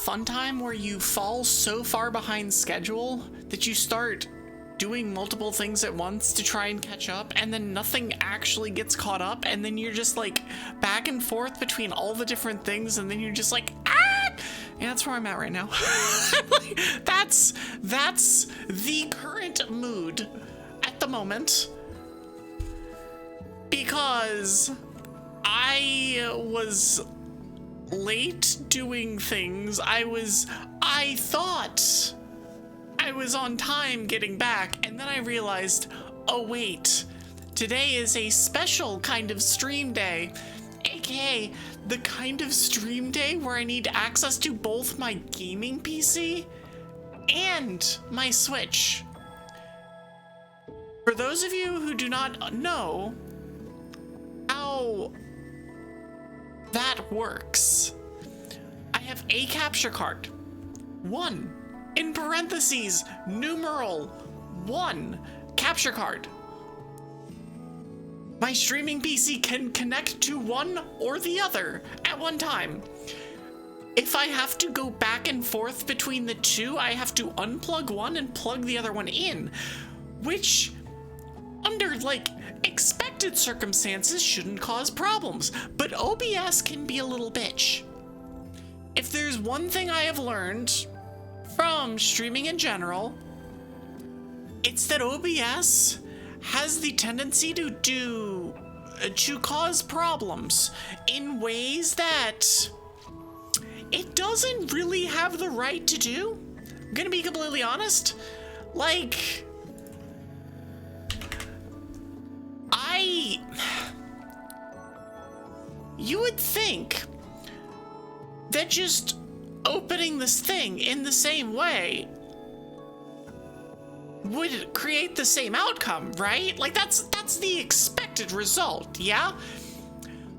fun time where you fall so far behind schedule that you start doing multiple things at once to try and catch up, and then nothing actually gets caught up, and then you're just like back and forth between all the different things, and then you're just like, ah! Yeah, that's where I'm at right now. That's the current mood at the moment, because I was late doing things. I thought I was on time getting back, and then I realized, oh wait, today is a special kind of stream day, aka the kind of stream day where I need access to both my gaming PC and my Switch. For those of you who do not know how that works, I have a capture card. 1, in parentheses, numeral 1, capture card. My streaming PC can connect to one or the other at one time. If I have to go back and forth between the two, I have to unplug one and plug the other one in, which, under like expected circumstances, shouldn't cause problems, but OBS can be a little bitch. If there's one thing I have learned from streaming in general, it's that OBS has the tendency to cause problems in ways that it doesn't really have the right to do. I'm gonna be completely honest. Like, you would think that just opening this thing in the same way would create the same outcome, right? Like that's the expected result, yeah?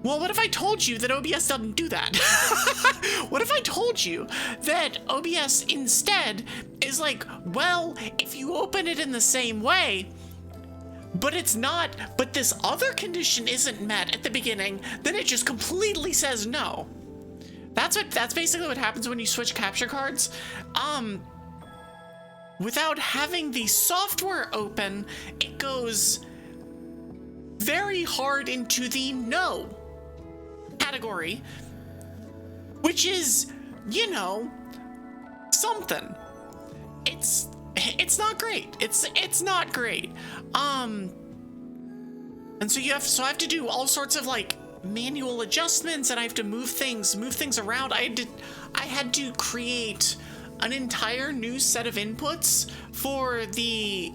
Well, what if I told you that OBS doesn't do that? What if I told you that OBS instead is like, well, if you open it in the same way, but this other condition isn't met at the beginning, then it just completely says no. That's basically what happens when you switch capture cards. Without having the software open, it goes very hard into the no category, which is, you know, something. It's not great. It's not great. And so I have to do all sorts of like manual adjustments, and I have to move things around. I had to create an entire new set of inputs for the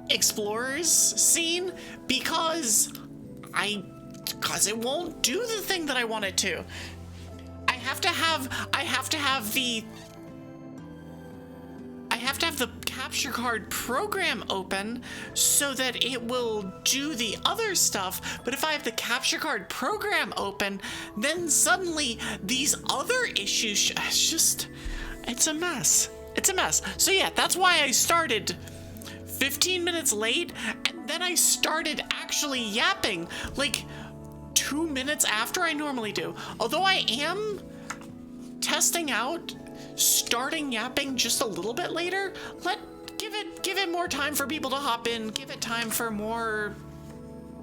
explorers scene because it won't do the thing that I want it to. I have to have the capture card program open so that it will do the other stuff, but if I have the capture card program open, then suddenly these other issues, it's a mess. It's a mess. So yeah, that's why I started 15 minutes late, and then I started actually yapping like 2 minutes after I normally do. Although I am testing out starting yapping just a little bit later. Give it more time for people to hop in, give it time for more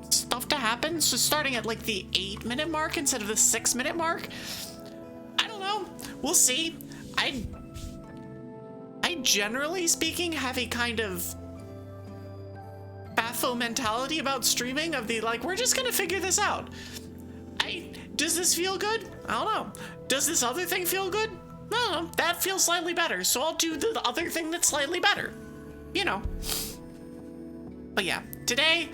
stuff to happen. So starting at like the 8-minute mark instead of the 6-minute mark. I don't know. We'll see. I generally speaking have a kind of batho mentality about streaming of the like, we're just gonna figure this out. Does this feel good? I don't know. Does this other thing feel good? I don't know. That feels slightly better, so I'll do the other thing that's slightly better. You know. But yeah, today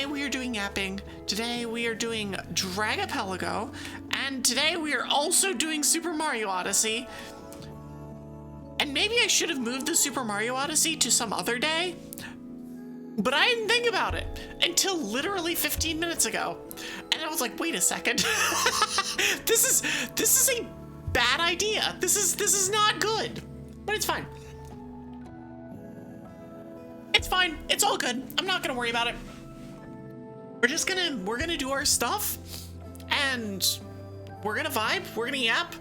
we are doing yapping. Today we are doing Dragopelago, and today we are also doing Super Mario Odyssey. And maybe I should have moved the Super Mario Odyssey to some other day, but I didn't think about it until literally 15 minutes ago. And I was like, wait a second. This is a bad idea. This is not good. But it's fine. It's fine. It's all good. I'm not gonna worry about it. We're gonna do our stuff, and we're gonna vibe. We're gonna yap.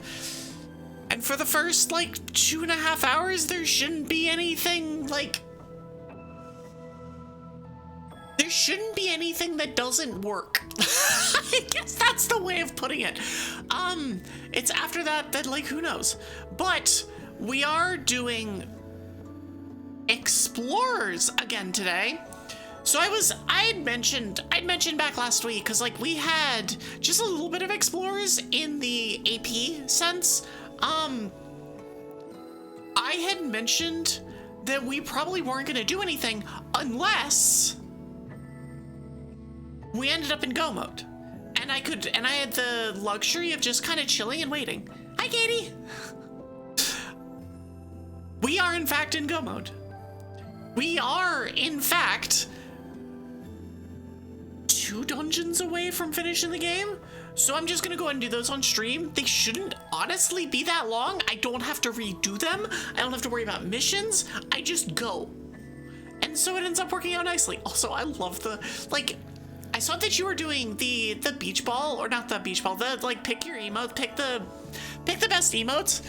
And for the first, like, 2.5 hours, there shouldn't be anything, like... There shouldn't be anything that doesn't work. I guess that's the way of putting it. It's after that, like, who knows? But we are doing Explorers again today. So I'd mentioned back last week, because, like, we had just a little bit of Explorers in the AP sense. I had mentioned that we probably weren't going to do anything unless we ended up in go mode. And I had the luxury of just kind of chilling and waiting. Hi, Katie! We are, in fact, in go mode. We are, in fact, 2 dungeons away from finishing the game. So I'm just gonna go ahead and do those on stream. They shouldn't honestly be that long. I don't have to redo them. I don't have to worry about missions. I just go. And so it ends up working out nicely. Also, I love the, like, I saw that you were doing the beach ball, or not the beach ball, the, like, pick your emote, pick the best emotes.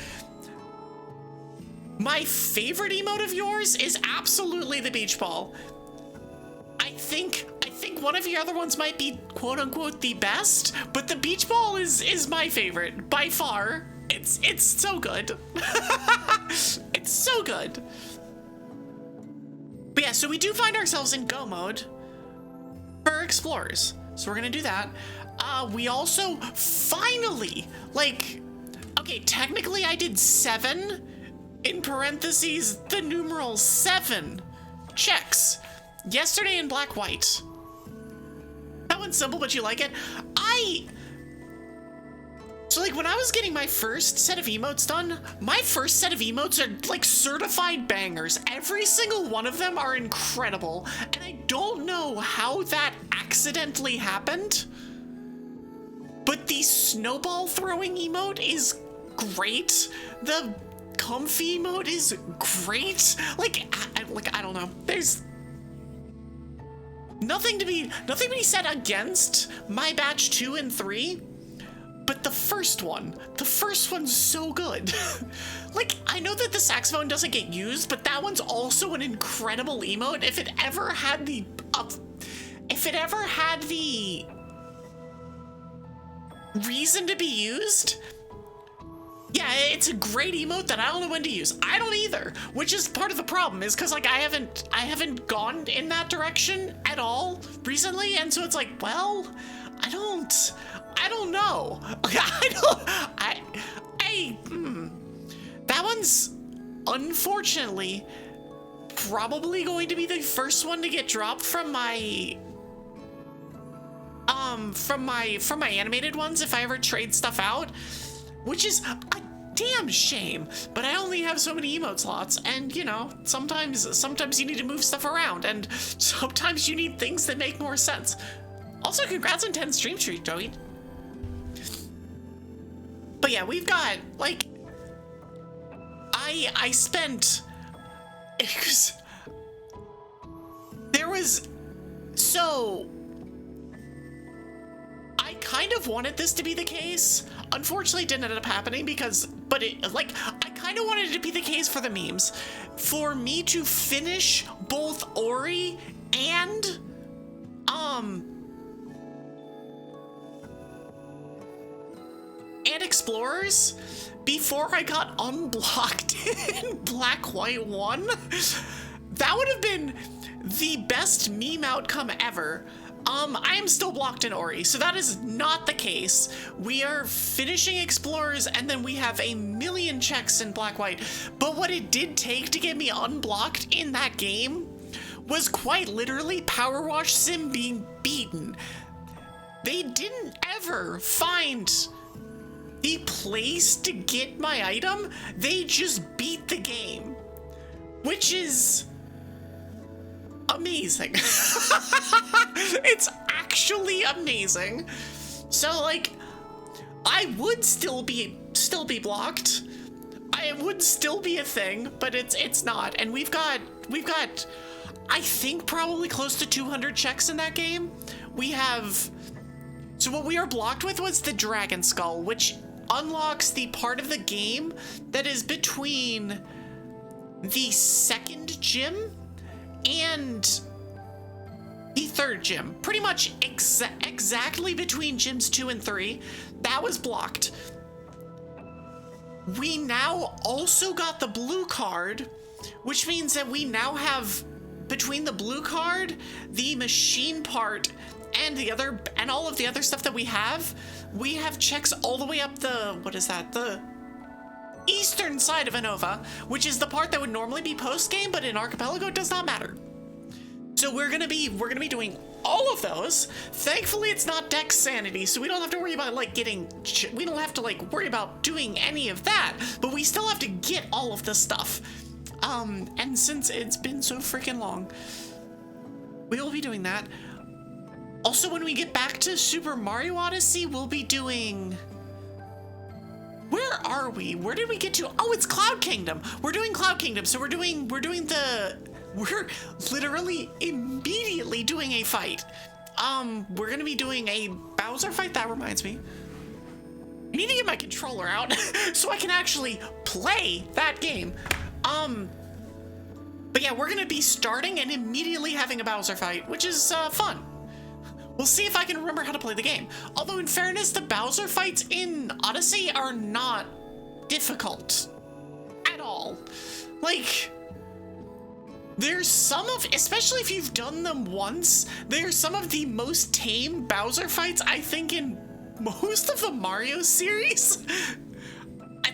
My favorite emote of yours is absolutely the beach ball. I think one of your other ones might be quote unquote the best, but the beach ball is my favorite by far. It's so good. It's so good. But yeah, so we do find ourselves in go mode for Explorers. So we're gonna do that. We also finally, like, okay, technically I did 7, in parentheses, the numeral 7 checks yesterday in black white. That one's simple, but you like it? So, like, when I was getting my first set of emotes done, my first set of emotes are, like, certified bangers. Every single one of them are incredible, and I don't know how that accidentally happened, but the snowball throwing emote is great. The comfy emote is great. Like, I don't know. There's nothing to be said against my batch 2 and 3, but the first one's so good. Like, I know that the saxophone doesn't get used, but that one's also an incredible emote. If it ever had the reason to be used, yeah, it's a great emote that I don't know when to use. I don't either, which is part of the problem, is because, like, I haven't gone in that direction at all recently, and so it's like, well, I don't know. That one's unfortunately probably going to be the first one to get dropped from my animated ones if I ever trade stuff out, which is a damn shame, but I only have so many emote slots, and, you know, sometimes you need to move stuff around, and sometimes you need things that make more sense. Also, congrats on 10 stream streak, Joey. But yeah, we've got, like, I spent, so I kind of wanted this to be the case. Unfortunately, it didn't end up happening I kind of wanted it to be the case for the memes. For me to finish both Ori and, Explorers before I got unblocked in Black White 1. That would have been the best meme outcome ever. I am still blocked in Ori, so that is not the case. We are finishing Explorers, and then we have a million checks in Black White. But what it did take to get me unblocked in that game was quite literally Power Wash Sim being beaten. They didn't ever find the place to get my item. They just beat the game, which is amazing. It's actually amazing. So, like, I would still be blocked. I would still be a thing, but it's not. And we've got I think probably close to 200 checks in that game. So what we are blocked with was the dragon skull, which unlocks the part of the game that is between the second gym and the third gym. Pretty much exactly between gyms 2 and 3. That was blocked. We now also got the blue card, which means that we now have, between the blue card, the machine part, and all of the other stuff that we have checks all the way up the, what is that? The eastern side of Unova, which is the part that would normally be post-game, but in Archipelago it does not matter. So we're gonna be doing all of those. Thankfully, it's not Dex Sanity, so we don't have to worry about we don't have to worry about doing any of that, but we still have to get all of the stuff. And since it's been so freaking long, we will be doing that. Also, when we get back to Super Mario Odyssey, we'll be doing... Where are we? Where did we get to? Oh, it's Cloud Kingdom. We're doing Cloud Kingdom, so we're literally immediately doing a fight. We're gonna be doing a Bowser fight. That reminds me. I need to get my controller out so I can actually play that game. But yeah, we're gonna be starting and immediately having a Bowser fight, which is fun. We'll see if I can remember how to play the game. Although in fairness, the Bowser fights in Odyssey are not difficult at all. There's some of, especially if you've done them once, there's some of the most tame Bowser fights, I think, in most of the Mario series. I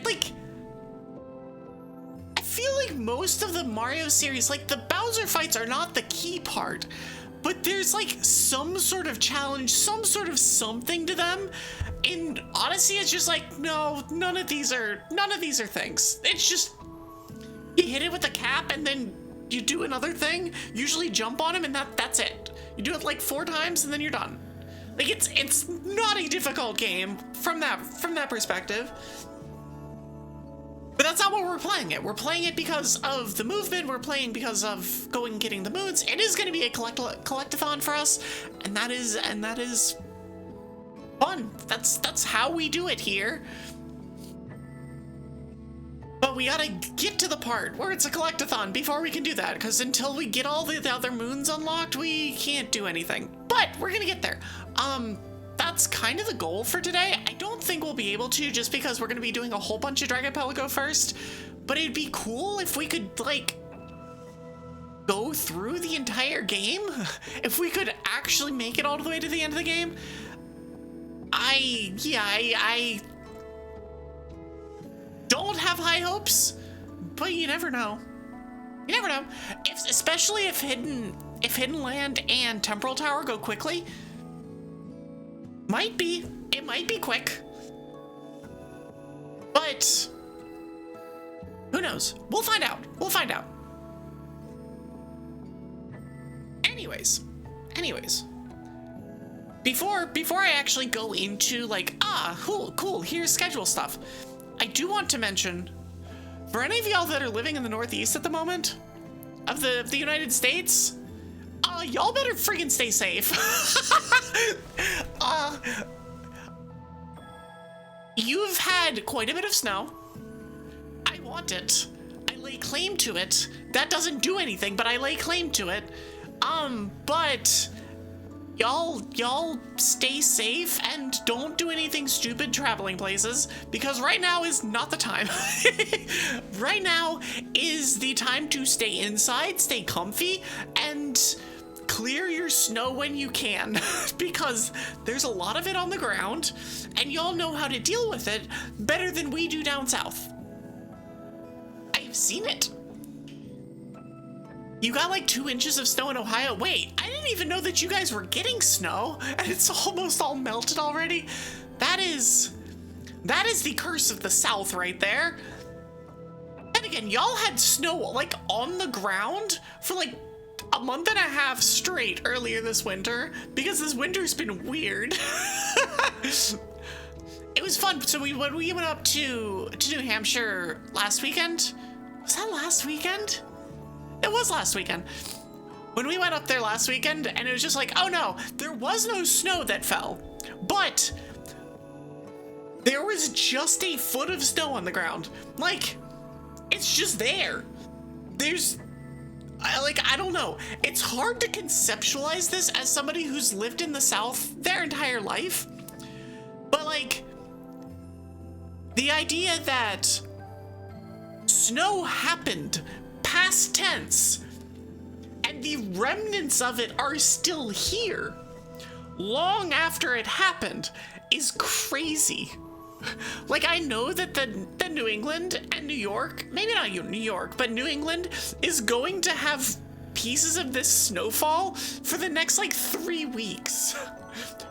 feel like most of the Mario series, the Bowser fights are not the key part, but there's some sort of challenge, some sort of something to them. In Odyssey, it's just no, none of these are things. It's just, you hit it with a cap and then you do another thing, usually jump on him, and that's it. You do it 4 times and then you're done. It's not a difficult game from that perspective. But that's not what we're playing it. We're playing it because of the movement. We're playing because of going and getting the moons. It is going to be a collectathon for us, and that is fun. That's how we do it here. But we gotta get to the part where it's a collectathon before we can do that, because until we get all the other moons unlocked, we can't do anything. But we're gonna get there. That's kind of the goal for today. I don't think we'll be able to, just because we're gonna be doing a whole bunch of Dragopelago first, but it'd be cool if we could go through the entire game. If we could actually make it all the way to the end of the game. I don't have high hopes, but you never know. You never know. Especially if Hidden Land and Temporal Tower go quickly. It might be quick. But who knows? We'll find out. Anyways. Before I actually go into cool, here's schedule stuff. I do want to mention, for any of y'all that are living in the Northeast at the moment of the United States, y'all better friggin' stay safe. You've had quite a bit of snow. I want it. I lay claim to it. That doesn't do anything, but I lay claim to it. But y'all stay safe and don't do anything stupid traveling places, because right now is not the time. Right now is the time to stay inside, stay comfy, and clear your snow when you can, because there's a lot of it on the ground, and y'all know how to deal with it better than we do down south. I've seen it. You got 2 inches of snow in Ohio. Wait, I didn't even know that you guys were getting snow, and it's almost all melted already. That is the curse of the South right there. And again, y'all had snow on the ground for a month and a half straight earlier this winter, because this winter's been weird. It was fun. So when we went up to New Hampshire last weekend, was that last weekend? It was last weekend. When we went up there last weekend, and it was just oh no, there was no snow that fell, but There was just a foot of snow on the ground. Like, it's just there. I don't know. It's hard to conceptualize this as somebody who's lived in the South their entire life. But like, the idea that snow happened, past tense, and the remnants of it are still here, long after it happened, is crazy. Like, I know that the New England and New York, maybe not New York, but New England is going to have pieces of this snowfall for the next, like, 3 weeks.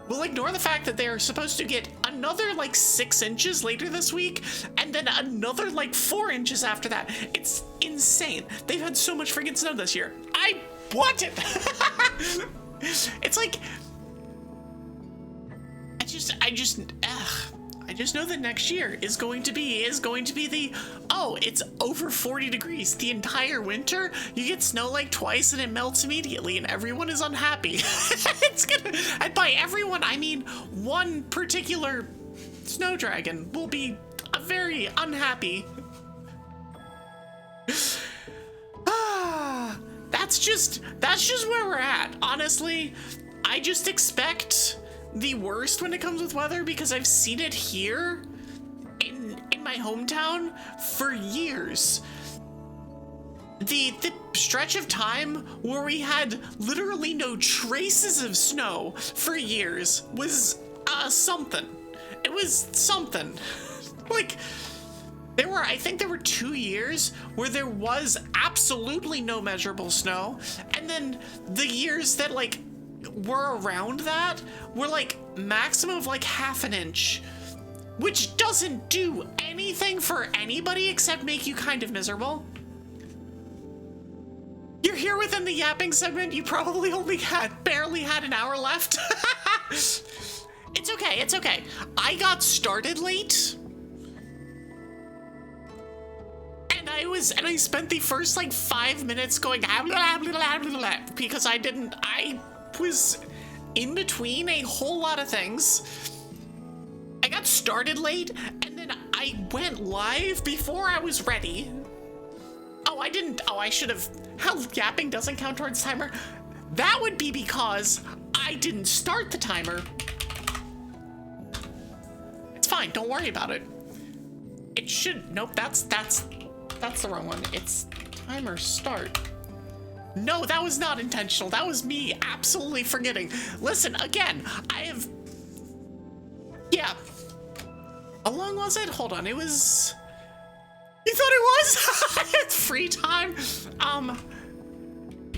We'll ignore the fact that they're supposed to get another, like, 6 inches later this week, and then another, like, 4 inches after that. It's insane. They've had so much freaking snow this year. I want it! It's like... I just know that next year is going to be the, oh, it's over 40 degrees the entire winter. You get snow like twice and it melts immediately and everyone is unhappy. And by everyone, I mean one particular snow dragon will be very unhappy. That's just where we're at. Honestly, I just expect the worst when it comes with weather because I've seen it here in my hometown for years. The stretch of time where we had literally no traces of snow for years was something. It was something. Like, I think there were 2 years where there was absolutely no measurable snow, and then the years that, like, were around that were like maximum of like half an inch, which doesn't do anything for anybody except make you kind of miserable. You're here within the yapping segment. You probably only barely had an hour left. It's okay. I got started late. And I spent the first like 5 minutes going because I was in between a whole lot of things. I got started late and then I went live before I was ready. I should have. How yapping doesn't count towards timer? That would be because I didn't start the timer. It's fine, don't worry about it. It should, nope, that's the wrong one. It's timer start. No, that was not intentional. That was me absolutely forgetting. Listen, again, yeah. How long was it? Hold on, it was... You thought it was? It's free time.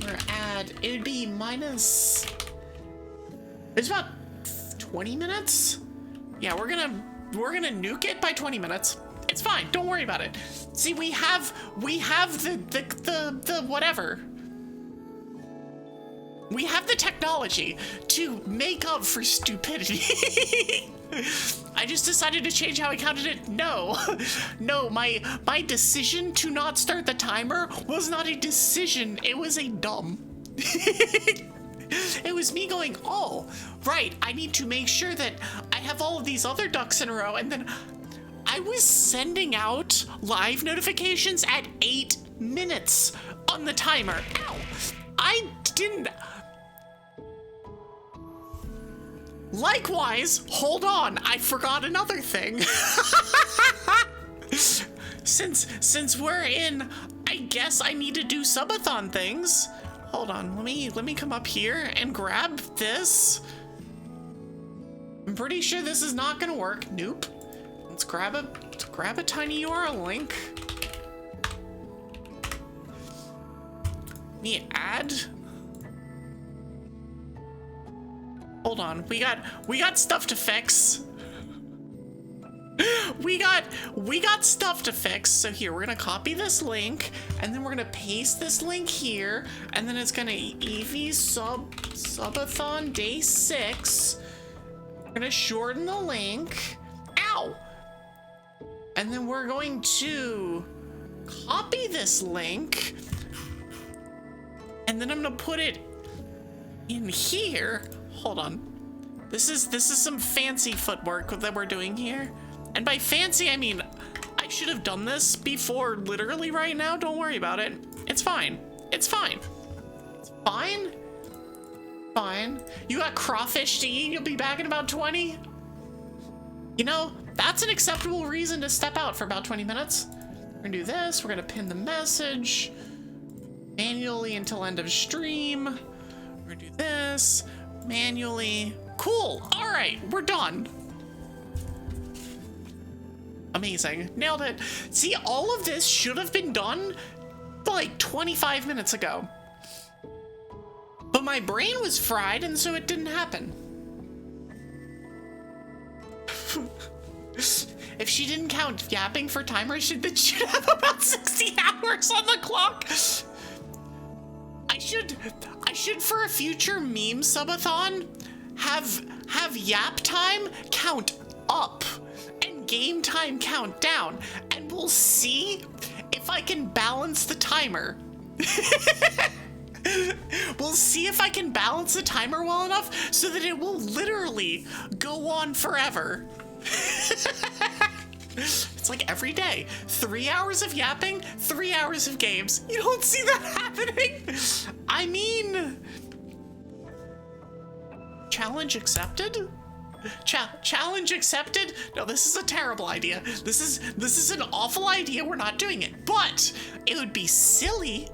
We're at, it would be minus... It's about 20 minutes? Yeah, we're gonna nuke it by 20 minutes. It's fine, don't worry about it. See, we have the whatever. We have the technology to make up for stupidity. I just decided to change how I counted it. No, my decision to not start the timer was not a decision. It was a dumb. It was me going, oh, right, I need to make sure that I have all of these other ducks in a row. And then I was sending out live notifications at 8 minutes on the timer. Ow, I didn't... Likewise, hold on, I forgot another thing. Since we're in, I guess I need to do subathon things. Hold on, let me come up here and grab this. I'm pretty sure this is not gonna work. Nope. Let's grab a tiny URL link. Let me add. Hold on, we got stuff to fix. We got stuff to fix. So here, we're gonna copy this link, and then we're gonna paste this link here, and then it's gonna Evie subathon day 6. We're gonna shorten the link. Ow! And then we're going to copy this link, and then I'm gonna put it in here. Hold on. This is some fancy footwork that we're doing here. And by fancy, I mean, I should have done this before literally right now. Don't worry about it. It's fine. It's fine. It's fine. Fine. You got crawfish to eat. You'll be back in about 20. You know, that's an acceptable reason to step out for about 20 minutes. We're gonna do this. We're gonna pin the message manually until end of stream. We're gonna do this manually. Cool. All right, we're done. Amazing. Nailed it. See, all of this should have been done like 25 minutes ago. But my brain was fried, and so it didn't happen. If she didn't count yapping for timer, then she'd have about 60 hours on the clock. I should for a future meme subathon have yap time count up and game time count down, and we'll see if I can balance the timer. We'll see if I can balance the timer well enough so that it will literally go on forever. It's like every day, 3 hours of yapping, 3 hours of games. You don't see that happening. I mean, challenge accepted? Challenge accepted? No, this is a terrible idea. This is an awful idea. We're not doing it, but it would be silly.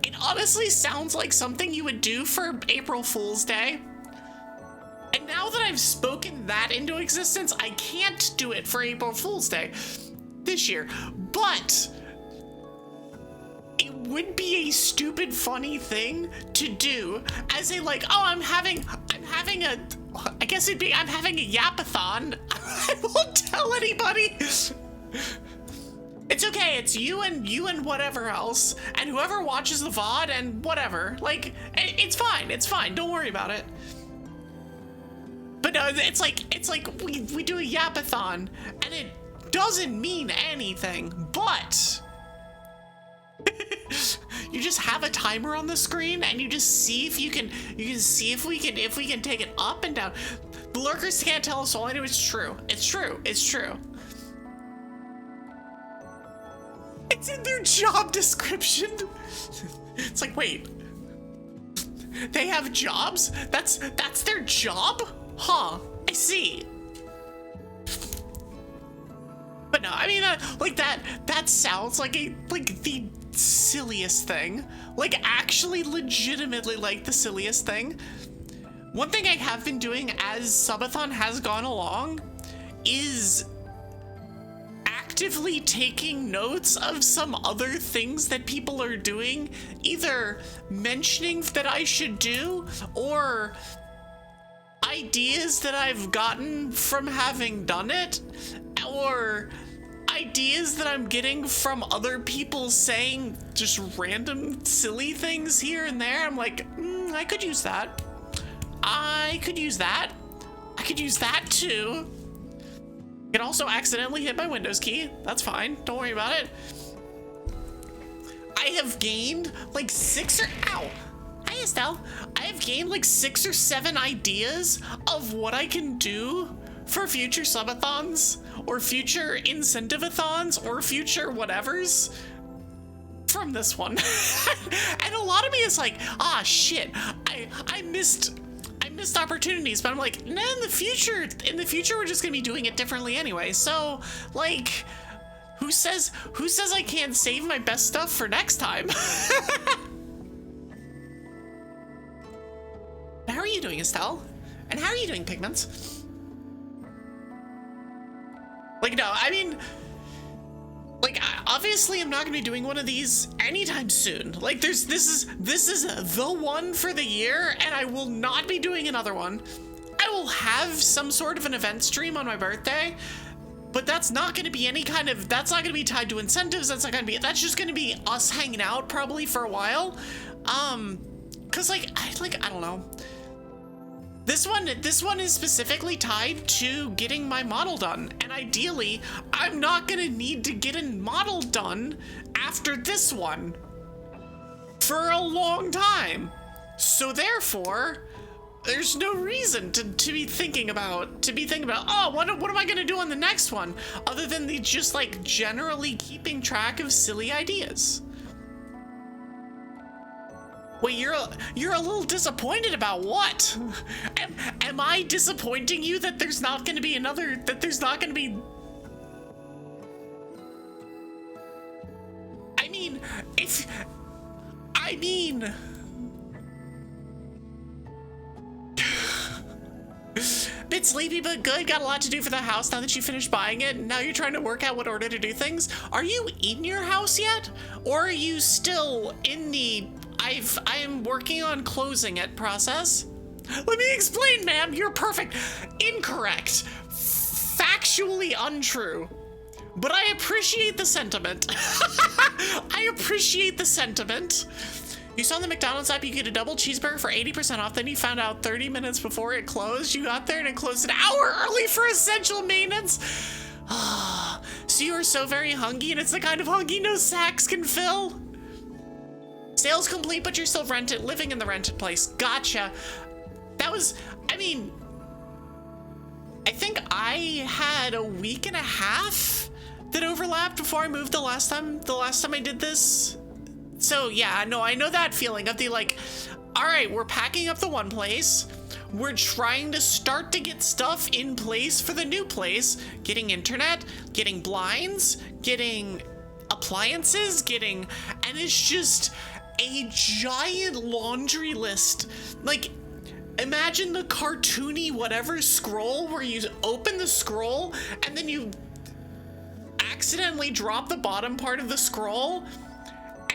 It honestly sounds like something you would do for April Fool's Day. And now that I've spoken that into existence, I can't do it for April Fool's Day this year. But it would be a stupid, funny thing to do as a like, oh, I'm having a, I guess it'd be, I'm having a yapathon. I won't tell anybody. It's okay, it's you and whatever else, and whoever watches the VOD and whatever. Like, it's fine, don't worry about it. But no, it's like we do a yapathon, and it doesn't mean anything, but you just have a timer on the screen, and you just see if you can see if we can take it up and down. The lurkers can't tell us all I know it's true. It's true. It's in their job description. It's like, wait, they have jobs? That's their job? Huh, I see. But no, I mean, like that sounds like the silliest thing. Like, actually legitimately like the silliest thing. One thing I have been doing as Subathon has gone along is actively taking notes of some other things that people are doing, either mentioning that I should do or ideas that I've gotten from having done it, or ideas that I'm getting from other people saying just random silly things here and there. I'm like, I could use that. I could use that. I could use that too. I can also accidentally hit my Windows key. That's fine. Don't worry about it. I have gained like ow. Hi, Estelle. I have gained like 6 or 7 ideas of what I can do for future subathons or future incentive-a-thons or future whatevers from this one. And a lot of me is like, ah, shit, I missed opportunities, but I'm like, nah, in the future we're just gonna be doing it differently anyway. So like, who says I can't save my best stuff for next time? How are you doing, Estelle? And how are you doing, Pigments? Like, no, I mean, like, obviously I'm not gonna be doing one of these anytime soon. Like, this is the one for the year, and I will not be doing another one. I will have some sort of an event stream on my birthday, but that's not gonna be that's not gonna be tied to incentives. That's just gonna be us hanging out probably for a while. Cause I don't know. This one is specifically tied to getting my model done, and ideally, I'm not gonna need to get a model done after this one for a long time. So therefore, there's no reason to be thinking about, oh, what am I gonna do on the next one? Other than the just like generally keeping track of silly ideas. Wait, you're a little disappointed about what? Am I disappointing you that there's not gonna be I mean, bit sleepy but good, got a lot to do for the house now that you finished buying it. Now you're trying to work out what order to do things. Are you in your house yet? Or are you still in the I am working on closing it process? Let me explain, ma'am. You're perfect. Incorrect. Factually untrue. But I appreciate the sentiment. I appreciate the sentiment. You saw on the McDonald's app you get a double cheeseburger for 80% off. Then you found out 30 minutes before it closed. You got there and it closed an hour early for essential maintenance. So you are so very hungry, and it's the kind of hungry no sacks can fill. Sales complete, but you're still living in the rented place. Gotcha. That was, I mean, I think I had a week and a half that overlapped before I moved the last time I did this. So yeah, no, I know that feeling of the like, all right, we're packing up the one place. We're trying to start to get stuff in place for the new place, getting internet, getting blinds, getting appliances, and it's just a giant laundry list. Like, imagine the cartoony whatever scroll where you open the scroll and then you accidentally drop the bottom part of the scroll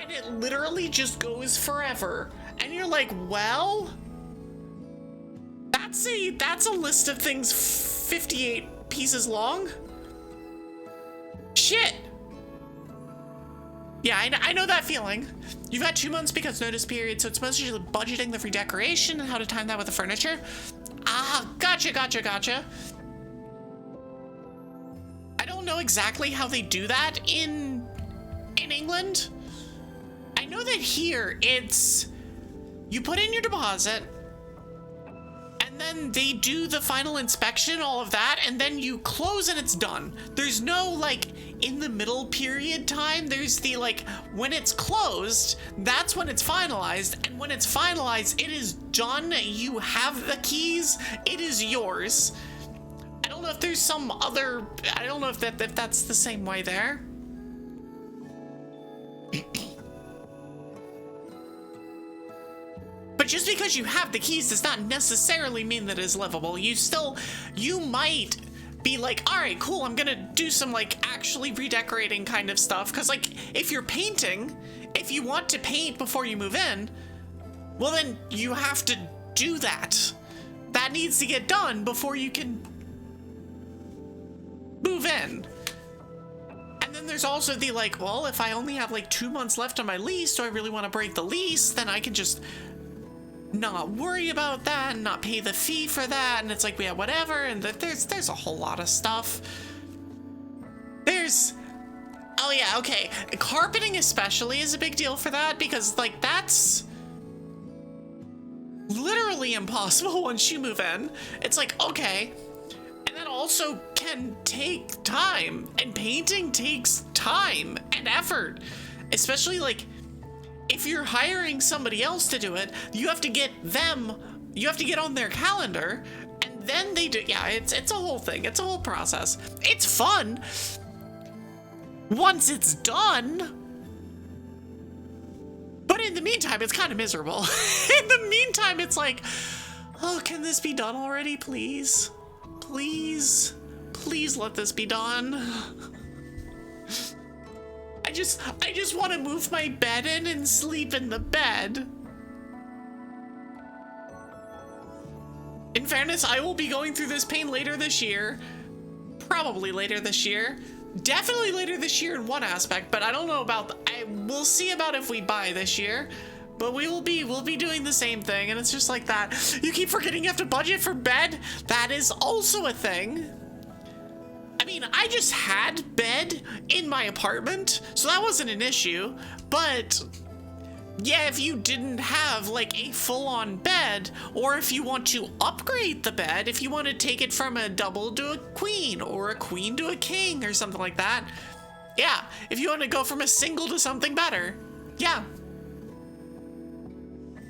and it literally just goes forever. And you're like, well, that's a list of things 58 pieces long. Shit. Yeah, I know that feeling. You've got 2 months because notice period, so it's mostly budgeting the redecoration and how to time that with the furniture. Ah, gotcha. I don't know exactly how they do that in England. I know that here it's, you put in your deposit, and then they do the final inspection, all of that, and then you close and it's done. There's no like in the middle period time. There's the like, when it's closed, that's when it's finalized, and when it's finalized, it is done. You have the keys, it is yours. I don't know if there's some other, I don't know if that's the same way there. But just because you have the keys does not necessarily mean that it is livable. You might be like, all right, cool, I'm gonna do some like actually redecorating kind of stuff. Cause like if you're painting, if you want to paint before you move in, well then you have to do that. That needs to get done before you can move in. And then there's also the like, well, if I only have like 2 months left on my lease, so I really want to break the lease, then I can just not worry about that and not pay the fee for that. And it's like, yeah, whatever. And there's a whole lot of stuff. Oh yeah, okay. Carpeting especially is a big deal for that, because like that's literally impossible once you move in. It's like, okay. And that also can take time, and painting takes time and effort, especially like if you're hiring somebody else to do it, you have to get on their calendar, and then they do. Yeah, it's a whole thing. It's a whole process. It's fun once it's done, but in the meantime, it's kind of miserable. In the meantime, it's like, oh, can this be done already, please? Please let this be done. I just want to move my bed in and sleep in the bed. In fairness, I will be going through this pain later this year. Probably later this year. Definitely later this year in one aspect, but I don't know about, we'll see about if we buy this year. But we'll be doing the same thing, and it's just like that. You keep forgetting you have to budget for bed. That is also a thing. I mean, I just had bed in my apartment, so that wasn't an issue, but yeah, if you didn't have like a full-on bed, or if you want to upgrade the bed, if you want to take it from a double to a queen, or a queen to a king, or something like that. Yeah, if you want to go from a single to something better. Yeah.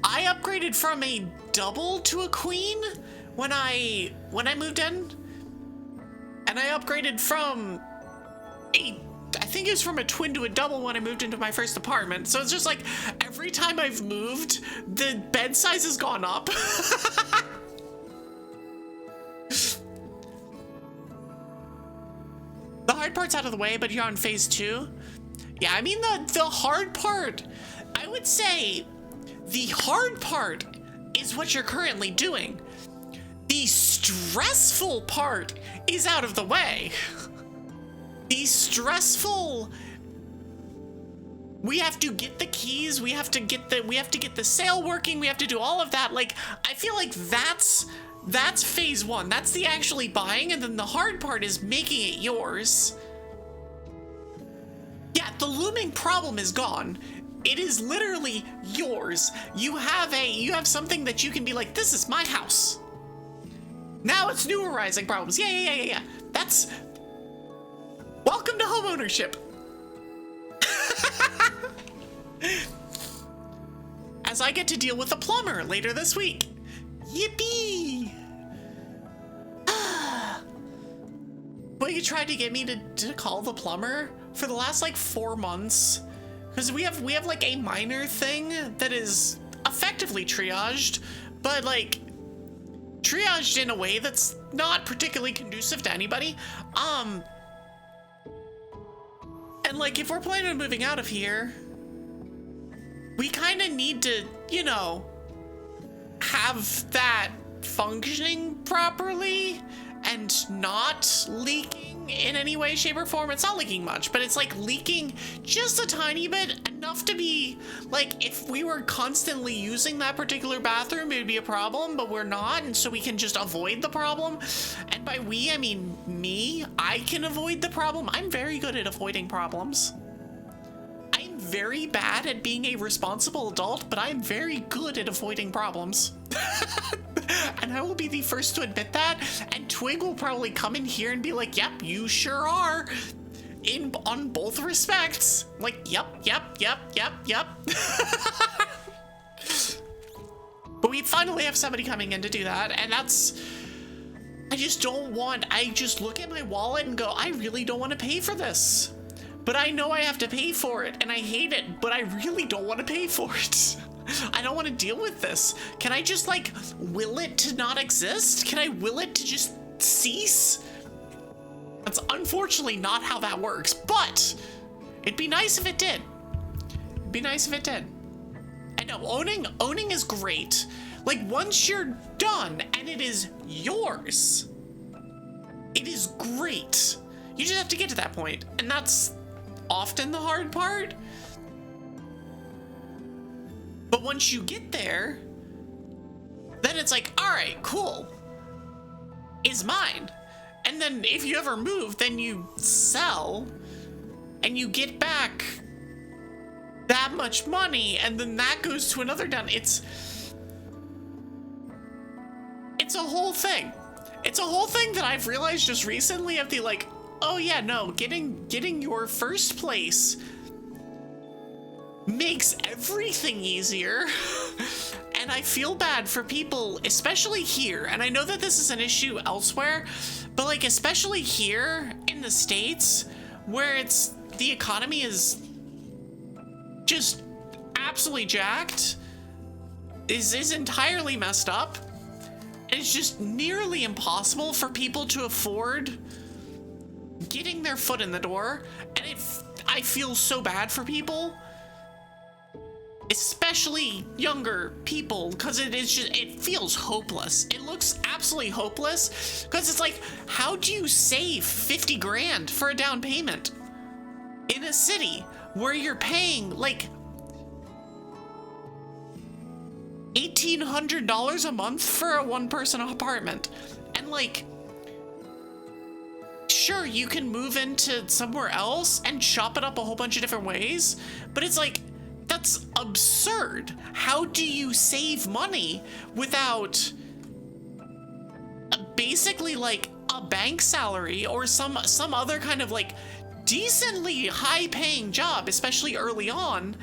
I upgraded from a double to a queen when I moved in. And I upgraded from I think it was from a twin to a double when I moved into my first apartment. So it's just like every time I've moved, the bed size has gone up. The hard part's out of the way, but you're on phase 2. Yeah, I mean the hard part, I would say the hard part is what you're currently doing. The stressful part is out of the way. The stressful, we have to get the keys, we have to get the sale working, we have to do all of that. Like, I feel like that's phase 1. That's the actually buying, and then the hard part is making it yours. Yeah, the looming problem is gone. It is literally yours. You have something that you can be like, this is my house. Now it's new arising problems. Yeah. That's, welcome to homeownership. As I get to deal with a plumber later this week. Yippee! Well, you tried to get me to call the plumber for the last like 4 months. Because we have like a minor thing that is effectively triaged, but like triaged in a way that's not particularly conducive to anybody. And like if we're planning on moving out of here, we kind of need to, you know, have that functioning properly and not leaking in any way, shape, or form. It's not leaking much, but it's like leaking just a tiny bit, enough to be like, if we were constantly using that particular bathroom, it'd be a problem, but we're not, and so we can just avoid the problem. And by we, I mean me. I can avoid the problem. I'm very good at avoiding problems. I'm very bad at being a responsible adult, but I'm very good at avoiding problems. And I will be the first to admit that, and Twig will probably come in here and be like, yep, you sure are, on both respects. Like, yep. But we finally have somebody coming in to do that, and that's, I just look at my wallet and go, I really don't want to pay for this. But I know I have to pay for it, and I hate it, but I really don't want to pay for it. I don't want to deal with this. Can I just like will it to not exist? Can I will it to just cease? That's unfortunately not how that works, but it'd be nice if it did. It'd be nice if it did. I know owning is great. Like once you're done and it is yours, it is great. You just have to get to that point, and that's often the hard part. But once you get there, then it's like, all right, cool, it's mine. And then if you ever move, then you sell and you get back that much money, and then that goes to another down. It's a whole thing. It's a whole thing that I've realized just recently of the like, oh yeah, no, getting your first place makes everything easier. And I feel bad for people, especially here, and I know that this is an issue elsewhere, but like especially here in the States, where it's the economy is just absolutely jacked, is entirely messed up, and it's just nearly impossible for people to afford getting their foot in the door. And I feel so bad for people, especially younger people, because it feels hopeless. It looks absolutely hopeless, because it's like, how do you save 50 grand for a down payment in a city where you're paying like $1,800 a month for a one-person apartment? And like, sure, you can move into somewhere else and chop it up a whole bunch of different ways, but it's like, That's absurd. How do you save money without basically like a bank salary or some other kind of like decently high paying job, especially early on?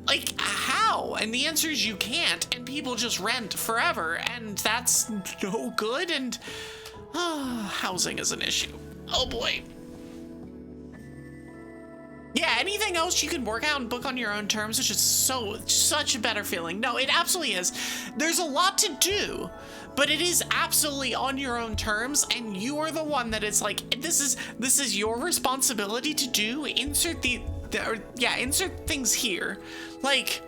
Like, how? And the answer is you can't, and people just rent forever, and that's no good, and housing is an issue. Oh boy. Yeah, anything else you can work out and book on your own terms, which is such a better feeling. No, it absolutely is. There's a lot to do, but it is absolutely on your own terms, and you are the one that is like, this is your responsibility to do. Insert insert things here. Like,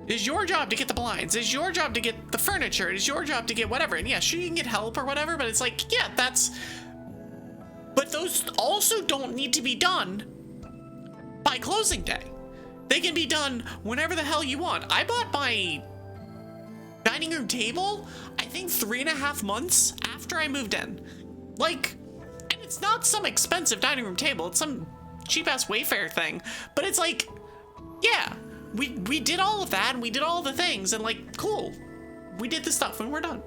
it's your job to get the blinds, it's your job to get the furniture, it's your job to get whatever. And yeah, sure, you can get help or whatever, but it's like, yeah, but those also don't need to be done by closing day. They can be done whenever the hell you want. I bought my dining room table, I think 3.5 months after I moved in. Like, and it's not some expensive dining room table, it's some cheap ass Wayfair thing, but it's like, yeah, we did all of that, and we did all the things, and like, cool, we did the stuff and we're done.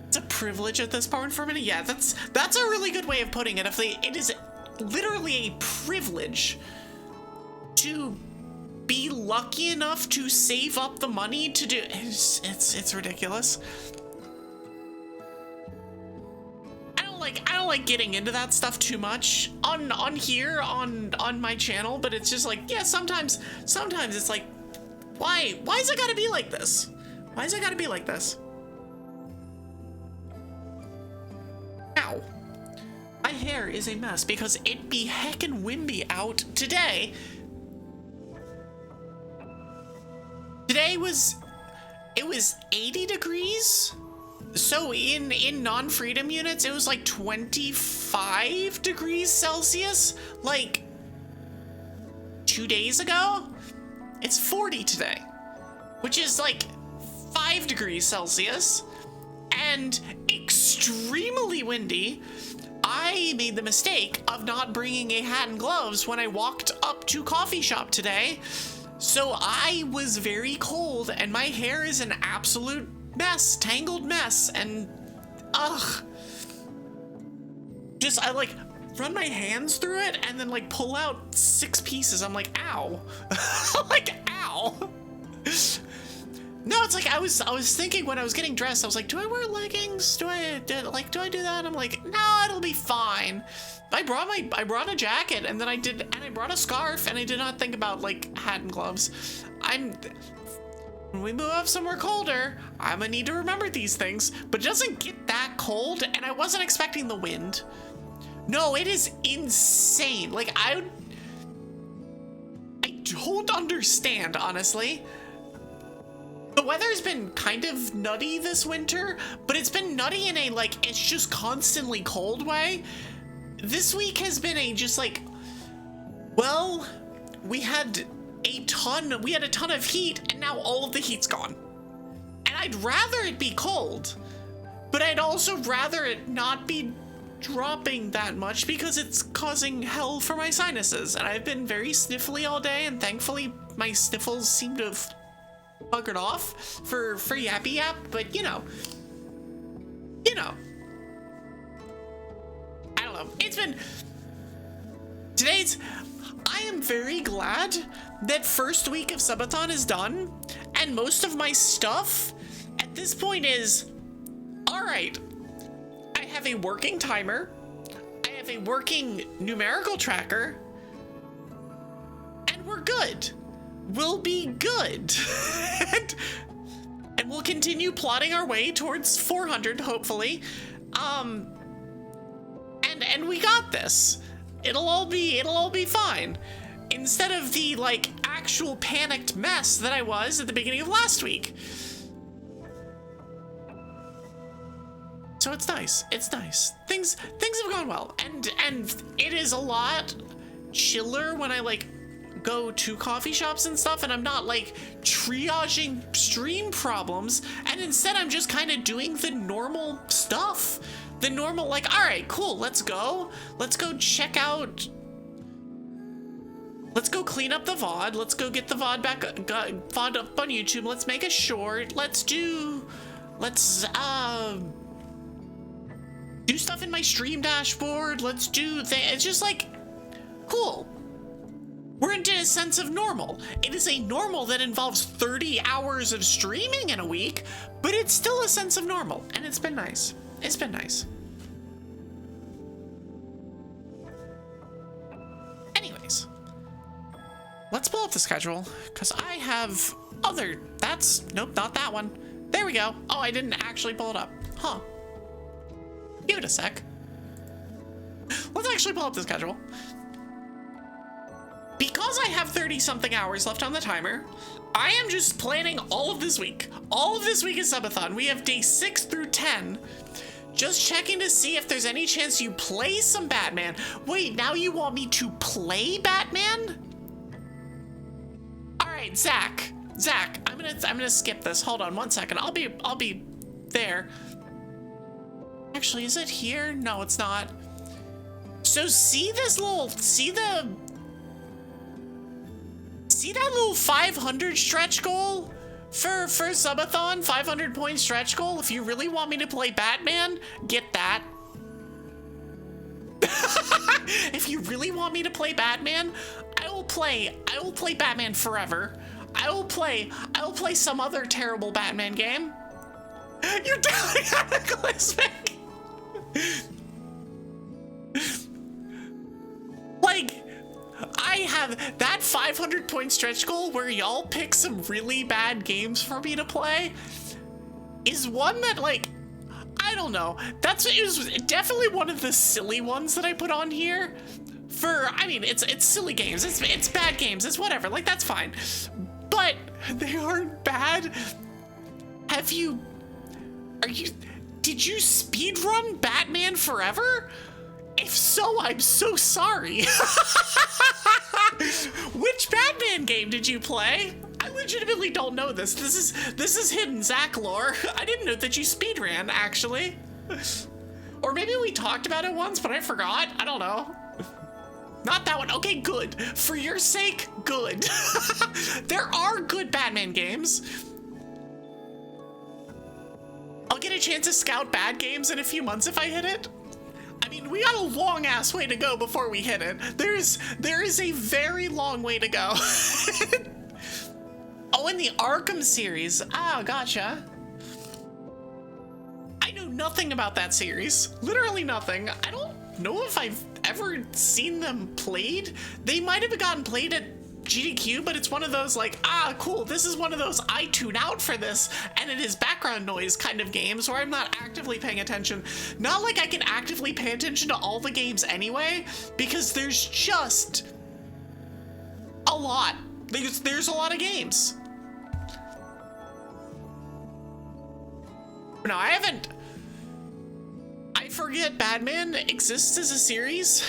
It's a privilege at this point for a minute. Yeah, that's a really good way of putting it. It is literally a privilege to be lucky enough to save up the money to do. It's ridiculous. I don't like getting into that stuff too much on here on my channel, but it's just like, yeah, sometimes it's like, why is it gotta be like this? Why is it gotta be like this? Ow. My hair is a mess because it be heckin' windy out today. Today it was 80 degrees. So in non-freedom units, it was like 25 degrees Celsius, like 2 days ago. It's 40 today, which is like 5 degrees Celsius and extremely windy. I made the mistake of not bringing a hat and gloves when I walked up to coffee shop today. So I was very cold, and my hair is an absolute mess, tangled mess, and just I like run my hands through it and then like pull out 6 pieces. I'm like, ow. Like, ow. No, it's like I was thinking when I was getting dressed, I was like, do I wear leggings? Do I do that? I'm like, no, it'll be fine. I brought a jacket, and then I brought a scarf, and I did not think about like hat and gloves. When we move up somewhere colder, I'm gonna need to remember these things, but it doesn't get that cold, and I wasn't expecting the wind. No, it is insane. Like, I don't understand, honestly. The weather's been kind of nutty this winter, but it's been nutty in a, like, it's just constantly cold way. This week has been a just like, well, we had a ton of heat, and now all of the heat's gone. And I'd rather it be cold, but I'd also rather it not be dropping that much because it's causing hell for my sinuses. And I've been very sniffly all day, and thankfully my sniffles seem to have buggered off for yappy yap, but you know. I don't know. I am very glad that first week of Subathon is done, and most of my stuff at this point is, all right, I have a working timer, I have a working numerical tracker, and we're good. We'll be good. and we'll continue plotting our way towards 400, hopefully. And we got this. It'll all be fine. Instead of the like actual panicked mess that I was at the beginning of last week. So it's nice. It's nice. Things have gone well. And it is a lot chiller when I like go to coffee shops and stuff, and I'm not like triaging stream problems, and instead I'm just kind of doing the normal stuff. The normal, like, all right, cool, let's go check out Let's go clean up the VOD. Let's go get the VOD back, VOD up on YouTube. Let's make a short. Let's do stuff in my stream dashboard. Let's do things. It's just like, cool. We're into a sense of normal. It is a normal that involves 30 hours of streaming in a week, but it's still a sense of normal, and it's been nice. It's been nice. Anyways, let's pull up the schedule, because I have other, nope, not that one. There we go. Oh, I didn't actually pull it up. Huh. Give it a sec. Let's actually pull up the schedule. Because I have 30-something hours left on the timer, I am just planning all of this week. All of this week is subathon. We have day 6 through 10. Just checking to see if there's any chance you play some Batman. Wait, now you want me to play Batman? All right, Zach, I'm gonna skip this. Hold on 1 second. I'll be there. Actually, is it here? No, it's not. So see that little 500 stretch goal for subathon? 500 point stretch goal. If you really want me to play Batman, get that. If you really want me to play Batman, I will play Batman forever. I will play some other terrible Batman game. You're doing cataclysmic. Like, I have that 500 point stretch goal where y'all pick some really bad games for me to play is one that, like, I don't know. It was definitely one of the silly ones that I put on here. I mean, it's silly games. It's bad games. It's whatever. Like, that's fine. But they aren't bad. Did you speedrun Batman Forever? If so, I'm so sorry. Which Batman game did you play? I legitimately don't know this. This is hidden Zach lore. I didn't know that you speedran, actually. Or maybe we talked about it once, but I forgot. I don't know. Not that one. Okay, good. For your sake, good. There are good Batman games. I'll get a chance to scout bad games in a few months if I hit it. I mean, we got a long ass way to go before we hit it. There is a very long way to go. Oh, in the Arkham series. Ah, gotcha. I know nothing about that series. Literally nothing. I don't know if I've ever seen them played. They might have gotten played at GDQ, but it's one of those like, ah, cool, this is one of those I tune out for this and it is background noise kind of games where I'm not actively paying attention. Not like I can actively pay attention to all the games anyway, because there's just a lot. There's a lot of games. No, I forget Batman exists as a series,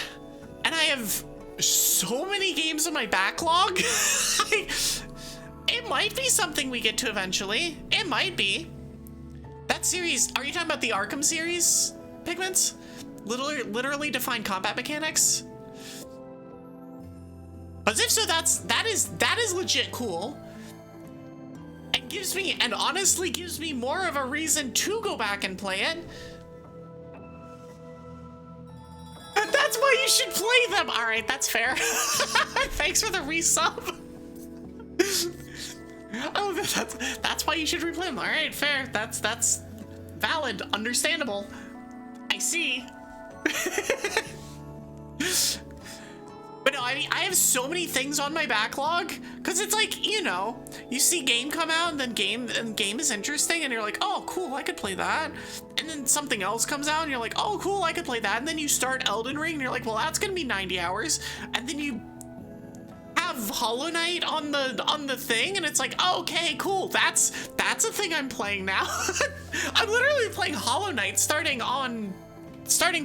and I have so many games on my backlog. It might be something we get to eventually. It might be. That series, are you talking about the Arkham series, Pigments? Literally defined combat mechanics? As if so, that is legit cool. And honestly gives me more of a reason to go back and play it. And that's why you should play them. All right, that's fair. Thanks for the resub. Oh, that's why you should replay them. All right, fair. That's valid, understandable. I see. But no, I mean, I have so many things on my backlog because it's like, you know, you see game come out and then game is interesting and you're like, oh, cool, I could play that. And then something else comes out and you're like, oh, cool, I could play that. And then you start Elden Ring and you're like, well, that's gonna be 90 hours. And then you have Hollow Knight on the thing and it's like, oh, okay, cool, that's a thing I'm playing now. I'm literally playing Hollow Knight starting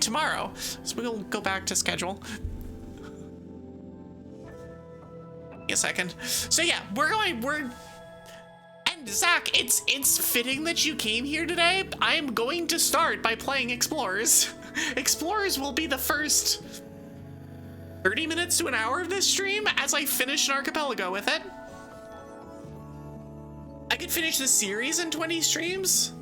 tomorrow. So we'll go back to schedule. A second. So yeah, and Zach, it's fitting that you came here today. I am going to start by playing Explorers. Explorers will be the first 30 minutes to an hour of this stream as I finish an archipelago with it. I could finish the series in 20 streams.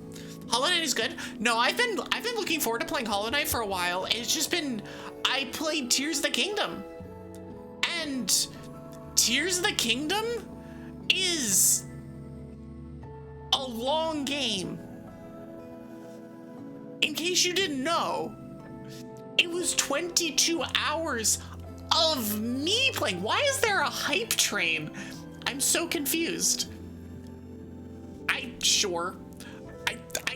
Hollow Knight is good. No, I've been looking forward to playing Hollow Knight for a while. It's just been, I played Tears of the Kingdom. And Tears of the Kingdom is a long game. In case you didn't know, it was 22 hours of me playing. Why is there a hype train? I'm so confused. I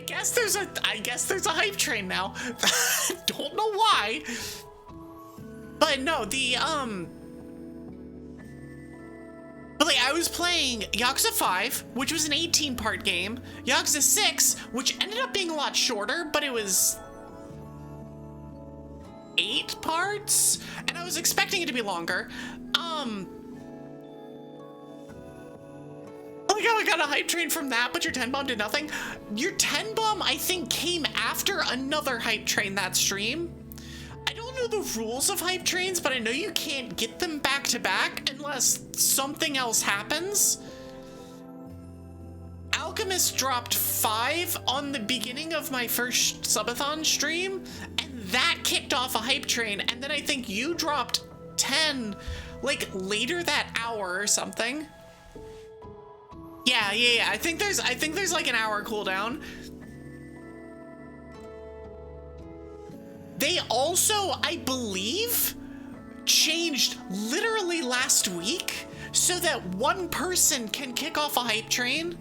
guess there's a hype train now. Don't know why. But no, but like, I was playing Yakuza 5, which was an 18-part game, Yakuza 6, which ended up being a lot shorter, but it was 8 parts, and I was expecting it to be longer. Like how I got a hype train from that, but your 10 bomb did nothing. Your 10 bomb, I think, came after another hype train that stream. I don't know the rules of hype trains, but I know you can't get them back to back unless something else happens. Alchemist dropped 5 on the beginning of my first subathon stream, and that kicked off a hype train, and then I think you dropped 10 like later that hour or something. Yeah. I think there's like an hour cooldown. They also, I believe, changed literally last week so that one person can kick off a hype train,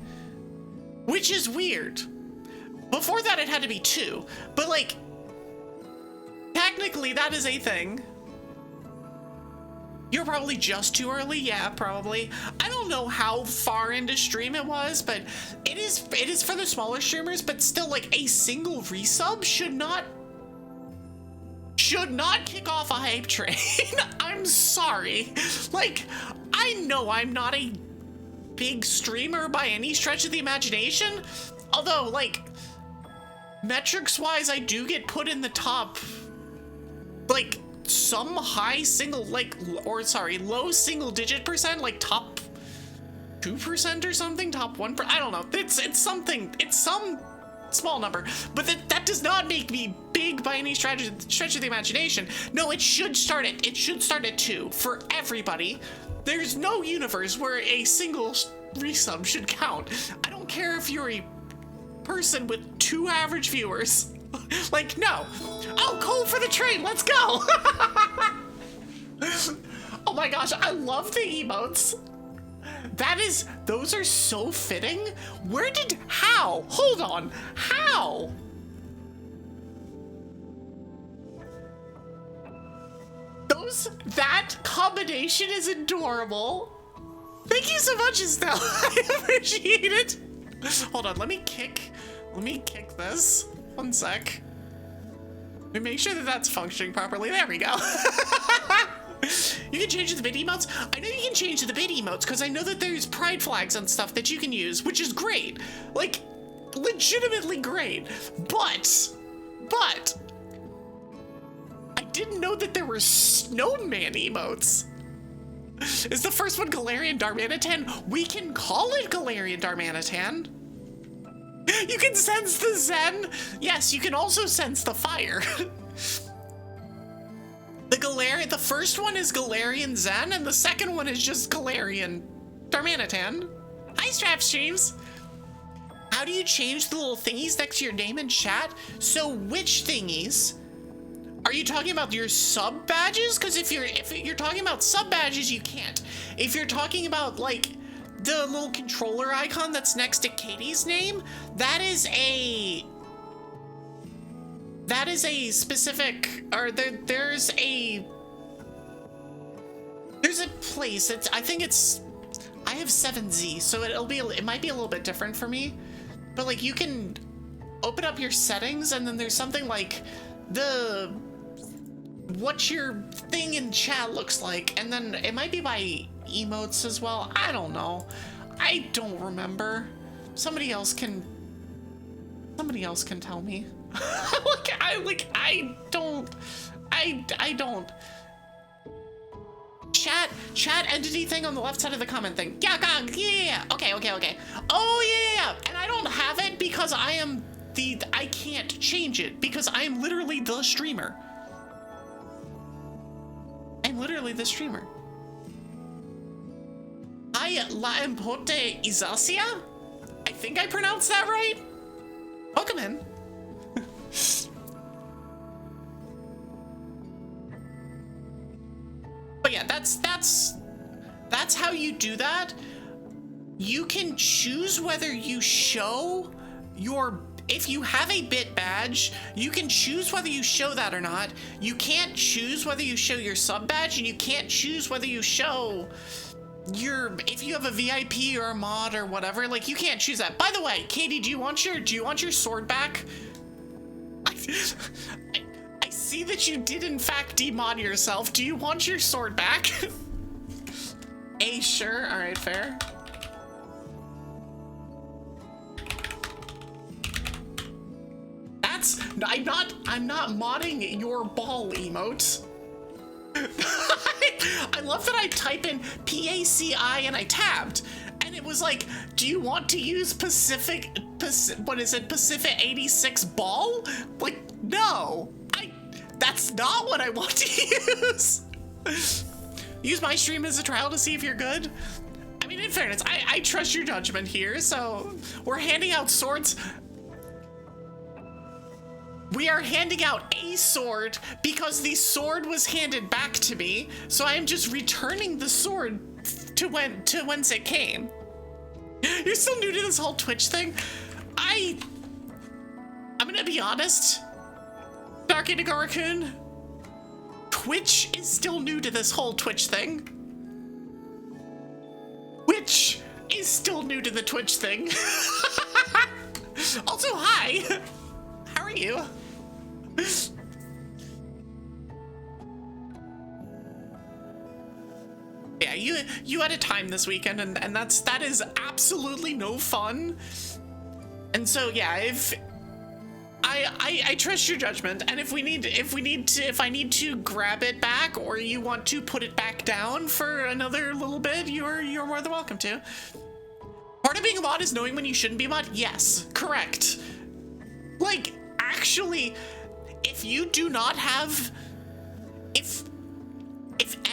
which is weird. Before that, it had to be 2, but like, technically that is a thing. You're probably just too early. Yeah, probably. I don't know how far into stream it was, but it is for the smaller streamers, but still, like, a single resub should not kick off a hype train. I'm sorry. Like, I know I'm not a big streamer by any stretch of the imagination, although, like, metrics wise, I do get put in the top, like, some high single, like, or sorry, low single digit percent, like top 2% or something, top 1%. I don't know. It's something, it's some small number, but that does not make me big by any stretch of the imagination. No, it should start at 2 for everybody. There's no universe where a single resub should count. I don't care if you're a person with 2 average viewers. Like, no. Oh, cool for the train. Let's go. Oh my gosh, I love the emotes. Those are so fitting. How? Hold on. How? That combination is adorable. Thank you so much, Estelle. I appreciate it. Hold on, let me kick this. One sec. Let me make sure that that's functioning properly. There we go. You can change the bid emotes. I know you can change the bid emotes because I know that there's pride flags and stuff that you can use, which is great. Like, legitimately great. But I didn't know that there were snowman emotes. Is the first one Galarian Darmanitan? We can call it Galarian Darmanitan. You can sense the Zen. Yes, you can also sense the fire. The first one is Galarian Zen, and the second one is just Galarian Darmanitan. Hi, Strap Streams. How do you change the little thingies next to your name in chat? So which thingies? Are you talking about your sub badges? Because if you're talking about sub badges, you can't. If you're talking about like the little controller icon that's next to Katie's name, that is a specific, or there's a place. I have 7Z, so it might be a little bit different for me, but like you can open up your settings and then there's something like what your thing in chat looks like, and then it might be by emotes as well. I don't know. I don't remember. Somebody else can tell me. I don't. Chat entity thing on the left side of the comment thing. Yeah. Okay. Oh yeah. And I don't have it because I can't change it because I am literally the streamer. I'm literally the streamer. Hi, La Importe Isacia? I think I pronounced that right. Welcome in. But yeah, that's how you do that. You can choose whether you show your, if you have a bit badge, you can choose whether you show that or not. You can't choose whether you show your sub badge, and you can't choose whether you show your, if you have a VIP or a mod or whatever, like you can't choose that. By the way, Katie, do you want your sword back? I see that you did in fact demod yourself. Do you want your sword back? Sure. All right, fair. I'm not modding your ball emote. I love that I type in PACI and I tabbed, and it was like, do you want to use Pacific 86 ball? Like, no, that's not what I want to use. Use my stream as a trial to see if you're good. I mean, in fairness, I trust your judgment here, so we're handing out swords. We are handing out a sword because the sword was handed back to me, so I am just returning the sword to whence it came. You're still new to this whole Twitch thing? I'm gonna be honest, Dark Indigo Raccoon, Twitch is still new to this whole Twitch thing. Twitch is still new to the Twitch thing. Also, hi. How are you? Yeah, you had a time this weekend, and that is absolutely no fun. And so yeah, I trust your judgment, and if I need to grab it back, or you want to put it back down for another little bit, you're more than welcome to. Part of being a mod is knowing when you shouldn't be a mod. Yes, correct. Like, actually, if you do not have, if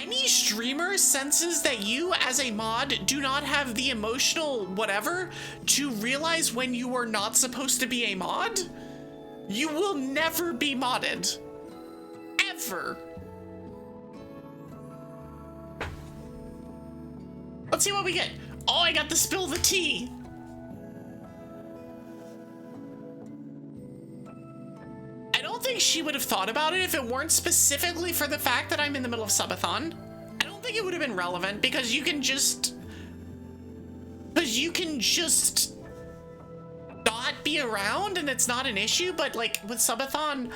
any streamer senses that you as a mod do not have the emotional whatever to realize when you are not supposed to be a mod, you will never be modded. Ever. Let's see what we get. Oh, I got to spill the tea. I don't think she would have thought about it if it weren't specifically for the fact that I'm in the middle of subathon. I don't think it would have been relevant because you can just not be around and it's not an issue. But like with subathon,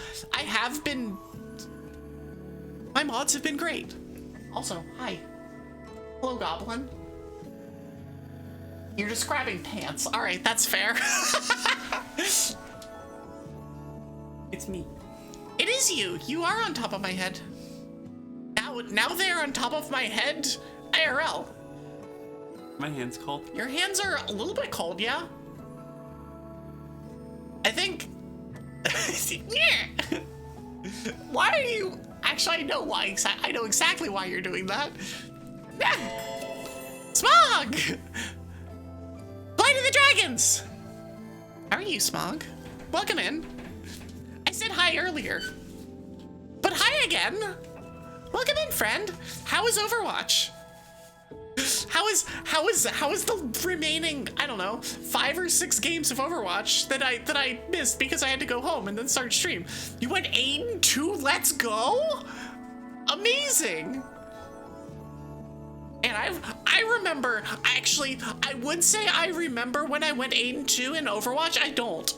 my mods have been great. Also, hi. Hello, Goblin. You're just grabbing pants. All right, that's fair. It's me. It is you. You are on top of my head. Now they're on top of my head. IRL. My hand's cold. Your hands are a little bit cold, yeah? I think... Why are you... Actually, I know why. I know exactly why you're doing that. Smog! Flight of the Dragons! How are you, Smog? Welcome in. I said hi earlier. But hi again. Welcome in, friend. How is Overwatch? How is the remaining, I don't know, 5 or 6 games of Overwatch that I missed because I had to go home and then start stream? You went 8-2, let's go? Amazing. And I remember, actually, I would say I remember when I went 8-2 in Overwatch. I don't.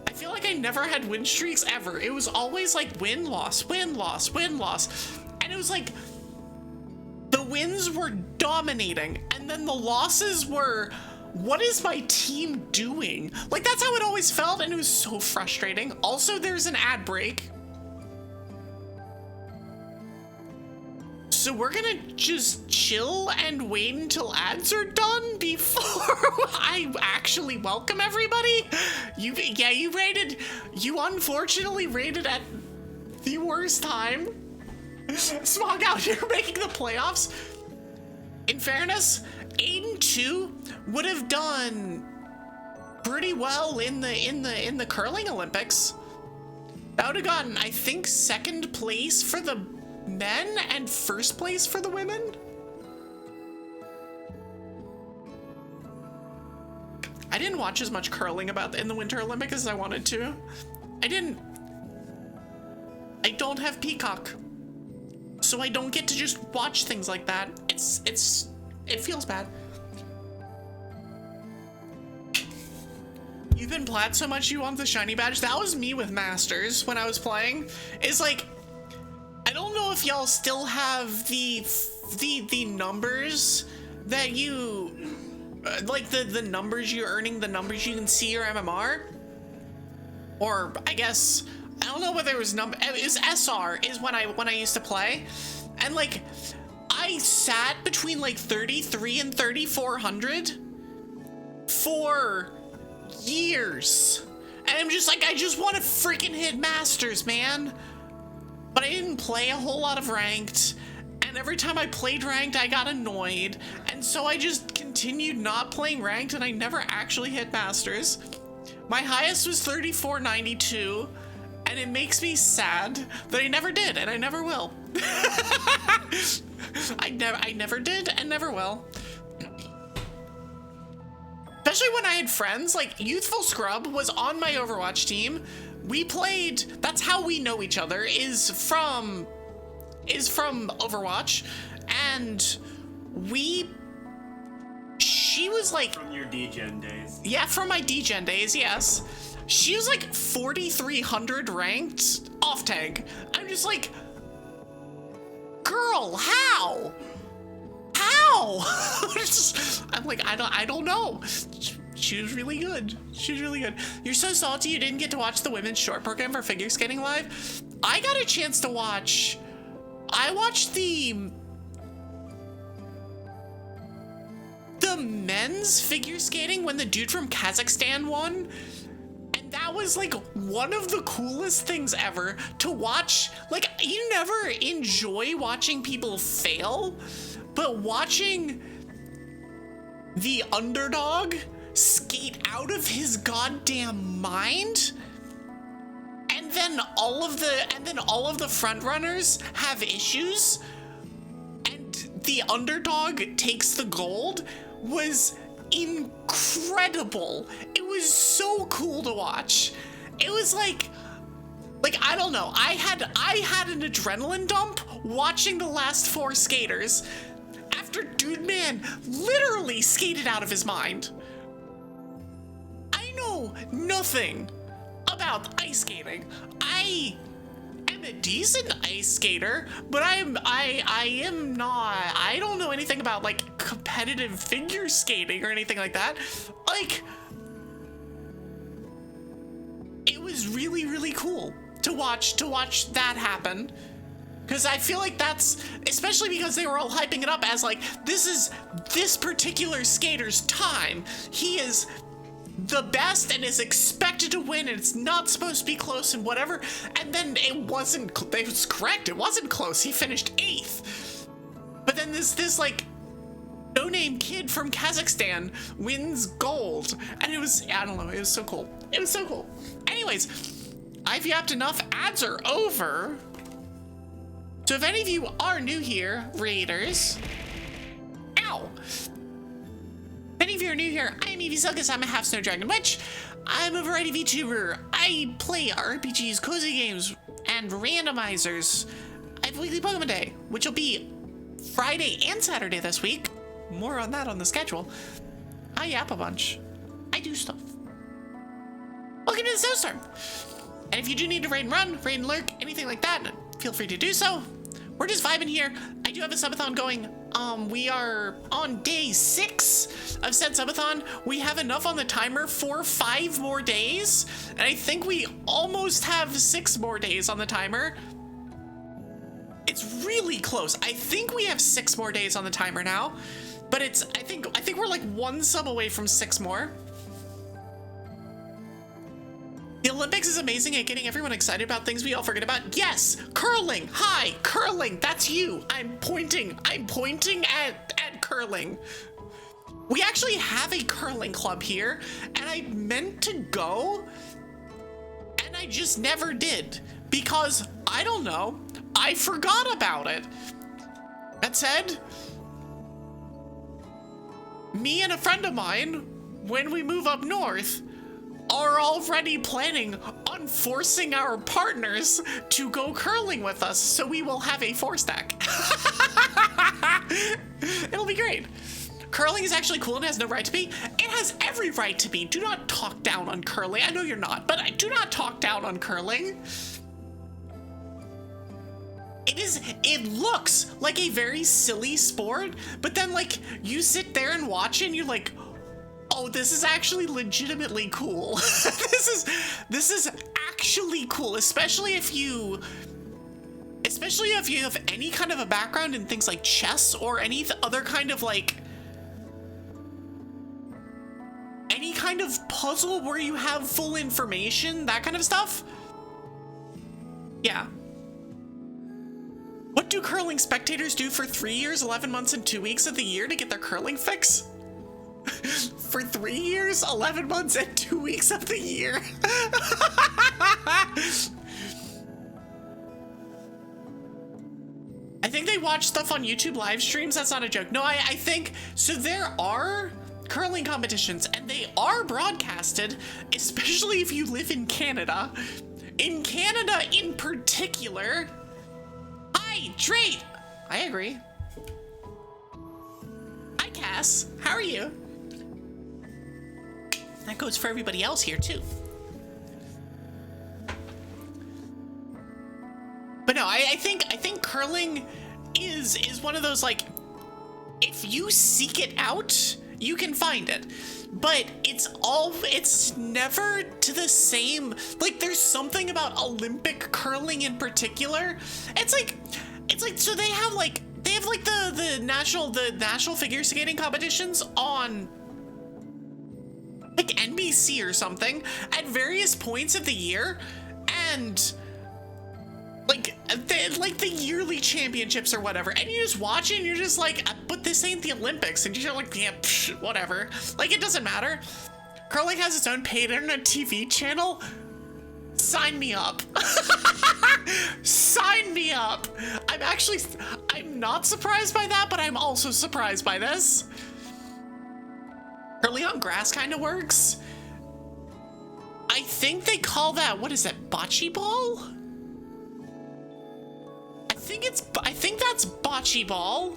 I feel like I never had win streaks ever. It was always like win, loss, win, loss, win, loss. And it was like, the wins were dominating, and then the losses were, what is my team doing? Like, that's how it always felt, and it was so frustrating. Also, there's an ad break. So we're gonna just chill and wait until ads are done before I actually welcome everybody? You unfortunately rated at the worst time. Smog out here making the playoffs. In fairness, Aiden 2 would have done pretty well in the curling Olympics. That would have gotten, I think, second place for the men and first place for the women. I didn't watch as much curling in the Winter Olympics as I wanted to. I don't have Peacock, so I don't get to just watch things like that. It feels bad. You've been plat so much you want the shiny badge. That was me with Masters when I was playing. It's like, I don't know if y'all still have the numbers that you, like the numbers you're earning, the numbers you can see your MMR. Or I guess, I don't know whether it was SR is when I used to play. And like, I sat between like 33 and 3,400 for years. And I'm just like, I just want to freaking hit Masters, man. But I didn't play a whole lot of ranked. And every time I played ranked, I got annoyed. And so I just continued not playing ranked and I never actually hit Masters. My highest was 3492. And it makes me sad that I never did and I never will. I never did and never will. Especially when I had friends, like Youthful Scrub was on my Overwatch team. We played, that's how we know each other, is from Overwatch. And she was like... From your D-Gen days. Yeah, from my D-Gen days, yes. She was like 4,300 ranked off tag. I'm just like, girl, how? I'm like, I don't know. She was really good. She was really good. You're so salty you didn't get to watch the women's short program for figure skating live. I got a chance to watch. I watched the men's figure skating when the dude from Kazakhstan won. And that was like one of the coolest things ever to watch. Like, you never enjoy watching people fail, but watching the underdog skate out of his goddamn mind, and then all of the front runners have issues, and the underdog takes the gold, was incredible. It was so cool to watch. It was like I don't know. I had an adrenaline dump watching the last four skaters after Dude Man literally skated out of his mind. I know nothing about ice skating. I am a decent ice skater, but I am not. I don't know anything about like competitive figure skating or anything like that. Like, it was really, really cool to watch that happen. Because I feel like that's, especially because they were all hyping it up as like, this is this particular skater's time. He is the best and is expected to win, and it's not supposed to be close and whatever. And then it was correct. It wasn't close. He finished 8th. But then this like no-name kid from Kazakhstan wins gold. And it was, I don't know, it was so cool. It was so cool. Anyways, I've yapped enough. Ads are over. So if any of you are new here, Raiders, ow. If any of you are new here, I'm Evie Sylkas. I'm a half snow dragon witch. I'm a variety VTuber. I play RPGs, cozy games, and randomizers. I have a weekly Pokemon Day, which will be Friday and Saturday this week. More on that on the schedule. I yap a bunch. I do stuff. Welcome to the Snowstorm. And if you do need to raid and run, raid and lurk, anything like that, feel free to do so. We're just vibing here. I do have a subathon going. We are on day 6 of said subathon. We have enough on the timer for 5 more days. And I think we almost have 6 more days on the timer. It's really close. I think we have 6 more days on the timer now, but I think we're like 1 sub away from 6 more. The Olympics is amazing at getting everyone excited about things we all forget about. Yes, curling. Hi, curling. That's you. I'm pointing at curling. We actually have a curling club here, and I meant to go, and I just never did because I don't know. I forgot about it. That said, me and a friend of mine, when we move up north, are already planning on forcing our partners to go curling with us, so we will have a 4-stack. It'll be great. Curling is actually cool and has no right to be. It has every right to be. Do not talk down on curling. I know you're not, but do not talk down on curling. It looks like a very silly sport, but then like you sit there and watch it and you're like, oh, this is actually legitimately cool. This is actually cool, especially if you have any kind of a background in things like chess or any other kind of like any kind of puzzle where you have full information, that kind of stuff. Yeah. What do curling spectators do for 3 years, 11 months, and 2 weeks of the year to get their curling fix? For 3 years, 11 months, and 2 weeks of the year. I think they watch stuff on YouTube live streams. That's not a joke. No, I think, so there are curling competitions, and they are broadcasted, especially if you live in Canada. In Canada in particular. Hydrate! I agree. Hi, Cass. How are you? That goes for everybody else here, too. But no, I think curling is one of those, like, if you seek it out, you can find it. But it's never to the same, like, there's something about Olympic curling in particular. It's like, so they have the national figure skating competitions on like NBC or something at various points of the year, and like the yearly championships or whatever, and you just watch it and you're just like, but this ain't the Olympics, and you're like, yeah, psh, whatever, like it doesn't matter. Curling has its own paid internet TV channel. Sign me up. Sign me up. I'm not surprised by that, but I'm also surprised by this. Curling on grass kind of works. I think they call that, what is that, bocce ball? I think that's bocce ball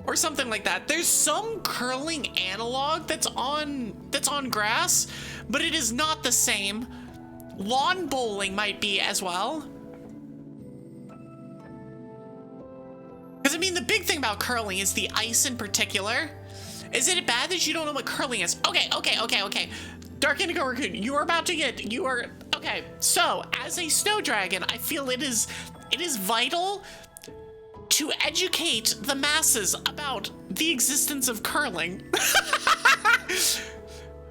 or something like that. There's some curling analog that's on grass, but it is not the same. Lawn bowling might be as well. Because I mean, the big thing about curling is the ice in particular. Is it bad that you don't know what curling is? Okay. Dark Indigo Raccoon, okay. So, as a snow dragon, I feel it is vital to educate the masses about the existence of curling.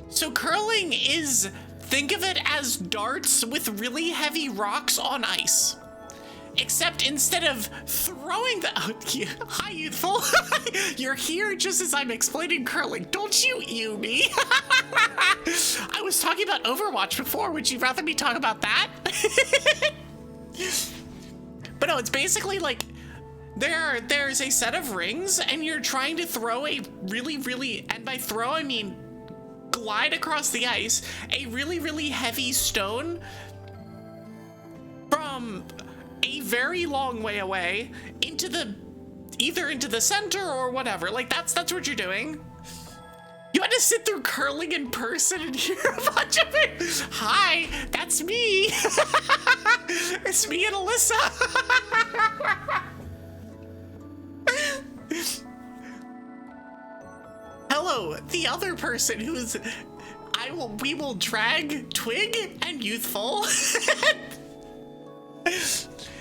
So curling is, think of it as darts with really heavy rocks on ice. Except instead of throwing the, hi youthful, you're here just as I'm explaining curling. Don't you ew me. I was talking about Overwatch before. Would you rather me talk about that? But no, it's basically like, there's a set of rings and you're trying to throw a really, and by throw I mean glide across the ice, a really heavy stone from a very long way away either into the center or whatever. Like that's what you're doing. You had to sit through curling in person and hear a bunch of it. Hi, that's me. It's me and Alyssa. Hello, the other person who's we will drag Twig and Youthful.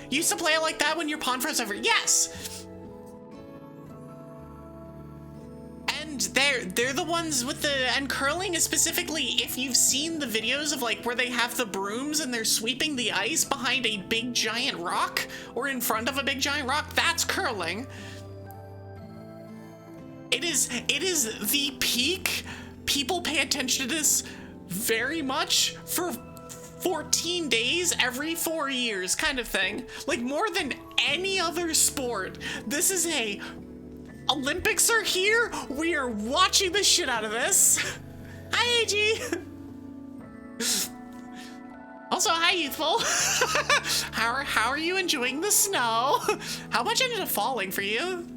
You used to play it like that when your pond froze over. Yes. And they're the ones with the, and curling is specifically, if you've seen the videos of like where they have the brooms and they're sweeping the ice behind a big giant rock or in front of a big giant rock, that's curling. It is the peak. People pay attention to this very much for 14 days every 4 years kind of thing. Like more than any other sport. This is a Olympics are here. We are watching the shit out of this. Hi, AG. Also, hi, Youthful. How are you enjoying the snow? How much ended up falling for you?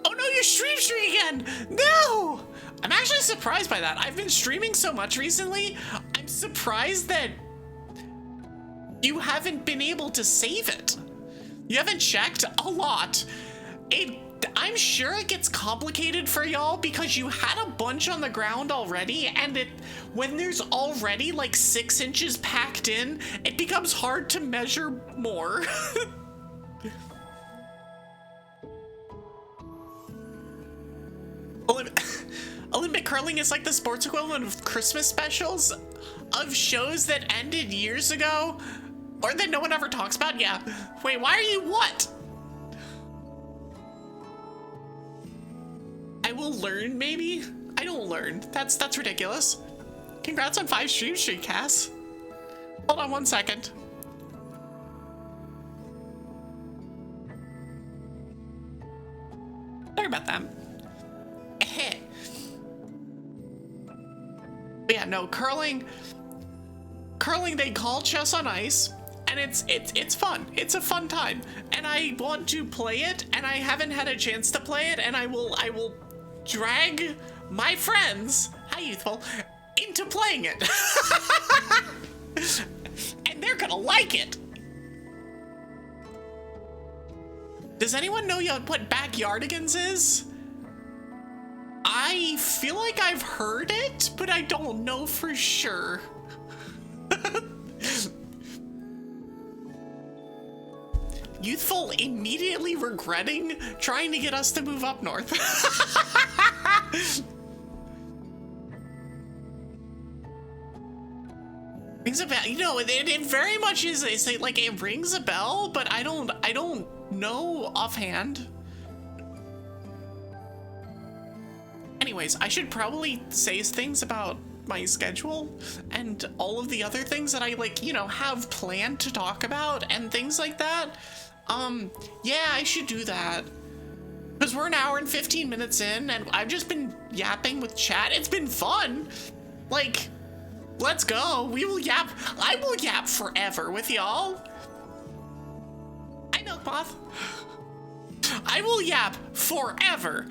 Oh no, you're streaming again. No. I'm actually surprised by that. I've been streaming so much recently. I'm surprised that you haven't been able to save it. You haven't checked a lot. I'm sure it gets complicated for y'all because you had a bunch on the ground already, and when there's already like 6 inches packed in, it becomes hard to measure more. Olympic curling is like the sports equivalent of Christmas specials of shows that ended years ago or that no one ever talks about. Yeah. Wait, why are you what? I will learn, maybe? I don't learn. That's ridiculous. Congrats on 5 stream, Cass. Hold on 1 second. Sorry about that. But yeah, no, curling they call chess on ice, and it's fun. It's a fun time, and I want to play it, and I haven't had a chance to play it, and I will drag my friends, hi Youthful, into playing it. And they're gonna like it. Does anyone know what backyardigans is? I feel like I've heard it, but I don't know for sure. Youthful immediately regretting trying to get us to move up north. Rings a bell, you know, it very much is, like it rings a bell, but I don't know offhand. Anyways, I should probably say things about my schedule and all of the other things that I like, you know, have planned to talk about and things like that. Yeah, I should do that. Because we're an hour and 15 minutes in and I've just been yapping with chat. It's been fun. Like, let's go. We will yap. I will yap forever with y'all. Hi, Milkmoth. I will yap forever.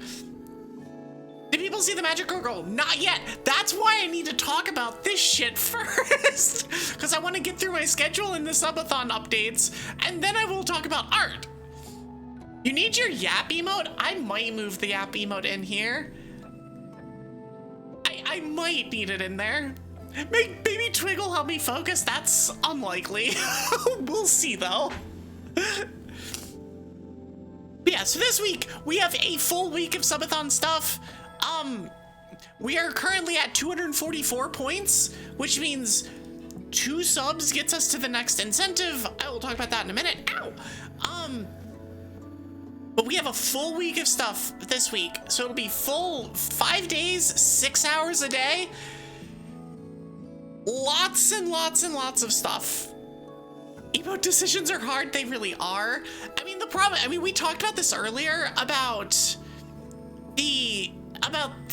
Did people see the magic girl? Not yet. That's why I need to talk about this shit first. Because I want to get through my schedule and the subathon updates, and then I will talk about art. You need your yap emote? I might move the yap emote in here. I might need it in there. Make baby Twiggle help me focus? That's unlikely. We'll see though. Yeah, so this week we have a full week of subathon stuff. We are currently at 244 points, which means 2 subs gets us to the next incentive. I will talk about that in a minute. Ow! But we have a full week of stuff this week, so it'll be full 5 days, 6 hours a day. Lots and lots and lots of stuff. Emote decisions are hard, they really are. I mean, we talked about this earlier about the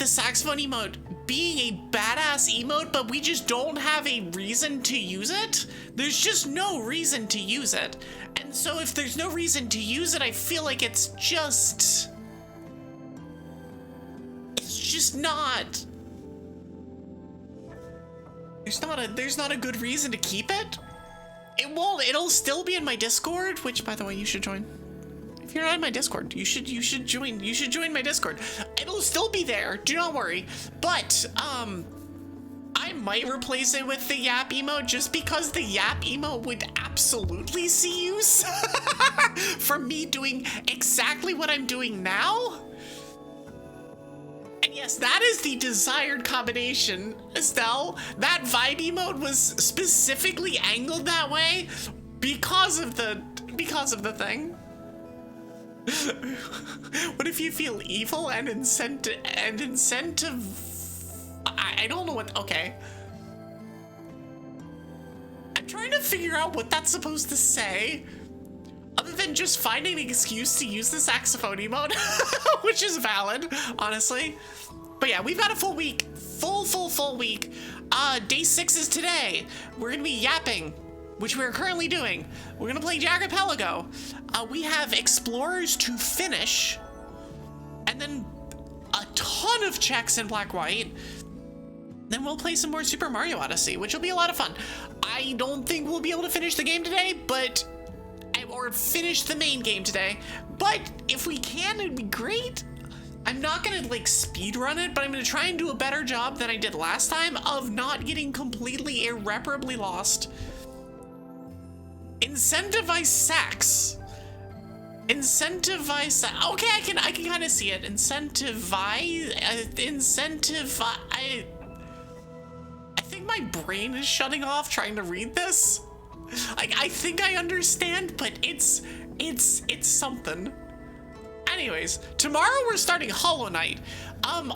saxophone emote being a badass emote, but we just don't have a reason to use it. There's just no reason to use it. And so if there's no reason to use it, I feel like it's just not, there's not a good reason to keep it. It'll still be in my Discord, which by the way, you should join. If you're not in my Discord, you should join my Discord. It'll still be there, do not worry. But I'm might replace it with the yap emote just because the yap emote would absolutely see use from me doing exactly what I'm doing now. And yes, that is the desired combination, Estelle. That vibe emote was specifically angled that way because of the thing. What if you feel evil and incentive? I don't know what. Okay. I'm trying to figure out what that's supposed to say, other than just finding an excuse to use the saxophone emote, which is valid, honestly. But yeah, we've got a full week, full week. Day 6 is today. We're gonna be yapping, which we're currently doing. We're gonna play dragopelago. We have explorers to finish, and then a ton of checks in black-white. Then we'll play some more Super Mario Odyssey, which will be a lot of fun. I don't think we'll be able to finish the game today, or finish the main game today, but if we can, it'd be great. I'm not gonna like speed run it, but I'm gonna try and do a better job than I did last time of not getting completely irreparably lost. Incentivize sax. Incentivize. Okay, I can kind of see it. Incentivize. I think my brain is shutting off trying to read this. I think I understand, but it's something. Anyways, tomorrow we're starting Hollow Knight.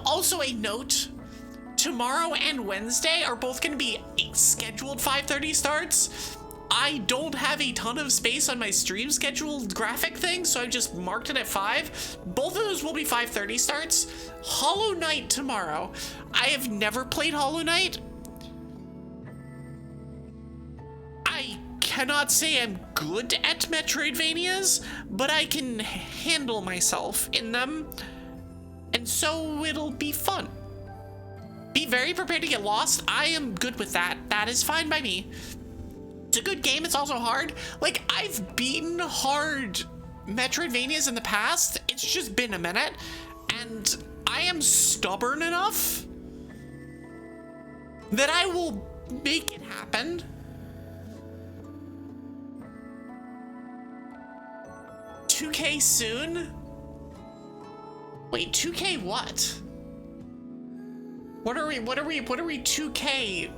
Also a note, tomorrow and Wednesday are both going to be scheduled 5:30 starts. I don't have a ton of space on my stream schedule graphic thing, so I just marked it at 5. Both of those will be 5:30 starts. Hollow Knight tomorrow. I have never played Hollow Knight. I cannot say I'm good at Metroidvanias, but I can handle myself in them, and so it'll be fun. Be very prepared to get lost. I am good with that. That is fine by me. It's a good game. It's also hard. Like, I've beaten hard Metroidvanias in the past. It's just been a minute, and I am stubborn enough that I will make it happen. $2K soon? Wait, 2K what? What are we 2K?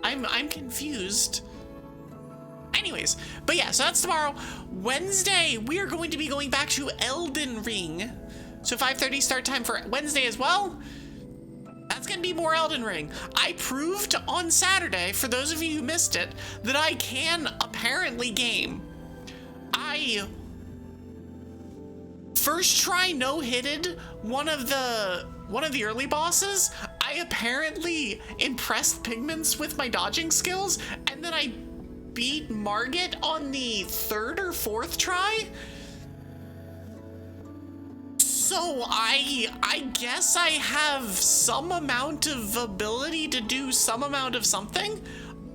I'm confused. Anyways, but yeah, so that's tomorrow. Wednesday, we are going to be going back to Elden Ring. So 5:30 start time for Wednesday as well. That's gonna be more Elden Ring. I proved on Saturday, for those of you who missed it, that I can apparently game. I first try no-hitted one of the early bosses. I apparently impressed Pigments with my dodging skills, and then I beat Margit on the 3rd or 4th try. So I guess I have some amount of ability to do some amount of something.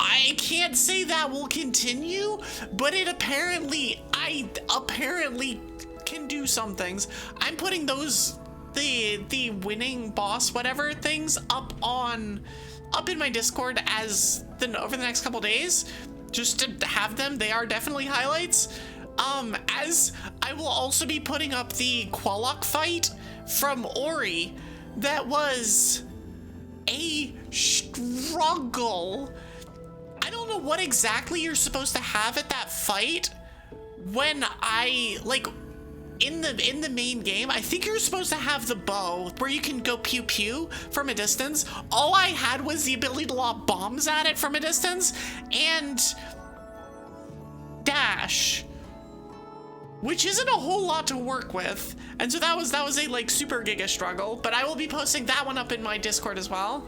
I can't say that will continue, but I apparently can do some things. I'm putting those the winning boss whatever things up in my Discord over the next couple days, just to have them. They are definitely highlights. As I will also be putting up the Qualock fight from Ori. That was a struggle. I don't know what exactly you're supposed to have at that fight. When in the main game, I think you're supposed to have the bow where you can go pew pew from a distance. All I had was the ability to lob bombs at it from a distance and dash, which isn't a whole lot to work with. And so that was a super giga struggle, but I will be posting that one up in my Discord as well.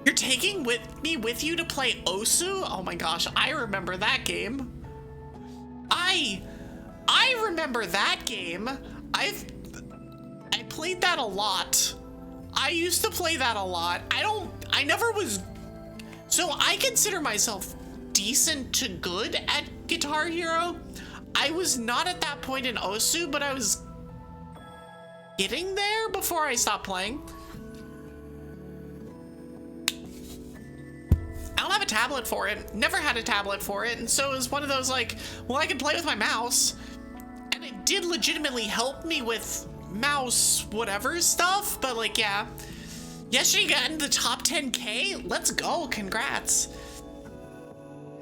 You're taking me with you to play Osu? Oh my gosh, I remember that game. I remember that game. I played that a lot. I used to play that a lot. I never was, so I consider myself decent to good at Guitar Hero. I was not at that point in Osu, but I was getting there before I stopped playing. tablet for it. Never had a tablet for it. And so it was one of those like, well, I could play with my mouse. And it did legitimately help me with mouse whatever stuff. But like, yeah. Yesterday you got into the top 10K. Let's go. Congrats.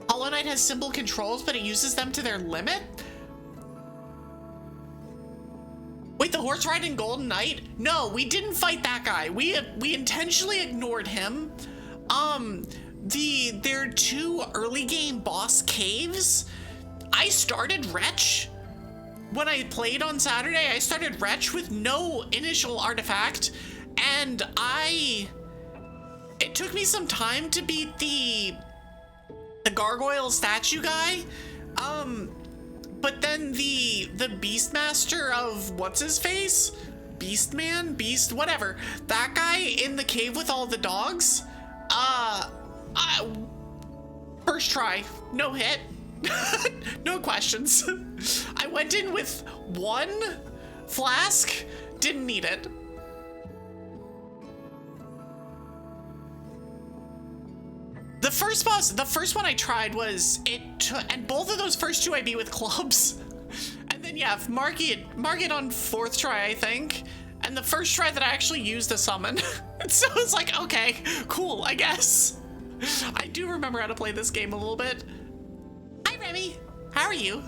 Hollow Knight has simple controls, but it uses them to their limit. Wait, the horse riding Golden Knight? No, we didn't fight that guy. We intentionally ignored him. There are 2 early game boss caves. I started Wretch. When I played on Saturday, I started Wretch with no initial artifact, and it took me some time to beat the gargoyle statue guy. But then the Beastmaster of what's his face? Beast, whatever. That guy in the cave with all the dogs. First try, no hit. No questions. I went in with 1 flask, didn't need it. The first boss, the first one I tried was and both of those first 2 I beat with clubs. And then yeah, mark it on 4th try, I think. And the first try that I actually used a summon. And so it's like, okay, cool, I guess. I do remember how to play this game a little bit. Hi, Remy. How are you?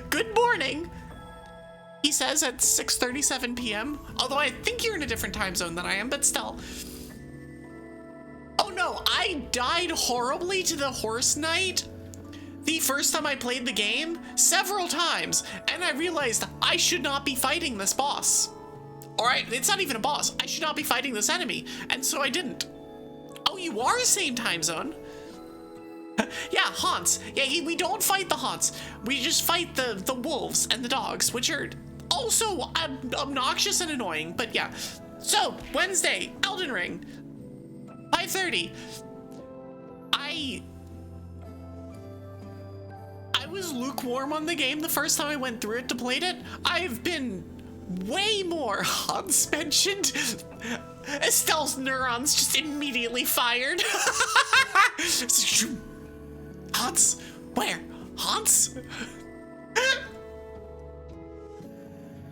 Good morning. He says at 6:37 p.m. Although I think you're in a different time zone than I am, but still. Oh no, I died horribly to the Horse Knight the first time I played the game, several times, and I realized I should not be fighting this boss. Alright, it's not even a boss. I should not be fighting this enemy, and so I didn't. Oh, you are same time zone? Yeah, haunts. Yeah, we don't fight the haunts. We just fight the wolves and the dogs, which are also obnoxious and annoying, but yeah. So, Wednesday, Elden Ring. 5:30. I was lukewarm on the game the first time I went through it to play it. I've been way more. Hans mentioned. Estelle's neurons just immediately fired. Hans? Where? Hans?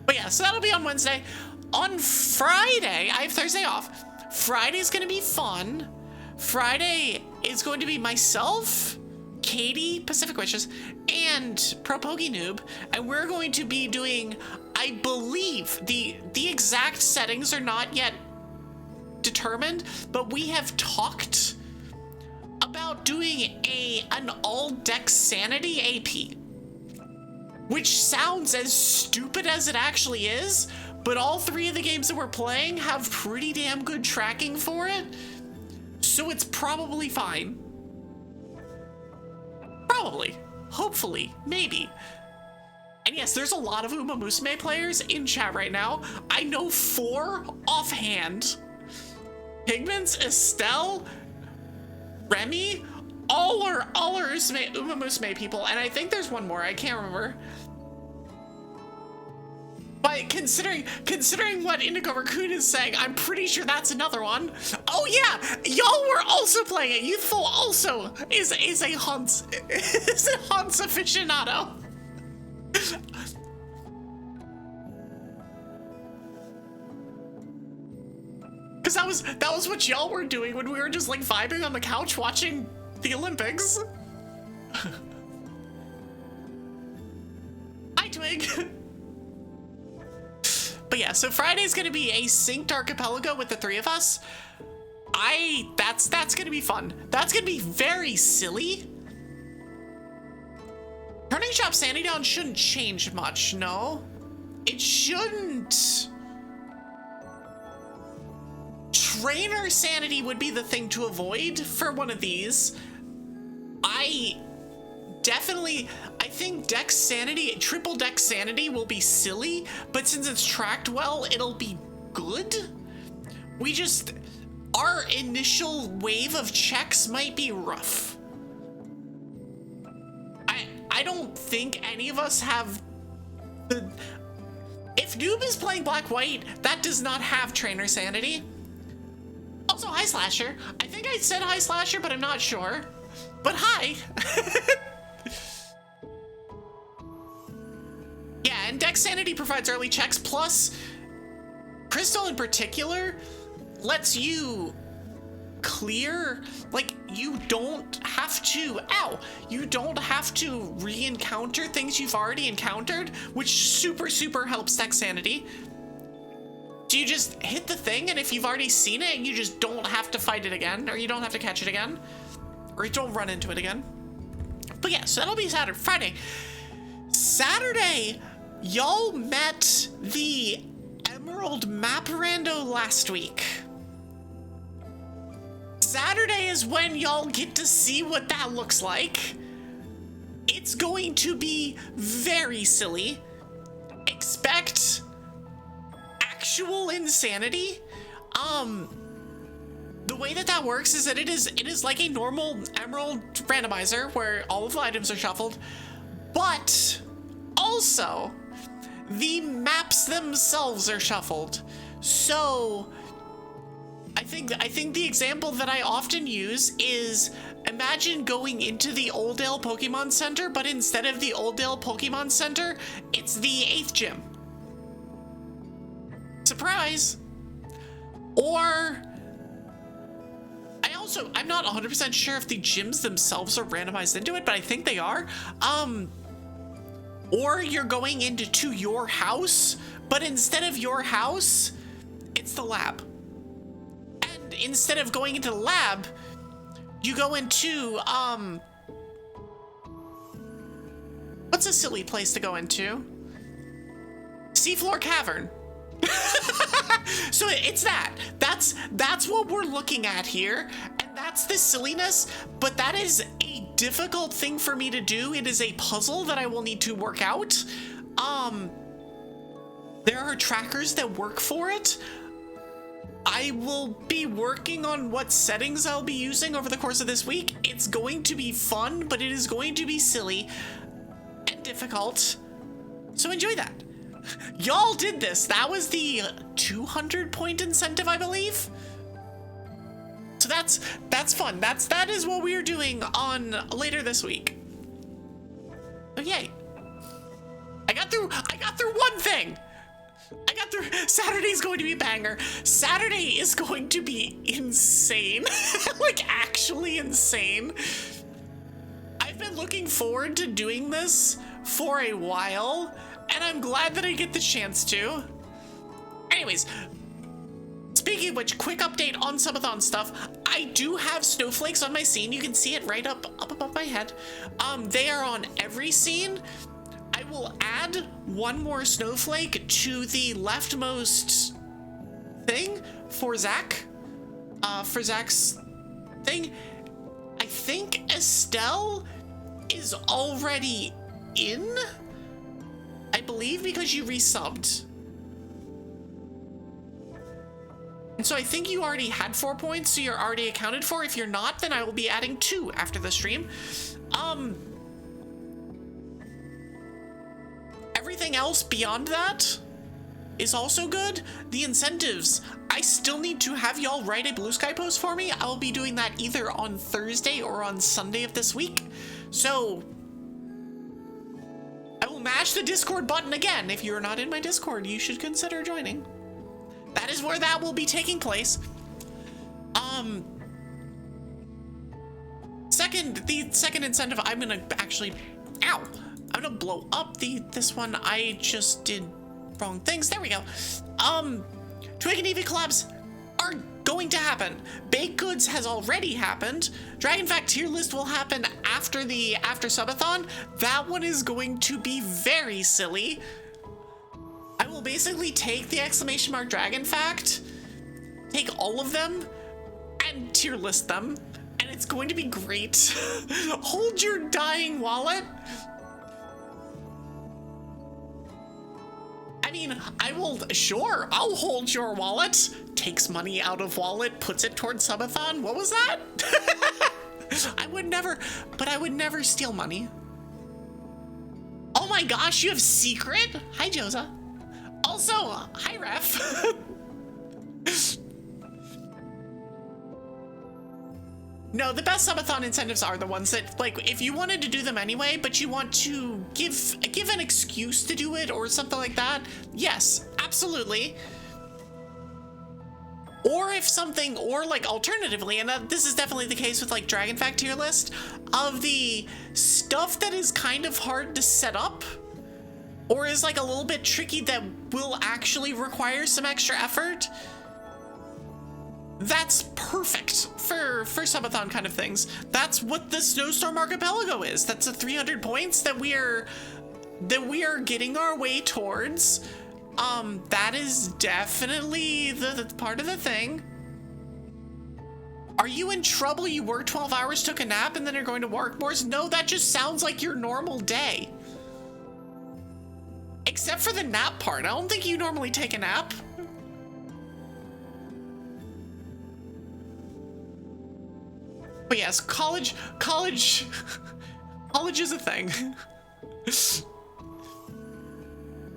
But yeah, so that'll be on Wednesday. On Friday, I have Thursday off. Friday's gonna be fun. Friday is going to be myself, Katie, Pacific Witches, and Propogi Noob, and we're going to be doing, I believe, the exact settings are not yet determined, but we have talked about doing an all-deck sanity AP, which sounds as stupid as it actually is, but all 3 of the games that we're playing have pretty damn good tracking for it, so it's probably fine. Probably. Hopefully. Maybe. And yes, there's a lot of Uma Musume players in chat right now. I know 4 offhand. Pigments, Estelle, Remy, all are Uma Musume people, and I think there's one more, I can't remember. But considering what Indigo Raccoon is saying, I'm pretty sure that's another one. Oh yeah, y'all were also playing it. Youthful also is a Hans aficionado. Cause that was what y'all were doing when we were just like vibing on the couch watching the Olympics. Hi, Twig. But yeah, so Friday's gonna be a synced archipelago with the 3 of us. That's gonna be fun. That's gonna be very silly. Turning Shop Sandy down shouldn't change much, no? It shouldn't. Trainer sanity would be the thing to avoid for one of these. I think dex sanity, triple dex sanity will be silly, but since it's tracked well, it'll be good. Our initial wave of checks might be rough. I don't think any of us have if Noob is playing Black-White, that does not have trainer sanity. Also, hi Slasher. I think I said hi Slasher, but I'm not sure. But hi! Yeah, and Dex Sanity provides early checks, plus Crystal in particular lets you clear, like, you don't have to, you don't have to re-encounter things you've already encountered, which super helps Dex Sanity. So you just hit the thing, and if you've already seen it, you just don't have to fight it again, or you don't have to catch it again, or you don't run into it again. But yeah, so that'll be Friday. Saturday, y'all met the Emerald Map Rando last week. Saturday is when y'all get to see what that looks like. It's going to be very silly. Expect actual insanity. The way that works is that it is like a normal Emerald randomizer where all of the items are shuffled, but also the maps themselves are shuffled. So I think the example that I often use is, imagine going into the Oldale Pokemon Center, but instead of the Oldale Pokemon Center, it's the 8th gym. Surprise! Or I'm not 100% sure if the gyms themselves are randomized into it, but I think they are. Or you're going into your house, but instead of your house, it's the lab. And instead of going into the lab, you go into, what's a silly place to go into? Seafloor Cavern. So it's that. That's what we're looking at here, and that's the silliness, but that is a difficult thing for me to do. It is a puzzle that I will need to work out. There are trackers that work for it. I will be working on what settings I'll be using over the course of this week. It's going to be fun, but it is going to be silly and difficult. So enjoy that. Y'all did this. That was the 200 point incentive, I believe. So that's fun. That is what we're doing on later this week. Oh yay. I got through one thing. Saturday's going to be a banger. Saturday is going to be insane. Like, actually insane. I've been looking forward to doing this for a while, and I'm glad that I get the chance to. Anyways, speaking of which, quick update on Subathon stuff. I do have snowflakes on my scene. You can see it right up above my head. They are on every scene. I will add one more snowflake to the leftmost thing for Zach. For Zach's thing. I think Estelle is already in, I believe, because you resubbed. And so I think you already had 4 points, so you're already accounted for. If you're not, then I will be adding 2 after the stream. Everything else beyond that is also good. The incentives, I still need to have y'all write a Blue Sky post for me. I'll be doing that either on Thursday or on Sunday of this week. So I will mash the Discord button again. If you're not in my Discord, you should consider joining. That is where that will be taking place. The second incentive, I'm gonna actually, I'm gonna blow up this one. I just did wrong things. There we go. Twig and Evie collabs are going to happen. Baked Goods has already happened. Dragon Fact tier list will happen after Subathon. That one is going to be very silly. I will basically take the exclamation mark Dragon Fact, take all of them, and tier list them, and it's going to be great. Hold your dying wallet. I mean, I'll hold your wallet. Takes money out of wallet, puts it towards Subathon. What was that? I would never steal money. Oh my gosh, you have secret? Hi, Josa. Also, hi, Ref. No, the best subathon incentives are the ones that, like, if you wanted to do them anyway, but you want to give an excuse to do it or something like that, yes, absolutely. Or if something, or like alternatively, and this is definitely the case with like Dragon Fact tier list, of the stuff that is kind of hard to set up, or is like a little bit tricky that will actually require some extra effort, that's perfect for subathon kind of things. That's what the Snowstorm Archipelago is. That's the 300 points that we are getting our way towards. That is definitely the part of the thing. Are you in trouble? You worked 12 hours, took a nap, and then you're going to work more? No, that just sounds like your normal day. Except for the nap part. I don't think you normally take a nap. But yes, college is a thing.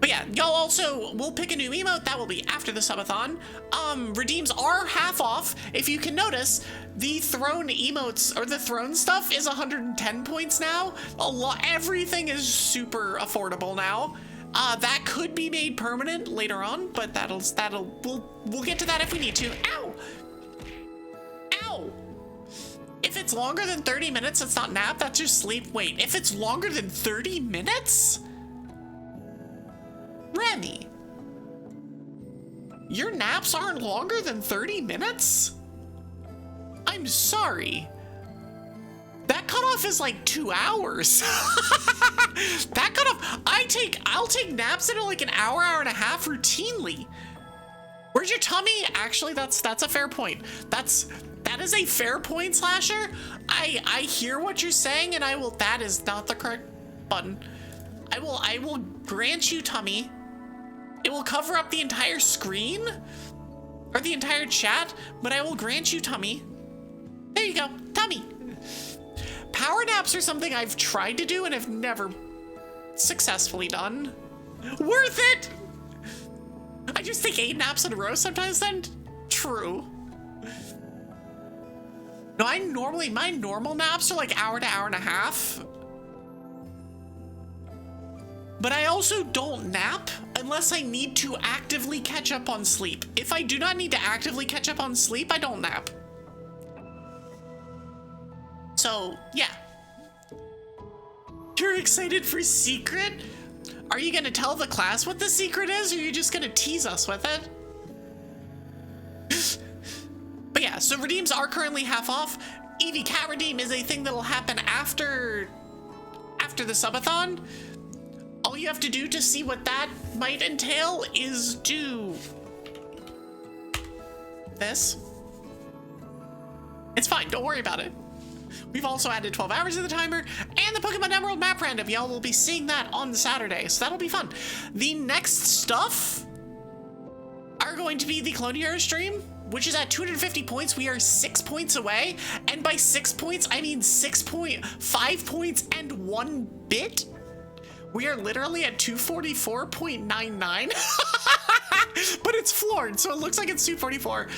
But yeah, y'all also will pick a new emote. That will be after the subathon. Redeems are half off. If you can notice, the throne emotes or the throne stuff is 110 points now. Everything is super affordable now. That could be made permanent later on, but we'll get to that if we need to. Ow! Ow! If it's longer than 30 minutes, it's not nap, that's just sleep. Wait, if it's longer than 30 minutes? Remy, your naps aren't longer than 30 minutes? I'm sorry. That cutoff is like 2 hours. That cutoff, I'll take naps that are like an hour and a half routinely. Where's your tummy? Actually, that's a fair point. That is a fair point, Slasher. I hear what you're saying, and that is not the correct button. I will grant you tummy. It will cover up the entire screen or the entire chat, but I will grant you tummy. There you go, tummy. Power naps are something I've tried to do and have never successfully done. Worth it. I just take 8 naps in a row sometimes then. True. No, my normal naps are like hour to hour and a half. But I also don't nap unless I need to actively catch up on sleep. If I do not need to actively catch up on sleep, I don't nap. So, yeah. You're excited for secret? Are you gonna tell the class what the secret is, or are you just gonna tease us with it? But yeah, so redeems are currently half off. Evie Cat Redeem is a thing that'll happen after the subathon. All you have to do to see what that might entail is do this. It's fine, don't worry about it. We've also added 12 hours to the timer and the Pokemon Emerald map random. Y'all will be seeing that on Saturday, so that'll be fun. The next stuff are going to be the Clone stream, which is at 250 points. We are 6 points away, and by 6 points, I mean 6.5 points and 1 bit. We are literally at 244.99, but it's floored, so it looks like it's 244.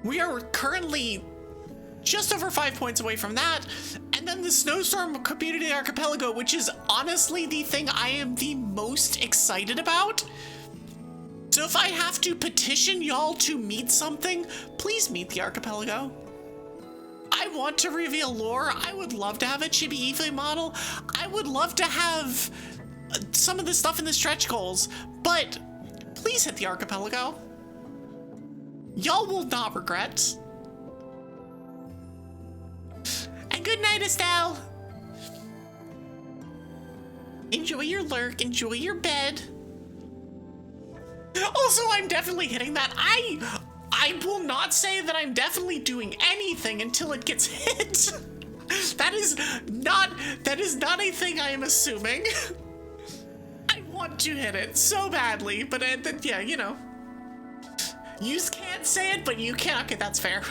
We are currently just over 5 points away from that, and then the Snowstorm Community Archipelago, which is honestly the thing I am the most excited about. So if I have to petition y'all to meet something, please meet the Archipelago. I want to reveal lore. I would love to have a Chibi Evie model. I would love to have some of the stuff in the stretch goals, but please hit the Archipelago. Y'all will not regret. And good night, Estelle. Enjoy your lurk, enjoy your bed. Also, I'm definitely hitting that. I will not say that I'm definitely doing anything until it gets hit. That is not a thing I am assuming. I want to hit it so badly, but yeah, you know. You can't say it, but you can. Okay, that's fair.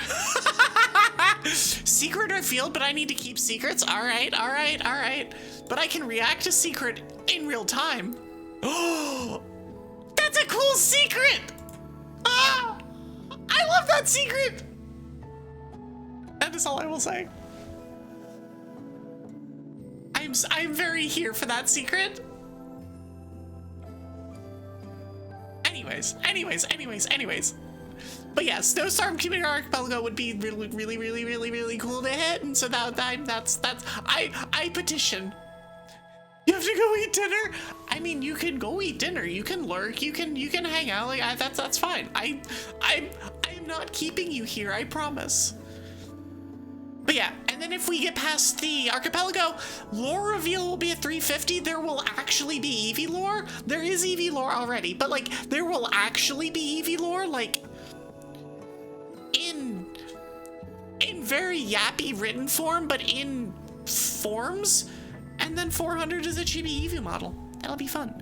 Secret or field, but I need to keep secrets. All right. But I can react to secret in real time. Oh, that's a cool secret. Ah, I love that secret. is all I will say. I'm very here for that secret. Anyways. But yeah, Snowstorm Community Archipelago would be really cool to hit, and so that's I petition. You have to go eat dinner. I mean, you can go eat dinner. You can lurk. You can hang out. Like that's fine. I am not keeping you here. I promise. But yeah, and then if we get past the archipelago, lore reveal will be at 350. There will actually be Evie lore. There is Evie lore already, but like there will actually be Evie lore, like in very yappy written form, but in forms. And then 400 is a chibi Evie model. That'll be fun.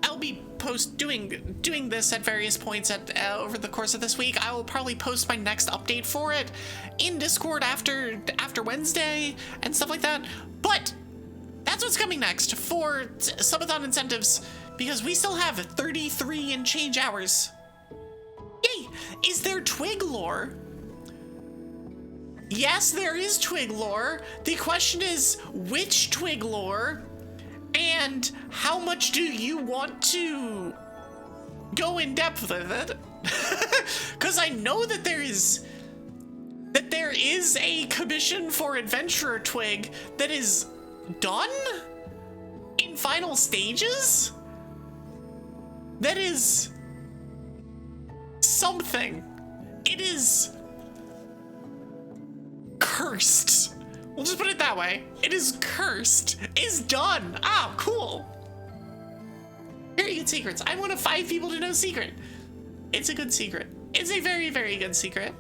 I'll be doing this at various points over the course of this week. I will probably post my next update for it in Discord after Wednesday and stuff like that. But that's what's coming next for subathon incentives, because we still have 33 and change hours. Yay! Is there twig lore? Yes, there is twig lore. The question is, which twig lore? And how much do you want to go in depth with it? Because I know that there is a commission for Adventurer Twig that is done in final stages. That is something. It is cursed. We'll just put it that way. It is cursed. It's done. Ah, cool. Very good secrets. I'm one of 5 people to know secret. It's a good secret. It's a very good secret.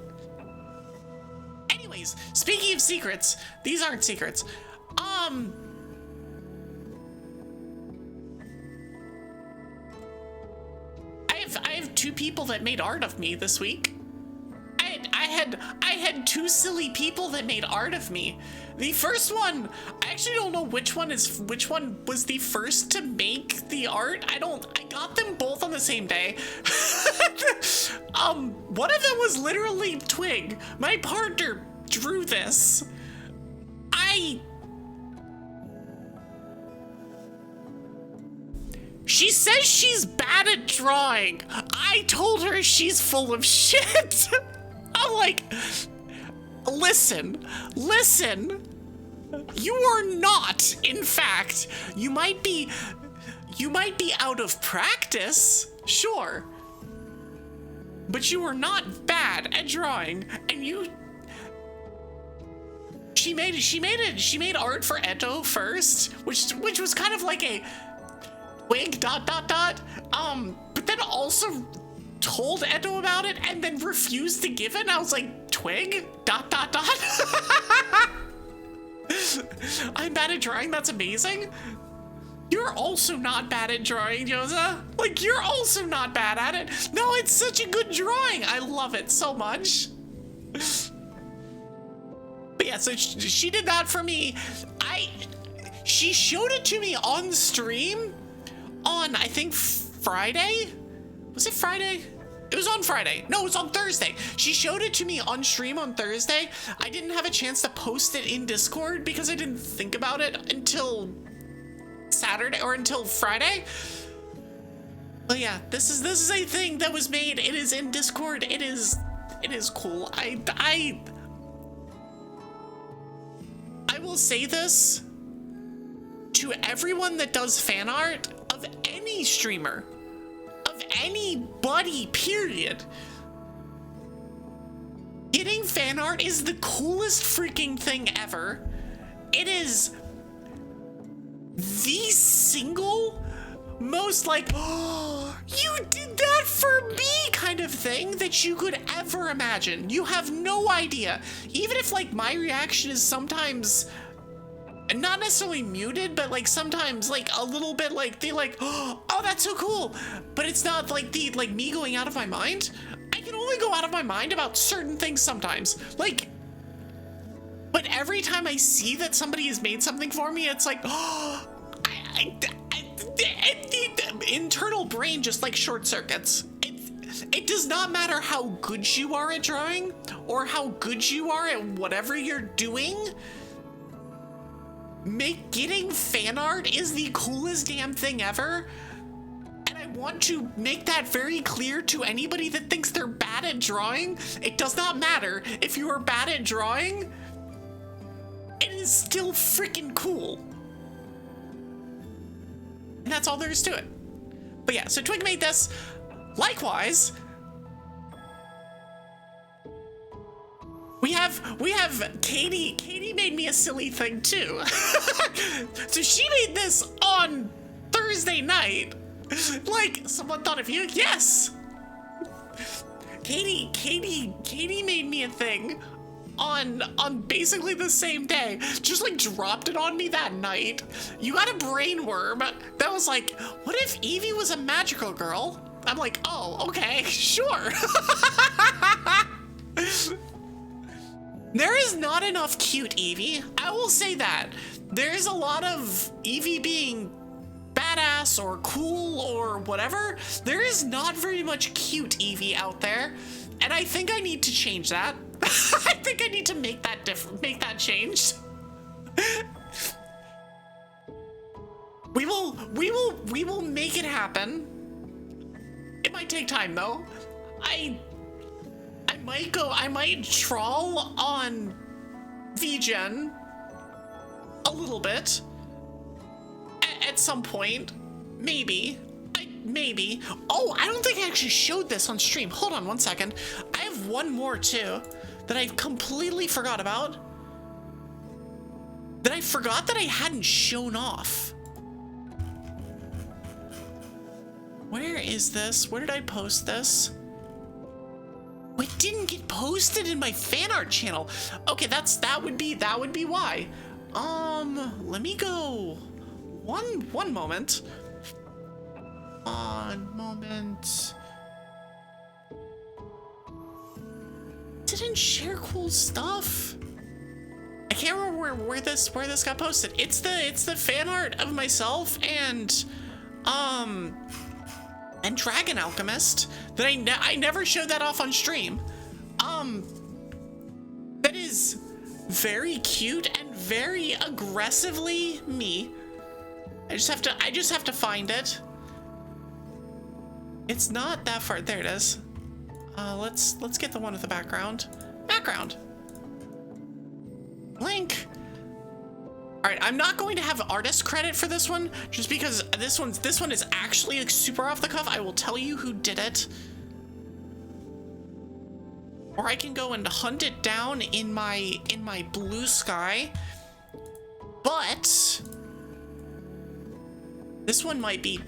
Anyways, speaking of secrets, these aren't secrets. I have 2 people that made art of me this week. I had 2 silly people that made art of me. The first one, I actually don't know which one was the first to make the art. I got them both on the same day. One of them was literally Twig. My partner drew this. She says she's bad at drawing. I told her she's full of shit. I'm like, listen, you are not, in fact, you might be out of practice, sure, but you are not bad at drawing. And she made art for Eto first, which was kind of like a twig ... but then also told Eto about it and then refused to give it. And I was like, twig ... I'm bad at drawing. That's amazing. You're also not bad at drawing, Josa. Like, you're also not bad at it. No, it's such a good drawing. I love it so much. But yeah, so she did that for me. She showed it to me on stream on, I think, Friday? Was it Friday? It was on Friday. No, it was on Thursday. She showed it to me on stream on Thursday. I didn't have a chance to post it in Discord because I didn't think about it until Saturday or until Friday. But yeah, this is a thing that was made. It is in Discord. It is cool. I will say this to everyone that does fan art of any streamer, of anybody, period. Getting fan art is the coolest freaking thing ever. It is the single most like, oh, you did that for me kind of thing that you could ever imagine. You have no idea. Even if like my reaction is sometimes not necessarily muted, but like sometimes like a little bit like they like, oh, that's so cool. But it's not like me going out of my mind. I can only go out of my mind about certain things sometimes. Like, but every time I see that somebody has made something for me, it's like, oh, the internal brain just like short circuits. It does not matter how good you are at drawing or how good you are at whatever you're doing. Getting fan art is the coolest damn thing ever. And I want to make that very clear to anybody that thinks they're bad at drawing. It does not matter if you are bad at drawing. It is still freaking cool. And that's all there is to it. But yeah, so Twig made this. Likewise, we have Katie. Katie made me a silly thing too. So she made this on Thursday night. Like, someone thought of you. Yes. Katie made me a thing on basically the same day. Just like dropped it on me that night. You got a brain worm that was like, what if Evie was a magical girl? I'm like, oh, okay, sure. There is not enough cute Evie. I will say that. There is a lot of Evie being badass or cool or whatever. There is not very much cute Evie out there. And I think I need to change that. I think I need to make that change. We will make it happen. It might take time though. I might trawl on VGen a little bit at some point. Maybe. Oh, I don't think I actually showed this on stream. Hold on one second. I have one more too that I completely forgot about. That I forgot that I hadn't shown off. Where is this? Where did I post this? Oh, it didn't get posted in my fan art channel. Okay, that would be why. Let me go. One moment. One moment. Didn't share cool stuff. I can't remember where this got posted. It's the fan art of myself and Dragon Alchemist that I never showed that off on stream. That is very cute and very aggressively me. I just have to find it. It's not that far. There it is. Let's get the one with the background. Link. All right, I'm not going to have artist credit for this one, just because this one is actually like super off the cuff. I will tell you who did it, or I can go and hunt it down in my blue sky. But this one might be.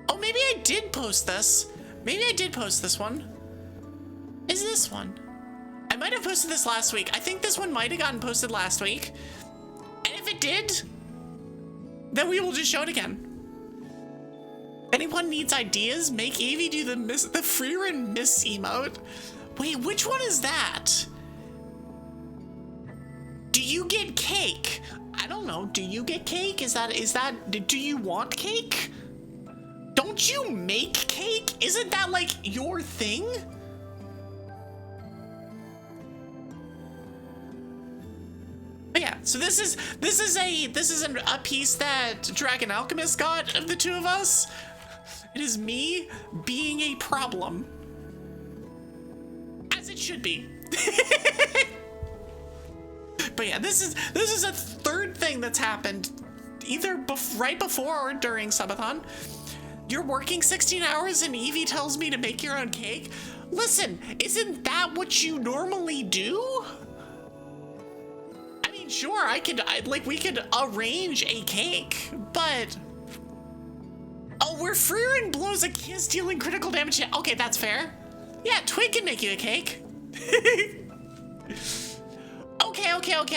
Oh, maybe I did post this. Maybe I did post this one. Is this one? I might have posted this last week. I think this one might have gotten posted last week. And if it did, then we will just show it again. Anyone needs ideas? Make Evie do the Freerin Miss emote. Wait, which one is that? Do you get cake? I don't know. Do you get cake? Is that? Do you want cake? Don't you make cake? Isn't that like your thing? But yeah, so this is a piece that Dragon Alchemist got of the two of us. It is me being a problem, as it should be. But yeah, this is a third thing that's happened, either right before or during Subathon. You're working 16 hours and Evie tells me to make your own cake. Listen, isn't that what you normally do? I mean, sure, we could arrange a cake, but oh, where Freerin blows a kiss dealing critical damage. Okay, that's fair. Yeah, Twig can make you a cake.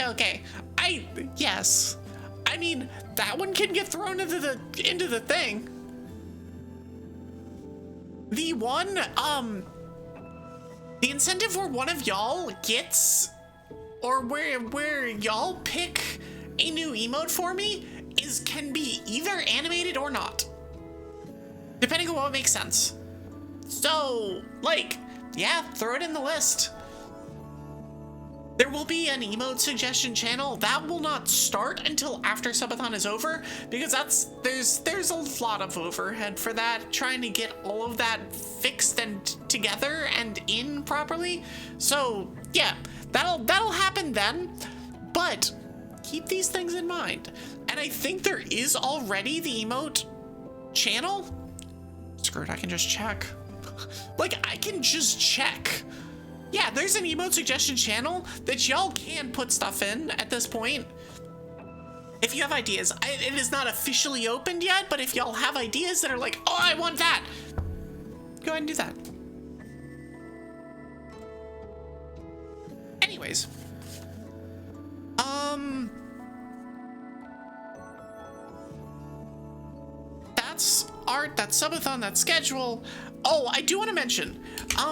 Okay. Yes. I mean, that one can get thrown into the thing. The one, the incentive where one of y'all gets, or where y'all pick a new emote for me can be either animated or not, depending on what makes sense. So, like, yeah, throw it in the list. There will be an emote suggestion channel that will not start until after Subathon is over, because there's a lot of overhead for that, trying to get all of that fixed and together and in properly. So yeah, that'll happen then, but keep these things in mind. And I think there is already the emote channel. Screw it, I can just check. Like, I can just check. Yeah, there's an emote suggestion channel that y'all can put stuff in at this point. If you have ideas, it is not officially opened yet, but if y'all have ideas that are like, oh, I want that, go ahead and do that. Anyways, that's art, that's subathon, that's schedule. Oh, I do want to mention,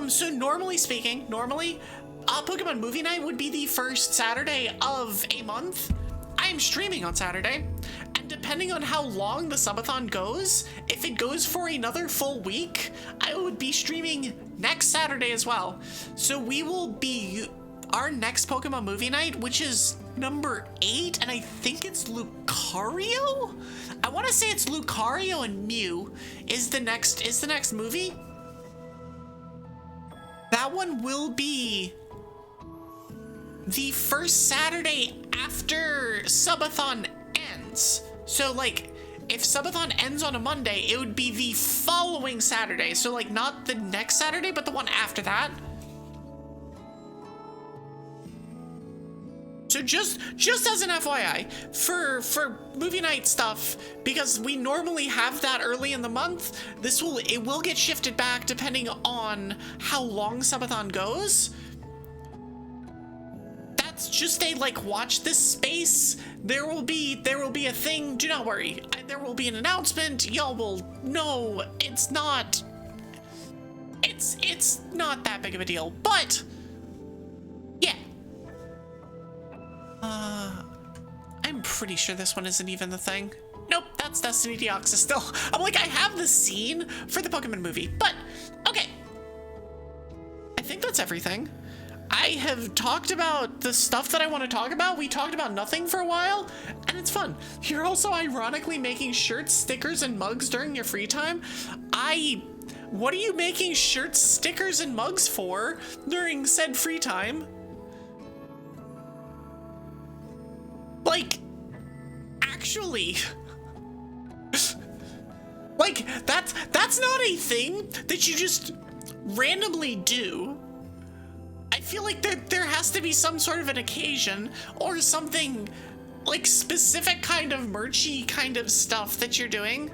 so normally speaking, Pokemon Movie Night would be the first Saturday of a month. I am streaming on Saturday, and depending on how long the subathon goes, if it goes for another full week, I would be streaming next Saturday as well. So we will be, our next Pokemon Movie Night, which is number 8, and I think it's Lucario? I want to say it's Lucario and Mew is the next movie. That one will be the first Saturday after Subathon ends. So like, if Subathon ends on a Monday, it would be the following Saturday. So like, not the next Saturday, but the one after that. So just as an FYI, for movie night stuff, because we normally have that early in the month, it will get shifted back depending on how long Subathon goes. That's just a like, watch this space. There will be a thing. Do not worry. There will be an announcement. Y'all will know. It's not that big of a deal, but yeah. I'm pretty sure this one isn't even the thing. Nope, that's Destiny Deoxys still. I'm like, I have the scene for the Pokemon movie, but okay. I think that's everything. I have talked about the stuff that I want to talk about. We talked about nothing for a while, and it's fun. You're also ironically making shirts, stickers, and mugs during your free time. What are you making shirts, stickers, and mugs for during said free time? Like, actually, like, that's not a thing that you just randomly do. I feel like there has to be some sort of an occasion or something, like specific kind of merchy kind of stuff that you're doing.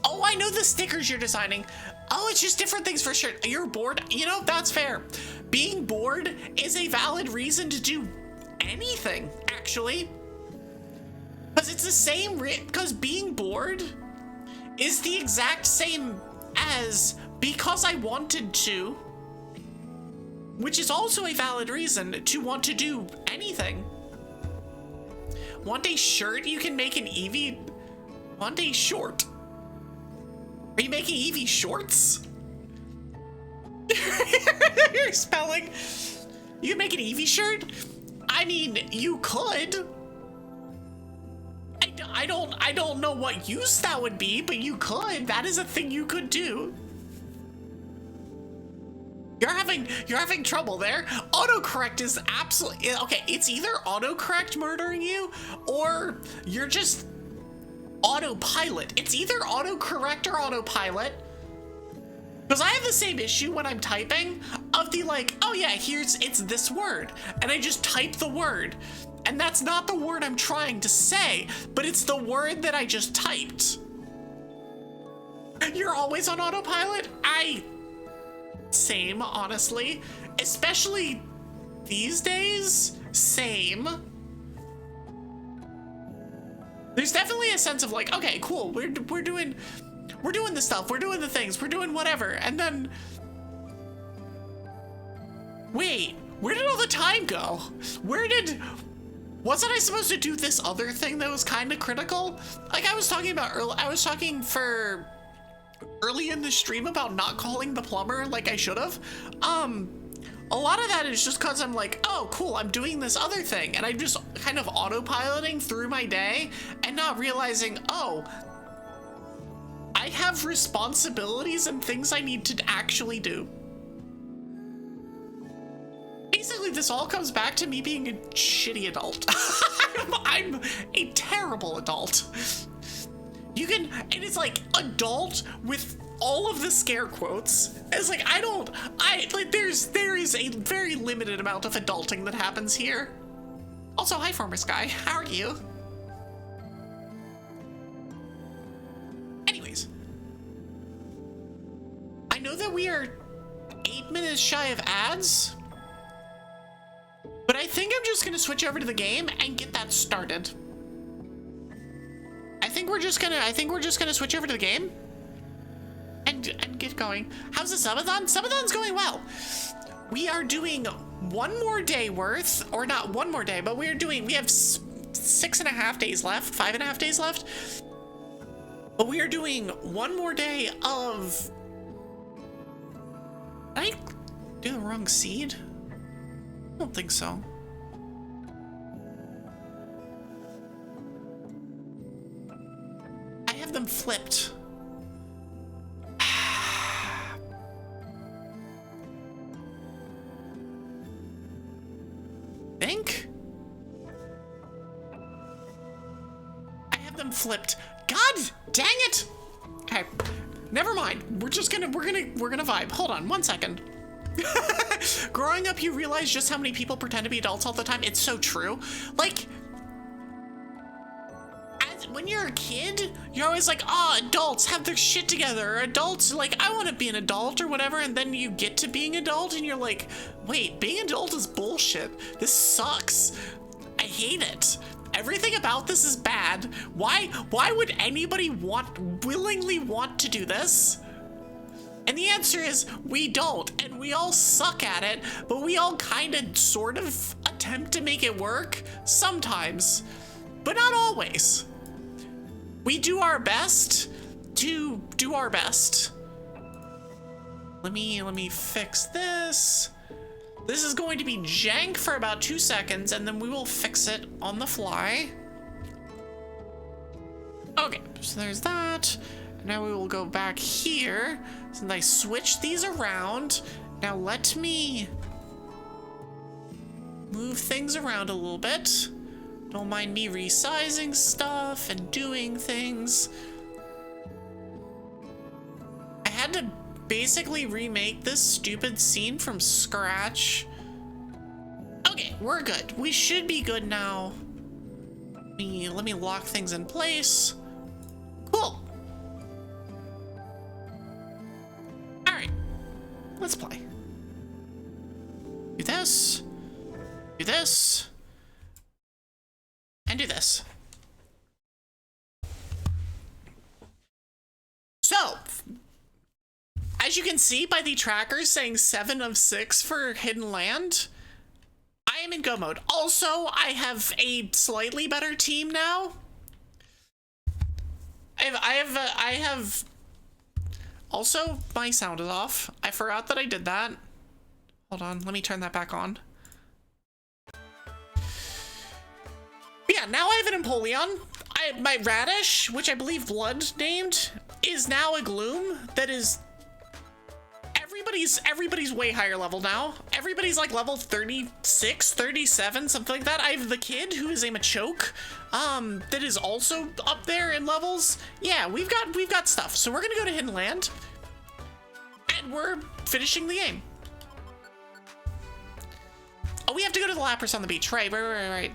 Oh, I know the stickers you're designing. Oh, it's just different things for sure. You're bored. You know, that's fair. Being bored is a valid reason to do anything, actually, because it's the same, because being bored is the exact same as because I wanted to, which is also a valid reason to want to do anything. Want a shirt? You can make an Evie. Want a short? Are you making Evie shorts? You're spelling. You can make an Evie shirt? I mean, you could. I don't know what use that would be, but you could. That is a thing you could do. You're having trouble there. Autocorrect is absolutely okay. It's either autocorrect murdering you, or you're just autopilot. It's either autocorrect or autopilot. Because I have the same issue when I'm typing of the like, oh yeah, it's this word. And I just type the word. And that's not the word I'm trying to say, but it's the word that I just typed. You're always on autopilot? Same, honestly. Especially these days, same. There's definitely a sense of like, okay, cool, we're doing the stuff, we're doing the things, we're doing whatever, and then wait, where did all the time go? Wasn't I supposed to do this other thing that was kind of critical? Like I was talking about earlier, I was talking for early in the stream about not calling the plumber like I should have. A lot of that is just because I'm like, oh, cool, I'm doing this other thing. And I'm just kind of autopiloting through my day and not realizing, oh, I have responsibilities and things I need to actually do. Basically, this all comes back to me being a shitty adult. I'm a terrible adult. You can, and it's like adult with all of the scare quotes. It's like, there is a very limited amount of adulting that happens here. Also, hi, former Sky. How are you? Anyways. I know that we are 8 minutes shy of ads, but I think I'm just gonna switch over to the game and get that started. I think we're just gonna switch over to the game and get going. How's the subathon? Subathon's going well. We are doing one more day worth, or not one more day, but we have 6.5 days left, 5.5 days left. But we are doing one more day of, did I do the wrong seed? I don't think so. I have them flipped. Think? I have them flipped. God dang it! Okay, never mind. We're gonna vibe. Hold on 1 second. Growing up, you realize just how many people pretend to be adults all the time. It's so true. Like, when you're a kid, you're always like, oh, adults have their shit together. Adults, like, I want to be an adult or whatever. And then you get to being adult and you're like, wait, being adult is bullshit. This sucks. I hate it. Everything about this is bad. Why would anybody willingly want to do this? And the answer is we don't, and we all suck at it, but we all kind of sort of attempt to make it work sometimes, but not always. We do our best to do our best. Let me fix this. This is going to be jank for about 2 seconds, and then we will fix it on the fly. Okay, so there's that. Now we will go back here, since I switched these around. Now let me move things around a little bit. Don't mind me resizing stuff and doing things. I had to basically remake this stupid scene from scratch. Okay, we're good. We should be good now. Let me lock things in place. Cool. Alright, let's play. Do this, and do this. So, as you can see by the trackers saying 7 of 6 for Hidden Land, I am in go mode. Also, I have a slightly better team now. I have also, my sound is off. I forgot that I did that. Hold on, let me turn that back on. Yeah, now I have an Empoleon. My Radish, which I believe Blood named, is now a Gloom that is... Everybody's way higher level now. Everybody's like level 36, 37, something like that. I have the kid who is a Machoke, that is also up there in levels. Yeah, we've got stuff. So we're gonna go to Hidden Land, and we're finishing the game. Oh, we have to go to the Lapras on the beach. Right.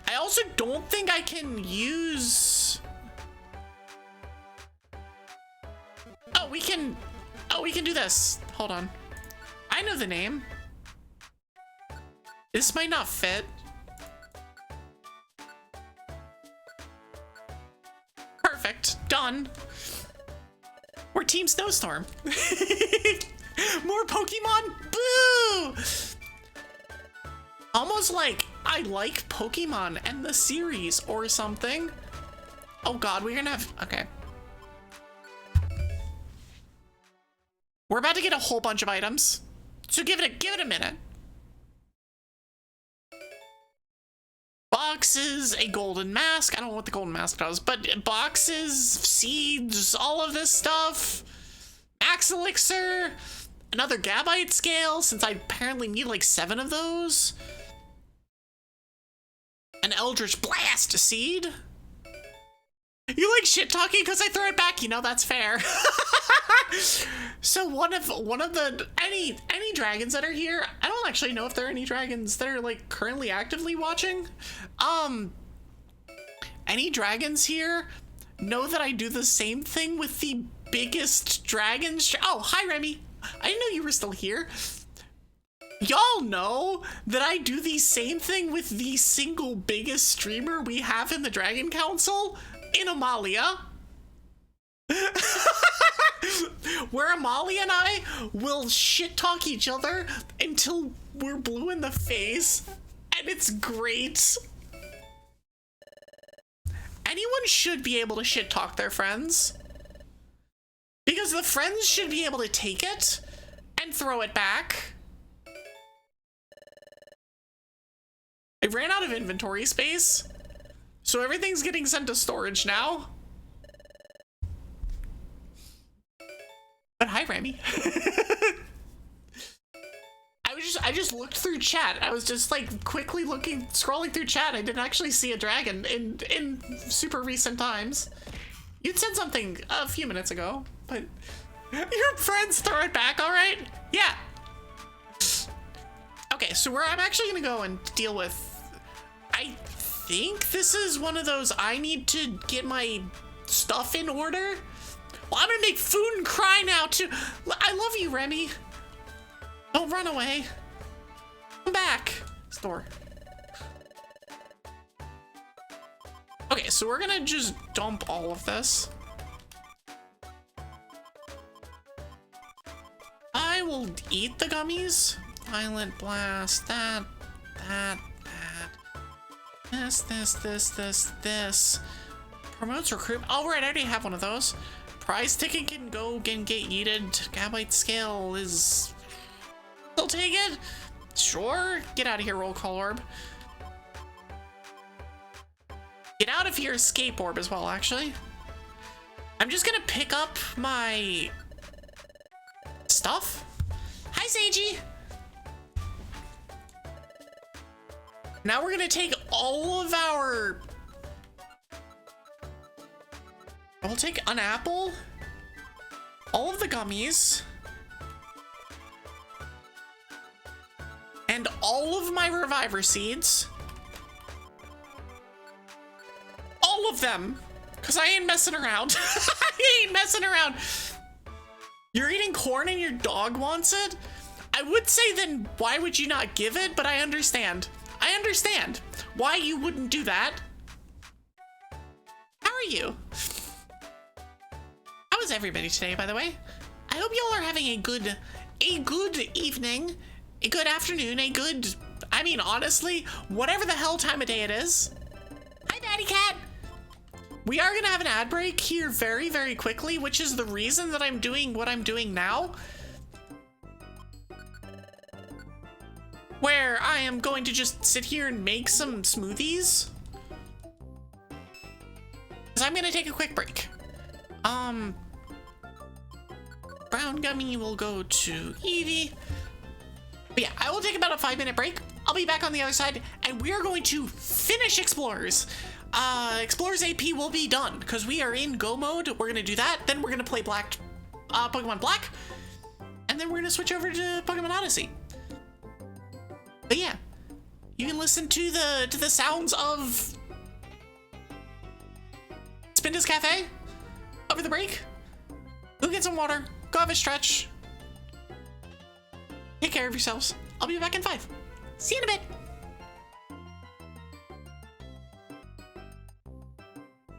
I also don't think I can use... Oh, we can do this. Hold on. I know the name. This might not fit. Perfect. Done. We're Team Snowstorm. More Pokemon? Boo! Almost like I like Pokemon and the series or something. Oh god, we're gonna have... Okay. We're about to get a whole bunch of items, so give it a minute. Boxes, a golden mask. I don't know what the golden mask does, but boxes, seeds, all of this stuff. Max elixir, another gabite scale, since I apparently need like 7 of those. An eldritch blast seed. You like shit talking because I throw it back, you know, that's fair. So one of the any dragons that are here, I don't actually know if there are any dragons that are like currently actively watching. Any dragons here know that I do the same thing with the biggest dragons. Oh, hi Remy. I didn't know you were still here. Y'all know that I do the same thing with the single biggest streamer we have in the Dragon Council, in Amalia. Where Amalia and I will shit talk each other until we're blue in the face, and it's great. Anyone should be able to shit talk their friends, because the friends should be able to take it and throw it back. I ran out of inventory space, so everything's getting sent to storage now. But hi, Remy. I just looked through chat. I was just like quickly scrolling through chat. I didn't actually see a dragon in super recent times. You'd said something a few minutes ago, but your friends throw it back, all right? Yeah. Okay, so I'm actually gonna go and deal with. I think this is one of those I need to get my stuff in order. Well, I'm gonna make food and cry now too. I love you, Remy. Don't run away. Come back. Store. Okay, so we're gonna just dump all of this. I will eat the gummies. Violent blast. That. This. Promotes recruit. Oh, right, I already have one of those. Prize ticket can go and get yeeted. Gabite scale is... I'll take it. Sure. Get out of here, roll call orb. Get out of here, escape orb as well, actually. I'm just gonna pick up my stuff. Hi, Seiji. Now we're gonna take all of our... I'll take an apple, all of the gummies, and all of my reviver seeds. All of them, because I ain't messing around. I ain't messing around. You're eating corn and your dog wants it? I would say then why would you not give it, but I understand. I understand why you wouldn't do that. How are you? How is everybody today, by the way? I hope y'all are having a good evening, a good afternoon, I mean, honestly, whatever the hell time of day it is. Hi, Daddy Cat. We are gonna have an ad break here very, very quickly, which is the reason that I'm doing what I'm doing now. Where I am going to just sit here and make some smoothies. Because I'm gonna take a quick break. Brown gummy will go to Evie. But yeah, I will take about a 5-minute break. I'll be back on the other side, and we are going to finish Explorers. Explorers AP will be done, because we are in Go mode. We're gonna do that, then we're gonna play Pokemon Black, and then we're gonna switch over to Pokemon Odyssey. But yeah, you can listen to the sounds of Spinda's Cafe over the break. Go get some water. Go have a stretch. Take care of yourselves. I'll be back in 5. See you in a bit.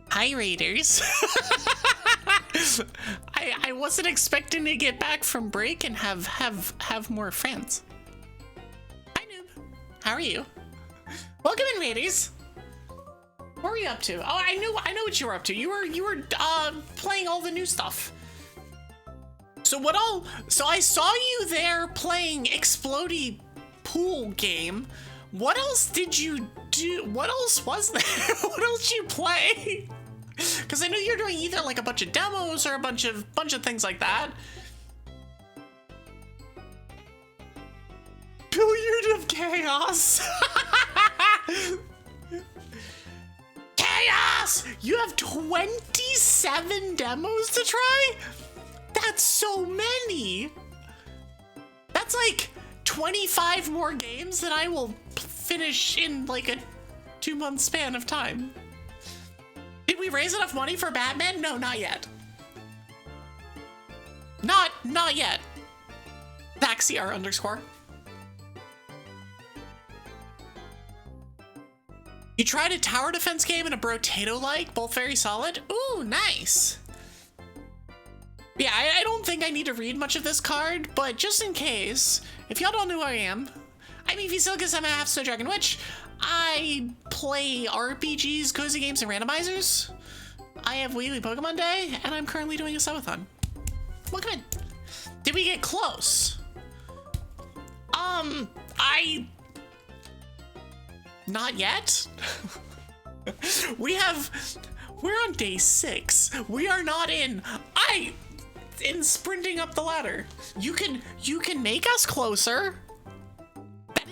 Hi, Raiders. I wasn't expecting to get back from break and have more friends. Hi, Noob. How are you? Welcome in, Raiders. What were you up to? Oh, I know what you were up to. You were playing all the new stuff. So I saw you there playing Explodey pool game. What else did you do? What else was there? What else did you play? Because I know you're doing either like a bunch of demos or a bunch of things like that. Billiard of Chaos. Chaos! You have 27 demos to try? That's so many. That's like 25 more games that I will finish in like a 2-month span of time. Did we raise enough money for Batman? No, not yet. Not yet. Vaxiar_. You tried a tower defense game and a Brotato-like, both very solid. Ooh, nice. Yeah, I don't think I need to read much of this card, but just in case, if y'all don't know who I am, I'm Evie Sylkas, I'm a half-snow dragon witch. I play RPGs, cozy games, and randomizers. I have weekly Pokemon Day, and I'm currently doing a subathon. Welcome in. Did we get close? Not yet. We're on day 6. We are not in sprinting up the ladder. You can make us closer.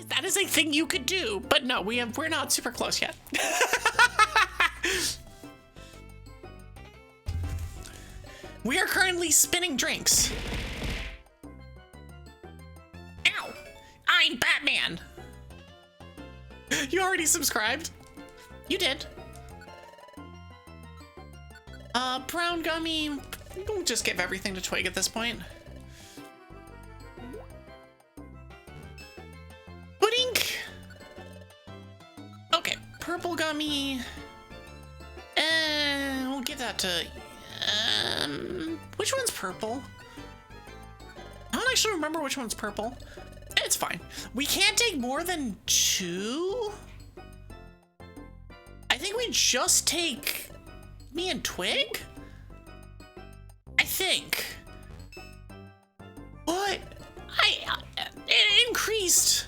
That is a thing you could do, but no, we're not super close yet. We are currently spinning drinks. Ow! I'm Batman! You already subscribed? You did. Brown gummy. We'll just give everything to Twig at this point. Pudding. Okay, purple gummy. And we'll give that to. Which one's purple? I don't actually remember which one's purple. It's fine. We can't take more than 2. I think we just take me and Twig. I think. What? It increased.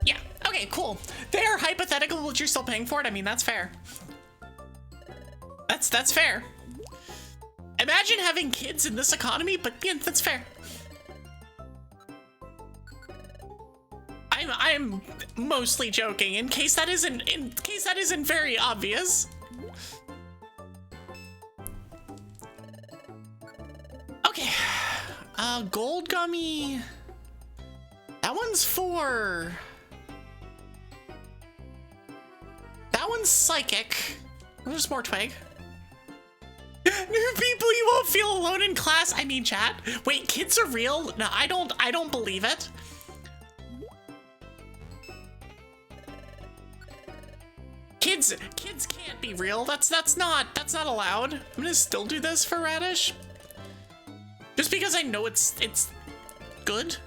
Yeah. Okay. Cool. They're hypothetical, but you're still paying for it. I mean, that's fair. That's fair. Imagine having kids in this economy, but yeah, that's fair. I'm mostly joking in case that isn't very obvious. Okay. Gold gummy. That one's for. That one's psychic. There's more Twig. New people, you won't feel alone in class. I mean, chat. Wait, kids are real? No, I don't believe it. Kids can't be real. That's not allowed. I'm gonna still do this for Radish. Just because I know it's good.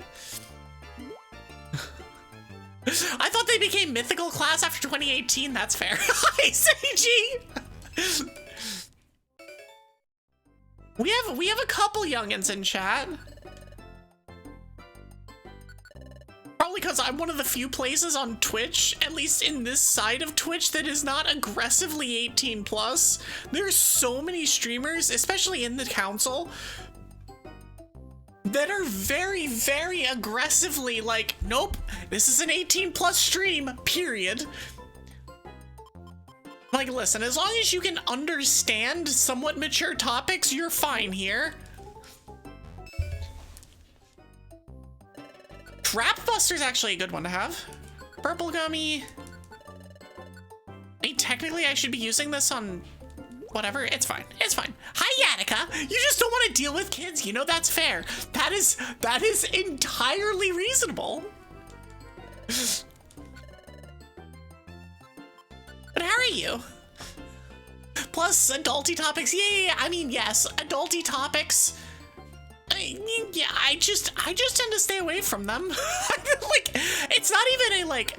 I thought they became mythical class after 2018. That's fair. Hi, Seiji. We have a couple youngins in chat. Probably because I'm one of the few places on Twitch, at least in this side of Twitch, that is not aggressively 18 plus. There's so many streamers, especially in the council, that are very, very aggressively like, nope, this is an 18 plus stream, period. Like, listen, as long as you can understand somewhat mature topics, you're fine here. Trap Buster's actually a good one to have. Purple gummy. I mean, technically I should be using this on whatever. It's fine. It's fine. Hi, Yatica. You just don't want to deal with kids. You know, that's fair. That is entirely reasonable. But how are you? Plus, adulty topics. Yeah. I mean, yes, adulty topics. Yeah, I just tend to stay away from them. Like, it's not even a like,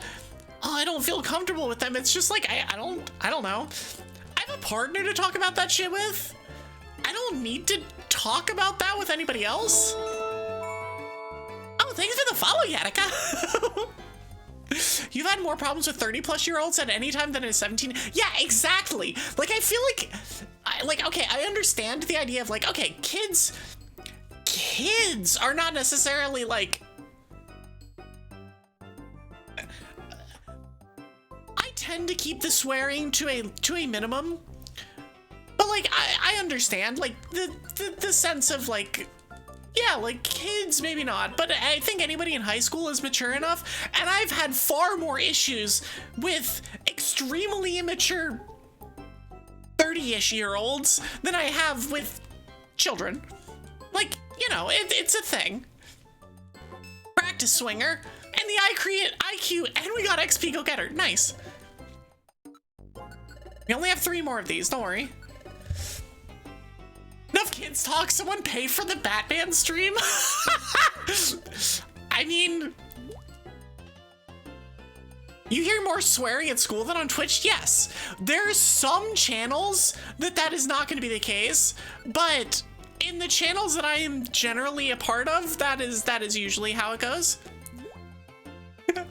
oh, I don't feel comfortable with them. It's just like I don't know. I have a partner to talk about that shit with. I don't need to talk about that with anybody else? Oh, thanks for the follow, Yatika. You've had more problems with 30-plus-year-olds at any time than a 17. Yeah, exactly. Like, I feel like, okay, I understand the idea of like, okay, kids are not necessarily like. I tend to keep the swearing to a minimum, but like, I understand like the sense of like. Yeah, like kids, maybe not, but I think anybody in high school is mature enough, and I've had far more issues with extremely immature 30-ish-year-olds than I have with children. Like, you know, it's a thing. Practice swinger, and the IQ, and we got XP go-getter. Nice. We only have 3 more of these, don't worry. Enough kids talk, someone pay for the Batman stream? I mean, you hear more swearing at school than on Twitch? Yes. There's some channels that is not going to be the case, but in the channels that I am generally a part of, that is usually how it goes.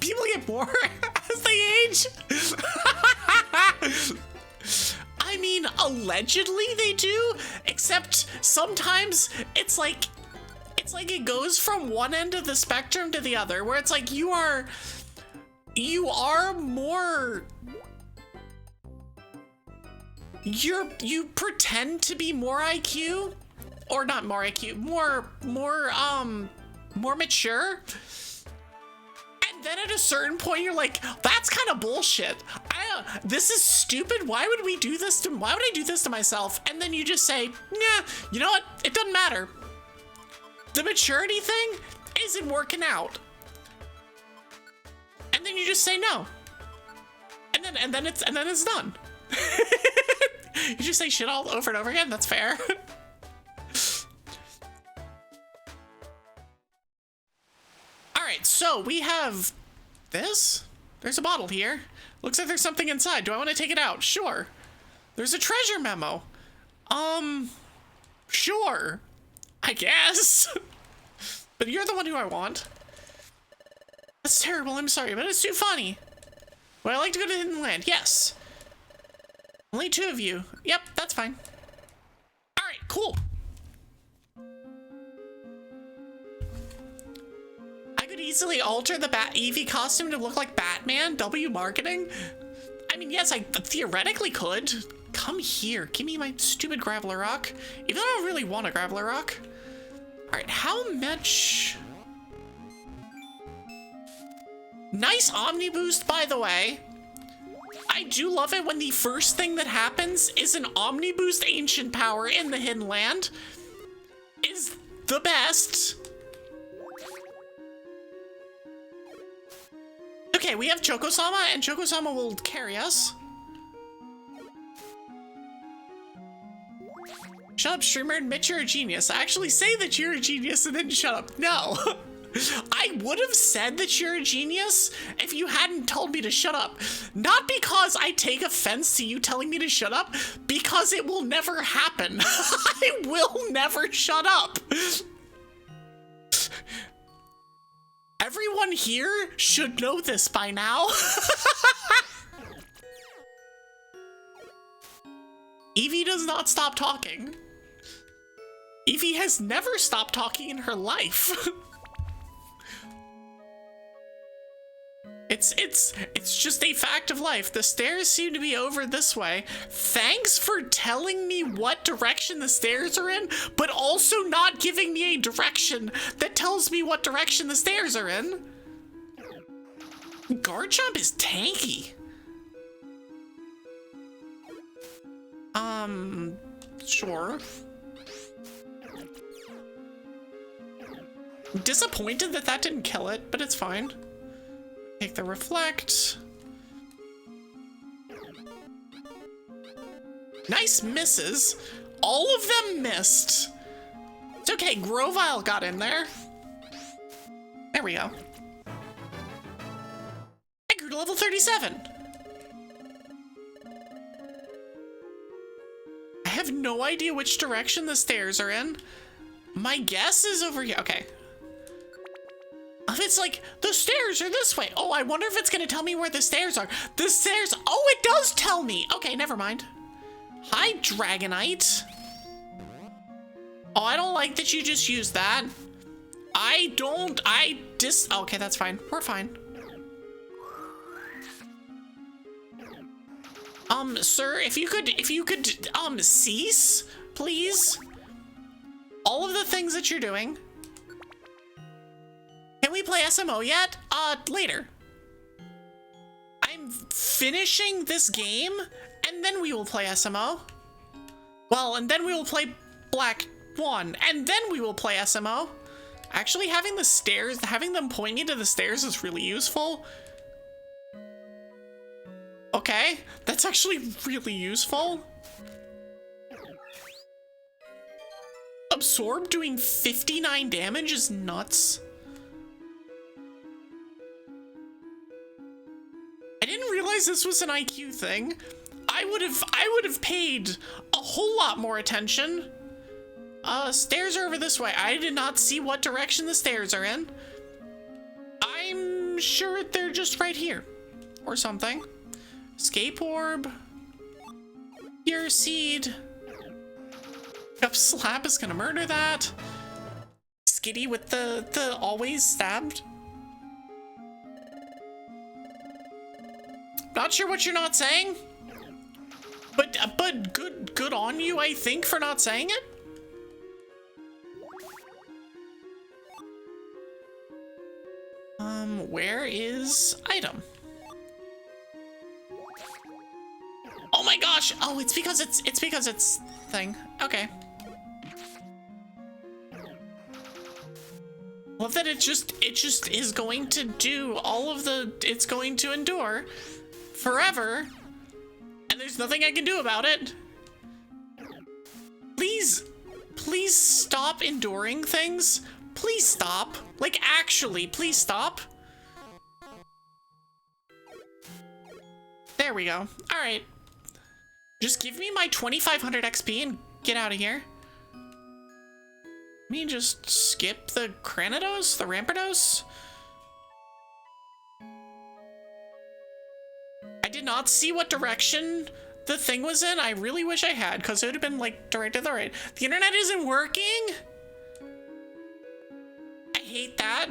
People get more as they age. I mean, allegedly they do, except sometimes it's like it goes from one end of the spectrum to the other, where it's like you are more, you pretend to be more IQ, or not more IQ, more mature. And then at a certain point, you're like, that's kind of bullshit. This is stupid. Why would I do this to myself? And then you just say, nah, you know what? It doesn't matter. The maturity thing isn't working out. And then you just say no. And then it's done. You just say shit all over and over again. That's fair. All right, so we have this. There's a bottle here. Looks like there's something inside. Do I want to take it out? Sure. There's a treasure memo. Sure. I guess. But you're the one who I want. That's terrible. I'm sorry, but it's too funny. Would I like to go to Hidden Land? Yes. Only 2 of you. Yep, that's fine. All right, cool. I could easily alter the Evie costume to look like Batman. W marketing. I mean, yes, I theoretically could. Come here. Give me my stupid graveler rock. Even though I don't really want a graveler rock. All right, how much? Nice Omni boost, by the way. I do love it when the first thing that happens is an Omni boost ancient power in the Hidden Land. Is the best. Okay, we have Choko-sama, and Choko-sama will carry us. Shut up, streamer. Admit you're a genius. I actually say that you're a genius and then shut up. No. I would have said that you're a genius if you hadn't told me to shut up. Not because I take offense to you telling me to shut up, because it will never happen. I will never shut up. Everyone here should know this by now. Evie does not stop talking. Evie has never stopped talking in her life. It's just a fact of life. The stairs seem to be over this way. Thanks for telling me what direction the stairs are in, but also not giving me a direction that tells me what direction the stairs are in. Guard jump is tanky. Sure. I'm disappointed that didn't kill it, but it's fine. Take the reflect. Nice misses. All of them missed. It's okay, Grovile got in there. There we go. I grew to level 37. I have no idea which direction the stairs are in. My guess is over here. Okay. If it's like, the stairs are this way. Oh, I wonder if it's gonna tell me where the stairs are. The stairs, oh, it does tell me. Okay, never mind. Hi, Dragonite. Oh, I don't like that you just used that. Okay, that's fine. We're fine. Sir, if you could, cease, please. All of the things that you're doing. Can we play SMO yet? Later. I'm finishing this game, and then we will play SMO. Well, and then we will play Black 1, and then we will play SMO. Actually, having them point me to the stairs is really useful. Okay, that's actually really useful. Absorb doing 59 damage is nuts. I didn't realize this was an IQ thing. I would have paid a whole lot more attention. Stairs are over this way. I did not see what direction the stairs are in. I'm sure they're just right here or something. Escape orb. Pure seed. Up slap is gonna murder that. Skitty with the always stabbed. Not sure what you're not saying. But good on you, I think, for not saying it. Where is item? Oh my gosh! Oh, it's because it's thing. Okay. Love that it just is going to do all of the, it's going to endure forever, and there's nothing I can do about it. Please stop enduring things. Please stop. Like, actually, please stop. There we go. All right. Just give me my 2500 XP and get out of here. Let me just skip the Cranidos, the Rampardos. I did not see what direction the thing was in. I really wish I had, because it would have been like directed the right. The internet isn't working. I hate that.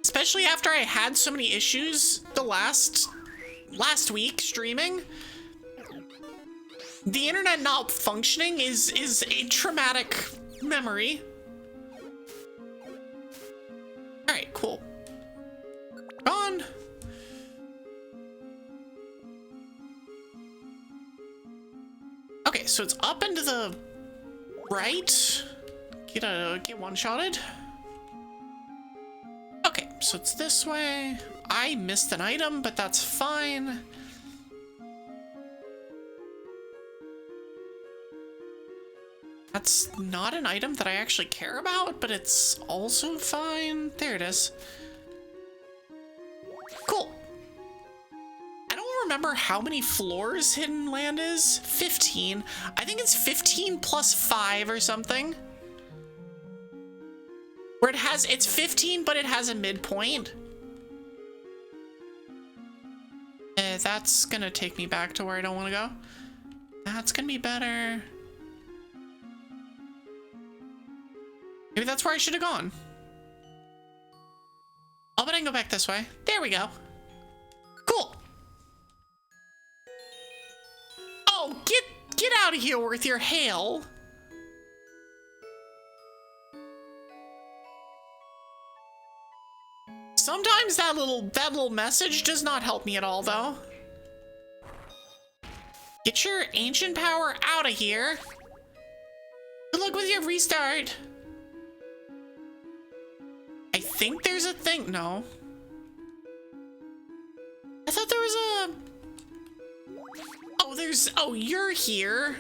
Especially after I had so many issues the last week streaming. The internet not functioning is a traumatic memory. All right, cool. Gone. Okay, so it's up and to the right. Get one-shotted. Okay, so it's this way. I missed an item, but that's fine. That's not an item that I actually care about, but it's also fine. There it is. Cool. I don't remember how many floors Hidden Land is. 15. I think it's 15 plus 5 or something. Where it's 15, but it has a midpoint. That's gonna take me back to where I don't want to go. That's gonna be better. Maybe that's where I should have gone. Oh, but I can go back this way. There we go. Cool. Oh, get out of here with your hail. Sometimes that little message does not help me at all, though. Get your ancient power out of here. Good luck with your restart. I think there's a thing. No. I thought there was a... Oh, you're here.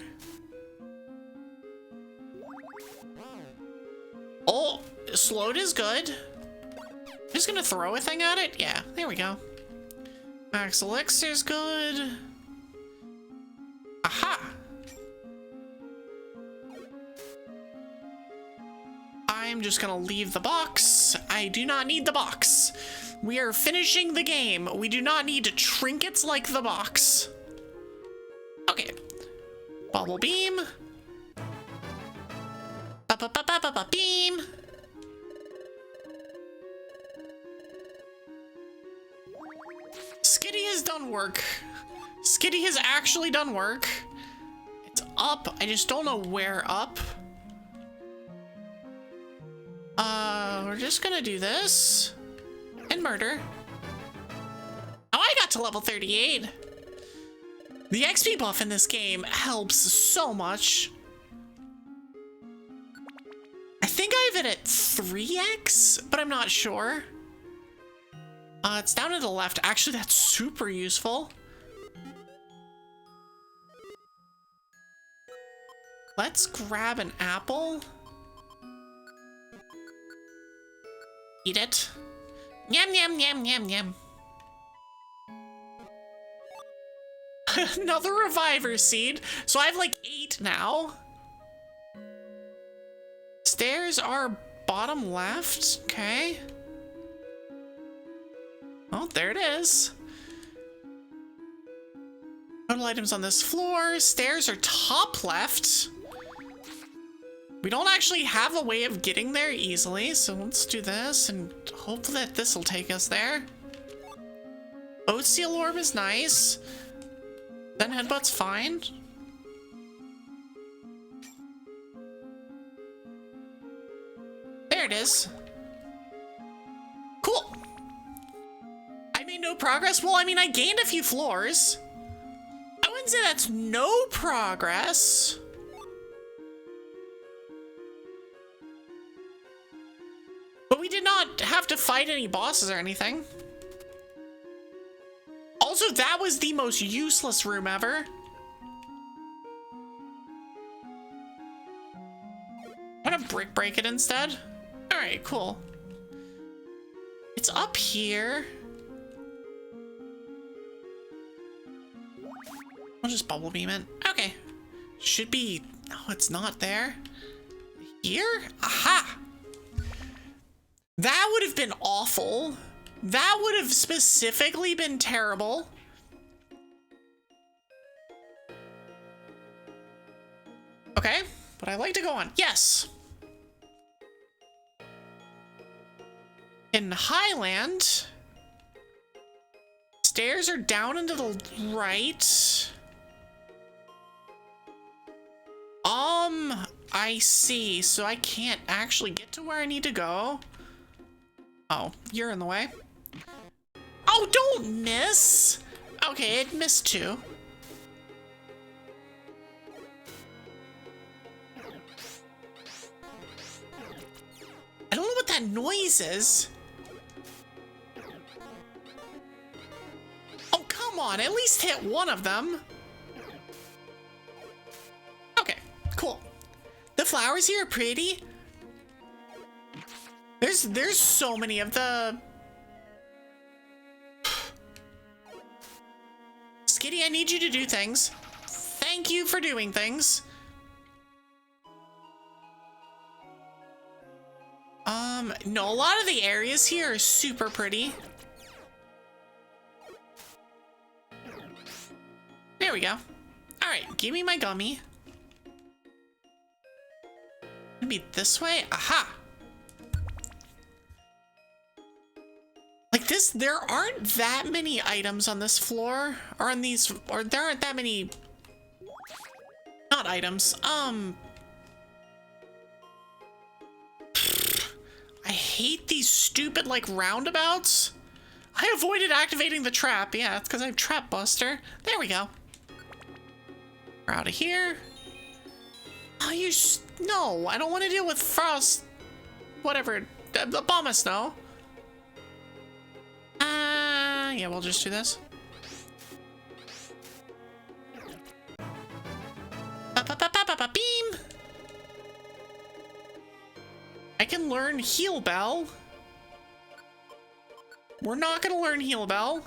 Oh, slowed is good. I'm just gonna throw a thing at it. Yeah, there we go. Max Elixir's good. Aha. I'm just gonna leave the box. I do not need the box. We are finishing the game. We do not need trinkets like the box. Okay. Bubble beam. Beam. Skitty has done work. Skitty has actually done work. It's up. I just don't know where up. We're just gonna do this. And murder. Oh, I got to level 38. The XP buff in this game helps so much. I think I have it at 3x, but I'm not sure. It's down to the left. Actually, that's super useful. Let's grab an apple. Eat it. Yum, yum, yum, yum, yum. Another reviver seed. So I have like 8 now. Stairs are bottom left. Okay. Oh, there it is. Total items on this floor. Stairs are top left. We don't actually have a way of getting there easily, so let's do this and hope that this will take us there. Oat seal orb is nice. Then headbutt's fine. There it is. Cool. I made no progress. Well, I mean, I gained a few floors. I wouldn't say that's no progress. But we did not have to fight any bosses or anything. Also, that was the most useless room ever. I'm gonna brick break it instead. All right, cool. It's up here. I'll just bubble beam it. Okay. Should be, no, it's not there. Here? Aha! That would have been awful. That would have specifically been terrible. Okay, but I like to go on. Yes. In Highland, stairs are down and to the right. I see. So I can't actually get to where I need to go. Oh, you're in the way. Oh, don't miss. Okay, it missed too. I don't know what that noise is. Oh, come on. At least hit one of them. Okay, cool. The flowers here are pretty. There's so many of the... Skitty, I need you to do things. Thank you for doing things. No, a lot of the areas here are super pretty. There we go. All right, give me my gummy. Maybe this way? Aha! Like this, there aren't that many items on this floor, or on these, or there aren't that many, not items, I hate these stupid, like, roundabouts. I avoided activating the trap. Yeah, it's because I have Trap Buster. There we go. We're out of here. Oh, no, I don't want to deal with frost, whatever, the bomb of snow. Yeah, we'll just do this. Beam! I can learn Heal Bell. We're not gonna learn Heal Bell.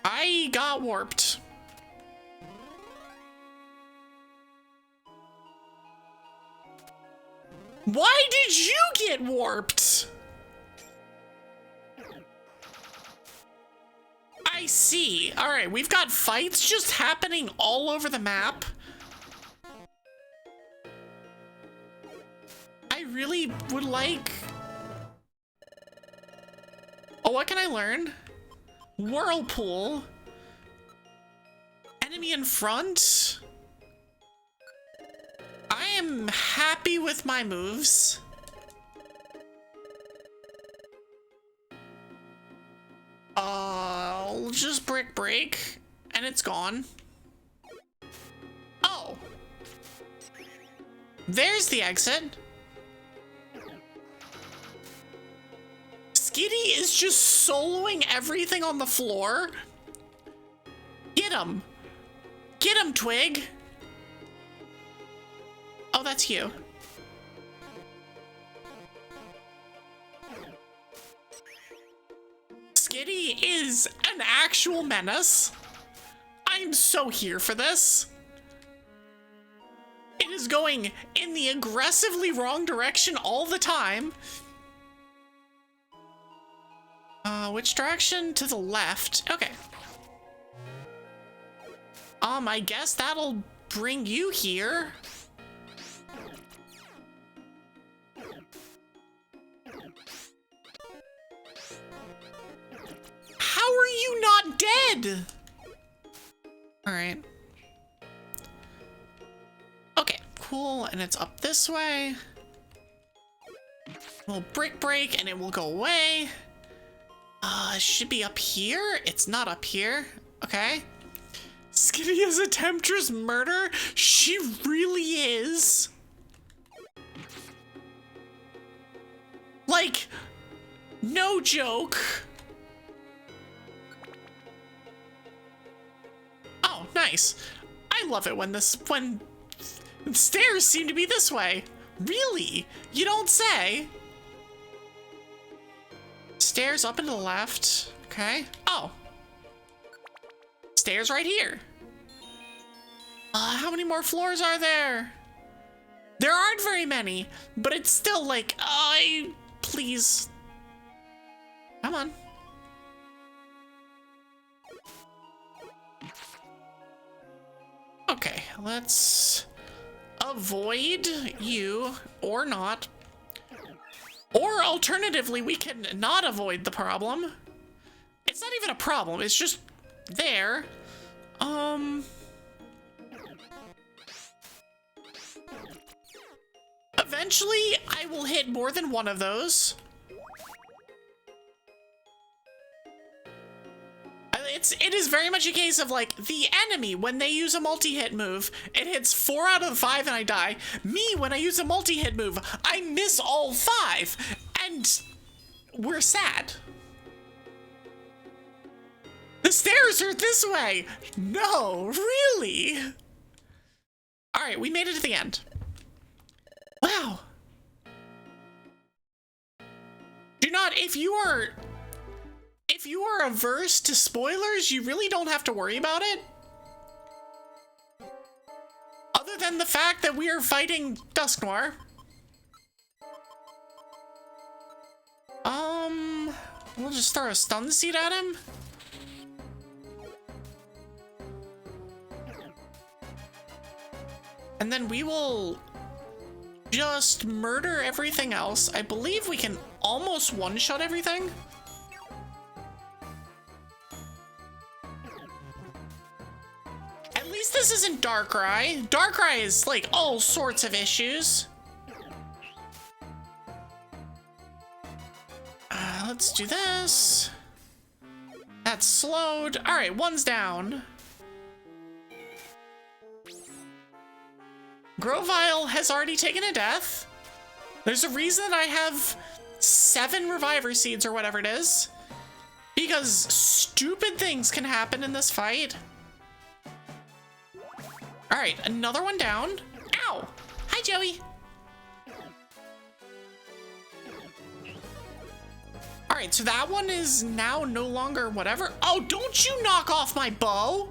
I got warped. Why did you get warped? I see. All right, we've got fights just happening all over the map. I really would like... Oh, what can I learn? Whirlpool. Enemy in front. I am happy with my moves. I'll just break, and it's gone. Oh. There's the exit. Skitty is just soloing everything on the floor. Get him. Get him, Twig. Oh, that's you. Skitty is an actual menace. I'm so here for this. It is going in the aggressively wrong direction all the time. Which direction? To the left. Okay. I guess that'll bring you here. How are you not dead? All right. Okay, cool. And it's up this way. We'll break and it will go away. It should be up here. It's not up here. Okay. Skitty is a temptress murder? She really is. Like, no joke. Oh, nice. I love it when stairs seem to be this way. Really? You don't say. Stairs up and to the left. Okay. Oh. Stairs right here. How many more floors are there? There aren't very many, but it's still like, please. Come on. Okay, let's avoid you, or not. Or alternatively, we can not avoid the problem. It's not even a problem, it's just there. Eventually, I will hit more than one of those. It is very much a case of like the enemy when they use a multi-hit move, it hits 4 out of the 5 and I die. Me, when I use a multi-hit move, I miss all 5 and we're sad. The stairs are this way. No, really? All right, we made it to the end. Wow. Do not, if you are averse to spoilers, you really don't have to worry about it. Other than the fact that we are fighting Dusk Noir. We'll just throw a stun seed at him. And then we will just murder everything else. I believe we can almost one-shot everything. At least this isn't Darkrai. Darkrai is like all sorts of issues. Let's do this. That's slowed. All right, one's down. Grovyle has already taken a death. There's a reason I have 7 Reviver Seeds or whatever it is. Because stupid things can happen in this fight. All right, another one down. Ow! Hi, Joey. All right, so that one is now no longer whatever. Oh, don't you knock off my bow.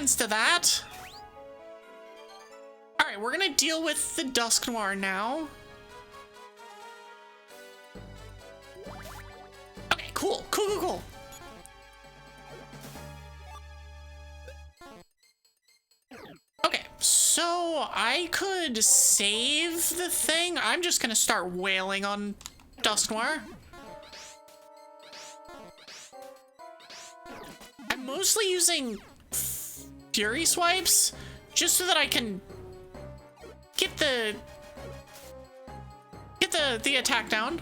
sense to that. All right, we're gonna deal with the Dusk Noir now. Okay, cool. Okay, so I could save the thing. I'm just gonna start wailing on Dusk Noir. I'm mostly using Fury Swipes just so that I can get the attack down.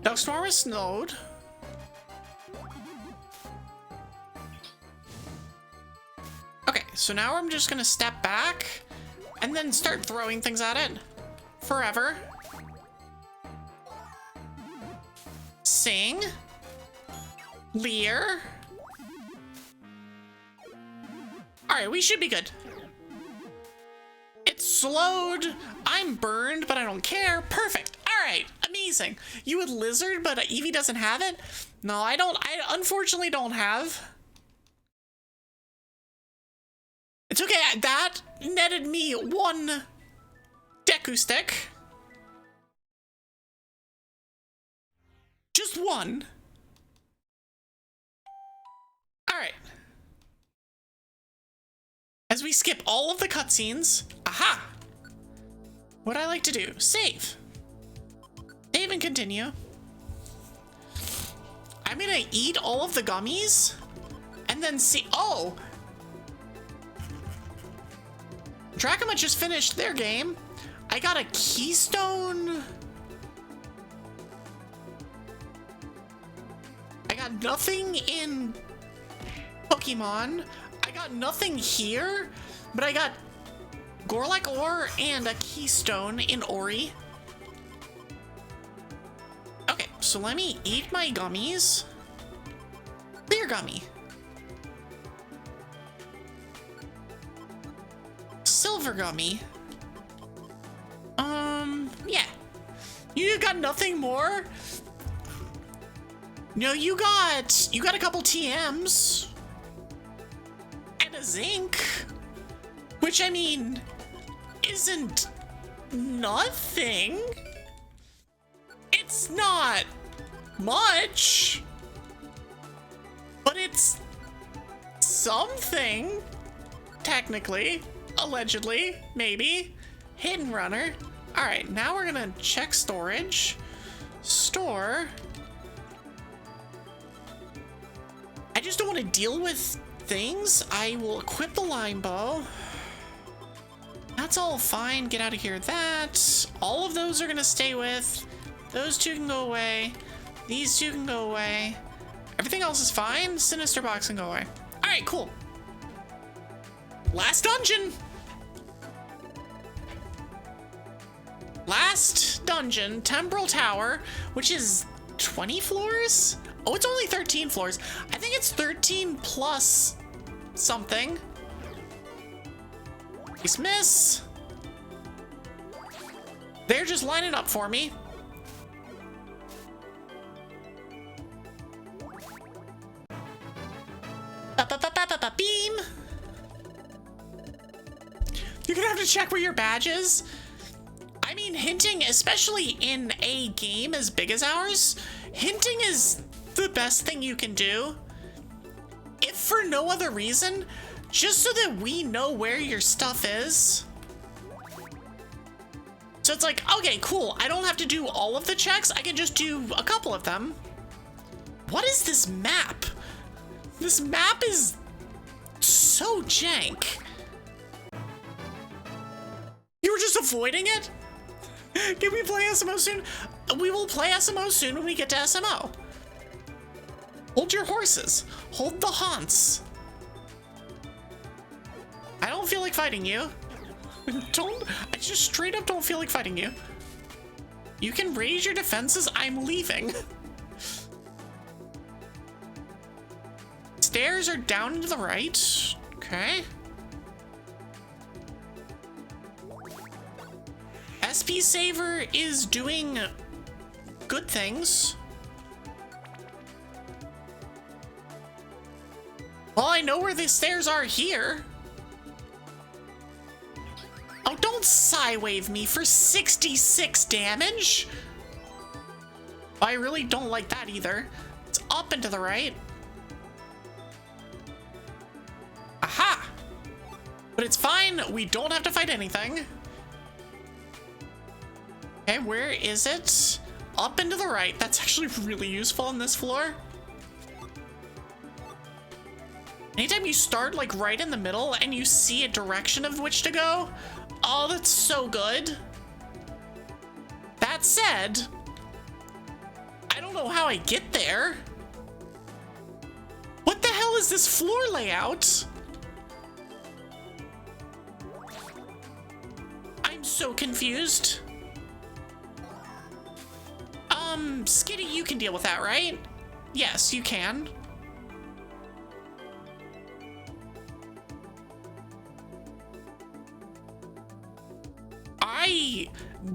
Dusk Noir is snowed. Okay, so now I'm just gonna step back and then start throwing things at it. Forever. Sing. Leer. Alright, we should be good. It's slowed. I'm burned, but I don't care. Perfect. Alright, amazing. You with lizard, but Evie doesn't have it? No, I unfortunately don't have. It's okay, that netted me 1 Deku stick. Just 1. Alright. As we skip all of the cutscenes, aha! What I like to do, save. Save and continue. I'm gonna eat all of the gummies and then see, oh! Dragoma just finished their game. I got a keystone. I got nothing in Pokemon. I got nothing here, but I got Gorlek ore and a keystone in Ori. Okay, so let me eat my gummies. Clear gummy. Silver gummy. Yeah. You got nothing more? No, you got a couple TMs. And a zinc. Which, I mean, isn't nothing. It's not much. But it's something. Technically. Allegedly. Maybe. Hidden runner. Alright, now we're gonna check storage. Store. I just don't want to deal with things. I will equip the line bow. That's all fine. Get out of here. That. All of those are gonna stay with. Those 2 can go away. These 2 can go away. Everything else is fine. Sinister box can go away. Alright, cool. Last dungeon. Last dungeon, Temporal Tower, which is 20 floors? Oh, it's only 13 floors. I think it's 13 plus something. Miss. They're just lining up for me. Beam. You're gonna have to check where your badge is. I mean, hinting, especially in a game as big as ours, hinting is the best thing you can do. If for no other reason, just so that we know where your stuff is. So it's like, okay, cool. I don't have to do all of the checks. I can just do a couple of them. What is this map? This map is so jank. You were just avoiding it? Can we play SMO soon? We will play SMO soon when we get to SMO. Hold your horses. Hold the haunts. I don't feel like fighting you. I just straight up don't feel like fighting you. You can raise your defenses. I'm leaving. Stairs are down and to the right. Okay. SP Saver is doing good things. Well, I know where the stairs are here. Oh, don't Psy-wave me for 66 damage. I really don't like that either. It's up and to the right. Aha! But it's fine. We don't have to fight anything. Okay, where is it? Up and to the right. That's actually really useful on this floor. Anytime you start like right in the middle and you see a direction of which to go, oh, that's so good. That said, I don't know how I get there. What the hell is this floor layout? I'm so confused. Skitty, you can deal with that, right? Yes, you can.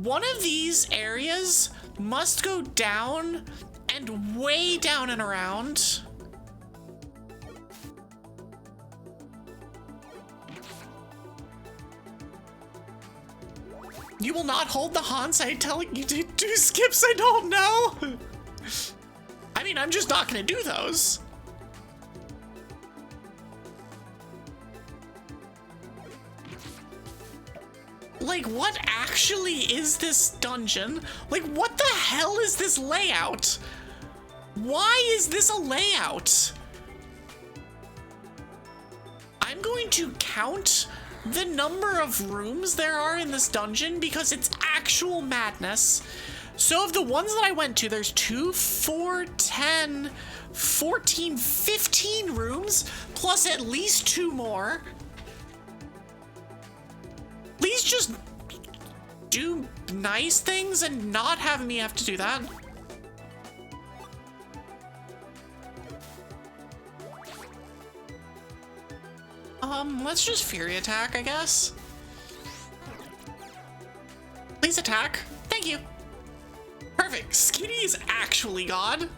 One of these areas must go down and way down and around. You will not hold the haunts. I telling you to do skips I don't know. I mean, I'm just not gonna do those. Like, what actually is this dungeon? Like, what the hell is this layout? Why is this a layout? I'm going to count the number of rooms there are in this dungeon because it's actual madness. So of the ones that I went to, there's 2, 4, 10, 14, 15 rooms, plus at least 2 more. Please just do nice things and not have me have to do that. Let's just Fury attack, I guess. Please attack. Thank you. Perfect. Skitty is actually God.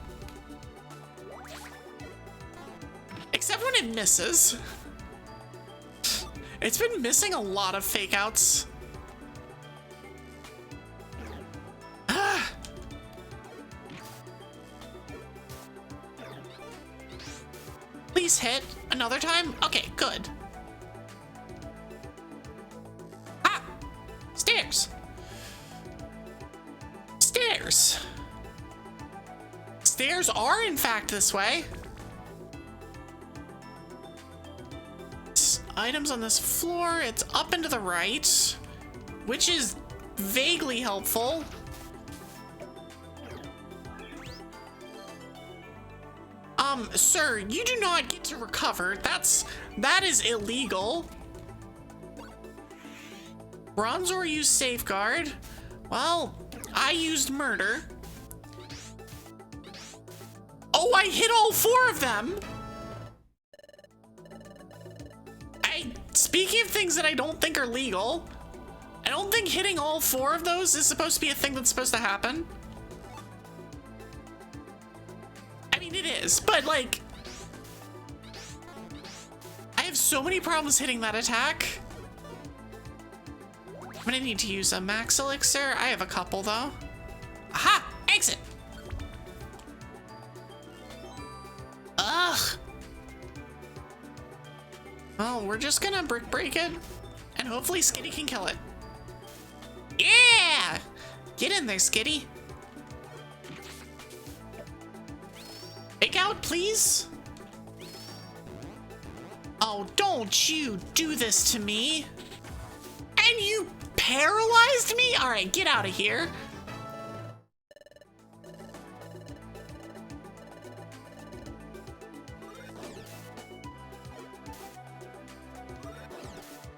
Except when it misses. It's been missing a lot of fake outs. Please hit another time. Okay, good. Ah! Stairs. Stairs. Stairs are in fact this way. Items on this floor, it's up and to the right, which is vaguely helpful. Sir, you do not get to recover. That is illegal. Bronzor used safeguard. Well, I used murder. Oh, I hit all 4 of them. Speaking of things that I don't think are legal, I don't think hitting all 4 of those is supposed to be a thing that's supposed to happen. I mean, it is, but like, I have so many problems hitting that attack. I'm gonna need to use a max elixir. I have a couple though. Aha! Exit! Ugh! Well, we're just gonna brick break it, and hopefully Skitty can kill it. Yeah! Get in there, Skitty. Fake out, please. Oh, don't you do this to me. And you paralyzed me? All right, get out of here.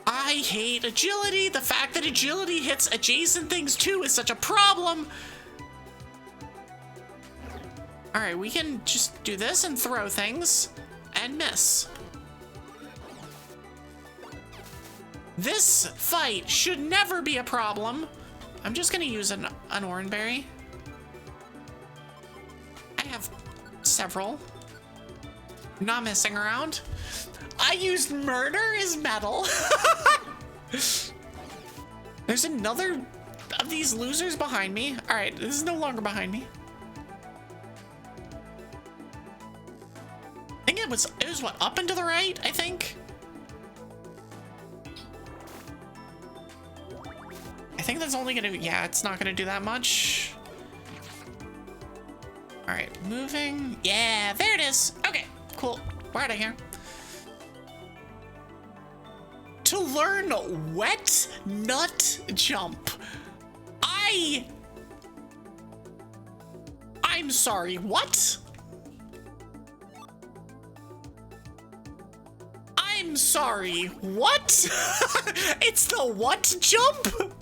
I hate agility. The fact that agility hits adjacent things too is such a problem. All right, we can just do this and throw things and miss. This fight should never be a problem. I'm just gonna use an oranberry. I have several. Not messing around. I used murder as metal. There's another of these losers behind me. All right, this is no longer behind me. I think it was what, up and to the right, I think. I think that's only gonna, yeah, it's not gonna do that much. All right, moving. Yeah, there it is. Okay, cool. We're out of here. To learn wet nut jump. I'm sorry, what? I'm sorry, what? It's the what jump?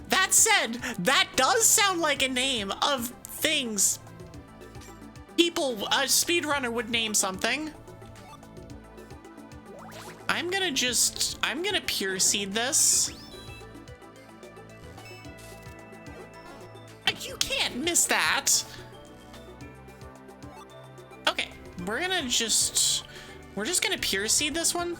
That said, that does sound like a name of things people, a speedrunner would name something. I'm gonna pure seed this. You can't miss that. Okay, we're just gonna pure seed this one.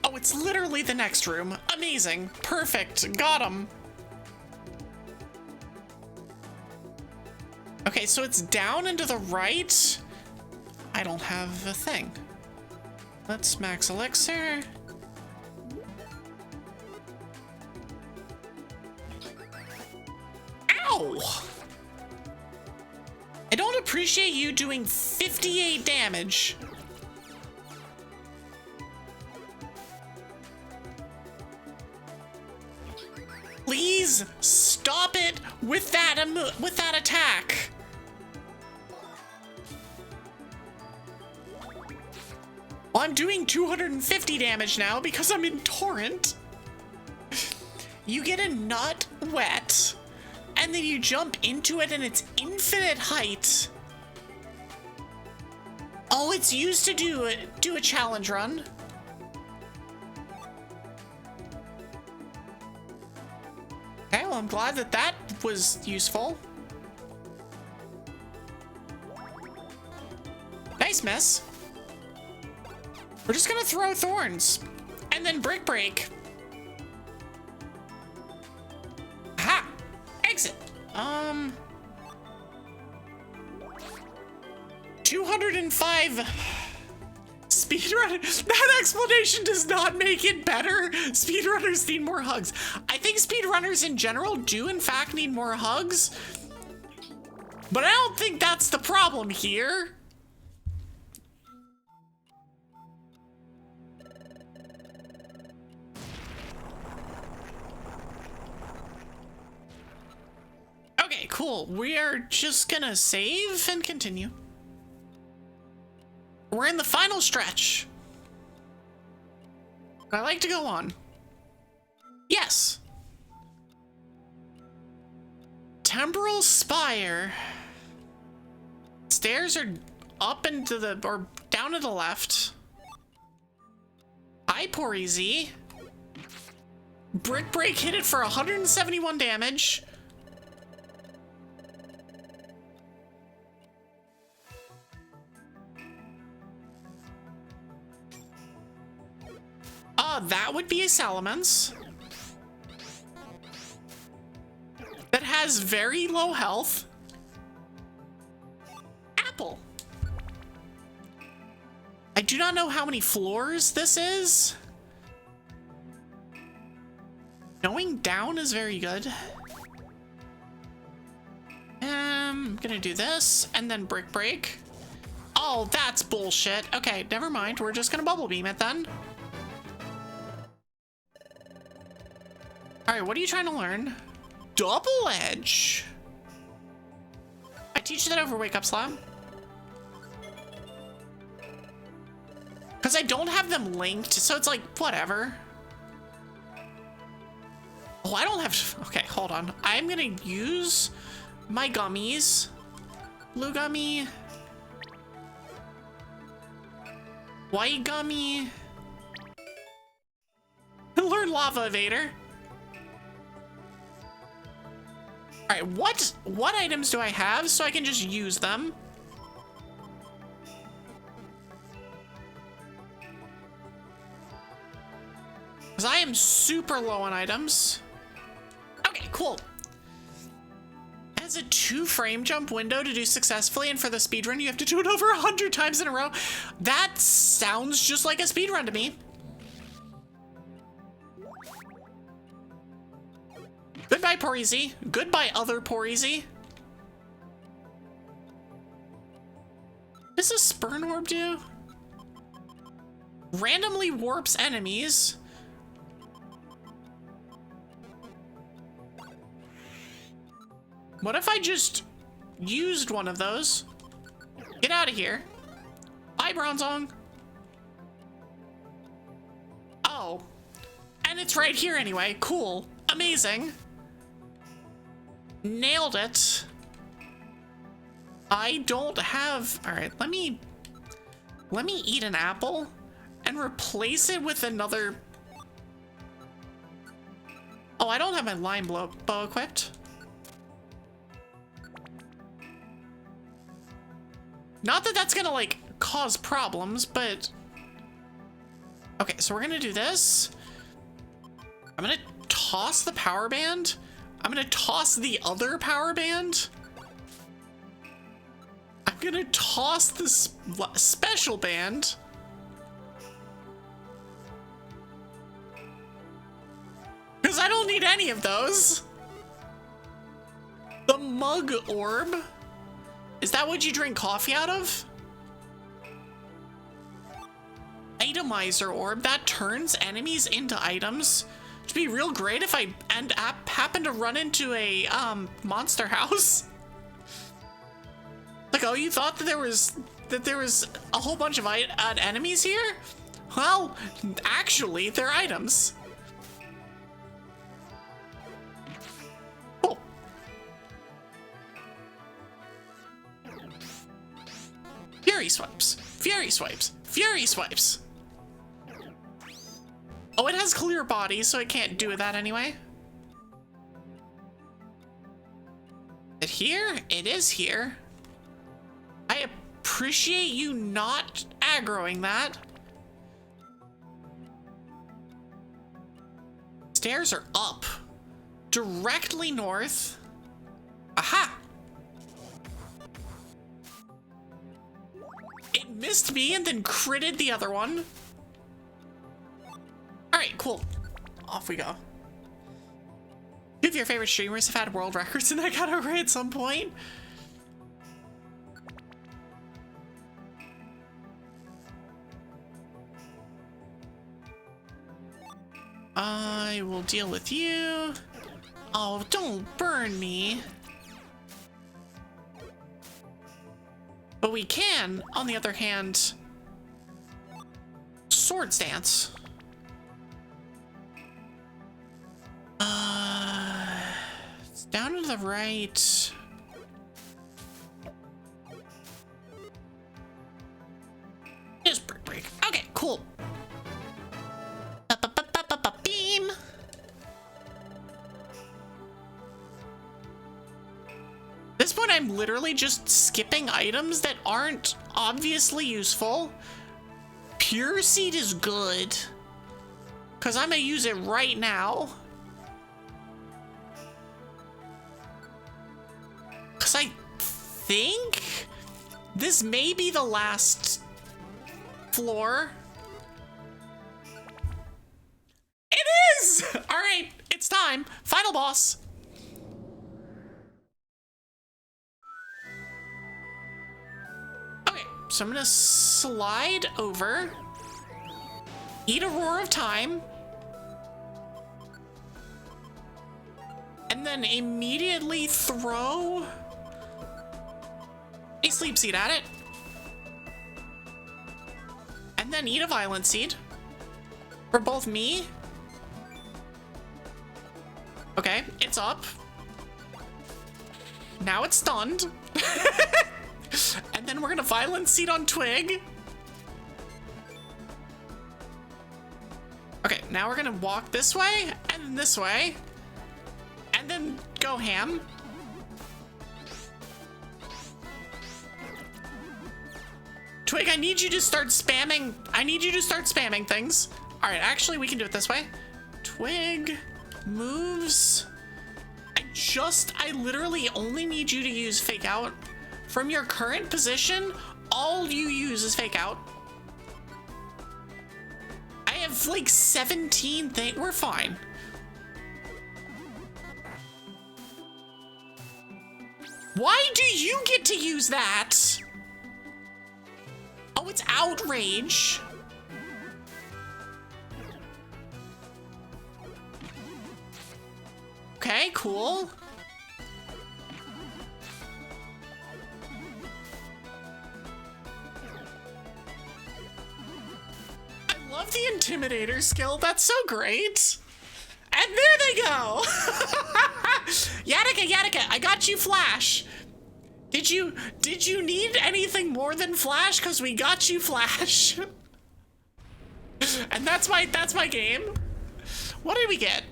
Oh, it's literally the next room. Amazing. Perfect. Got him. Okay, so it's down and to the right. I don't have a thing. Let's max elixir. Ow! I don't appreciate you doing 58 damage. Please stop it with that attack. Well, I'm doing 250 damage now because I'm in torrent. You get a nut wet, and then you jump into it and it's infinite height. Oh, it's used to do a challenge run. Okay, well, I'm glad that was useful. Nice miss. We're just gonna throw thorns and then brick break. Aha! Exit. 205 speedrunner. That explanation does not make it better. Speedrunners need more hugs. I think speedrunners in general do in fact need more hugs, but I don't think that's the problem here. Okay, cool. We are just gonna save and continue. We're in the final stretch. I like to go on. Yes. Temporal Spire. Stairs are up and to the, or down to the left. Hi, poor EZ. Brick break hit it for 171 damage. That would be a Salamence that has very low health. Apple. I do not know how many floors this is. Going down is very good. I'm gonna do this and then brick break. Oh, that's bullshit. Okay, never mind. We're just gonna bubble beam it then. All right, what are you trying to learn? Double edge. I teach you that over Wake Up Slab. Because I don't have them linked, so it's like, whatever. Oh, I don't have, okay, hold on. I'm gonna use my gummies. Blue gummy. White gummy. Learn Lava Evader. All right, what items do I have so I can just use them? Because I am super low on items. Okay, cool. It has a 2-frame jump window to do successfully, and for the speedrun, you have to do it over 100 times in a row. That sounds just like a speedrun to me. Goodbye, Poor Easy. Goodbye, other Poor Easy. What does a Spurn Orb do? Randomly warps enemies. What if I just used one of those? Get out of here. Bye, Bronzong. Oh. And it's right here anyway. Cool. Amazing. Nailed it. I don't have... Alright, let me eat an apple and replace it with another... Oh, I don't have my lime bow equipped. Not that that's gonna, like, cause problems, but... Okay, so we're gonna do this. I'm gonna toss the power band. I'm gonna toss the other power band. I'm gonna toss this special band. Because I don't need any of those. The mug orb. Is that what you drink coffee out of? Itemizer orb. That turns enemies into items. It'd be real great if I happen to run into a monster house. Like, oh, you thought that there was a whole bunch of enemies here? Well, actually, they're items. Cool. Fury swipes. Fury swipes. Fury swipes. Oh, it has clear body, so it can't do that anyway. Is it here? It is here. I appreciate you not aggroing that. Stairs are up. Directly north. Aha! It missed me and then critted the other one. Alright, cool. Off we go. Two of your favorite streamers have had world records in that category at some point. I will deal with you. Oh, don't burn me. But we can, on the other hand, Swords Dance. It's down to the right. Just break. Okay, cool. Beam. At this point, I'm literally just skipping items that aren't obviously useful. Pure Seed is good, because I'm gonna use it right now. Because I think this may be the last floor. It is! All right, it's time. Final boss. Okay, so I'm gonna slide over, eat a Roar of Time, and then immediately throw a Sleep Seed at it. And then eat a Violent Seed for both me. Okay, it's up. Now it's stunned. And then we're gonna Violent Seed on Twig. Okay, now we're gonna walk this way and this way. And then go ham. Twig, I need you to start spamming. I need you to start spamming things. All right, actually, we can do it this way. Twig moves. I literally only need you to use fake out. From your current position, all you use is fake out. I have like 17 things. We're fine. Why do you get to use that? Oh, it's outrage. Okay, cool. I love the Intimidator skill. That's so great. And there they go. Yatika, I got you Flash. Did you need anything more than Flash? Cause we got you Flash. And that's my game. What did we get?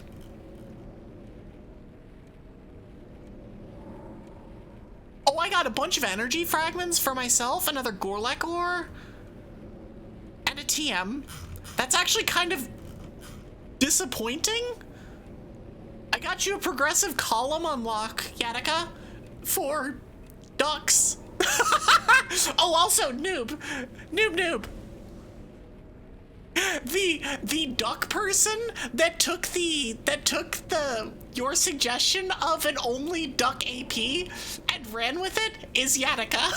Oh, I got a bunch of energy fragments for myself, another Gorlek ore, and a TM. That's actually kind of disappointing. I got you a progressive column unlock, Yatika, for ducks. Oh, also noob. The duck person that took your suggestion of an only duck AP and ran with it is Yatika.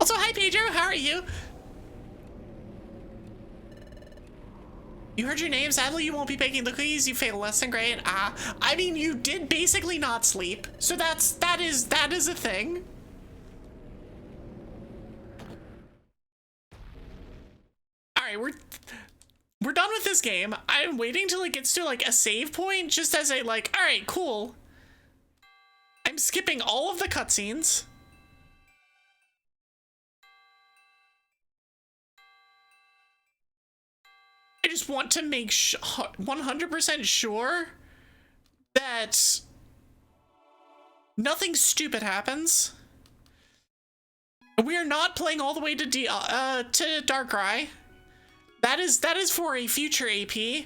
Also, hi Pedro, how are you? You heard your name. Sadly, you won't be baking the cookies. You failed less than great. I mean, you did basically not sleep, so that is a thing. All right, we're done with this game. I'm waiting till it gets to like a save point, just as a like. All right, cool. I'm skipping all of the cutscenes. I just want to make 100% sure that nothing stupid happens. We are not playing all the way to Darkrai. That is for a future AP.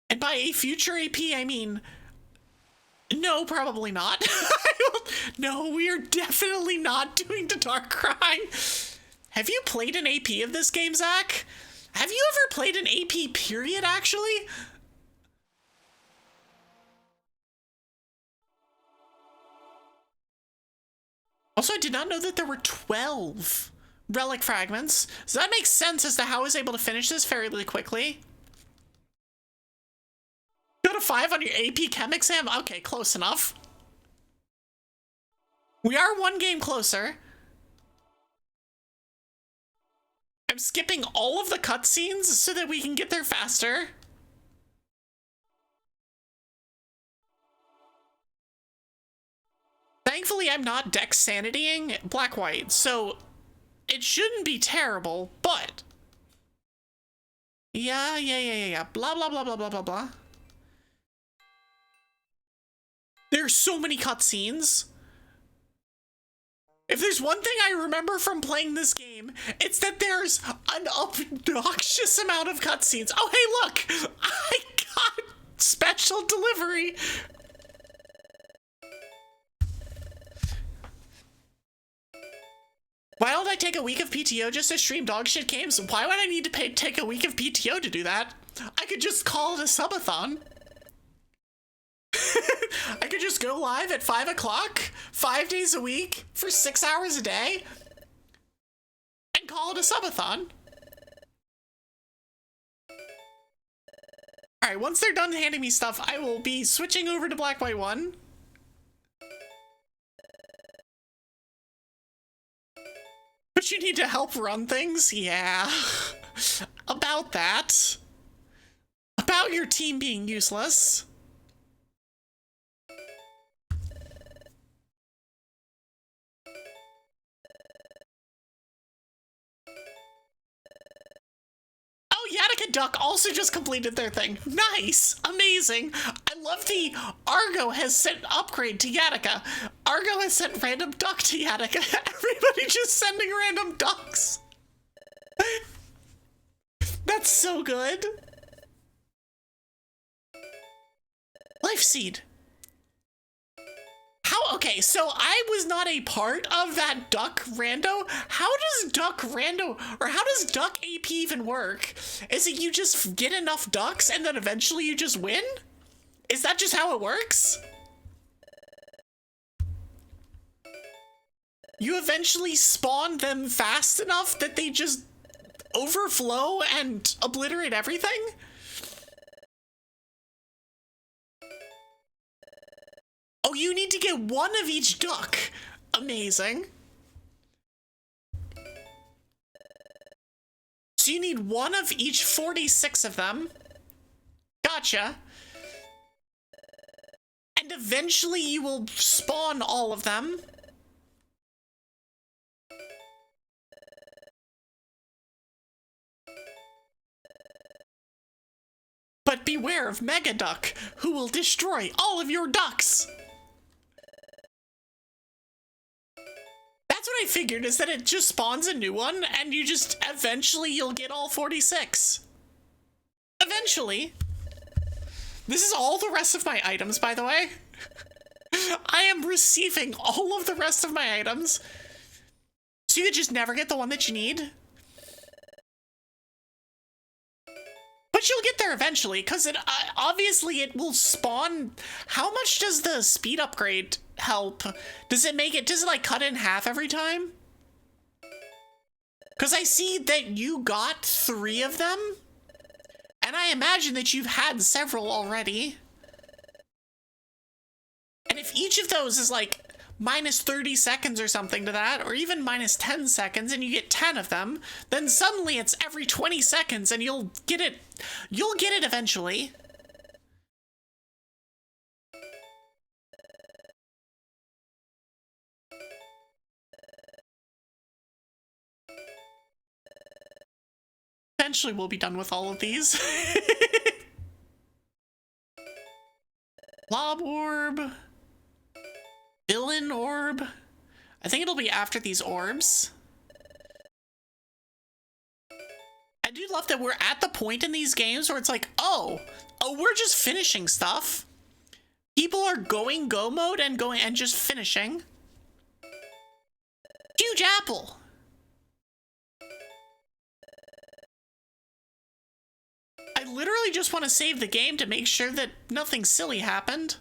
And by a future AP, I mean no, probably not. No, we are definitely not doing the Darkrai. Have you played an AP of this game, Zach? Have you ever played an AP period, actually? Also, I did not know that there were 12 relic fragments. So that makes sense as to how I was able to finish this fairly quickly. Got a 5 on your AP Chem exam? Okay, close enough. We are one game closer. I'm skipping all of the cutscenes so that we can get there faster. Thankfully, I'm not Dex Sanitying Black-White, so it shouldn't be terrible, but... Yeah. Blah, blah, blah, blah, blah, blah, blah. There's so many cutscenes. If there's one thing I remember from playing this game, it's that there's an obnoxious amount of cutscenes. Oh, hey, look! I got special delivery! Why don't I take a week of PTO just to stream dogshit games? Why would I need to take a week of PTO to do that? I could just call it a subathon. I could just go live at 5 o'clock, 5 days a week, for 6 hours a day, and call it a subathon. Alright, once they're done handing me stuff, I will be switching over to Black White 1. But you need to help run things? Yeah. About that. About your team being useless. Yatika Duck also just completed their thing. Nice! Amazing! I love the Argo has sent upgrade to Yatica. Argo has sent random duck to Yatica. Everybody just sending random ducks. That's so good. Life seed. How? Okay, so I was not a part of that duck rando. How does duck rando, or how does duck AP even work? Is it you just get enough ducks and then eventually you just win? Is that just how it works? You eventually spawn them fast enough that they just overflow and obliterate everything? Oh, you need to get one of each duck. Amazing. So you need one of each 46 of them. Gotcha. And eventually you will spawn all of them. But beware of Mega Duck, who will destroy all of your ducks. That's what I figured, is that it just spawns a new one, and you just, eventually you'll get all 46. Eventually. This is all the rest of my items, by the way. I am receiving all of the rest of my items. So you could just never get the one that you need. But you'll get there eventually, because it obviously it will spawn. How much does the speed upgrade help? Does it like cut in half every time? Because I see that you got 3 of them, and I imagine that you've had several already. And if each of those is like minus 30 seconds or something to that, or even minus 10 seconds, and you get 10 of them, then suddenly it's every 20 seconds and you'll get it eventually. Eventually we'll be done with all of these. Lob orb. Villain orb. I think it'll be after these orbs. I do love that we're at the point in these games where it's like, oh, we're just finishing stuff. People are going go mode and just finishing. Huge apple. I literally just want to save the game to make sure that nothing silly happened.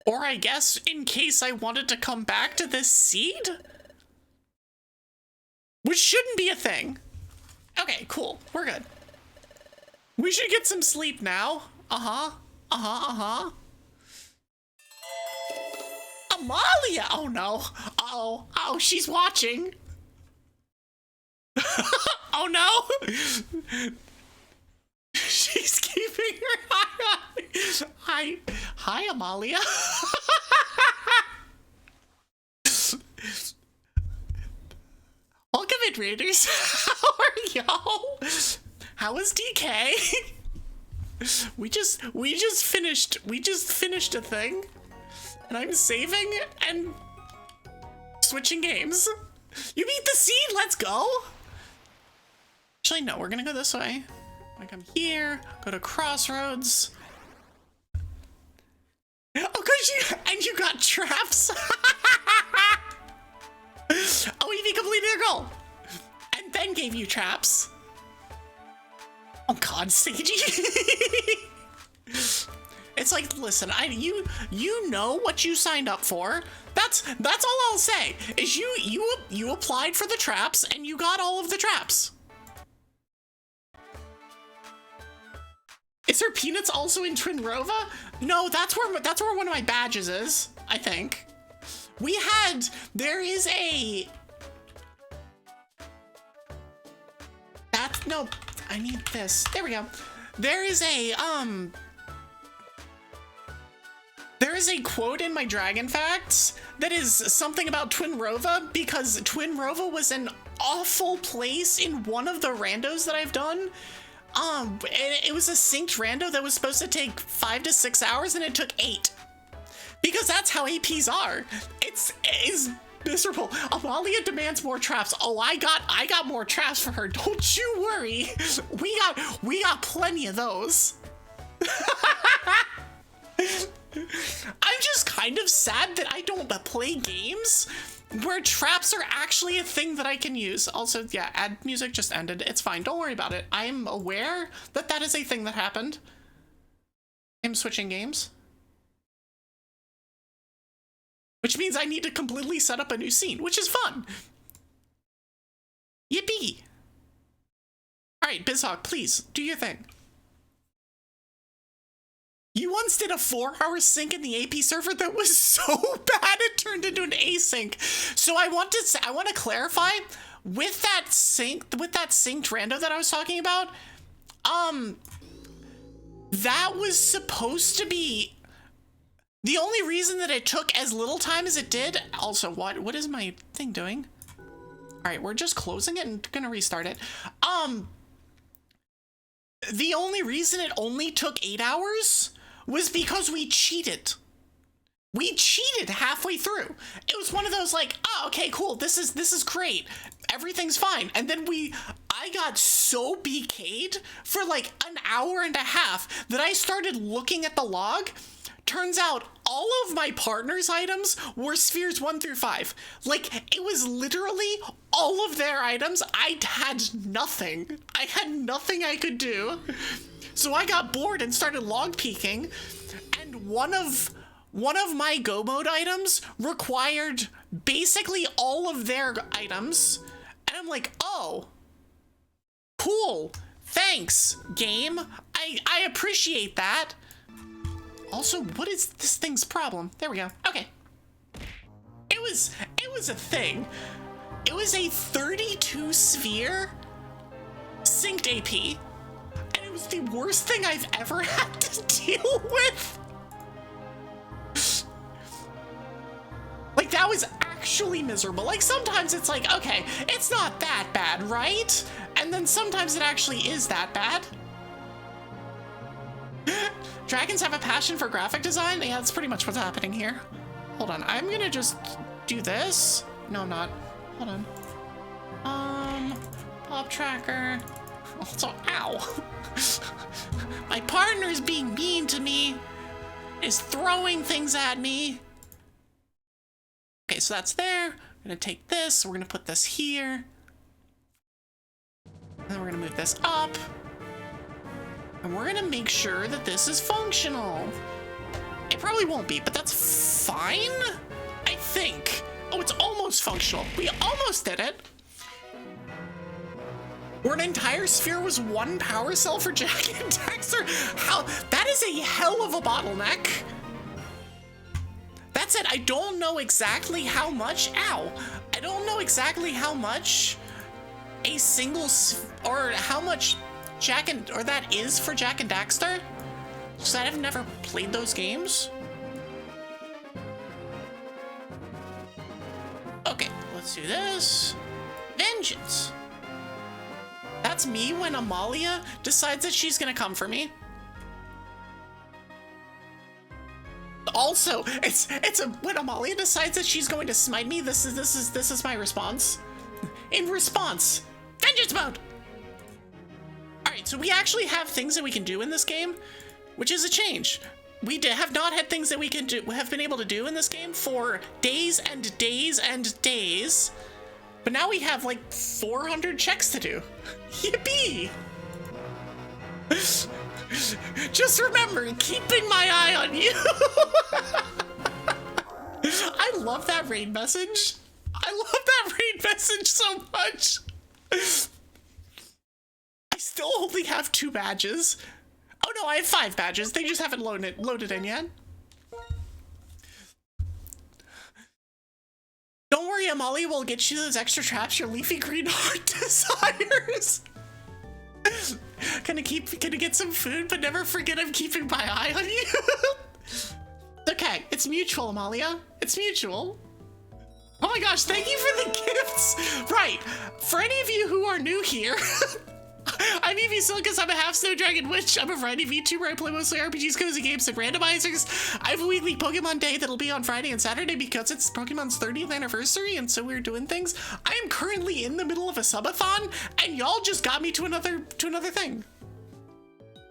Or I guess in case I wanted to come back to this seed? Which shouldn't be a thing. Okay, cool. We're good. We should get some sleep now. Amalia! Oh no. Uh-oh. Oh, she's watching. Oh no! She's keeping her eye on me. Hi, Amalia. Welcome in, Raiders. How are y'all? How is DK? We just finished a thing, and I'm saving and switching games. You beat the seed. Let's go. Actually, no. We're gonna go this way. I come here, go to Crossroads. Oh, cause you got traps. Oh, Evie completed her goal, and then gave you traps. Oh God, Sagey. It's like, listen, you know what you signed up for. That's all I'll say. Is you applied for the traps and you got all of the traps. Is her peanuts also in Twinrova? No, that's where one of my badges is, I think. There is a... No, I need this. There we go. There is a quote in my Dragon Facts that is something about Twinrova, because Twinrova was an awful place in one of the randos that I've done. It was a synced rando that was supposed to take 5 to 6 hours, and it took 8. Because that's how APs are. It's miserable. Amalia demands more traps. Oh, I got more traps for her. Don't you worry. We got plenty of those. I'm just kind of sad that I don't play games where traps are actually a thing that I can use. Also, yeah, ad music just ended. It's fine. Don't worry about it. I'm aware that that is a thing that happened. I'm switching games. Which means I need to completely set up a new scene, which is fun. Yippee. All right, BizHawk, please do your thing. You once did a 4-hour sync in the AP server that was so bad it turned into an async. So I want to clarify with that synced rando that I was talking about. That was supposed to be the only reason that it took as little time as it did. Also, what is my thing doing? All right, we're just closing it and gonna restart it. The only reason it only took 8 hours was because we cheated. We cheated halfway through. It was one of those like, oh, okay, cool. This is great. Everything's fine. And then I got so BK'd for like an hour and a half that I started looking at the log. Turns out all of my partner's items were spheres 1 through 5. Like, it was literally all of their items. I had nothing. I had nothing I could do. So I got bored and started log peeking, and one of my go mode items required basically all of their items, and I'm like, oh, cool, thanks, game. I appreciate that. Also, what is this thing's problem? There we go. Okay. It was a thing. It was a 32 sphere synced AP. And it was the worst thing I've ever had to deal with. Like, that was actually miserable. Like, sometimes it's like, okay, it's not that bad, right? And then sometimes it actually is that bad. Dragons have a passion for graphic design? Yeah, that's pretty much what's happening here. Hold on, I'm gonna just do this. No, I'm not. Hold on. Pop tracker. Also, ow. My partner is being mean to me. Is throwing things at me. Okay, so that's there. I'm gonna take this, we're gonna put this here. And then we're gonna move this up. And we're gonna make sure that this is functional. It probably won't be, but that's fine, I think. Oh, it's almost functional. We almost did it. Where an entire sphere was 1 power cell for Jack and Dexter. How? That is a hell of a bottleneck. That's it. I don't know exactly how much. Ow. I don't know exactly how much a single or how much that is for Jack and Daxter, because I've never played those games. Okay, let's do this. Vengeance. That's me when Amalia decides that she's gonna come for me. Also, it's when Amalia decides that she's going to smite me. This is my response. In response, vengeance mode. Alright, so we actually have things that we can do in this game, which is a change. We have not had things that we have been able to do in this game for days and days and days. But now we have like 400 checks to do. Yippee! Just remember, keeping my eye on you. I love that raid message. I love that raid message so much. I still only have 2 badges. Oh no, I have 5 badges. They just haven't loaded in yet. Don't worry, Amalia will get you those extra traps your leafy green heart desires. Gonna get some food, but never forget I'm keeping my eye on you. Okay, it's mutual, Amalia. It's mutual. Oh my gosh, thank you for the gifts. Right, For any of you who are new here, I'm Evie Sylkas. I'm a half snow dragon witch. I'm a variety VTuber. I play mostly RPGs, cozy games, and randomizers. I have a weekly Pokemon day that'll be on Friday and Saturday because it's Pokemon's 30th anniversary, and so we're doing things. I am currently in the middle of a subathon, and y'all just got me to another thing.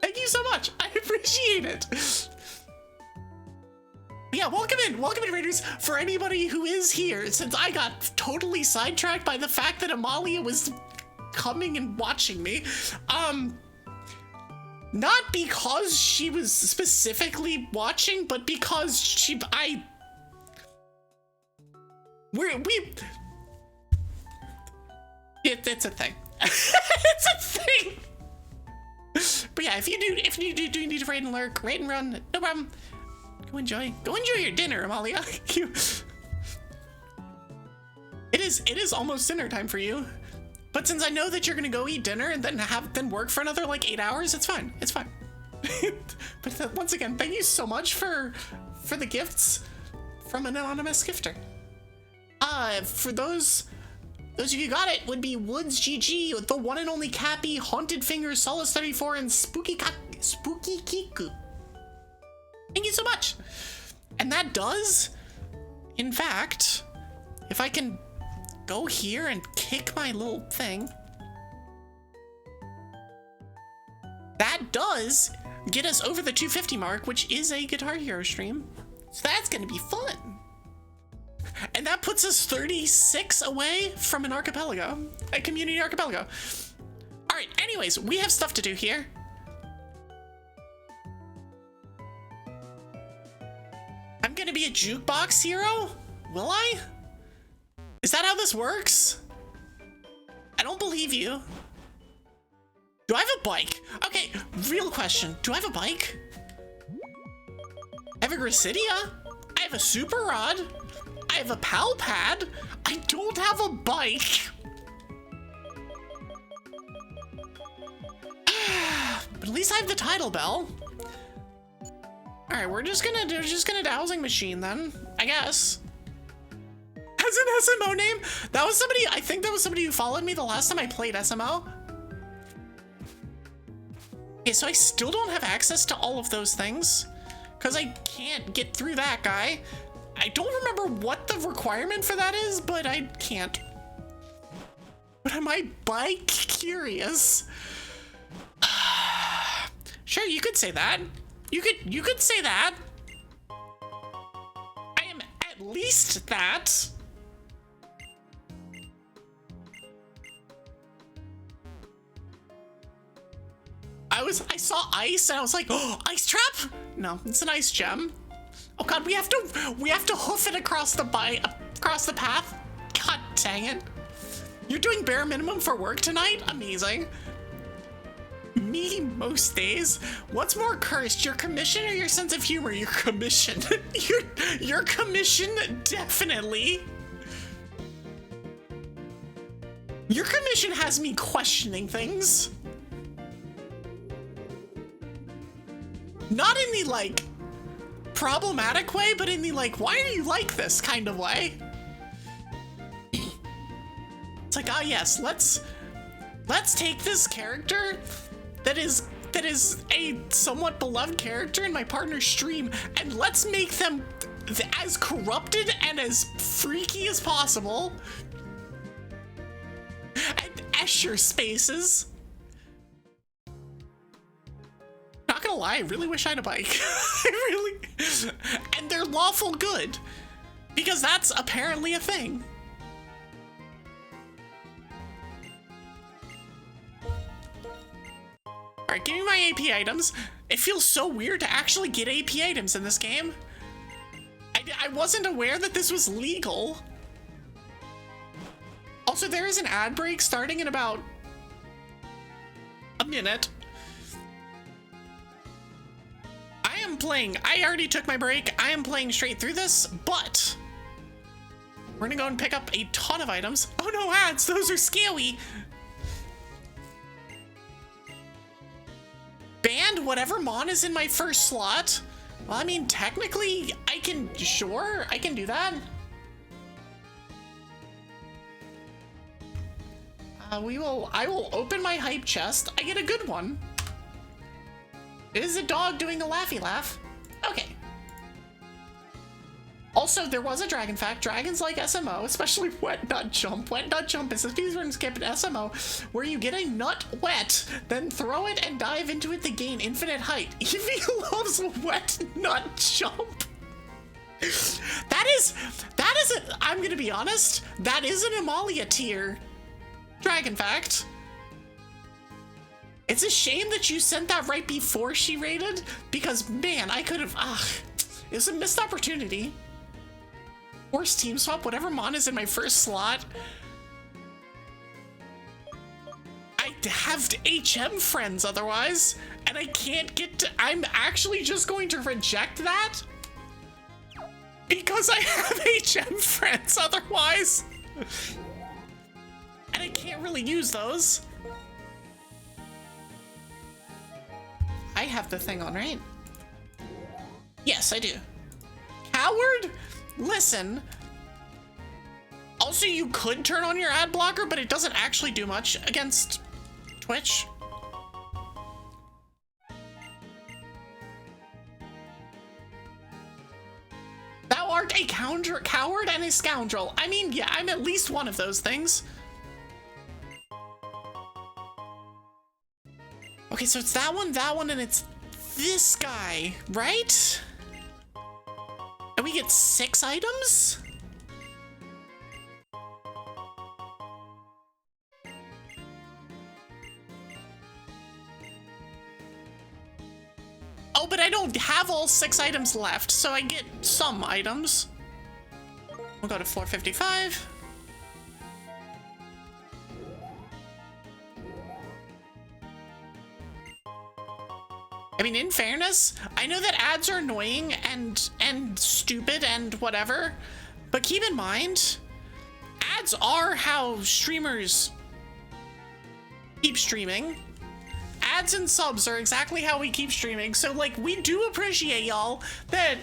Thank you so much. I appreciate it. Yeah, welcome in, Raiders. For anybody who is here, since I got totally sidetracked by the fact that Amalia was coming and watching me, not because she was specifically watching, but because it's a thing. It's a thing. But yeah, if you do need to raid and lurk, raid and run, no problem. Go enjoy your dinner, Amalia. It is almost dinner time for you. But since I know that you're gonna go eat dinner and then work for another like 8 hours, it's fine. It's fine. But once again, thank you so much for the gifts from an anonymous gifter. For those of you who got it, would be Woods GG, the one and only Cappy, Haunted Fingers, Solace 34, and Spooky Kiku. Thank you so much. And that does, in fact, if I can go here and kick my little thing, that does get us over the 250 mark, which is a Guitar Hero stream. So that's gonna be fun. And that puts us 36 away from an archipelago, a community archipelago. All right, anyways, we have stuff to do here. I'm gonna be a jukebox hero? Will I? Is that how this works? I don't believe you. Do I have a bike? Okay, real question. Do I have a bike? I have a Gracidia. I have a Super Rod. I have a Pal Pad. I don't have a bike. But at least I have the title bell. All right, we're just gonna dowsing machine then, I guess. As an SMO name? That was somebody, I think that was somebody who followed me the last time I played SMO. Okay, so I still don't have access to all of those things because I can't get through that guy. I don't remember what the requirement for that is, but I can't. But am I bike curious? Sure, you could say that. You could say that. I am at least that. I saw ice and I was like, oh, ice trap? No, it's an ice gem. Oh god, we have to hoof it across the path. God dang it. You're doing bare minimum for work tonight? Amazing. Me most days. What's more cursed, your commission or your sense of humor? Your commission. your commission, definitely. Your commission has me questioning things. Not in the like problematic way, but in the like, why are you like this kind of way? It's like, ah yes, let's take this character that is a somewhat beloved character in my partner's stream, and let's make them as corrupted and as freaky as possible. And Escher spaces. Not gonna lie, I really wish I had a bike. I really, and they're lawful good, because that's apparently a thing. Alright, give me my AP items. It feels so weird to actually get AP items in this game. I wasn't aware that this was legal. Also, there is an ad break starting in about a minute. I already took my break. I am playing straight through this, but we're gonna go and pick up a ton of items. Oh no, ads, those are scary. Band whatever mon is in my first slot. Well, I mean, technically, I can do that. I will open my hype chest. I get a good one. It is a dog doing a laughy laugh. Okay. Also, there was a dragon fact. Dragons like SMO, especially wet nut jump. Wet nut jump is a speedrun skip in SMO where you get a nut wet, then throw it and dive into it to gain infinite height. Evie loves wet nut jump. I'm gonna be honest, that is an Amalia tier dragon fact. It's a shame that you sent that right before she raided, because man, I could have, it was a missed opportunity. Force team swap, whatever mon is in my first slot. I have HM friends otherwise, and I can't get to, I'm actually just going to reject that because I have HM friends otherwise. And I can't really use those. I have the thing on, right? Yes, I do. Coward? Listen. Also, you could turn on your ad blocker, but it doesn't actually do much against Twitch. Thou art a coward and a scoundrel. I mean, yeah, I'm at least one of those things. Okay, so it's that one, and it's this guy, right? And we get 6 items? Oh, but I don't have all 6 items left, so I get some items. We'll go to 455. I mean, in fairness, I know that ads are annoying and stupid and whatever, but keep in mind, ads are how streamers keep streaming. Ads and subs are exactly how we keep streaming, so like, we do appreciate y'all that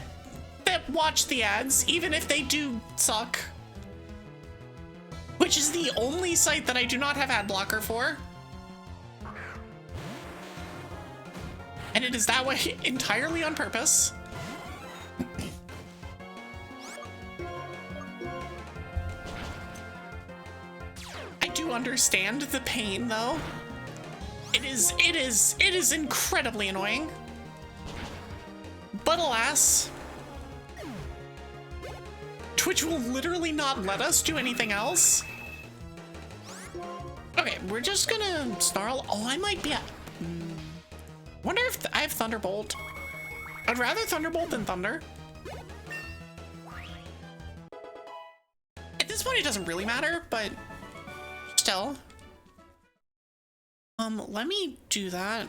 watch the ads, even if they do suck. Which is the only site that I do not have ad blocker for. And it is that way entirely on purpose. I do understand the pain, though. It is incredibly annoying. But alas, Twitch will literally not let us do anything else. Okay, we're just gonna snarl. Oh, I might be at... Wonder if I have Thunderbolt. I'd rather Thunderbolt than Thunder. At this point, it doesn't really matter, but still. Let me do that.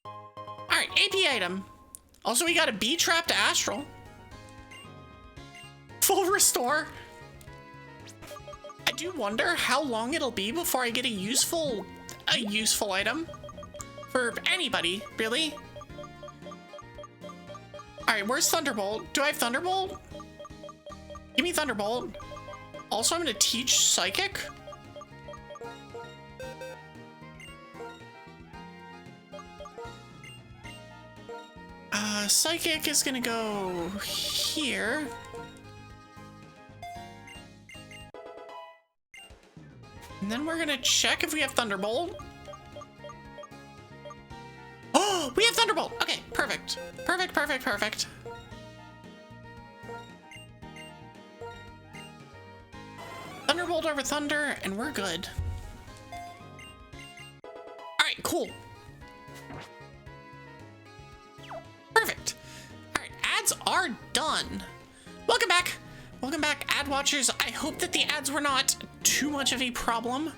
All right, AP item. Also, we got a bee trap to Astral. Full restore. I do wonder how long it'll be before I get a useful item. For anybody, really? Alright, where's Thunderbolt? Do I have Thunderbolt? Give me Thunderbolt. Also, I'm gonna teach Psychic. Psychic is gonna go here. And then we're gonna check if we have Thunderbolt. Oh, we have Thunderbolt. Okay, perfect. Perfect, perfect, perfect. Thunderbolt over Thunder, and we're good. All right, cool. Perfect. All right, ads are done. Welcome back. Welcome back, ad watchers. I hope that the ads were not too much of a problem.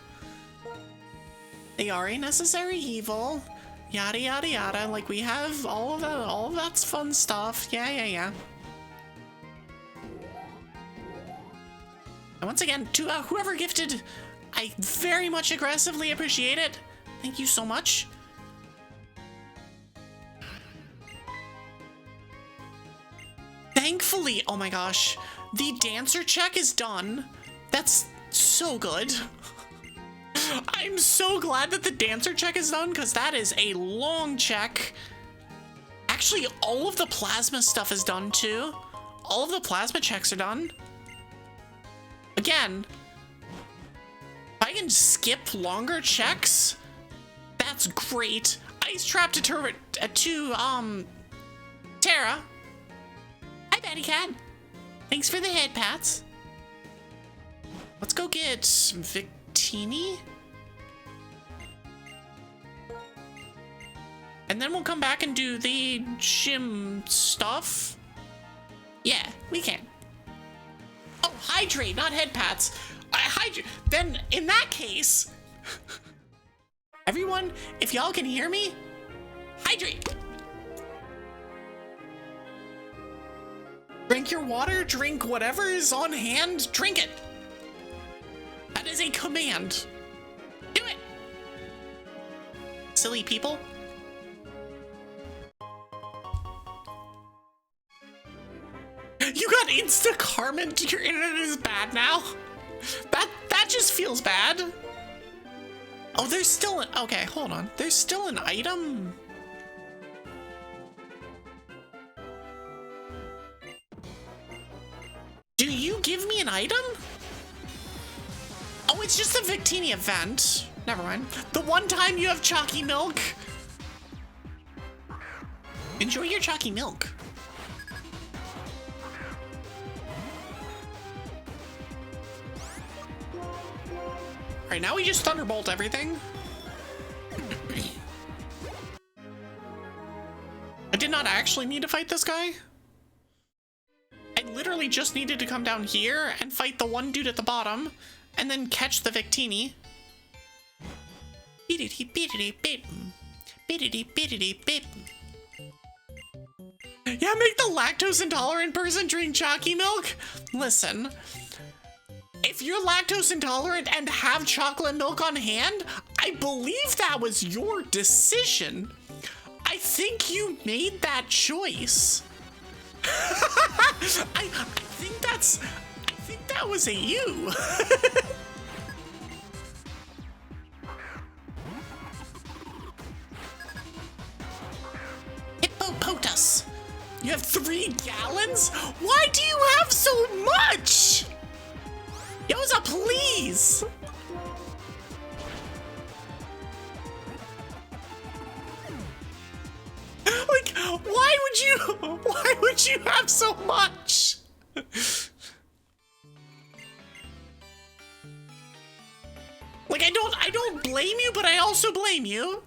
They are a necessary evil. Yada yada yada, like we have all of that's fun stuff. Yeah. And once again, to whoever gifted, I very much aggressively appreciate it. Thank you so much. Thankfully, oh my gosh, the dancer check is done. That's so good. I'm so glad that the dancer check is done, because that is a long check. Actually, all of the plasma stuff is done too. All of the plasma checks are done. Again, if I can skip longer checks, that's great. Ice trap to Tara. Hi, Betty Cat. Thanks for the head pats. Let's go get Victini. And then we'll come back and do the gym stuff. Yeah, we can. Oh, hydrate, not head pats. Hydrate. Then, in that case, everyone, if y'all can hear me, hydrate. Drink your water, drink whatever is on hand, drink it. That is a command. Do it. Silly people. You got insta Carmen. Your internet is bad now. That just feels bad. Oh, there's still an, okay, hold on. There's still an item. Do you give me an item? Oh, it's just a Victini event. Never mind. The one time you have chalky milk. Enjoy your chalky milk. Alright, now we just thunderbolt everything. I did not actually need to fight this guy. I literally just needed to come down here and fight the one dude at the bottom, and then catch the Victini. Yeah, make the lactose intolerant person drink chalky milk? Listen. If you're lactose intolerant and have chocolate milk on hand, I believe that was your decision. I think you made that choice. I think that was a you. Hippopotas. You have 3 gallons? Why do you have so much? Yoza, please! Like, why would you have so much? Like, I don't blame you, but I also blame you.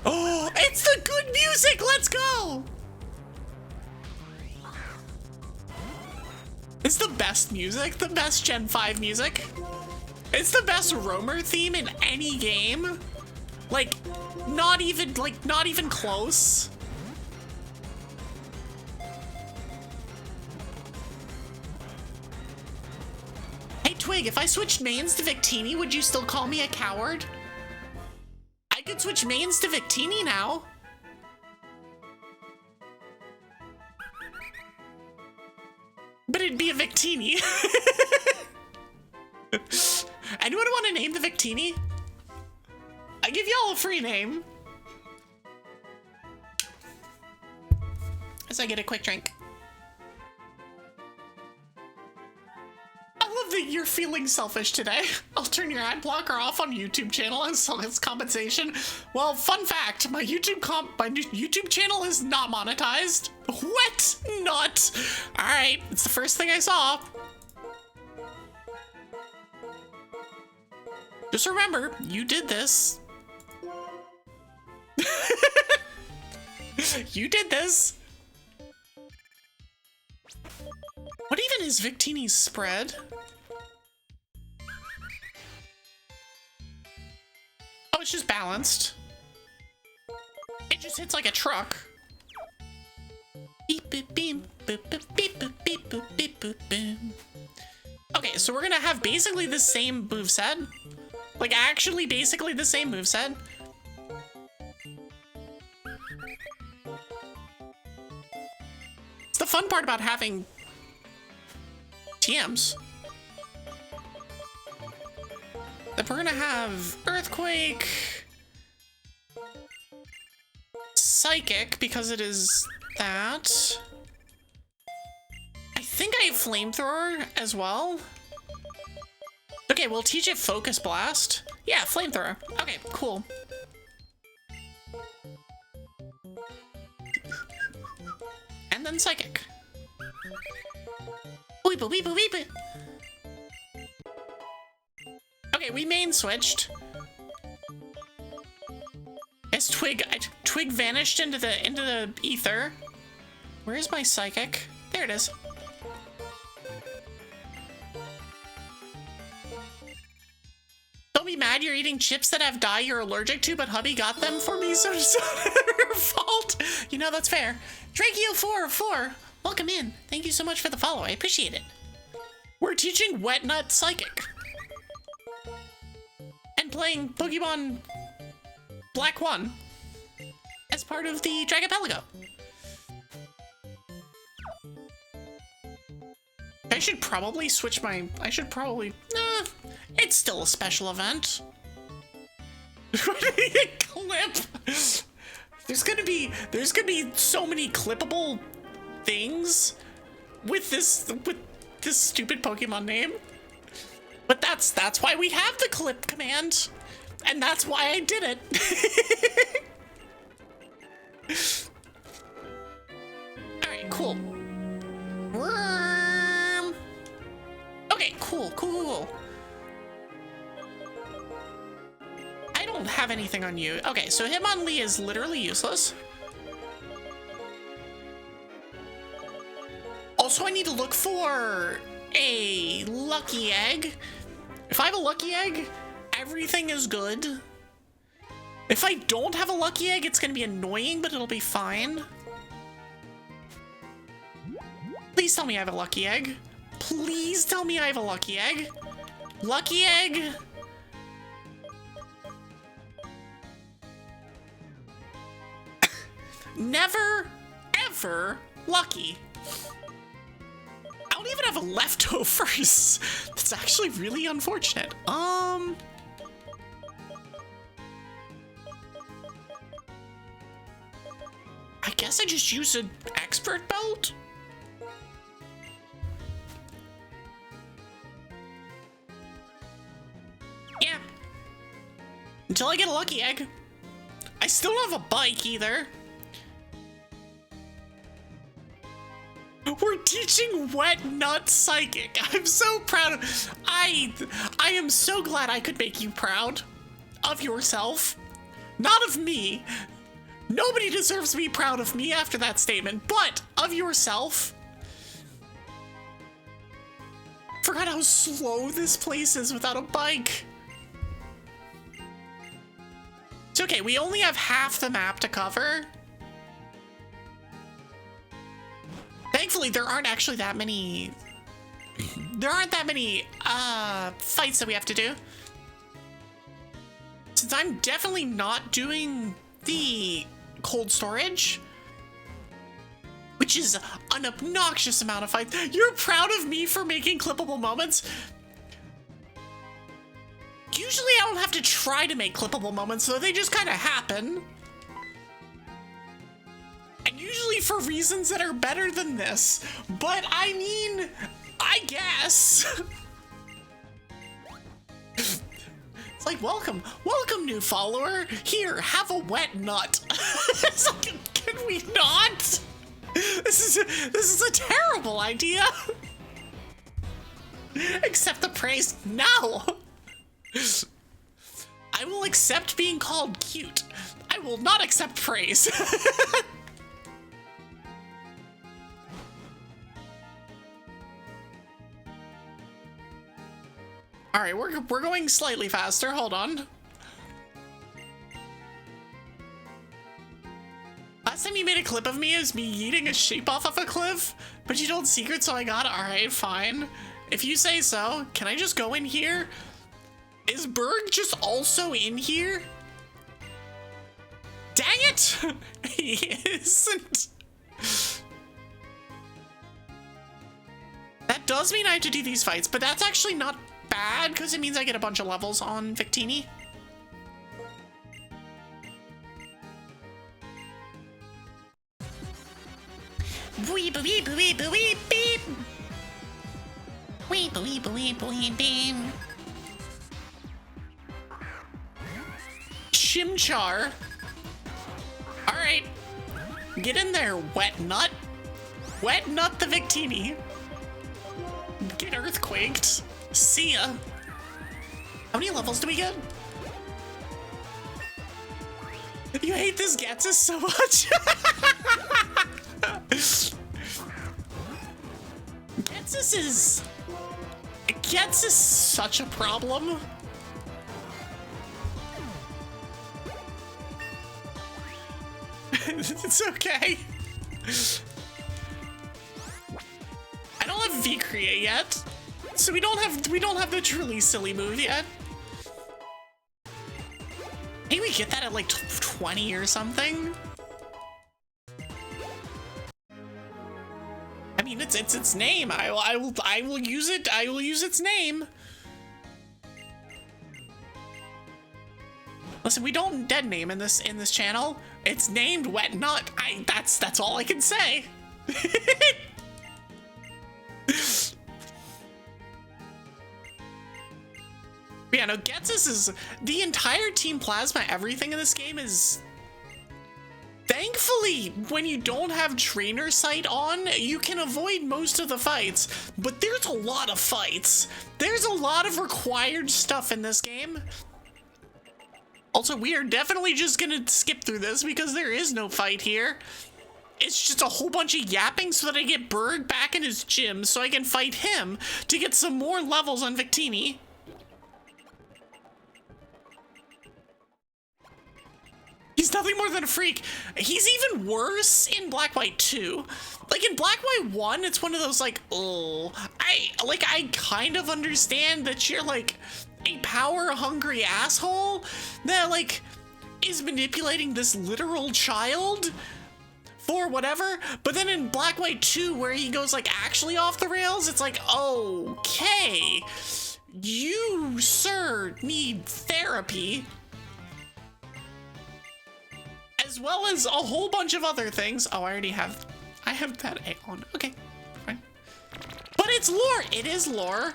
Oh, it's the good music, let's go! It's the best music, the best Gen 5 music. It's the best roamer theme in any game. Like, not even close. Hey Twig, if I switched mains to Victini, would you still call me a coward? I could switch mains to Victini now. But it'd be a Victini. Anyone want to name the Victini? I give y'all a free name. As I get a quick drink. I love that you're feeling selfish today. I'll turn your ad blocker off on YouTube channel as compensation. Well, fun fact, my YouTube channel is not monetized. What? Not. All right, it's the first thing I saw. Just remember, you did this. You did this. What even is Victini's spread? Oh, it's just balanced. It just hits like a truck. Beep, beep, beep, beep, beep, beep, beep, beep, beep, beep, beep. Okay, so we're gonna have basically the same moveset. Like, actually basically the same moveset. It's the fun part about having TMs. we're gonna have Earthquake, Psychic, because it is that. I think I have Flamethrower as well. Okay, we'll teach it Focus Blast. Yeah, Flamethrower. Okay, cool. And then Psychic. Weepa, weepa, weepa. Okay, we main switched. As Twig vanished into the ether. Where is my Psychic? There it is. Don't be mad you're eating chips that have dye you're allergic to, but hubby got them for me, so it's not your fault. You know, that's fair. Drakeo404, welcome in. Thank you so much for the follow. I appreciate it. We're teaching Wet Nut Psychic. And playing Pokemon Black 1 as part of the Dragopelago. I should probably switch my... it's still a special event. Clip! There's gonna be so many clippable things with this stupid Pokemon name. But that's why we have the clip command. And that's why I did it. Alright, cool. Okay, cool. I don't have anything on you. Okay, so Hitmonlee is literally useless. Also, I need to look for a lucky egg. If I have a lucky egg, everything is good. If I don't have a lucky egg, it's gonna be annoying, but it'll be fine. Please tell me I have a lucky egg. Please tell me I have a lucky egg. Lucky egg. Never, ever lucky. I don't even have a leftovers. That's actually really unfortunate. I guess I just use an expert belt? Yeah. Until I get a lucky egg. I still don't have a bike either. We're teaching Wet Nut Psychic. I'm so proud of... I am so glad I could make you proud of yourself. Not of me. Nobody deserves to be proud of me after that statement, but of yourself. Forgot how slow this place is without a bike. It's okay, we only have half the map to cover. Thankfully, there aren't actually that many... There aren't that many fights that we have to do. Since I'm definitely not doing the cold storage, which is an obnoxious amount of fights. You're proud of me for making clippable moments? Usually I don't have to try to make clippable moments, so they just kind of happen. And usually for reasons that are better than this. But I mean, I guess. It's like, welcome new follower. Here, have a wet nut. It's like, can we not? This is a terrible idea. Accept the praise now. I will accept being called cute. I will not accept praise. All right, we're going slightly faster. Hold on. Last time you made a clip of me is me eating a sheep off of a cliff, but you told secret, so I got it. All right, fine. If you say so, can I just go in here? Is Berg just also in here? Dang it! He isn't. That does mean I have to do these fights, but that's actually not bad because it means I get a bunch of levels on Victini. Weep, weep, weep, weep, beep. Weep, weep, weep, weep, beep. Chimchar. All right, get in there, wet nut. Wet nut the Victini. Get earthquaked. See ya. How many levels do we get? You hate this Getsus so much. Getsus is such a problem. It's okay. I don't have V-Create yet, so we don't have the truly silly move yet. Maybe we get that at like 20 or something. I mean, it's its name. I will use it. I will use its name. Listen, we don't dead name in this channel. It's named Wet Nut. That's all I can say. Yeah, no, Getsus is the entire Team Plasma. Everything in this game is. Thankfully, when you don't have trainer sight on, you can avoid most of the fights, but there's a lot of fights. There's a lot of required stuff in this game. Also, we are definitely just gonna skip through this because there is no fight here. It's just a whole bunch of yapping so that I get Berg back in his gym so I can fight him to get some more levels on Victini. He's nothing more than a freak. He's even worse in Black White 2. Like in Black White 1, it's one of those like, oh, I kind of understand that you're like a power-hungry asshole that like is manipulating this literal child for whatever. But then in Black White 2, where he goes like actually off the rails, it's like, okay, you, sir, need therapy. As well as a whole bunch of other things. Oh, I have that A on. Okay, fine. But it's lore. It is lore.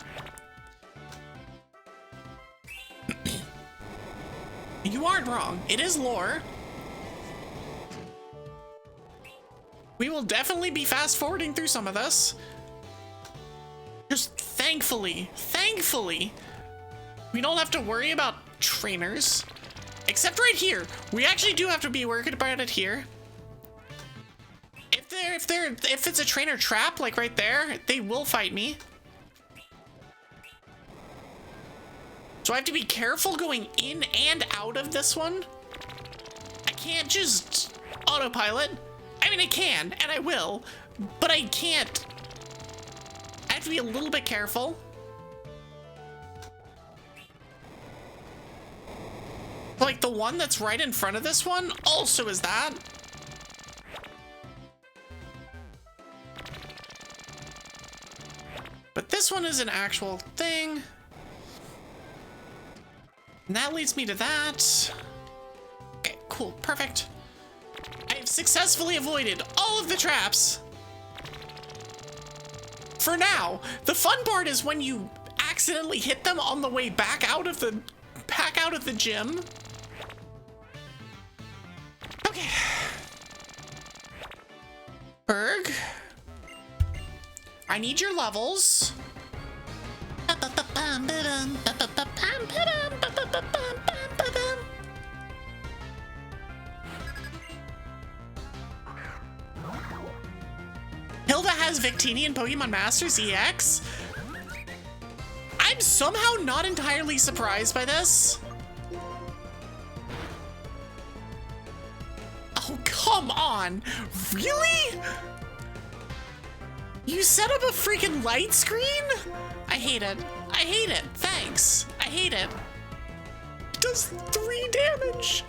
You aren't wrong. It is lore. We will definitely be fast forwarding through some of this. Just thankfully, we don't have to worry about trainers. Except right here. We actually do have to be worried about it here. If it's a trainer trap, like right there, they will fight me. So I have to be careful going in and out of this one. I can't just autopilot. I mean, I can, and I will, but I can't. I have to be a little bit careful. Like the one that's right in front of this one also is that. But this one is an actual thing. And that leads me to that. Okay, cool, perfect. I have successfully avoided all of the traps. For now, the fun part is when you accidentally hit them on the way back out of the gym. Okay. Berg. I need your levels. Hilda has Victini in Pokemon Masters EX. I'm somehow not entirely surprised by this. Oh, come on. Really? You set up a freaking light screen? I hate it. I hate it. Thanks. I hate it. It does 3 damage.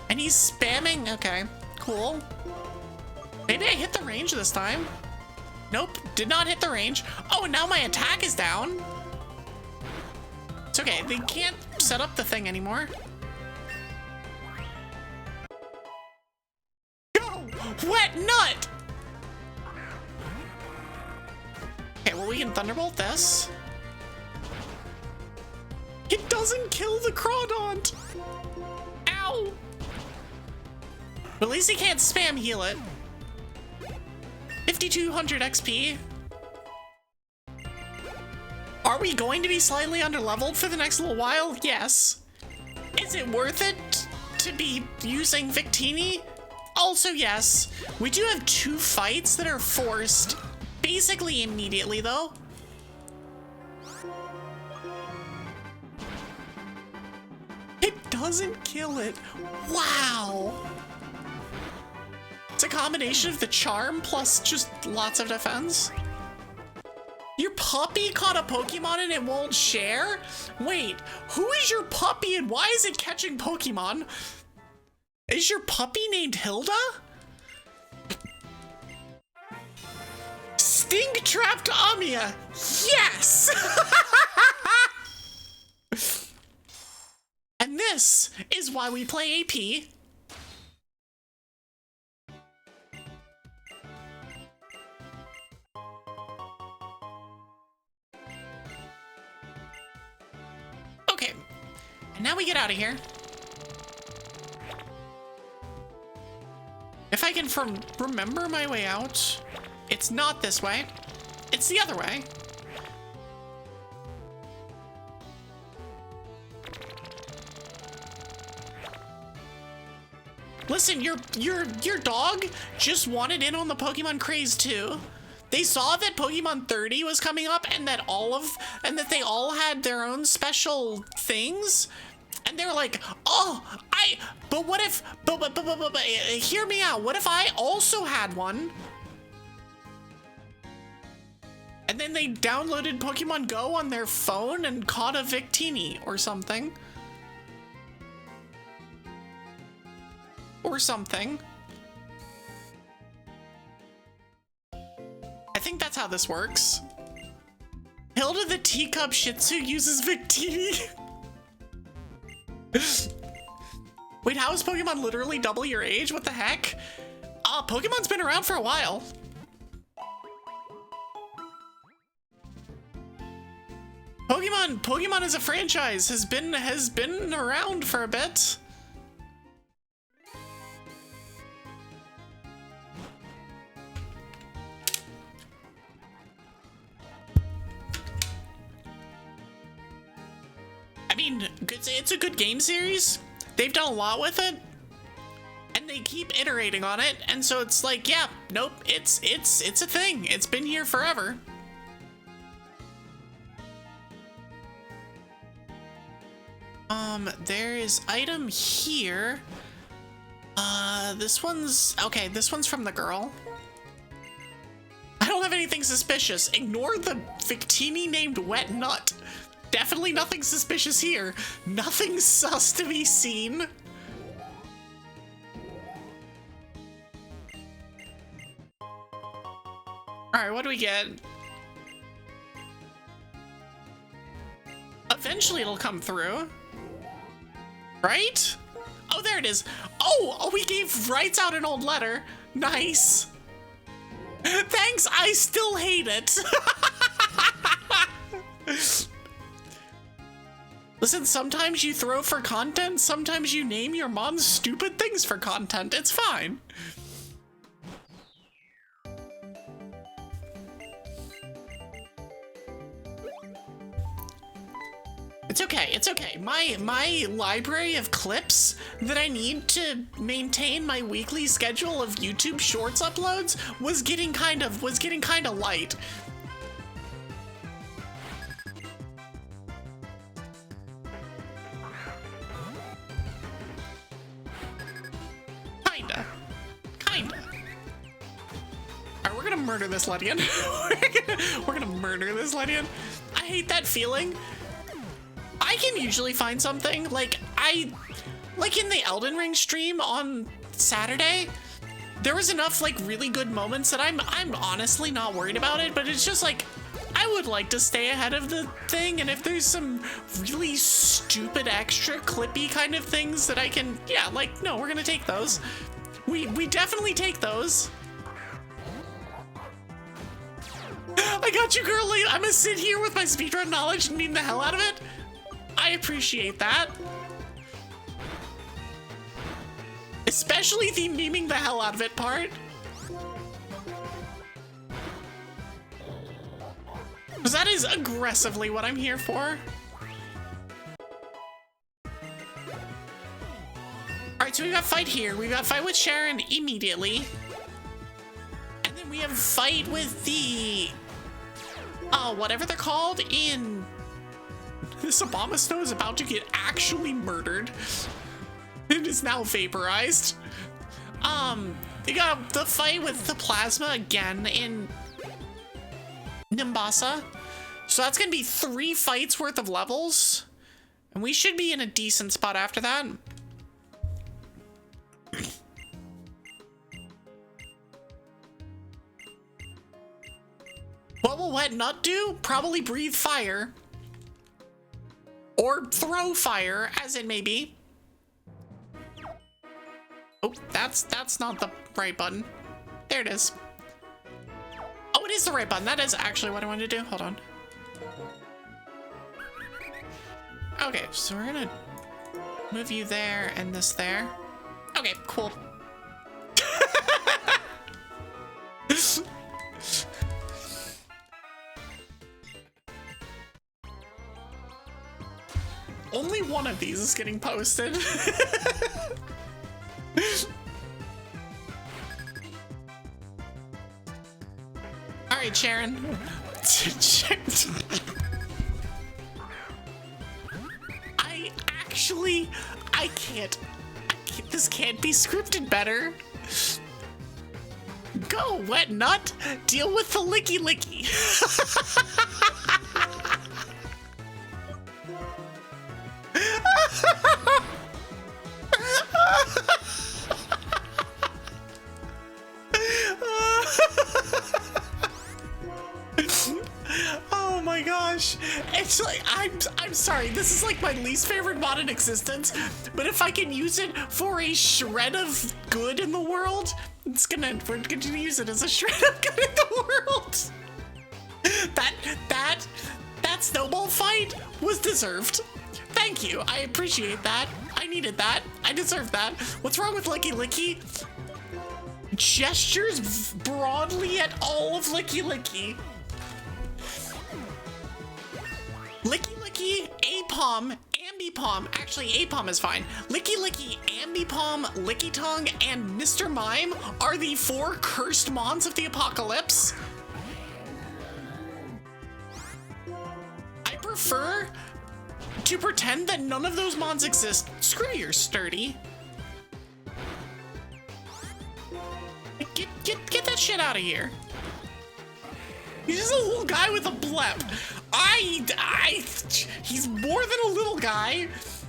And he's spamming. Okay, cool. Maybe I hit the range this time. Nope, did not hit the range. Oh, and now my attack is down. It's okay, they can't set up the thing anymore. Go! Wet nut! Okay, well, we can Thunderbolt this. It doesn't kill the Crawdaunt! Ow! But at least he can't spam heal it. 5,200 XP. Are we going to be slightly underleveled for the next little while? Yes. Is it worth it to be using Victini? Also, yes. We do have 2 fights that are forced basically immediately, though. It doesn't kill it. Wow. It's a combination of the charm plus just lots of defense. Your puppy caught a Pokemon and it won't share? Wait, who is your puppy and why is it catching Pokemon? Is your puppy named Hilda? Stink trapped Amia. Yes! And this is why we play AP. Okay, and now we get out of here. If I can remember my way out, it's not this way, it's the other way. Listen, your dog just wanted in on the Pokemon craze too. They saw that Pokemon 30 was coming up and that they all had their own special things. And they were like, oh, but what if, but hear me out. What if I also had one? And then they downloaded Pokemon Go on their phone and caught a Victini or something. Or something. I think that's how this works. Hilda the teacup Shih Tzu uses Victini. Wait, how is Pokemon literally double your age? What the heck? Pokemon's been around for a while. Pokemon as a franchise has been around for a bit. I mean, it's a good game series. They've done a lot with it, and they keep iterating on it. And so it's like, yeah, nope, it's a thing. It's been here forever. There is item here. This one's okay. This one's from the girl. I don't have anything suspicious. Ignore the Victini named Wet Nut. Definitely nothing suspicious here. Nothing sus to be seen. Alright, what do we get? Eventually it'll come through. Right? Oh, there it is. Oh, we gave Rights out an old letter. Nice. Thanks, I still hate it. Listen, sometimes you throw for content, sometimes you name your mom's stupid things for content. It's fine. It's okay, it's okay. My library of clips that I need to maintain my weekly schedule of YouTube Shorts uploads was getting kind of light. Kinda. Alright, we're gonna murder this Ledian. We're gonna murder this Ledian. I hate that feeling. I can usually find something, like in the Elden Ring stream on Saturday, there was enough like really good moments that I'm honestly not worried about it, but it's just like I would like to stay ahead of the thing, and if there's some really stupid extra clippy kind of things that I can, yeah, like, no, we're gonna take those. We definitely take those. I got you, girl. I'm gonna sit here with my speedrun knowledge and meme the hell out of it. I appreciate that. Especially the memeing the hell out of it part. Because that is aggressively what I'm here for. Alright, so we got fight here. We got fight with Sharon immediately. And then we have fight with the... whatever they're called in... This Obama Snow is about to get actually murdered. It is now vaporized. You got the fight with the plasma again in Nimbasa. So that's gonna be 3 fights worth of levels. And we should be in a decent spot after that. What will Wet Nut do? Probably breathe fire. Or throw fire, as it may be. Oh, that's not the right button. There it is. Oh, it is the right button. That is actually what I wanted to do. Hold on. Okay, so we're gonna move you there and this there. Okay, cool. Only one of these is getting posted. All right, Sharon. I can't. This can't be scripted better. Go, Wet Nut. Deal with the licky licky. Oh my gosh. It's like, I'm sorry, this is like my least favorite mod in existence, but if I can use it for a shred of good in the world, we're gonna use it as a shred of good in the world. That snowball fight was deserved. Thank you, I appreciate that. I needed that, I deserve that. What's wrong with Licky Licky? Gestures broadly at all of Licky Licky. Licky Licky, Apom, Ambipom. Actually, Apom is fine. Licky Licky, Ambipom, Licky Tongue, and Mr. Mime are the 4 cursed mons of the apocalypse. I prefer to pretend that none of those mons exist. Screw your sturdy. Get that shit out of here. He's just a little guy with a blep. He's more than a little guy,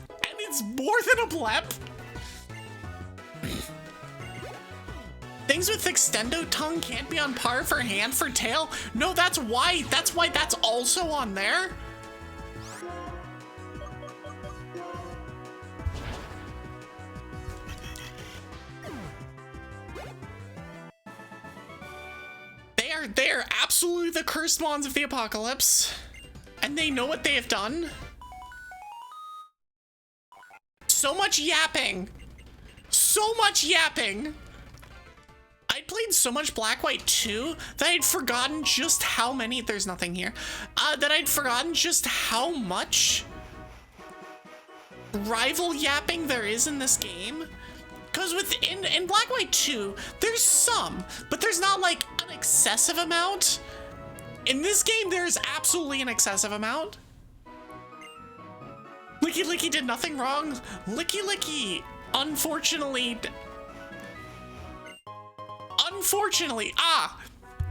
and it's more than a blep. Things with extendo tongue can't be on par for hand for tail. No, that's why that's also on there. They are absolutely the cursed mons of the apocalypse, and they know what they have done. So much yapping. So much yapping. I played so much Black White 2 that I'd forgotten just how many, there's nothing here, that I'd forgotten just how much rival yapping there is in this game. Because in Black White 2, there's some, but there's not like an excessive amount. In this game, there's absolutely an excessive amount. Licky Licky did nothing wrong. Licky Licky, unfortunately,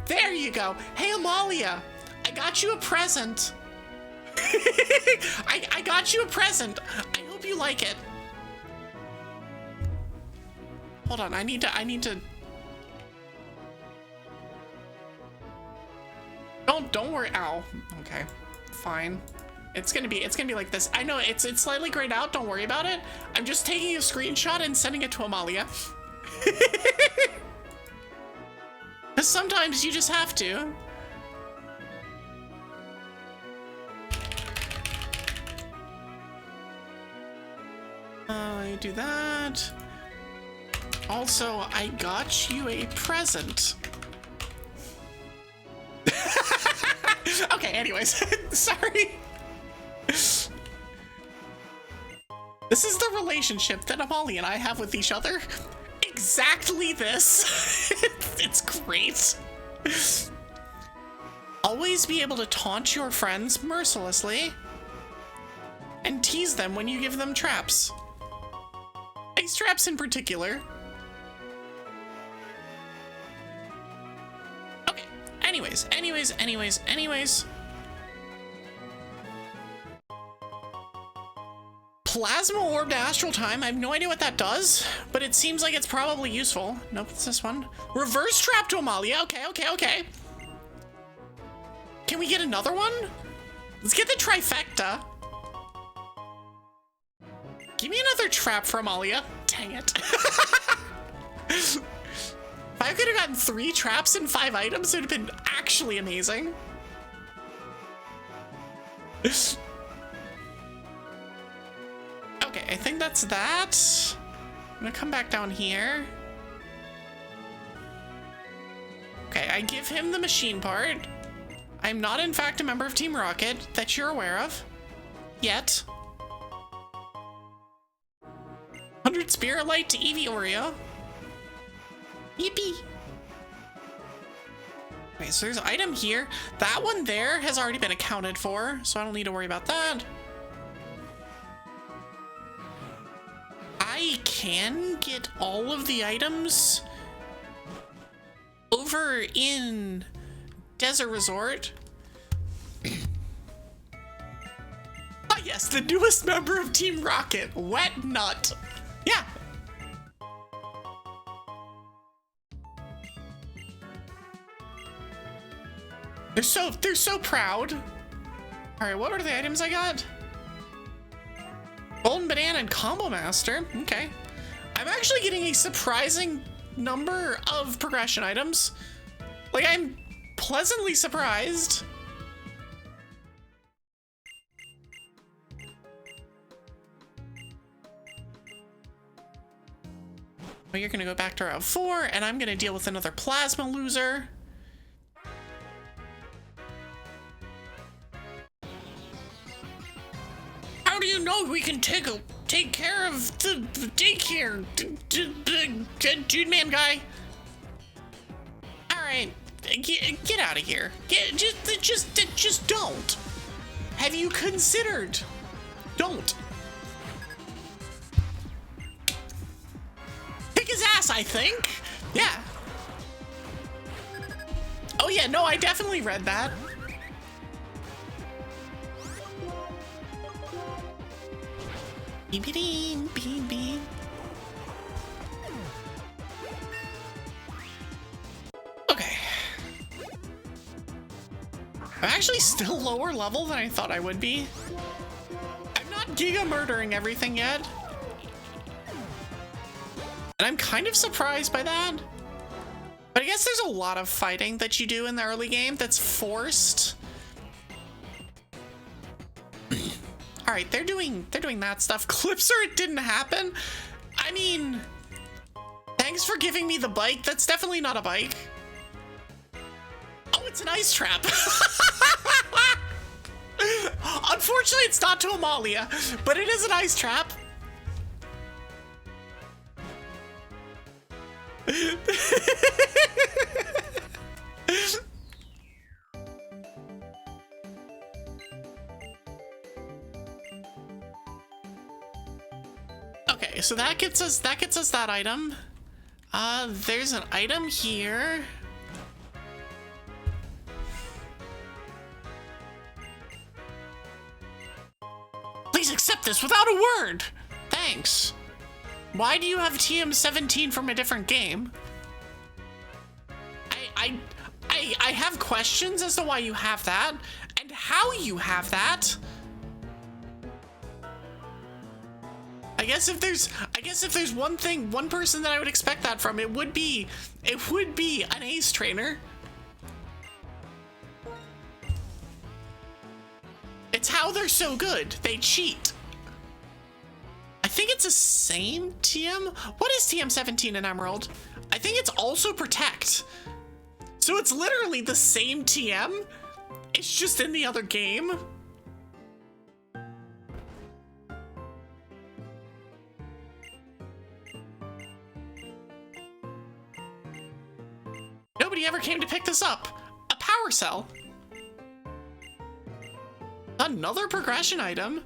there you go. Hey, Amalia, I got you a present. I got you a present. I hope you like it. Hold on, I need to Don't worry. Ow. Okay. Fine. It's gonna be like this. I know it's slightly grayed out. Don't worry about it. I'm just taking a screenshot and sending it to Amalia. Because sometimes you just have to. I do that. Also, I got you a present. Okay, anyways, sorry. This is the relationship that Amalia and I have with each other. Exactly this. It's great. Always be able to taunt your friends mercilessly and tease them when you give them traps. Ice traps in particular. Okay, anyways. Plasma orb to astral time. I have no idea what that does, but it seems like it's probably useful. Nope, it's this one. Reverse trap to Amalia. Okay. Can we get another one? Let's get the trifecta. Give me another trap for Amalia. Dang it. If I could have gotten 3 traps and 5 items, it would have been actually amazing. Okay, I think that's that. I'm gonna come back down here. Okay, I give him the machine part. I'm not, in fact, a member of Team Rocket that you're aware of. Yet. 100 Spirit Light to Evie Oreo. Yippee. Okay, so there's an item here. That one there has already been accounted for, so I don't need to worry about that. I can get all of the items over in Desert Resort. Ah, yes, the newest member of Team Rocket, Wet Nut. Yeah. They're so proud. All right, what are the items I got? Golden Banana and Combo Master. Okay. I'm actually getting a surprising number of progression items. Like, I'm pleasantly surprised. Well, you're gonna go back to Route 4, and I'm gonna deal with another plasma loser. How do you know we can take care of the daycare, dude man guy? All right, get out of here. Just don't. Have you considered? Don't. Kick his ass, I think. Yeah. Oh yeah, no, I definitely read that. Beep. Okay. I'm actually still lower level than I thought I would be. I'm not giga murdering everything yet. And I'm kind of surprised by that. But I guess there's a lot of fighting that you do in the early game that's forced. All right, they're doing that stuff. Clipser, it didn't happen. I mean, thanks for giving me the bike. That's definitely not a bike. Oh, it's an ice trap. Unfortunately, it's not to Amalia, but it is an ice trap. Okay, so that gets us that item. There's an item here. Please accept this without a word. Thanks. Why do you have TM17 from a different game? I I have questions as to why you have that and how you have that. I guess if there's one person that I would expect that from, it would be an ace trainer. It's how they're so good. They cheat. I think it's the same TM. What is TM 17 in Emerald? I think it's also Protect. So it's literally the same TM. It's just in the other game. Nobody ever came to pick this up. A power cell. Another progression item.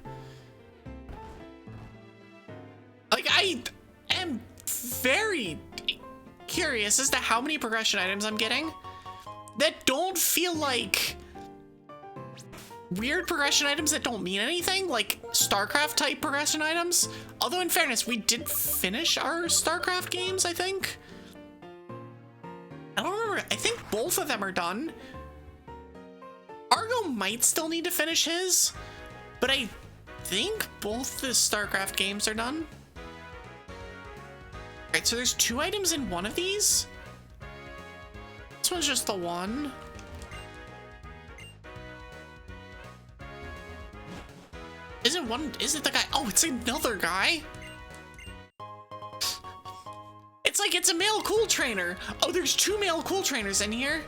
Like, I am very curious as to how many progression items I'm getting that don't feel like weird progression items that don't mean anything, like StarCraft type progression items. Although in fairness, we did finish our StarCraft games, I think. I don't remember. I think both of them are done. Argo might still need to finish his, but I think both the StarCraft games are done. Alright, so there's 2 items in one of these. This one's just the one. Is it the guy? Oh, it's another guy. It's like it's a male cool trainer. Oh, there's 2 male cool trainers in here.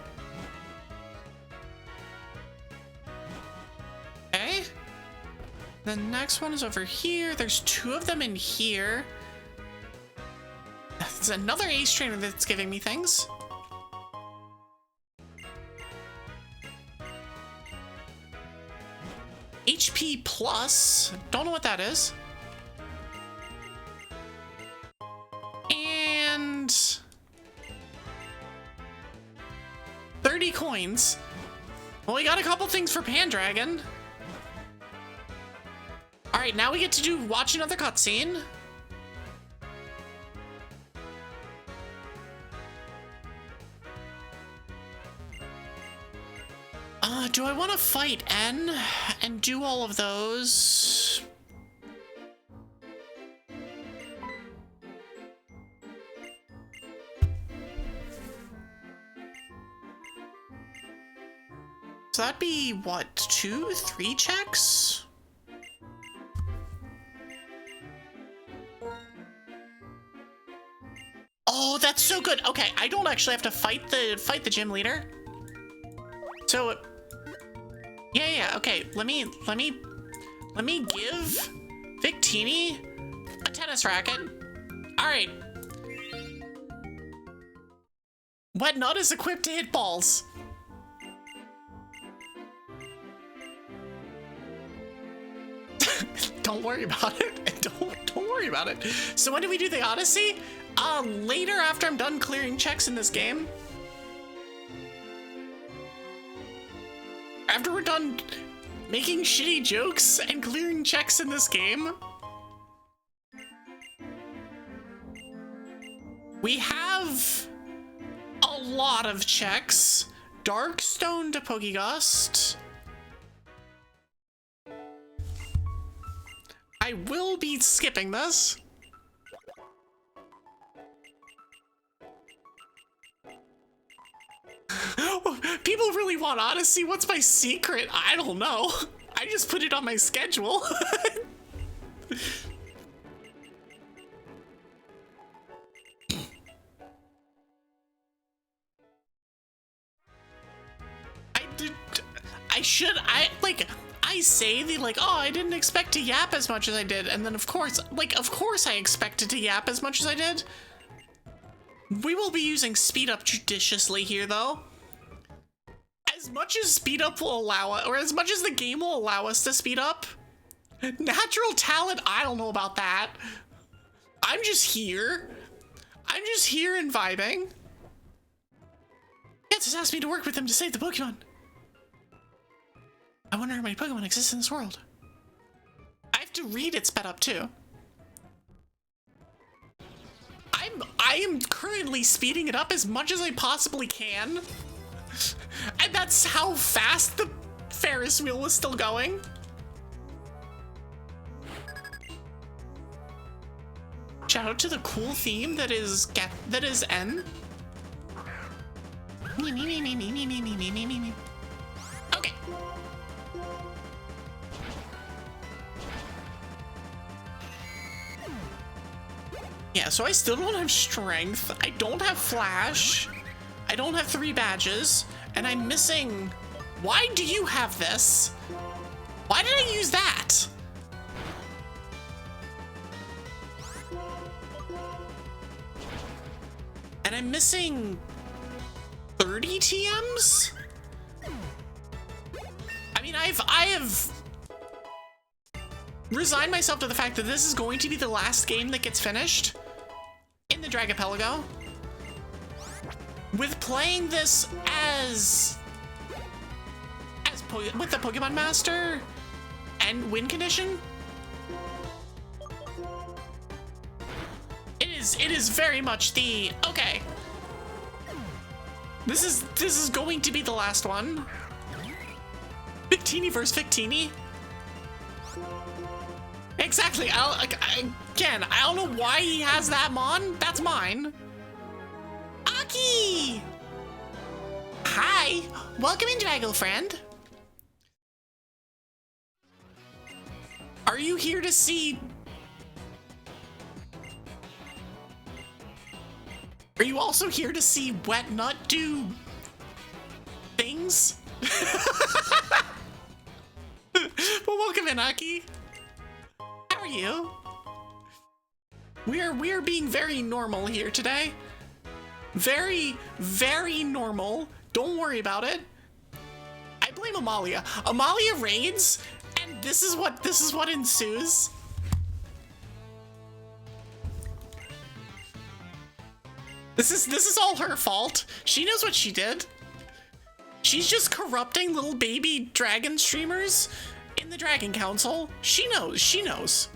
Okay. The next one is over here. There's 2 of them in here. There's another ace trainer that's giving me things. HP plus. Don't know what that is. And 30 coins. Well, we got a couple things for Pandragon. All right, now we get to watch another cutscene. Do I want to fight N and do all of those? So that'd be, what, 2, 3 checks? Oh, that's so good. Okay, I don't actually have to fight the gym leader. So, yeah, okay. Let me give Victini a tennis racket. All right. Wet Nut is equipped to hit balls. Don't worry about it. Don't worry about it. So when do we do the Odyssey? Later after I'm done clearing checks in this game. After we're done making shitty jokes and clearing checks in this game. We have a lot of checks. Darkstone to Pokegust. I will be skipping this. People really want Odyssey. What's my secret? I don't know. I just put it on my schedule. I say oh, I didn't expect to yap as much as I did. And then of course I expected to yap as much as I did. We will be using speed up judiciously here though. As much as speed up will allow it, or as much as the game will allow us to speed up. Natural talent, I don't know about that. I'm just here. I'm just here and vibing. It just asked me to work with them to save the Pokemon. I wonder how many Pokemon exist in this world. I have to read it sped up too. I am currently speeding it up as much as I possibly can. And that's how fast the Ferris wheel was still going. Shout out to the cool theme that is N. Okay. Yeah, so I still don't have strength. I don't have flash. I don't have 3 badges. And I'm missing... Why do you have this? Why did I use that? And I'm missing 30 TMs? I mean, I have resigned myself to the fact that this is going to be the last game that gets finished in the dragopelago. With playing this with the Pokemon Master and win condition. It is very much the okay. This is going to be the last one. Victini versus Victini. Exactly. Again, I don't know why he has that mon. That's mine. Aki! Hi! Welcome in, Drago friend. Are you here to see... Are you also here to see Wet Nut do... things? But welcome in, Aki. How are you? We're being very normal here today. Very, very normal. Don't worry about it. I blame Amalia. Amalia raids, and this is what ensues. This is all her fault. She knows what she did. She's just corrupting little baby dragon streamers in the Dragon Council. She knows.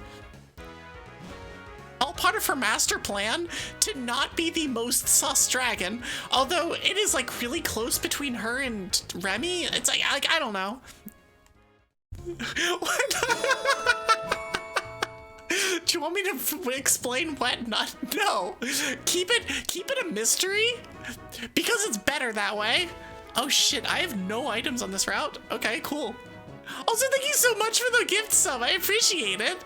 All part of her master plan to not be the most sus dragon. Although it is like really close between her and Remy. It's like I don't know. Do you want me to explain Wet Nut? No. Keep it a mystery because it's better that way. Oh shit, I have no items on this route. Okay, cool. Also, thank you so much for the gift sub. I appreciate it.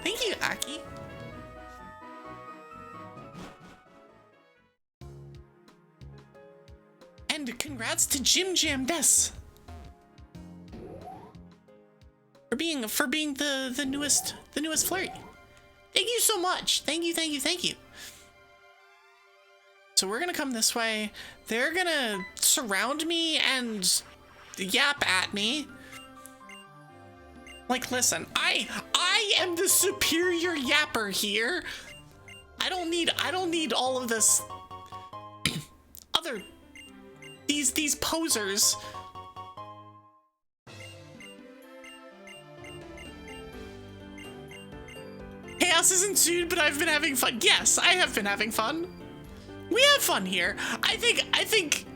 Thank you, Aki. And congrats to Jim Jam Des for being the newest flurry. Thank you so much. Thank you. So we're gonna come this way. They're gonna surround me and yap at me. Like, listen, I am the superior yapper here. I don't need all of this other these posers. Chaos has ensued, but I've been having fun. Yes, I have been having fun. We have fun here. I think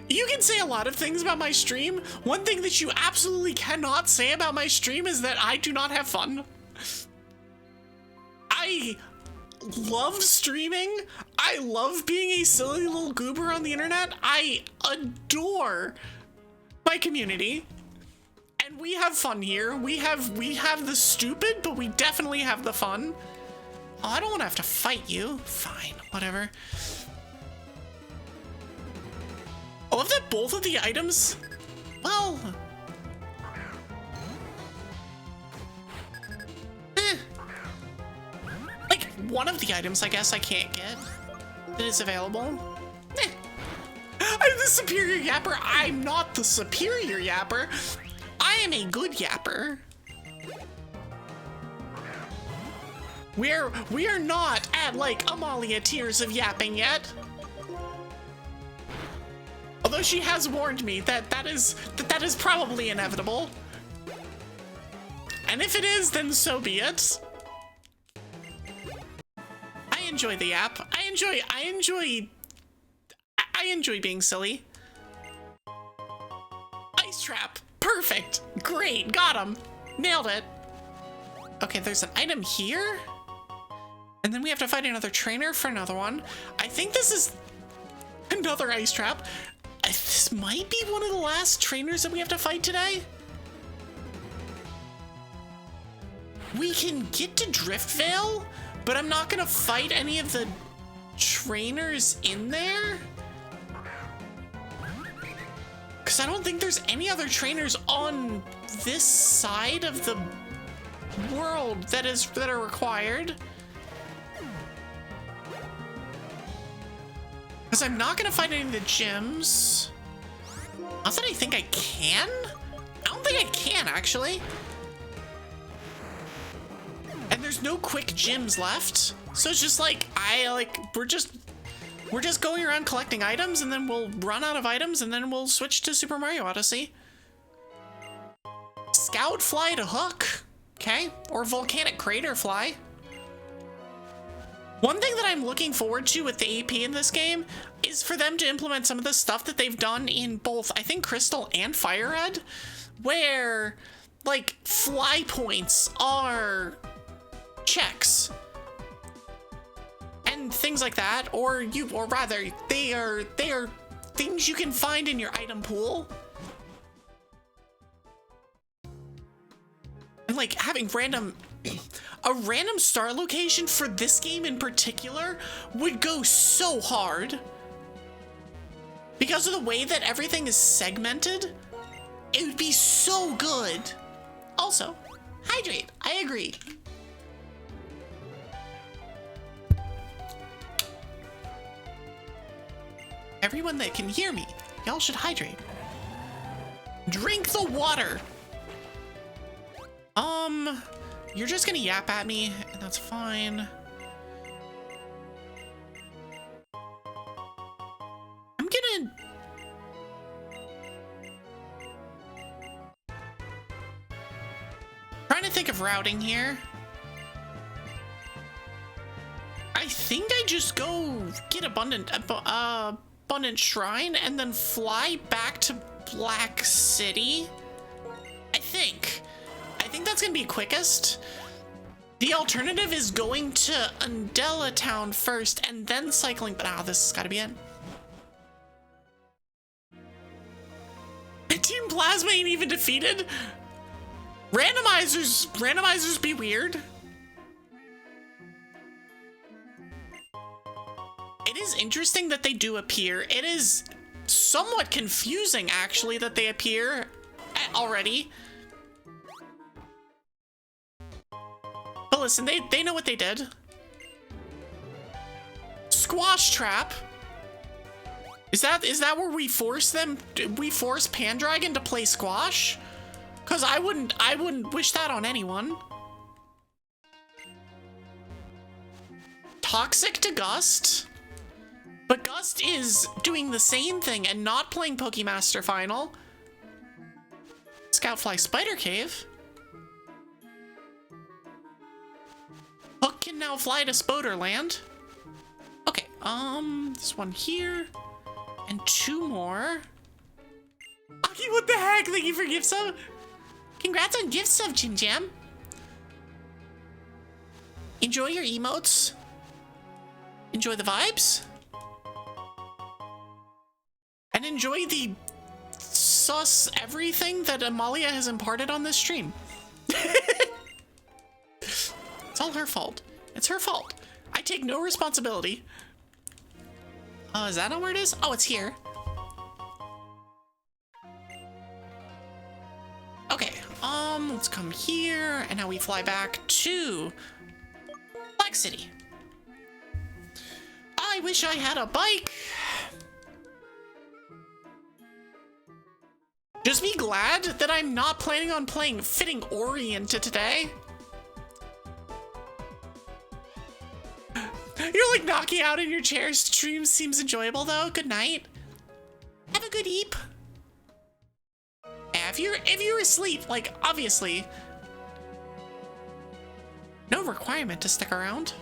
you can say a lot of things about my stream. One thing that you absolutely cannot say about my stream is that I do not have fun. I love streaming. I love being a silly little goober on the internet. I adore my community. And we have fun here. We have the stupid, but we definitely have the fun. Oh, I don't want to have to fight you. Fine, whatever. Oh, that both of the items? Well... Like, one of the items I guess I can't get that is available. I'm the superior yapper. I'm not the superior yapper. I am a good yapper. We are not at like Amalia tiers of yapping yet. Although she has warned me that is probably inevitable. And if it is, then so be it. I enjoy the yap. I enjoy being silly. trap. Perfect. Great. Got him. Nailed it. Okay, there's an item here. And then we have to fight another trainer for another one. I think this is another ice trap. This might be one of the last trainers that we have to fight today. We can get to Driftvale, but I'm not gonna fight any of the trainers in there. Because I don't think there's any other trainers on this side of the world that are required. Because I'm not gonna fight any of the gyms. Not that I think I can. I don't think I can, actually. And there's no quick gyms left. So it's just like, we're just going around collecting items, and then we'll run out of items, and then we'll switch to Super Mario Odyssey. Scout fly to hook. Okay, or volcanic crater fly. One thing that I'm looking forward to with the AP in this game is for them to implement some of the stuff that they've done in both, I think, Crystal and Fire Red, where, like, fly points are checks and things like that, or rather, they are things you can find in your item pool. And like having a random star location for this game in particular would go so hard. Because of the way that everything is segmented, it would be so good. Also, hydrate, I agree. Everyone that can hear me, y'all should hydrate. Drink the water. You're just gonna yap at me, and that's fine. I'm gonna... Trying to think of routing here. I think I just go get Abundant Shrine and then fly back to Black City. I think that's gonna be quickest. The alternative is going to Undella Town first and then cycling, but this has gotta be it. Team Plasma ain't even defeated. Randomizers be weird. It is interesting that they do appear. It is somewhat confusing, actually, that they appear already. But listen, they know what they did. Squash Trap. Is that where we force them? We force Pandragon to play squash? Cause I wouldn't wish that on anyone. Toxic to Gust. But Gust is doing the same thing and not playing Pokemaster Final. Scoutfly Spider Cave. Hook can now fly to Spoderland. Okay, this one here. And two more. Aki, what the heck? Thank you for gift sub. Congrats on gift sub, Chin Jam. Enjoy your emotes. Enjoy the vibes. And enjoy the sus everything that Amalia has imparted on this stream. It's all her fault. It's her fault. I take no responsibility. Is that not where it is? Oh, it's here. Okay, let's come here, and now we fly back to Black City. I wish I had a bike. Just be glad that I'm not planning on playing Fitting Oriented today. You're like knocking out in your chair. Stream seems enjoyable though. Good night. Have a good eep. Yeah, if you're asleep, like obviously, no requirement to stick around.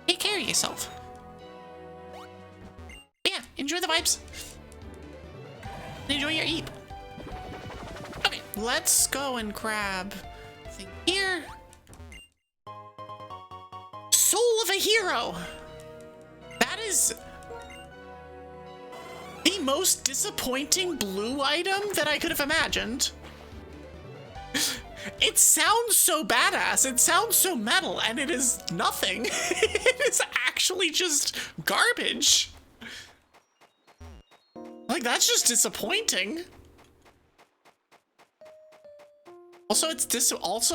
Take care of yourself. Yeah, Enjoy the vibes. Enjoy your eep. Okay, let's go and grab thing here. Soul of a hero. That is the most disappointing blue item that I could have imagined. It sounds so badass, it sounds so metal, and it is nothing. It is actually just garbage. Like, that's just disappointing. Also,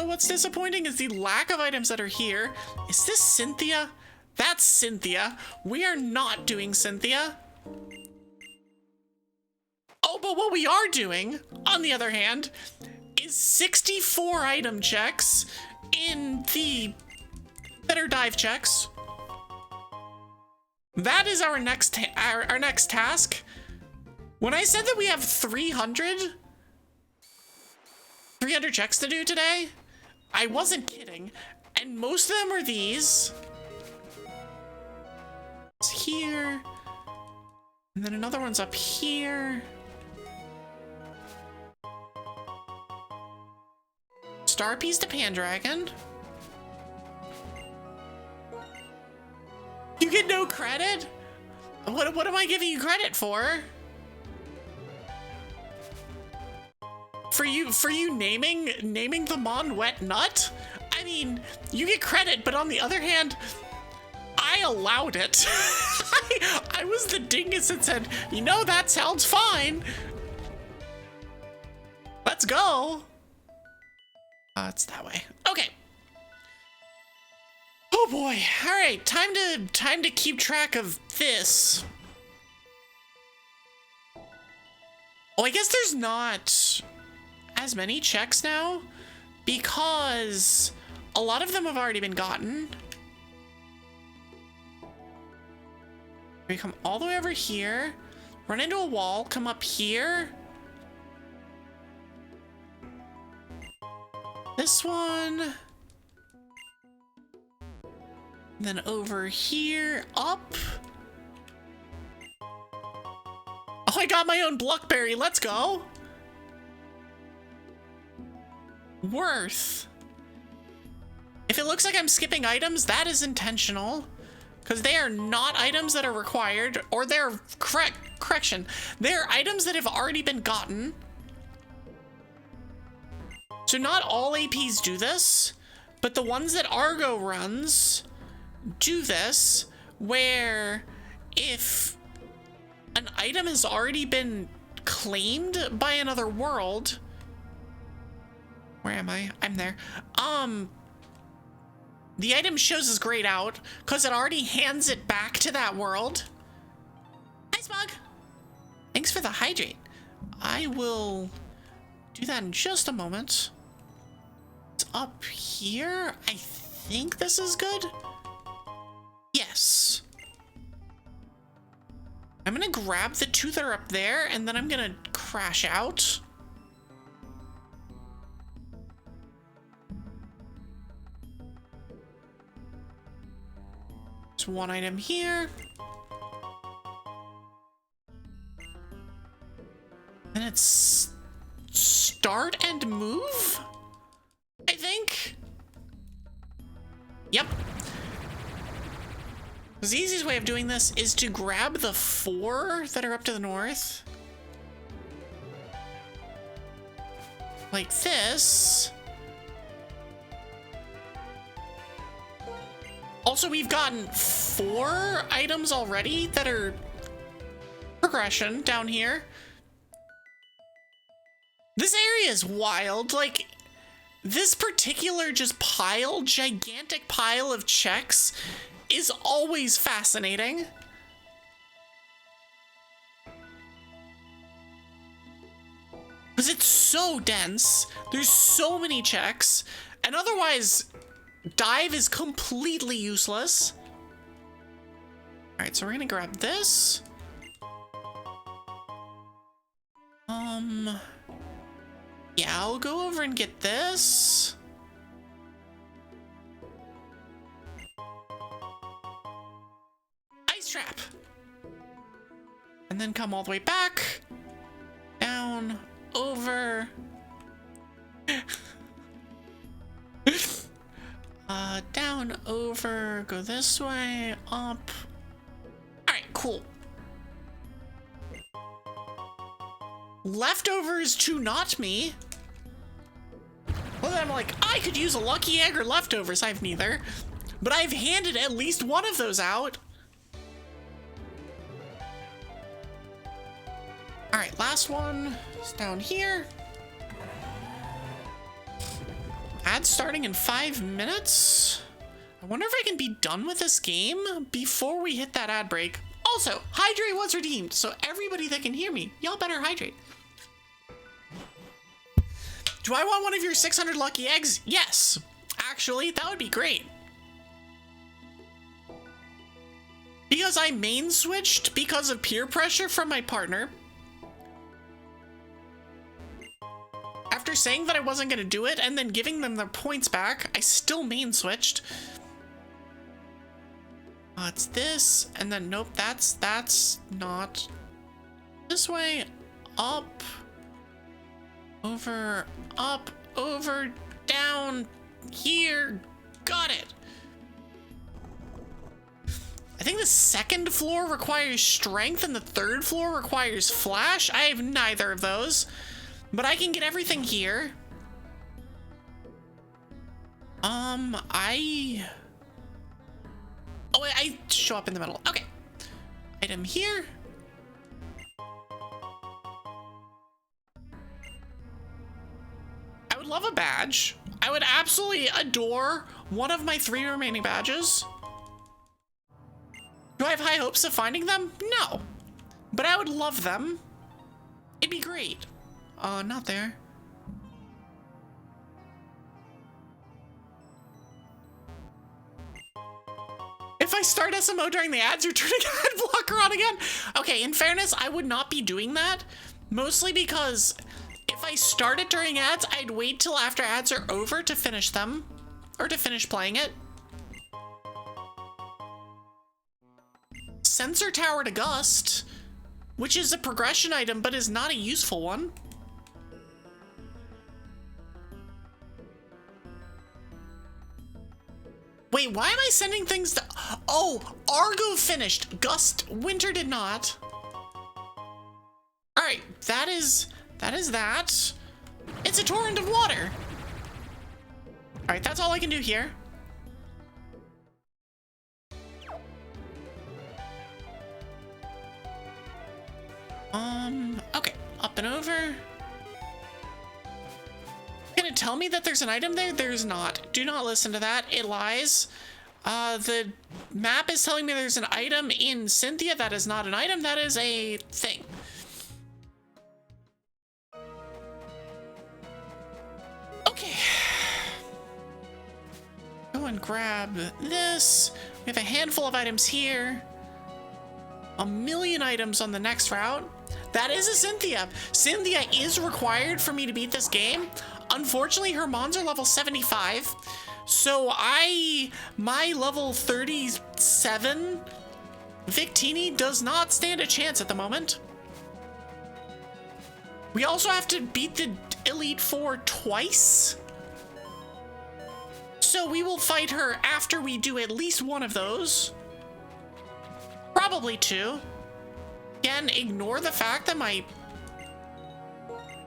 what's disappointing is the lack of items that are here. Is this Cynthia? That's Cynthia. We are not doing Cynthia. Oh, but what we are doing, on the other hand, is 64 item checks in the better dive checks. That is our next task. When I said that we have 300 checks to do today, I wasn't kidding. And most of them are these. It's here. And then another one's up here. Star piece to Pandragon. You get no credit? What am I giving you credit for? For you naming the Mon Wet Nut? I mean, you get credit, but on the other hand, I allowed it. I was the dingus that said, you know, that sounds fine. Let's go. It's that way. Okay. Oh boy. All right, time to keep track of this. Oh, I guess there's not as many checks now because a lot of them have already been gotten. We come all the way over here, run into a wall, come up here. This one. Then over here, up. Oh, I got my own Bluckberry. Let's go. Worth. If it looks like I'm skipping items, that is intentional. Because they are not items that are required, or they're correction. They're items that have already been gotten. So not all APs do this, but the ones that Argo runs do this, where if an item has already been claimed by another world, where am I? I'm there. The item shows as grayed out because it already hands it back to that world. Hi, Smug. Thanks for the hydrate. I will do that in just a moment. It's up here. I think this is good. Yes. I'm gonna grab the two that are up there and then I'm gonna crash out. There's one item here. And it's start and move, I think. Yep. The easiest way of doing this is to grab the 4 that are up to the north. Like this. Also, we've gotten 4 items already that are progression down here. This area is wild. Like, this particular just gigantic pile of checks is always fascinating. Because it's so dense. There's so many checks. And otherwise, dive is completely useless. Alright, so we're gonna grab this. Yeah, I'll go over and get this. Ice trap. And then come all the way back. Down, over. Down, over, go this way, up. Alright, cool. Leftovers to not me. Well, then I'm like, I could use a lucky egg or leftovers. I have neither. But I've handed at least one of those out. Alright, last one is down here. Ad starting in 5 minutes. I wonder if I can be done with this game before we hit that ad break. Also, hydrate was redeemed, so everybody that can hear me, y'all better hydrate. Do I want one of your 600 lucky eggs? Yes. Actually, that would be great. Because I main switched because of peer pressure from my partner. After saying that I wasn't going to do it and then giving them their points back, I still main switched. It's this, and then nope, that's not this way. Up, over, down, here. Got it. I think the second floor requires strength and the third floor requires flash. I have neither of those. But I can get everything here. I show up in the middle. Okay. Item here. I would love a badge. I would absolutely adore one of my 3 remaining badges. Do I have high hopes of finding them? No. But I would love them. It'd be great. Not there. If I start SMO during the ads, you're turning ad blocker on again. Okay, in fairness, I would not be doing that. Mostly because if I start it during ads, I'd wait till after ads are over to finish them. Or to finish playing it. Sensor Tower to Gust, which is a progression item but is not a useful one. Wait, why am I sending things to... Oh, Argo finished. Gust Winter did not. Alright, that is that. It's a torrent of water. Alright, that's all I can do here. Okay, up and over. Gonna tell me that there's an item there? There's not. Do not listen to that. It lies. The map is telling me there's an item in Cynthia. That is not an item. That is a thing. Okay. Go and grab this. We have a handful of items here. A million items on the next route. That is a Cynthia. Cynthia is required for me to beat this game. Unfortunately, her mons are level 75. So my level 37 Victini does not stand a chance at the moment. We also have to beat the Elite Four twice. So we will fight her after we do at least one of those. Probably 2. Again, ignore the fact that my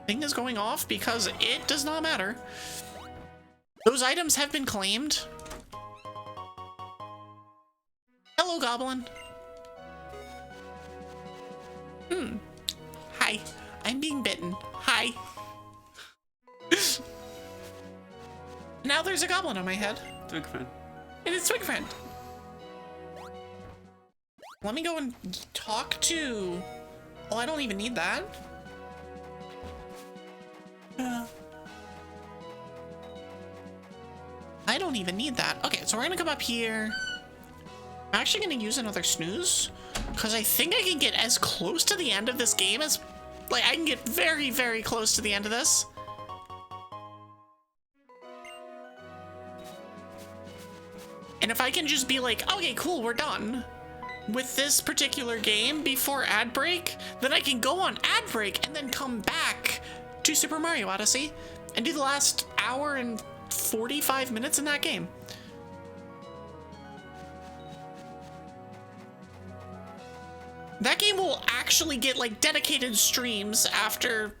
thing is going off because it does not matter. Those items have been claimed. Hello, Goblin. Hi. I'm being bitten. Hi. Now there's a goblin on my head. Twig friend. It is Twig friend. Let me go and talk to... Oh, I don't even need that. I don't even need that. Okay, so we're gonna come up here. I'm actually gonna use another snooze because I think I can get as close to the end of this game as... Like, I can get very, very close to the end of this. And if I can just be like, okay, cool, we're done. with this particular game before ad break, then I can go on ad break and then come back to Super Mario Odyssey and do the last hour and 45 minutes in that game. That game will actually get like dedicated streams after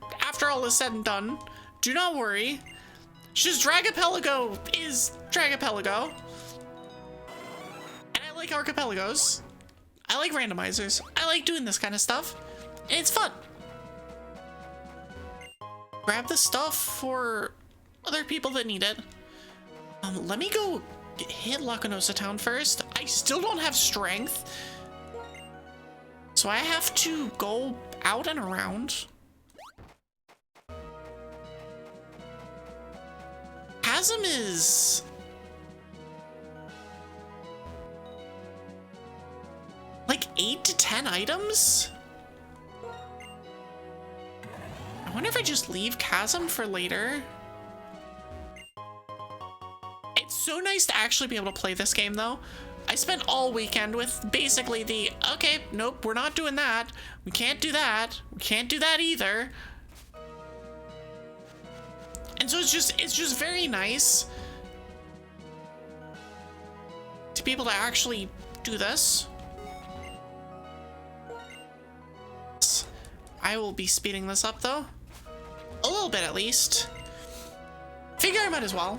all is said and done. Do not worry. It's just Dragopelago is Dragopelago. And I like archipelagos. I like randomizers. I like doing this kind of stuff. And it's fun. Grab the stuff for other people that need it. Let me go hit Lacunosa Town first. I still don't have strength. So I have to go out and around. Chasm is... like 8 to 10 items? I wonder if I just leave Chasm for later. It's so nice to actually be able to play this game though. I spent all weekend with basically the, okay, nope, we're not doing that. We can't do that. We can't do that either. And so it's just very nice to be able to actually do this. I will be speeding this up though. A little bit at least. Figure I might as well.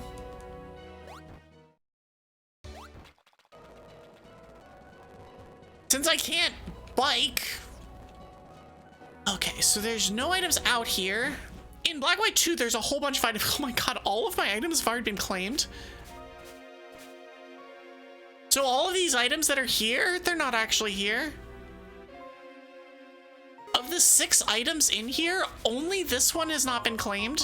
Since I can't bike. Okay, so there's no items out here. In Black White 2, there's a whole bunch of items. Oh my god, all of my items have already been claimed. So all of these items that are here, they're not actually here. Of the 6 items in here, only this one has not been claimed.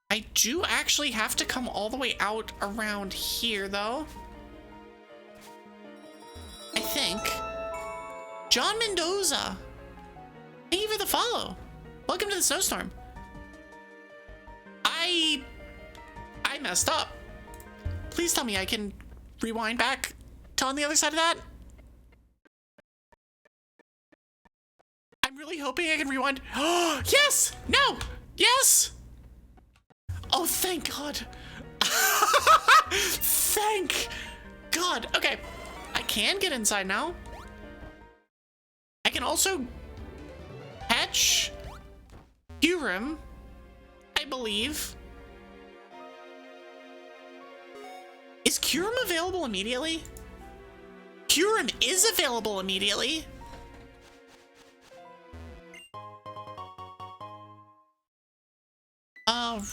I do actually have to come all the way out around here, though. I think. John Mendoza. Thank you for the follow. Welcome to the snowstorm. I messed up. Please tell me I can rewind back to on the other side of that. I'm really hoping I can rewind. Oh, yes! No! Yes! Oh, thank God. Thank God. Okay. I can get inside now. I can also catch Kyurem, I believe. Is Kyurem available immediately? Kyurem is available immediately.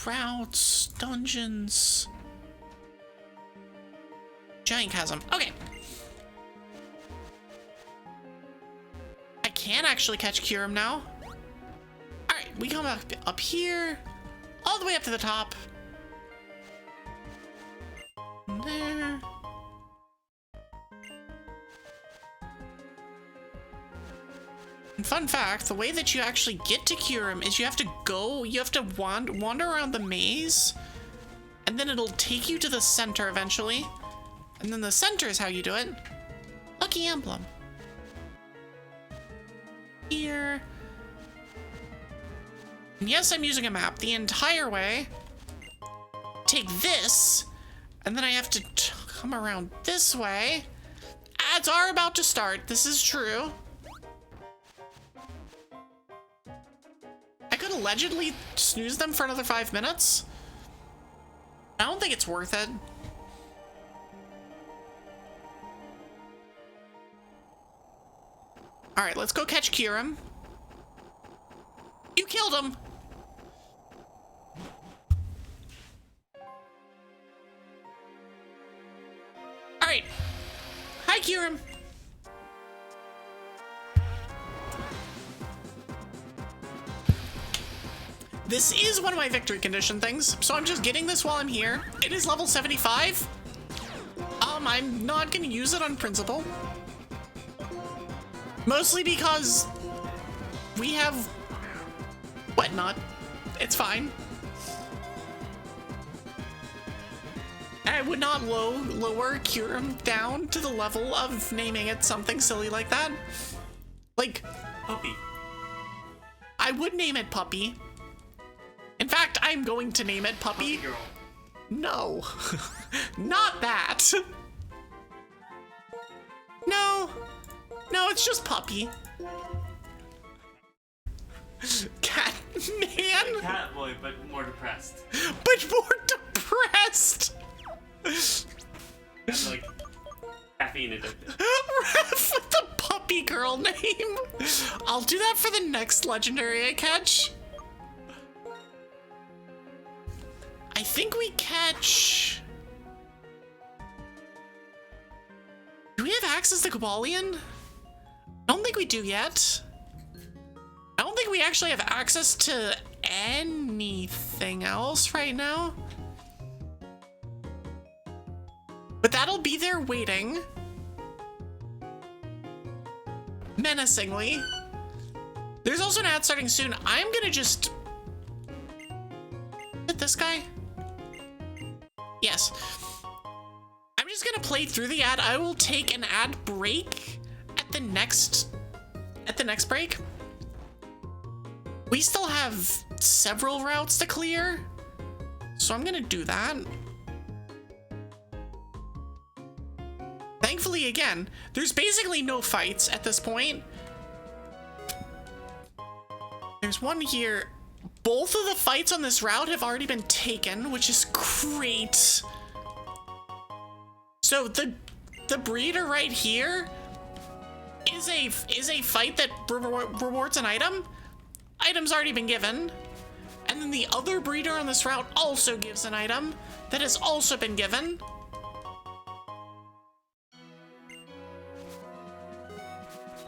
Routes, dungeons. Giant chasm. Okay. I can actually catch Kyurem now. Alright, we come up here, all the way up to the top. There. And fun fact, the way that you actually get to Kyurem is you have to wander around the maze, and then it'll take you to the center eventually. And then the center is how you do it. Lucky emblem. Here. And yes, I'm using a map the entire way. Take this, and then I have to come around this way. Ads are about to start. This is true. I could allegedly snooze them for another 5 minutes. I don't think it's worth it. All right, let's go catch Kyurem. You killed him. All right. Hi, Kyurem. This is one of my victory condition things, so I'm just getting this while I'm here. It is level 75. I'm not gonna use it on principle. Mostly because we have whatnot. It's fine. And I would not lower Kyurem down to the level of naming it something silly like that. Like, Puppy. I would name it Puppy. In fact, I'm going to name it Puppy. Puppy girl. No, not that. No, it's just Puppy. Cat man. Cat boy, but more depressed. But more depressed. And like caffeine addicted. Ref with the Puppy girl name. I'll do that for the next legendary I catch. I think we catch... Do we have access to Kabalion? I don't think we do yet. I don't think we actually have access to anything else right now. But that'll be there waiting. Menacingly. There's also an ad starting soon. I'm gonna just... Hit this guy? Yes. I'm just gonna play through the ad. I will take an ad break at the next break. We still have several routes to clear, so I'm gonna do that. Thankfully, again, there's basically no fights at this point. There's one here. Both of the fights on this route have already been taken, which is great. So the breeder right here is a fight that rewards an item. Item's already been given. And then the other breeder on this route also gives an item that has also been given.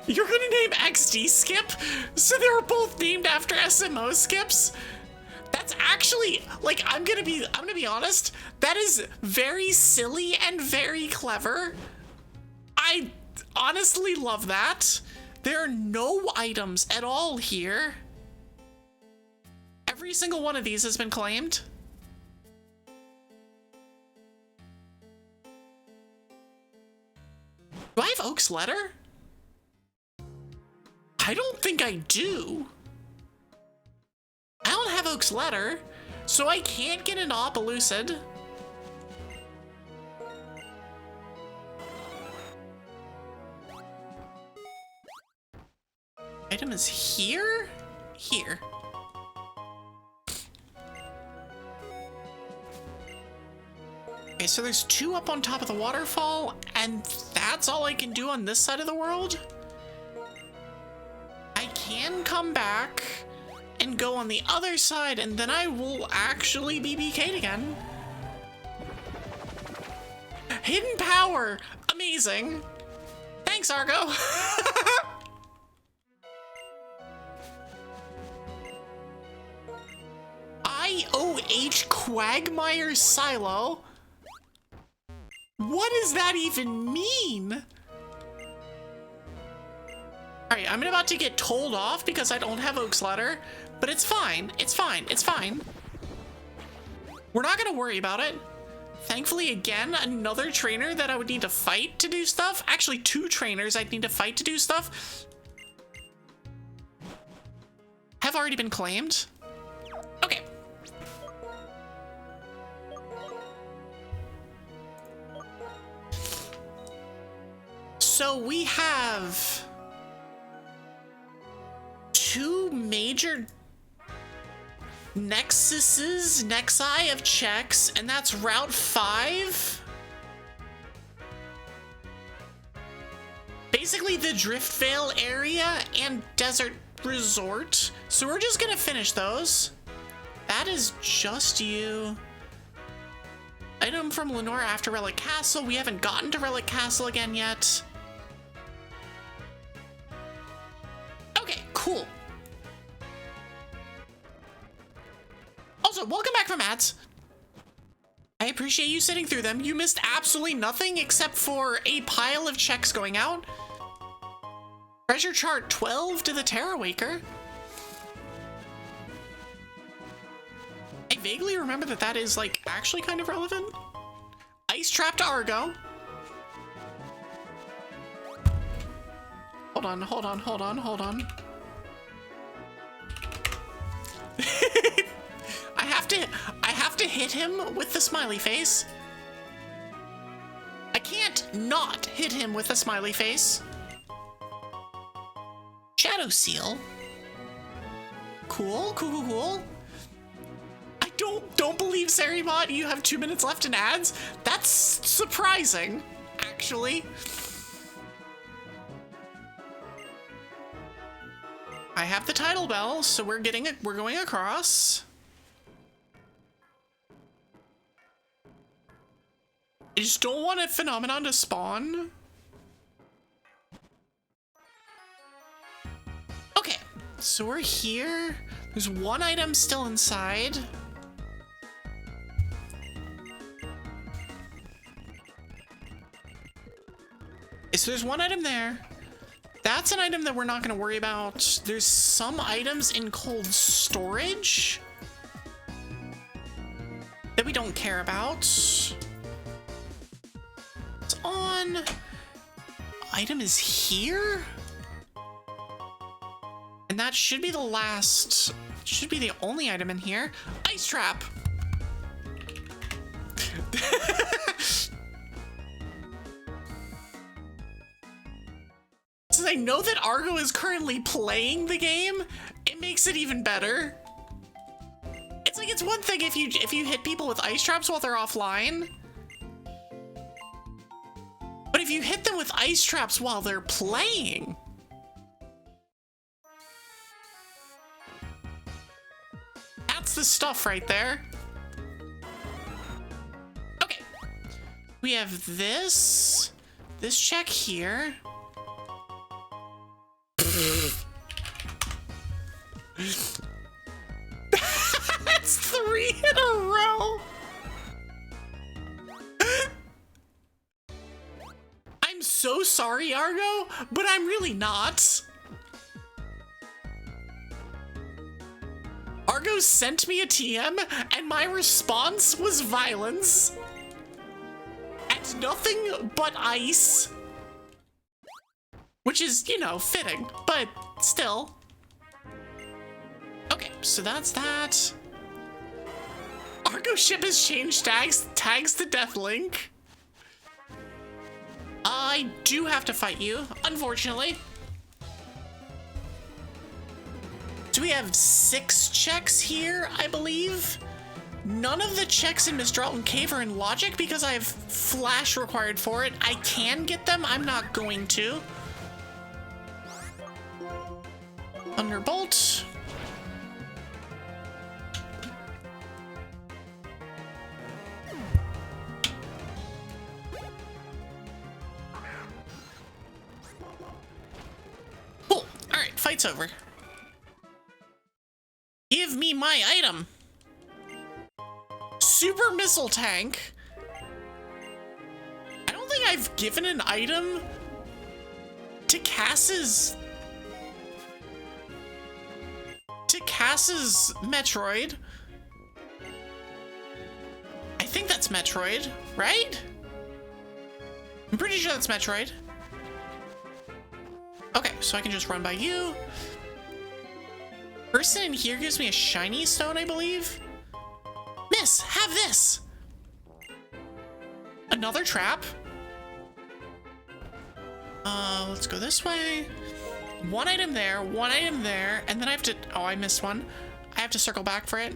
You're gonna name XD Skip? So they were both named after SMO skips? That's actually, like, I'm gonna be honest, that is very silly and very clever. I honestly love that. There are no items at all here. Every single one of these has been claimed. Do I have Oak's letter? I don't think I do. I don't have Oak's letter, so I can't get an Op Elucid. Item is here? Here. Okay, so there's two up on top of the waterfall, and that's all I can do on this side of the world? I can come back and go on the other side, and then I will actually be BK'd again. Hidden power! Amazing! Thanks, Argo! IOH Quagmire Silo? What does that even mean? Alright, I'm about to get told off because I don't have Oak's letter, but it's fine. It's fine. It's fine. We're not gonna worry about it. Thankfully, again, another trainer that I would need to fight to do stuff. Actually, two trainers I'd need to fight to do stuff have already been claimed. Okay. So we have two major nexi of checks, and that's Route 5. Basically the Driftvale area and Desert Resort. So we're just gonna finish those. That is just you. Item from Lenore after Relic Castle. We haven't gotten to Relic Castle again yet. Okay, cool. Also, welcome back from ads. I appreciate you sitting through them. You missed absolutely nothing except for a pile of checks going out. Treasure chart 12 to the Terra Waker. I vaguely remember that that is, like, actually kind of relevant. Ice trapped Argo. Hold on. I have to hit him with the smiley face. I can't not hit him with a smiley face. Shadow Seal. Cool. I don't believe, Saribot, you have 2 minutes left in ads. That's surprising, actually. I have the title bell, so we're going across. I just don't want a phenomenon to spawn. Okay, so we're here. There's one item still inside. So there's one item there. That's an item that we're not going to worry about. There's some items in cold storage that we don't care about. It's on. Item is here. And that should be the last, should be the only item in here. Ice trap. Since I know that Argo is currently playing the game, it makes it even better. It's like, it's one thing if you hit people with ice traps while they're offline. But if you hit them with ice traps while they're playing, that's the stuff right there. Okay. We have this check here. That's 3 in a row. I'm so sorry, Argo, but I'm really not. Argo sent me a TM, and my response was violence. And nothing but ice. Which is, you know, fitting, but still. Okay, so that's that. Argo ship has changed tags to Deathlink. I do have to fight you, unfortunately. So we have 6 checks here, I believe. None of the checks in Mr. Alton Cave are in logic because I have flash required for it. I can get them, I'm not going to. Thunderbolt. Cool. Alright, fight's over. Give me my item. Super missile tank. I don't think I've given an item to Cass's Metroid. I think that's Metroid, right? I'm pretty sure that's Metroid. Okay, so I can just run by you. Person in here gives me a shiny stone, I believe. Miss, have this. Another trap. Let's go this way. One item there, and then I have to, oh, I missed one. I have to circle back for it.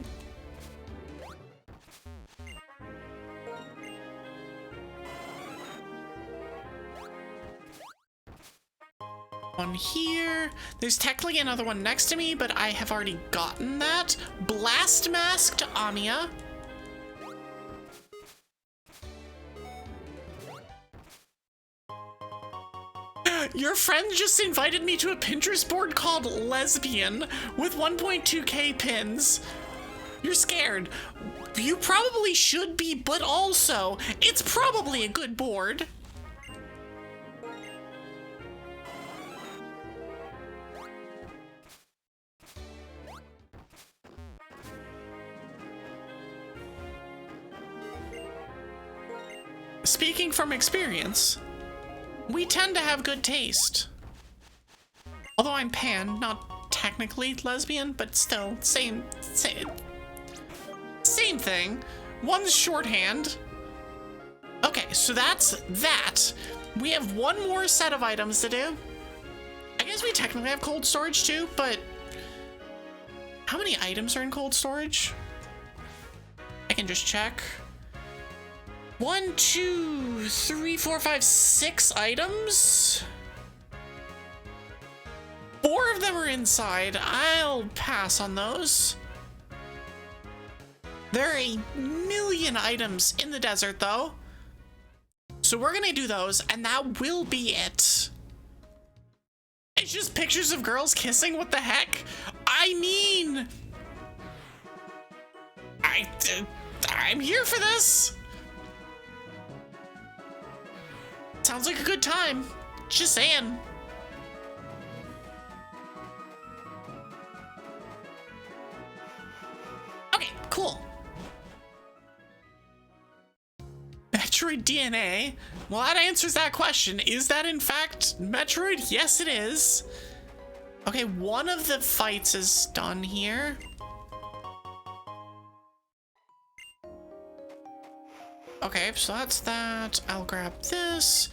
One here. There's technically another one next to me, but I have already gotten that. Blast Mask to Amiya. Your friend just invited me to a Pinterest board called Lesbian with 1.2k pins. You're scared. You probably should be, but also, it's probably a good board. speaking from experience, we tend to have good taste. Although I'm pan, not technically lesbian, but still, same thing. One's shorthand. Okay, so that's that. We have one more set of items to do. I guess we technically have cold storage too, but how many items are in cold storage? I can just check. 1, 2, 3, 4, 5, 6 items. 4 of them are inside. I'll pass on those. There are a million items in the desert though. So we're gonna do those and that will be it. It's just pictures of girls kissing, what the heck? I mean, I'm here for this. Sounds like a good time. Just saying. Okay, cool. Metroid DNA? Well, that answers that question. Is that in fact Metroid? Yes, it is. Okay, one of the fights is done here. Okay, so that's that. I'll grab this.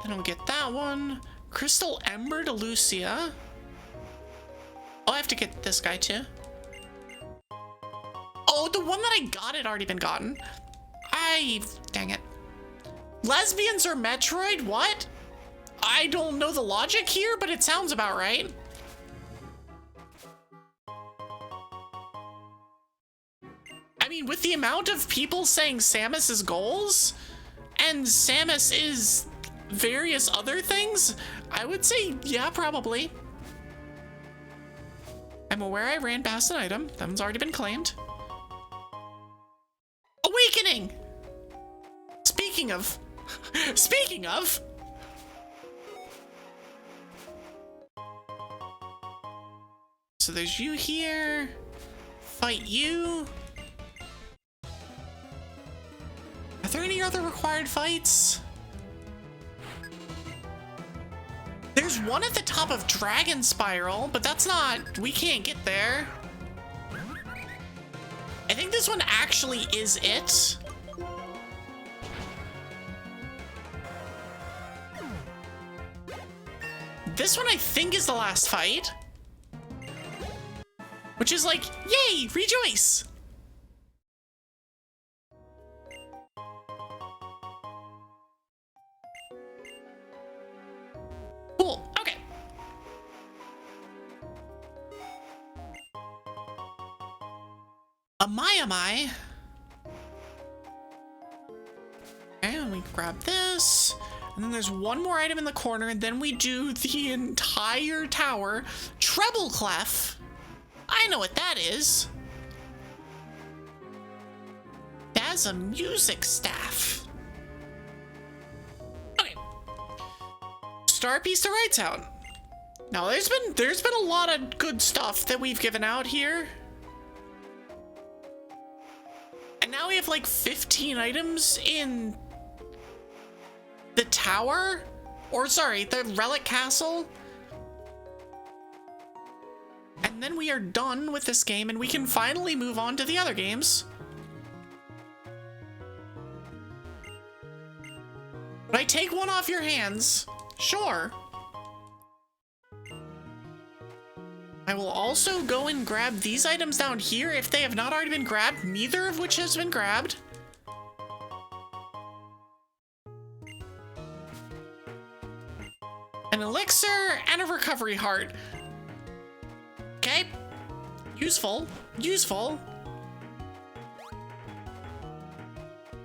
Then I'll get that one. Crystal Ember to Lucia. Oh, I have to get this guy too. Oh, the one that I got had already been gotten. Dang it. Lesbians are Metroid? What? I don't know the logic here, but it sounds about right. I mean, with the amount of people saying Samus is goals, and Samus is various other things, I would say, yeah, probably. I'm aware I ran past an item. That one's already been claimed. Awakening! Speaking of... Speaking of... So there's you here. Fight you. Are there any other required fights? There's one at the top of Dragon Spiral, but that's not... We can't get there. I think this one actually is it. This one I think is the last fight. Which is like, yay, rejoice! Cool, okay. Am I? Okay, let me grab this. And then there's one more item in the corner, and then we do the entire tower. Treble clef. I know what that is. That's a music staff. Okay. Star piece to Rights out. Now there's been a lot of good stuff that we've given out here. And now we have like 15 items in the tower? Or sorry, the Relic Castle. And then we are done with this game and we can finally move on to the other games. Would I take one off your hands? Sure. I will also go and grab these items down here if they have not already been grabbed, neither of which has been grabbed. An elixir and a recovery heart. Okay. Useful. Useful.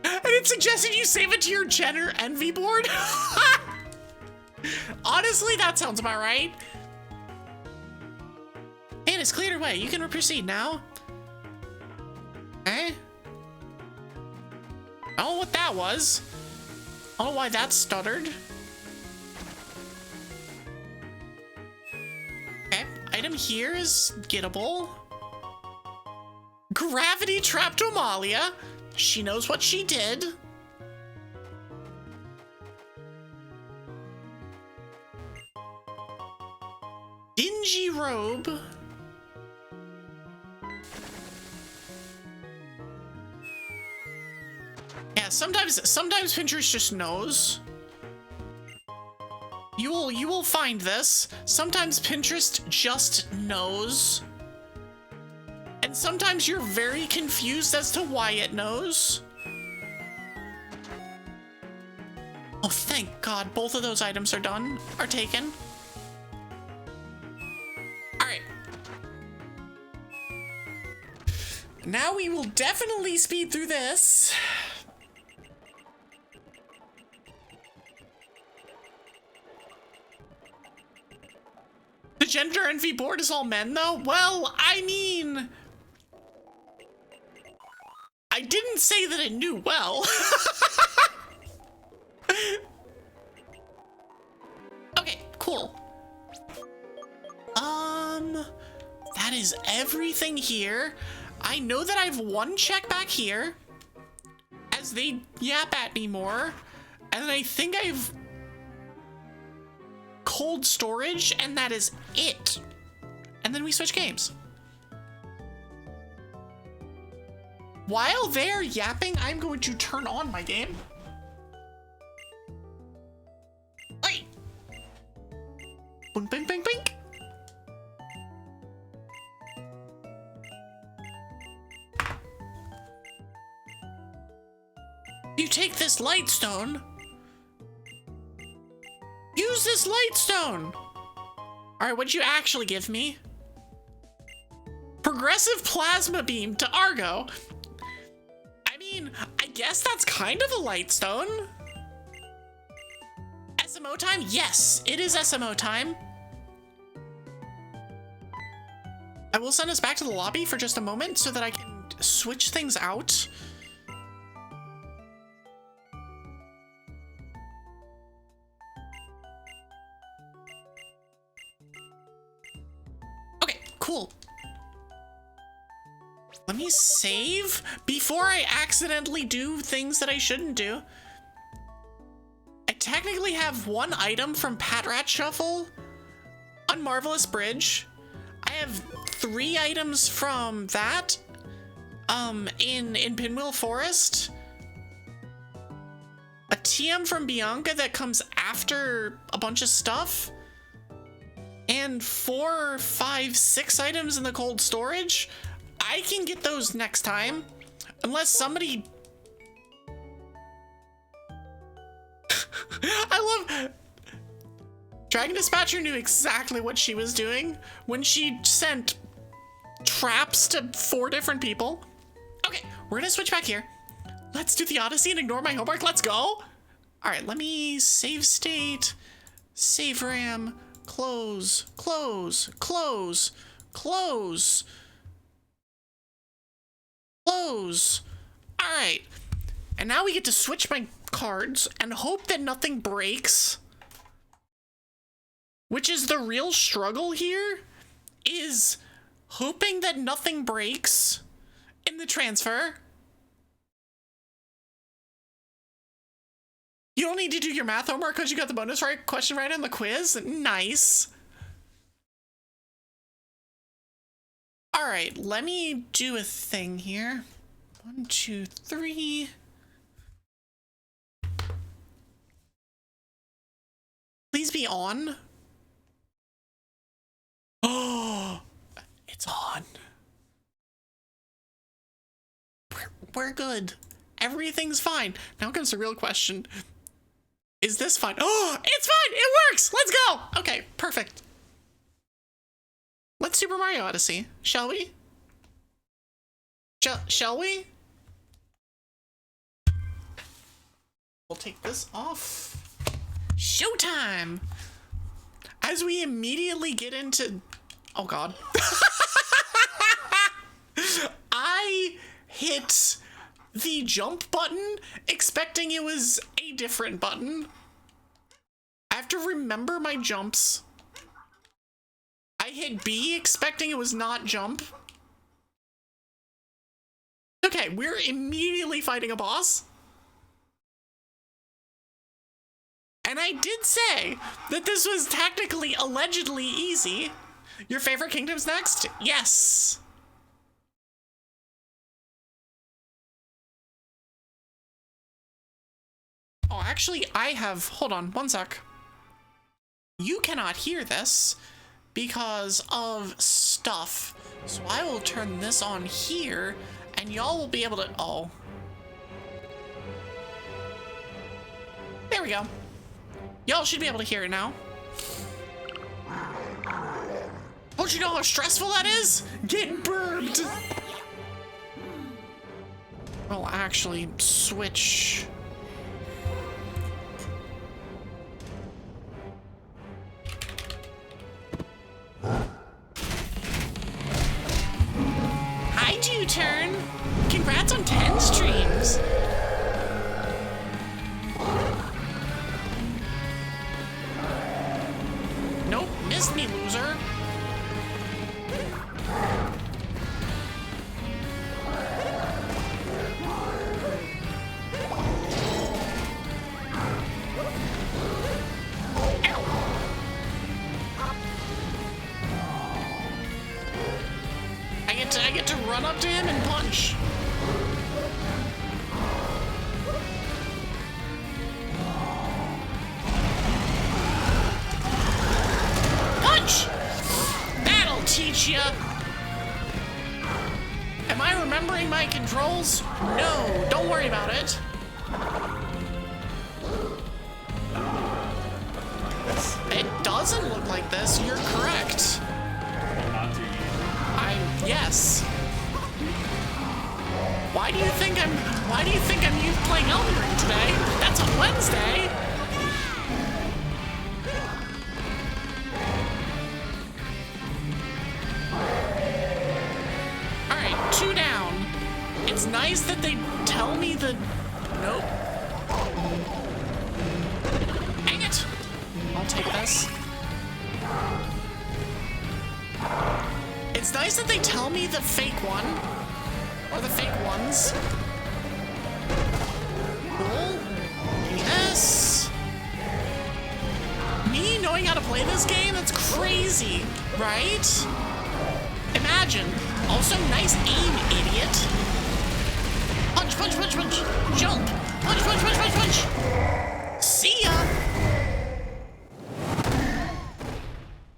And it suggested you save it to your Jenner envy board? Honestly, that sounds about right. And it's cleared away. You can proceed now. Okay. I don't know what that was. I don't know why that stuttered. Okay. Item here is gettable. Gravity trapped Amalia. She knows what she did. dingy robe. Yeah, sometimes Pinterest just knows. You will find this. Sometimes Pinterest just knows. And sometimes you're very confused as to why it knows. Oh, thank God, both of those items are taken. All right. Now we will definitely speed through this. The gender envy board is all men, though? Well, I mean, I didn't say that it knew well. Okay, cool. That is everything here. I know that I have one check back here as they yap at me more. And then I think I've cold storage, and that is it. And then we switch games. While they're yapping, I'm going to turn on my game. Hey! Bing, bing, bing, bing. You take this light stone. Use this light stone. All right, what'd you actually give me? Progressive plasma beam to Argo. I mean, I guess that's kind of a light stone. SMO time? Yes, it is SMO time. I will send us back to the lobby for just a moment so that I can switch things out. Cool. Let me save before I accidentally do things that I shouldn't do. I technically have one item from Patrat Shuffle on Marvelous Bridge. I have 3 items from that in Pinwheel Forest. A TM from Bianca that comes after a bunch of stuff. And 4, 5, 6 items in the cold storage. I can get those next time. Unless somebody... I love... Dragon Dispatcher knew exactly what she was doing when she sent traps to 4 different people. Okay, we're gonna switch back here. Let's do the Odyssey and ignore my homework. Let's go. All right, let me save state, save RAM, close, close, close, close, close. All right, and now we get to switch my cards and hope that nothing breaks, which is the real struggle here, is hoping that nothing breaks in the transfer. You don't need to do your math homework because you got the bonus question right on the quiz. Nice. All right, let me do a thing here. 1, 2, 3. Please be on. Oh, it's on. We're good. Everything's fine. Now comes the real question. Is this fine? Oh, it's fine. It works. Let's go. Okay, perfect. Let's Super Mario Odyssey, shall we? Shall we? We'll take this off. Showtime! As we immediately get into... Oh, God. I hit the jump button expecting it was a different button. I have to remember my jumps. I hit B expecting it was not jump. Okay, we're immediately fighting a boss. And I did say that this was technically, allegedly easy. Your favorite kingdom's next? Yes. Oh, actually, I have, hold on, one sec. You cannot hear this because of stuff. So I will turn this on here and y'all will be able to, oh. There we go. Y'all should be able to hear it now. Don't you know how stressful that is? Getting burped. I'll actually switch. Hi, Two-Turn. Congrats on 10 streams. Nope, missed me, loser. I get to run up to him and punch. Punch! That'll teach ya. Am I remembering my controls? No, don't worry about it. It doesn't look like this, you're correct. Yes. Why do you think I'm playing Elden Ring today? That's on Wednesday. Alright, 2 down. It's nice that they tell me the nope. Dang it. I'll take this. It's nice that they tell me the fake one, or the fake ones. Cool. Yes. Me knowing how to play this game, that's crazy, right? Imagine. Also, nice aim, idiot. Punch, punch, punch, punch. Jump. Punch, punch, punch, punch, punch. See ya.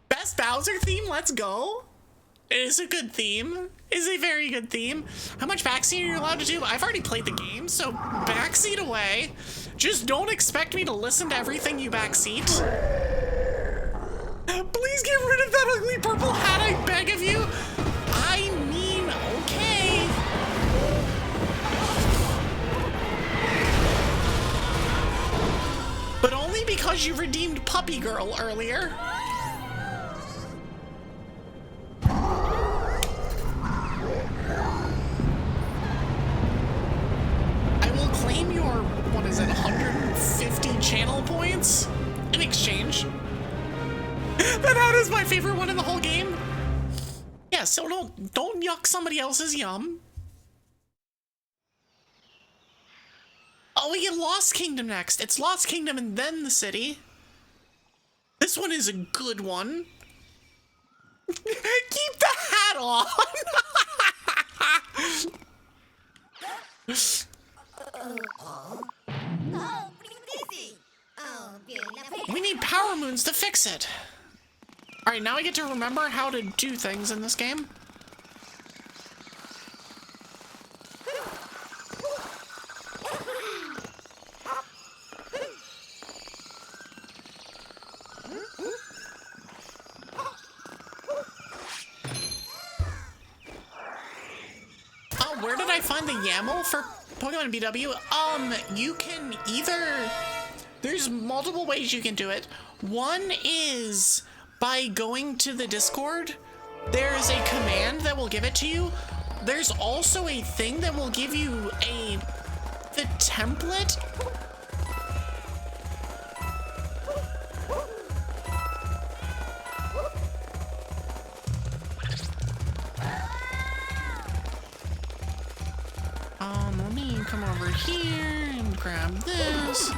Best Bowser theme, let's go. It is a good theme. It's a very good theme. How much backseat are you allowed to do? I've already played the game, so backseat away. Just don't expect me to listen to everything you backseat. Please get rid of that ugly purple hat, I beg of you. I mean, okay. But only because you redeemed Puppy Girl earlier. Claim your, what is it, 150 channel points in exchange. That hat is my favorite one in the whole game. Yeah, so don't yuck somebody else's yum. Oh, we get Lost Kingdom next. It's Lost Kingdom and then the city. This one is a good one. Keep the hat on. We need power moons to fix it. Alright, now I get to remember how to do things in this game. Oh, where did I find the YAML for Pokemon BW? You can either... There's multiple ways you can do it. One is by going to the Discord. There's a command that will give it to you. There's also a thing that will give you the template. Let me come over here and grab this.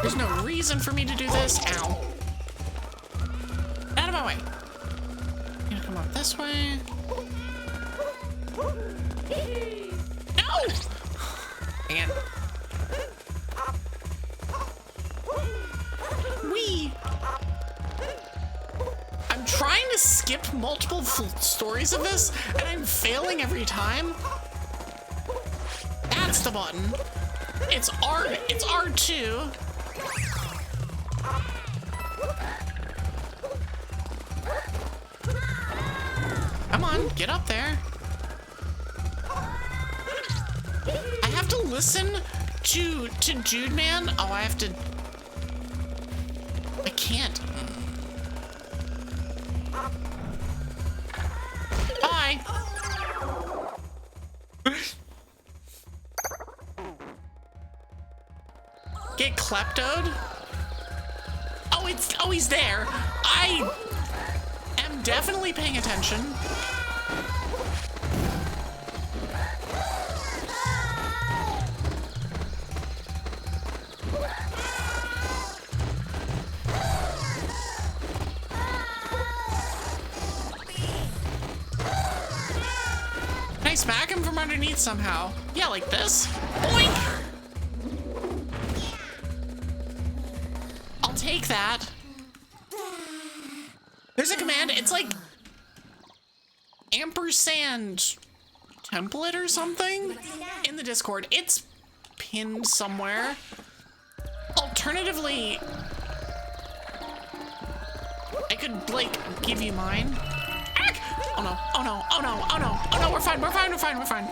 There's no reason for me to do this. Ow. Out of my way. this way. No! And wee. I'm trying to skip multiple stories of this, and I'm failing every time. That's the button. It's R2. Come on, get up there. I have to listen to Dude Man. Oh, I have to. I can't. Bye. Get kleptoed? Oh, he's there. I am definitely paying attention. Can I smack him from underneath somehow? Yeah, like this. Boink! I'll take that. There's a command, it's like ampersand template or something in the Discord. It's pinned somewhere. Alternatively, I could like give you mine. Oh no, oh no, oh no, oh no, oh no, we're fine, we're fine, we're fine, we're fine.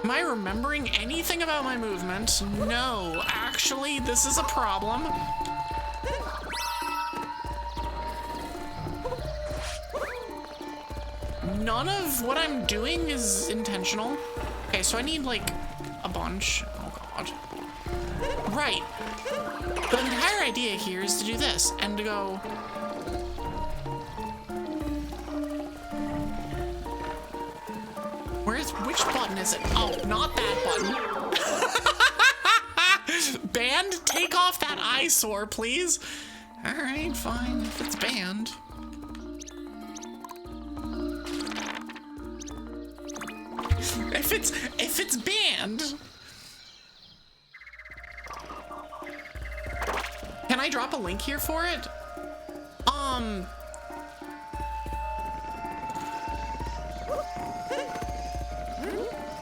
Am I remembering anything about my movement? No, actually, this is a problem. None of what I'm doing is intentional. Okay, so I need like a bunch. Oh god. Right. The entire idea here is to do this and to go. Which button is it? Oh, not that button. Banned? Take off that eyesore, please. All right, fine, if it's banned. If it's banned. Can I drop a link here for it?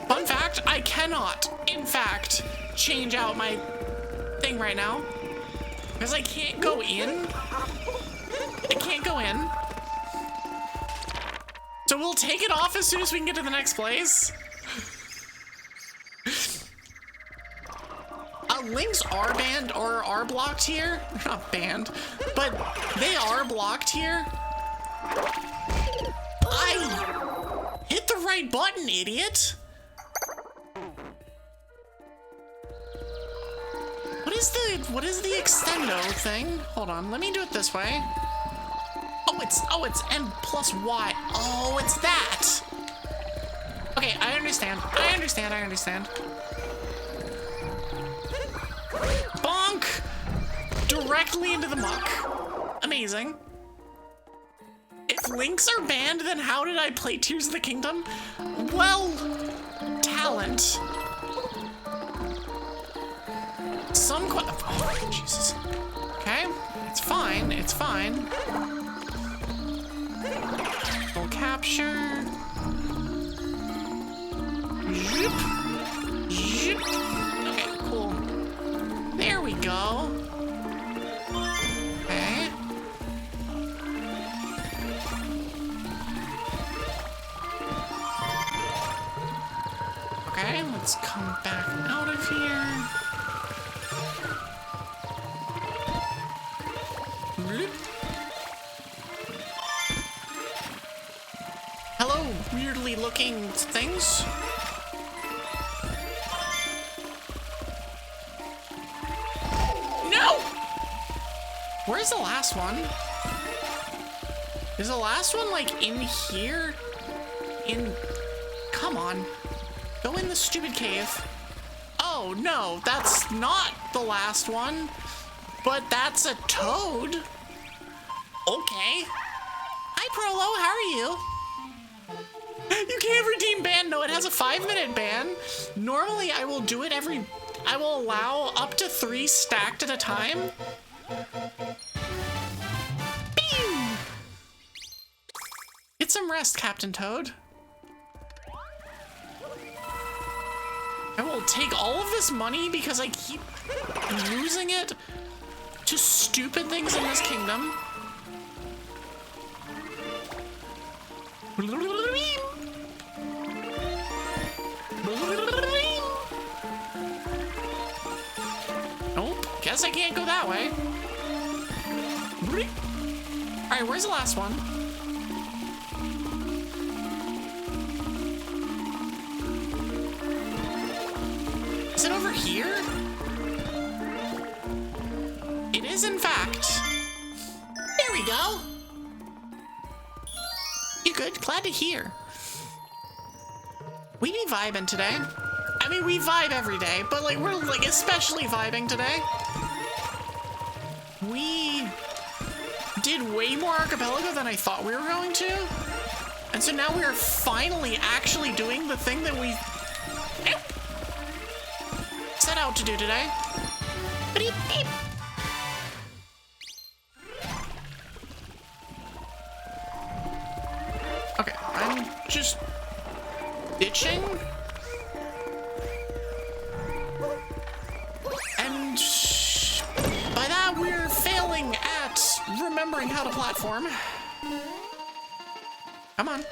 Fun fact, I cannot, in fact, change out my thing right now. Because I can't go in. I can't go in. So we'll take it off as soon as we can get to the next place. Links are banned or are blocked here. They're not banned, but they are blocked here. I hit the right button, idiot. What is the extendo thing? Hold on, let me do it this way. Oh, it's N plus Y. Oh, it's that. Okay, I understand. I understand. Bonk! Directly into the muck. Amazing. If links are banned, then how did I play Tears of the Kingdom? Well, talent. Oh, Jesus. Okay, it's fine, it's fine. Full capture. Zip. Zip. Okay, cool. There we go. Okay. Okay, let's come back out of here. Bloop. Hello, weirdly looking things. No! Where's the last one? Is the last one like in here? Come on. Go in the stupid cave. Oh no, that's not the last one. But that's a toad. Okay. Hi, Prolo. How are you? You can't redeem ban. No, it has a 5-minute ban. Normally, I will do it I will allow up to 3 stacked at a time. Pew! Get some rest, Captain Toad. I will take all of this money because I keep losing it to stupid things in this kingdom. Nope, guess I can't go that way. Alright, where's the last one? Is it over here? It is, in fact. There we go. You good? Glad to hear. We be vibing today. I mean, we vibe every day, but like we're like especially vibing today. We did way more archipelago than I thought we were going to. And so now we are finally actually doing the thing that we set out to do today. Beep, beep. Okay, I'm just ditching. And by that, we're failing at remembering how to platform. Come on.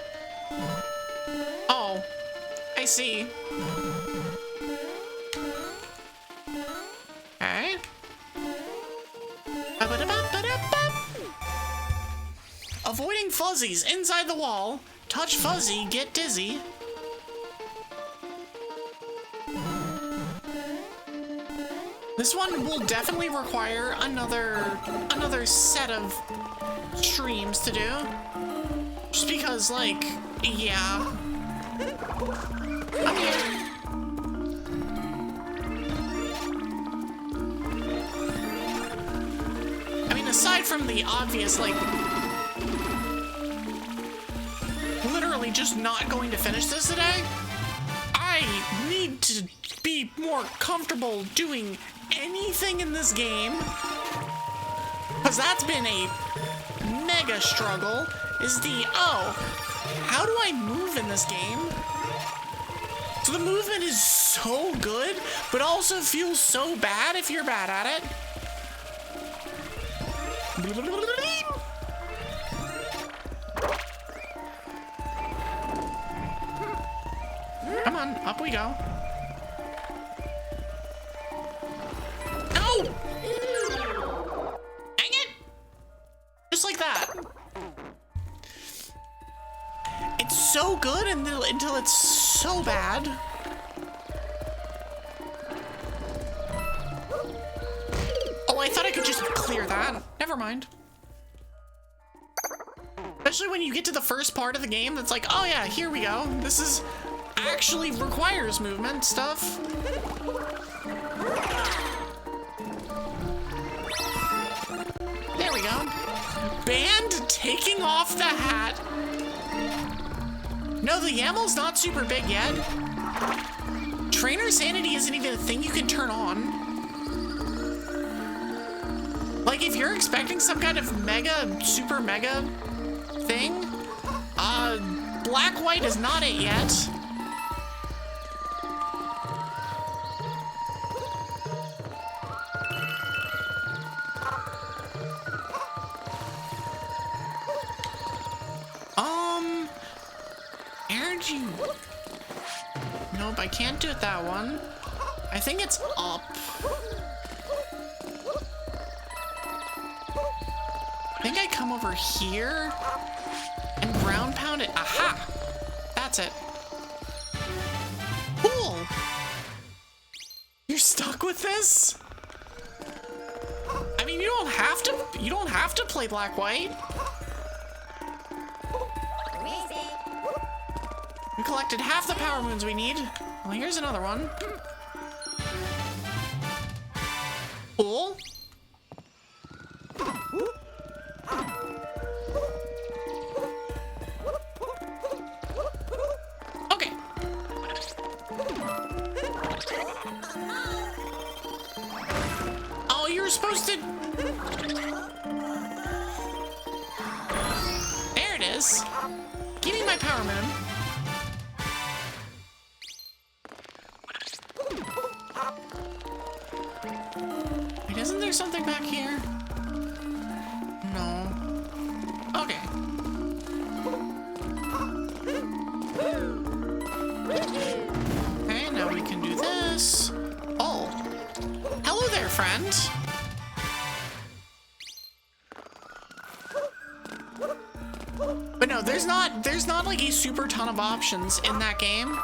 Oh, I see. Okay. Avoiding fuzzies inside the wall. Touch fuzzy, get dizzy. This one will definitely require another set of streams to do. Just because, like, yeah. I'm here. I mean, aside from the obvious, like, literally just not going to finish this today, I need to be more comfortable doing anything in this game, because that's been a mega struggle, is the, oh, how do I move in this game? So the movement is so good, but also feels so bad if you're bad at it. Come on, up we go. No! Dang it! Just like that. It's so good until it's so bad. Oh, I thought I could just clear that. Never mind. Especially when you get to the first part of the game that's like, oh yeah, here we go. This is actually requires movement stuff. There we go. Band taking off the hat. No, the YAML's not super big yet. Trainer sanity isn't even a thing you can turn on. Like, if you're expecting some kind of mega, super mega thing, black-white is not it yet. Energy. Nope, I can't do it that one. I think it's up. I think I come over here and ground pound it. Aha! That's it. Cool! You're stuck with this? I mean, you don't have to play black-white. We collected half the power moons we need. Well, here's another one. Cool. please. Give me my power moon. Wait, isn't there something back here? No. Okay. Okay, now we can do this. Oh. Hello there, friend. But no, there's not like a super ton of options in that game.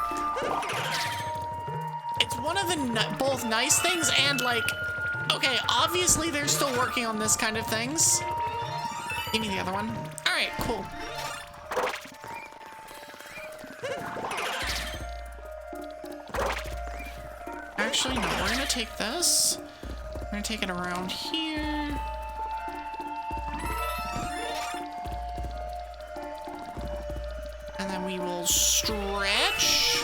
It's one of the both nice things and like, okay, obviously they're still working on this kind of things. Give me the other one. All right, cool. Actually, no, we're gonna take this. We're gonna take it around here. And then we will stretch.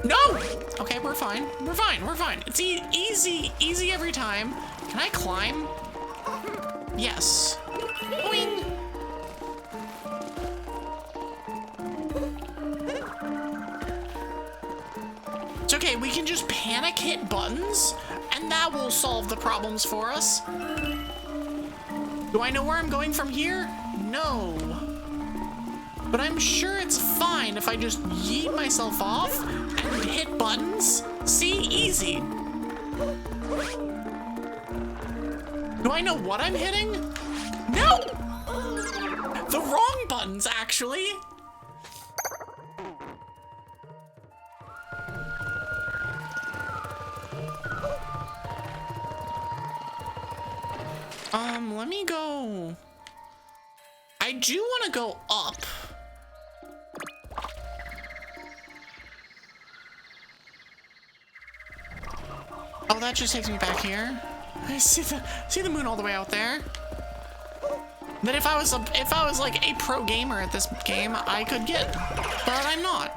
No! Okay, we're fine. We're fine. We're fine. It's easy every time. Can I climb? Yes. Boing! It's okay, we can just panic hit buttons, and that will solve the problems for us. Do I know where I'm going from here? No. But I'm sure it's fine if I just yeet myself off and hit buttons. See? Easy. Do I know what I'm hitting? No! The wrong buttons, actually. Let me go. I do want to go up. Oh, that just takes me back here. I see the moon all the way out there. That if I was like a pro gamer at this game, I could get, but I'm not.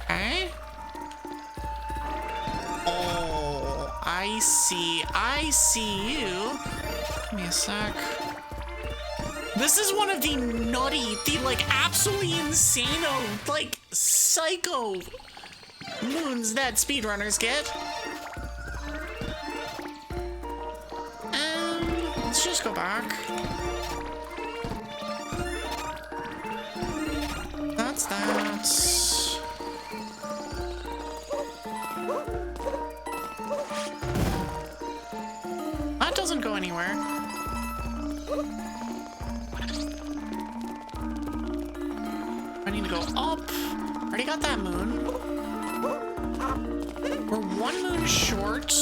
Okay. Oh, I see you. Give me a sec. This is one of the nutty, like absolutely insane, like psycho moons that speedrunners get. Let's just go back. That's that. That doesn't go anywhere. I need to go up. Already got that moon. We're one moon short,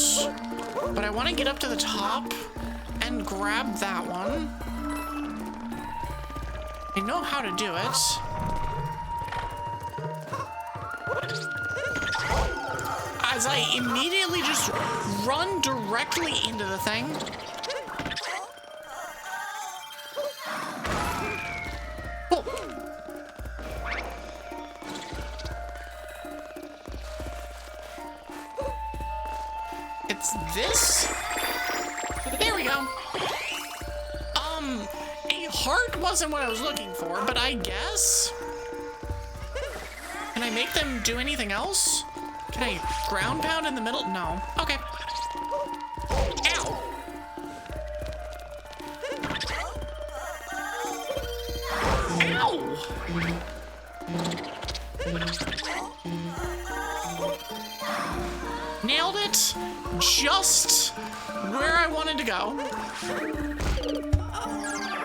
but I want to get up to the top and grab that one. I know how to do it. As I immediately just run directly into the thing. This? There we go. A heart wasn't what I was looking for, but I guess. Can I make them do anything else? Can I ground pound in the middle? No. Okay. Ow! Ow! Nailed it. Just where I wanted to go.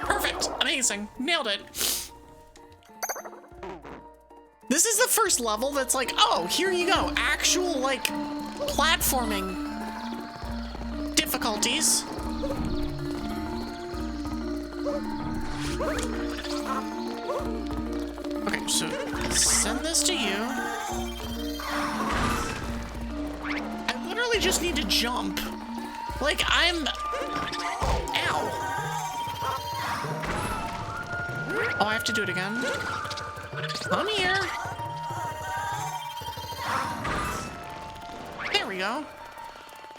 Perfect. Amazing. Nailed it. This is the first level that's like, oh, here you go. Actual, like, platforming difficulties. Okay, so send this to you. I literally just need to jump. Like, I'm Ow. Oh, I have to do it again. Come here. There we go.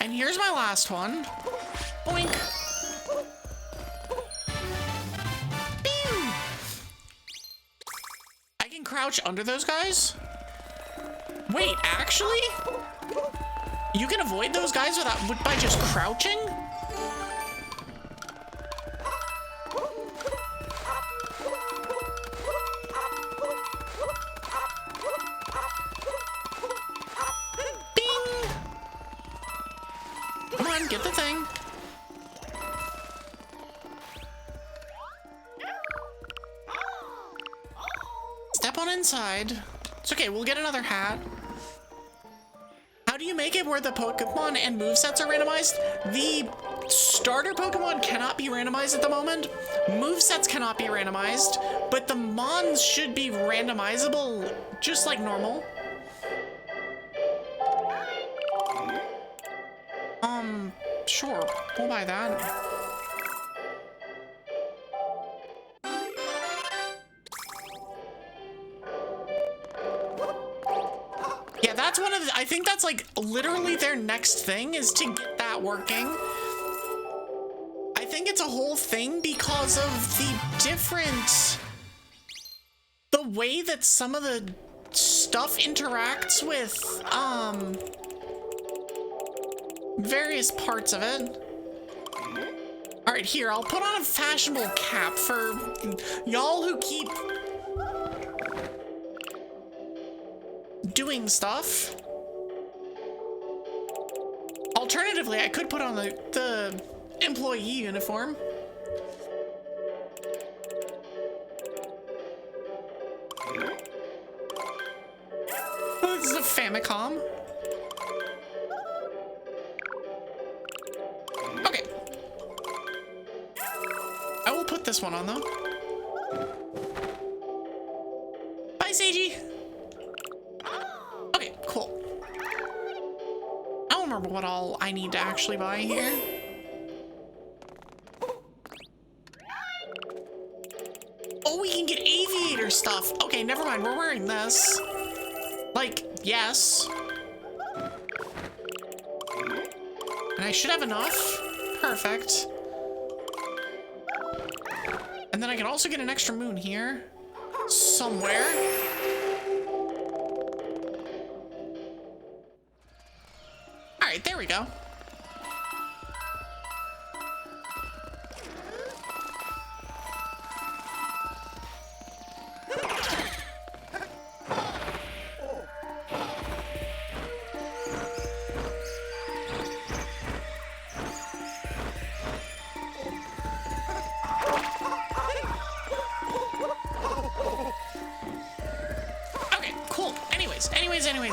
And here's my last one. Boink. Pew. I can crouch under those guys? Wait, actually? You can avoid those guys by just crouching? Bing! Come on, get the thing. Step on inside. It's okay, we'll get another hat. How do you make it where the Pokemon and movesets are randomized? The starter Pokemon cannot be randomized at the moment. Movesets cannot be randomized, but the Mons should be randomizable just like normal. Sure, we'll buy that. Yeah, that's one of the, I think that's like literally their next thing is to get that working. I think it's a whole thing because of the way that some of the stuff interacts with, various parts of it. All right, here, I'll put on a fashionable cap for y'all who keep doing stuff. Alternatively, I could put on the employee uniform. Oh, this is a Famicom. Okay. I will put this one on though. Bye, Seiji. Okay, cool. I don't remember what all I need to actually buy here. Oh, we can get aviator stuff. Okay, never mind. We're wearing this. Like, yes. And I should have enough. Perfect. And then I can also get an extra moon here. Somewhere. Alright, there we go.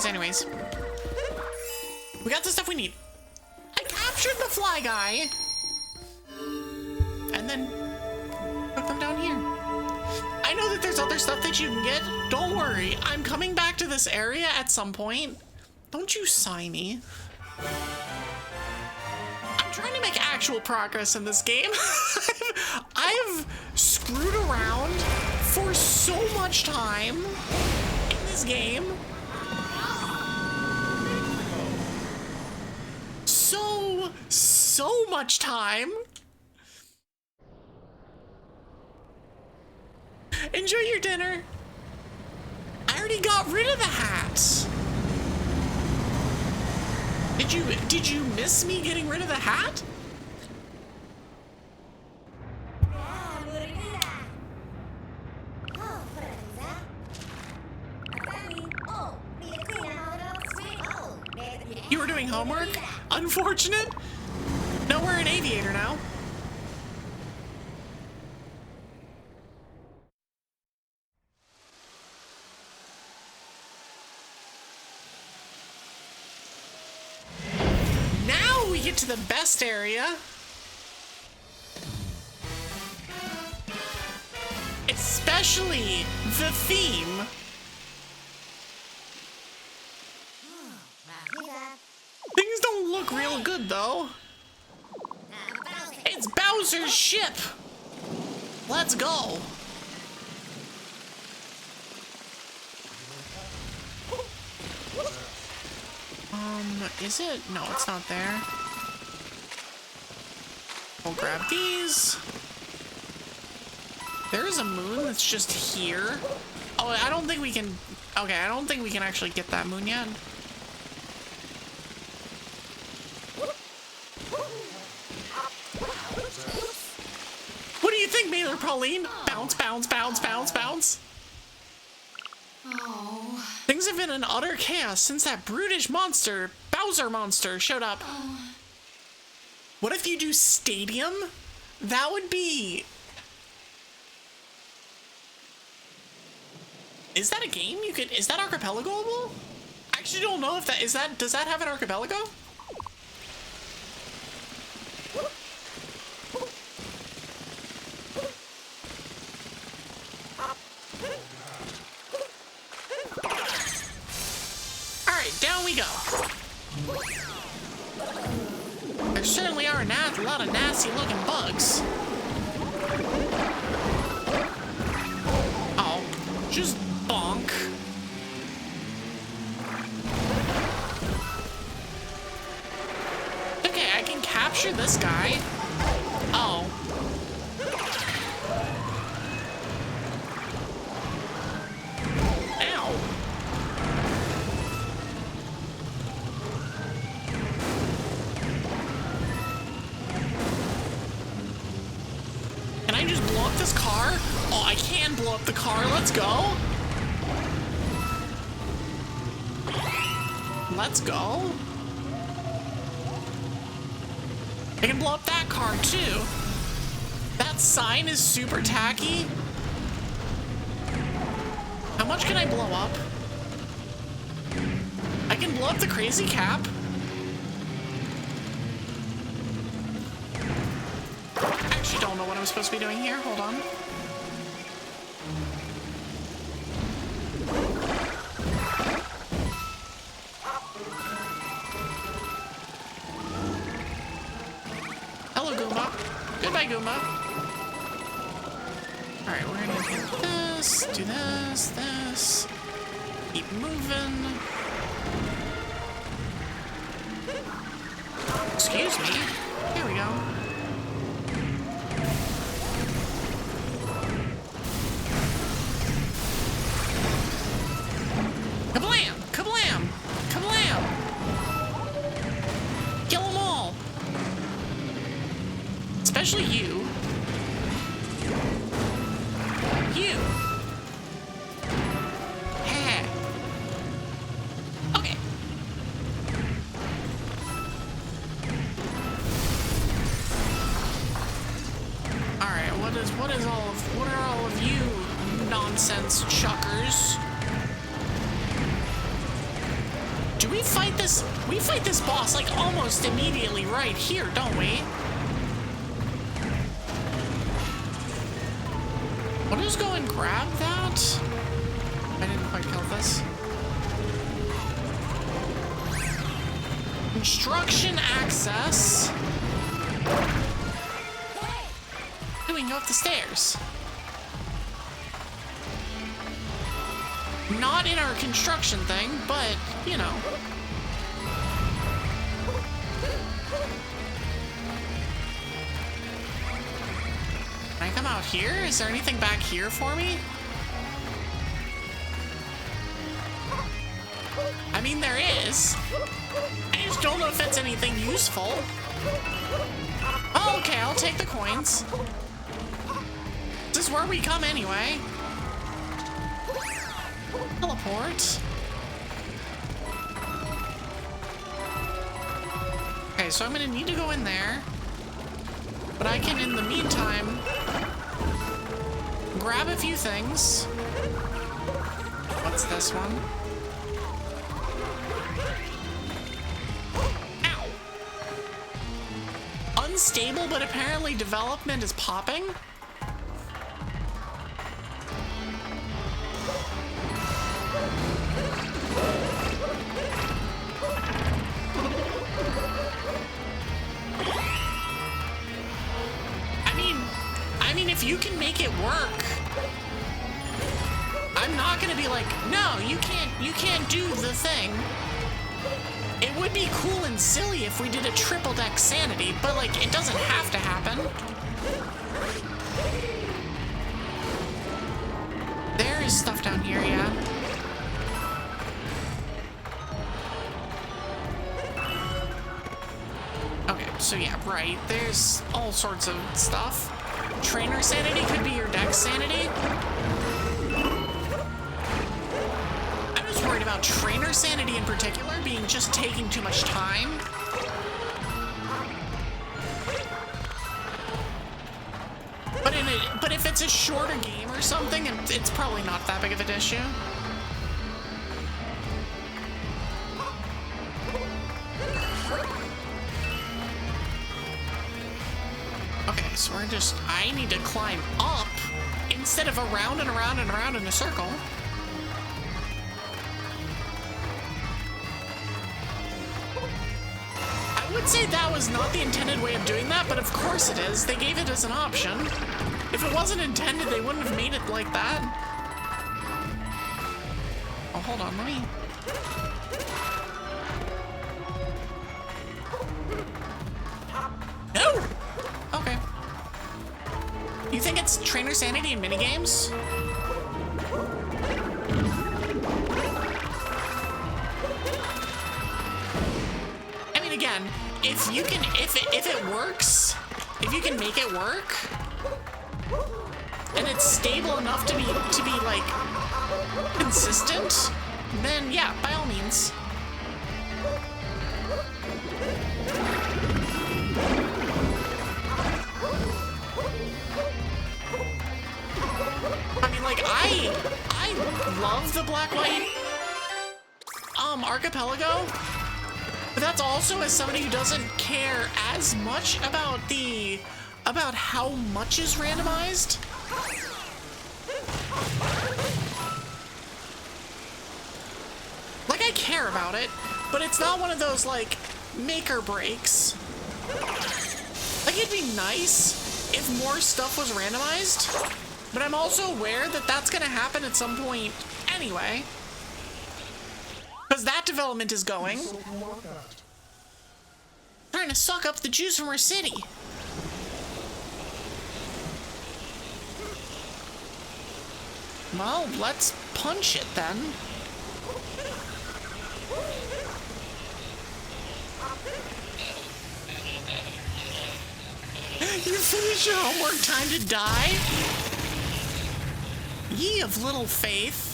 Anyways. We got the stuff we need. I captured the fly guy. And then put them down here. I know that there's other stuff that you can get. Don't worry. I'm coming back to this area at some point. Don't you sigh me. I'm trying to make actual progress in this game. I've screwed around for so much time in this game. So much time. Enjoy your dinner. I already got rid of the hat. Did you miss me getting rid of the hat? You were doing homework? Unfortunate. No, we're an aviator now. Now we get to the best area. Especially the theme. Things don't look real good though. Bowser's ship. Let's go. Is it? No, it's not there. We'll grab these. There is a moon that's just here. Oh, I don't think we can... Okay, I don't think we can actually get that moon yet. What do you think, Mailer Pauline? Bounce, bounce, bounce, bounce, bounce. Oh. Things have been in utter chaos since that brutish monster, Bowser monster, showed up. What if you do Stadium? That would be... Is that a game you could... Is that archipelagoable? I actually don't know if that... Is that... Does that have an archipelago? Alright, down we go. There certainly are a lot of nasty looking bugs. Oh, just bonk. Okay, I can capture this guy. Oh. Ow. Can I just blow up this car? Oh, I can blow up the car. Let's go. Let's go. I can blow up that car too. That sign is super tacky. How much can I blow up? I can blow up the crazy cap. I actually don't know what I'm supposed to be doing here. Hold on. Hello, Goomba. Goodbye, Goomba. Alright, we're gonna do this, this. Keep moving. Excuse me. Here we go. Kablam! Kablam! Kablam! Kill them all! Especially you. You. Ha. Okay. Alright, what are all of you nonsense chuckers? Do we fight this? We fight this boss like almost immediately right here, don't we? I'll just go and grab that. I didn't quite kill this. Construction access. We can go up the stairs. Not in our construction thing, but, you know. Can I come out here? Is there anything back here for me? I mean, there is. I just don't know if it's anything useful. Oh, okay, I'll take the coins. This is where we come anyway. Teleport. Okay, so I'm gonna need to go in there. But I can, in the meantime, grab a few things. What's this one? Ow! Unstable, but apparently development is popping. if you can make it work, I'm not gonna be like, no, you can't do the thing. It would be cool and silly if we did a triple deck sanity, but like, it doesn't have to happen. There is stuff down here, yeah. Okay, so yeah, right. There's all sorts of stuff. Trainer sanity could be your deck sanity. I was worried about trainer sanity in particular being just taking too much time. But if it's a shorter game or something, it's probably not that big of an issue. Okay, so I need to climb up instead of around and around and around in a circle. I would say that was not the intended way of doing that, but of course it is. They gave it as an option. If it wasn't intended, they wouldn't have made it like that. Oh, hold on, let me... No! Okay. You think it's trainer sanity in minigames? I mean, again, if it works, if you can make it work, and it's stable enough to be like consistent, then yeah, by all means. I mean, like, I love the black-white archipelago, but that's also as somebody who doesn't care as much about how much is randomized. Like, I care about it, but it's not one of those, like, make or breaks. Like, it'd be nice if more stuff was randomized, but I'm also aware that that's gonna happen at some point anyway. Because that development is going. Trying to suck up the juice from our city. Well, let's punch it then. You finish your homework, time to die? Ye of little faith.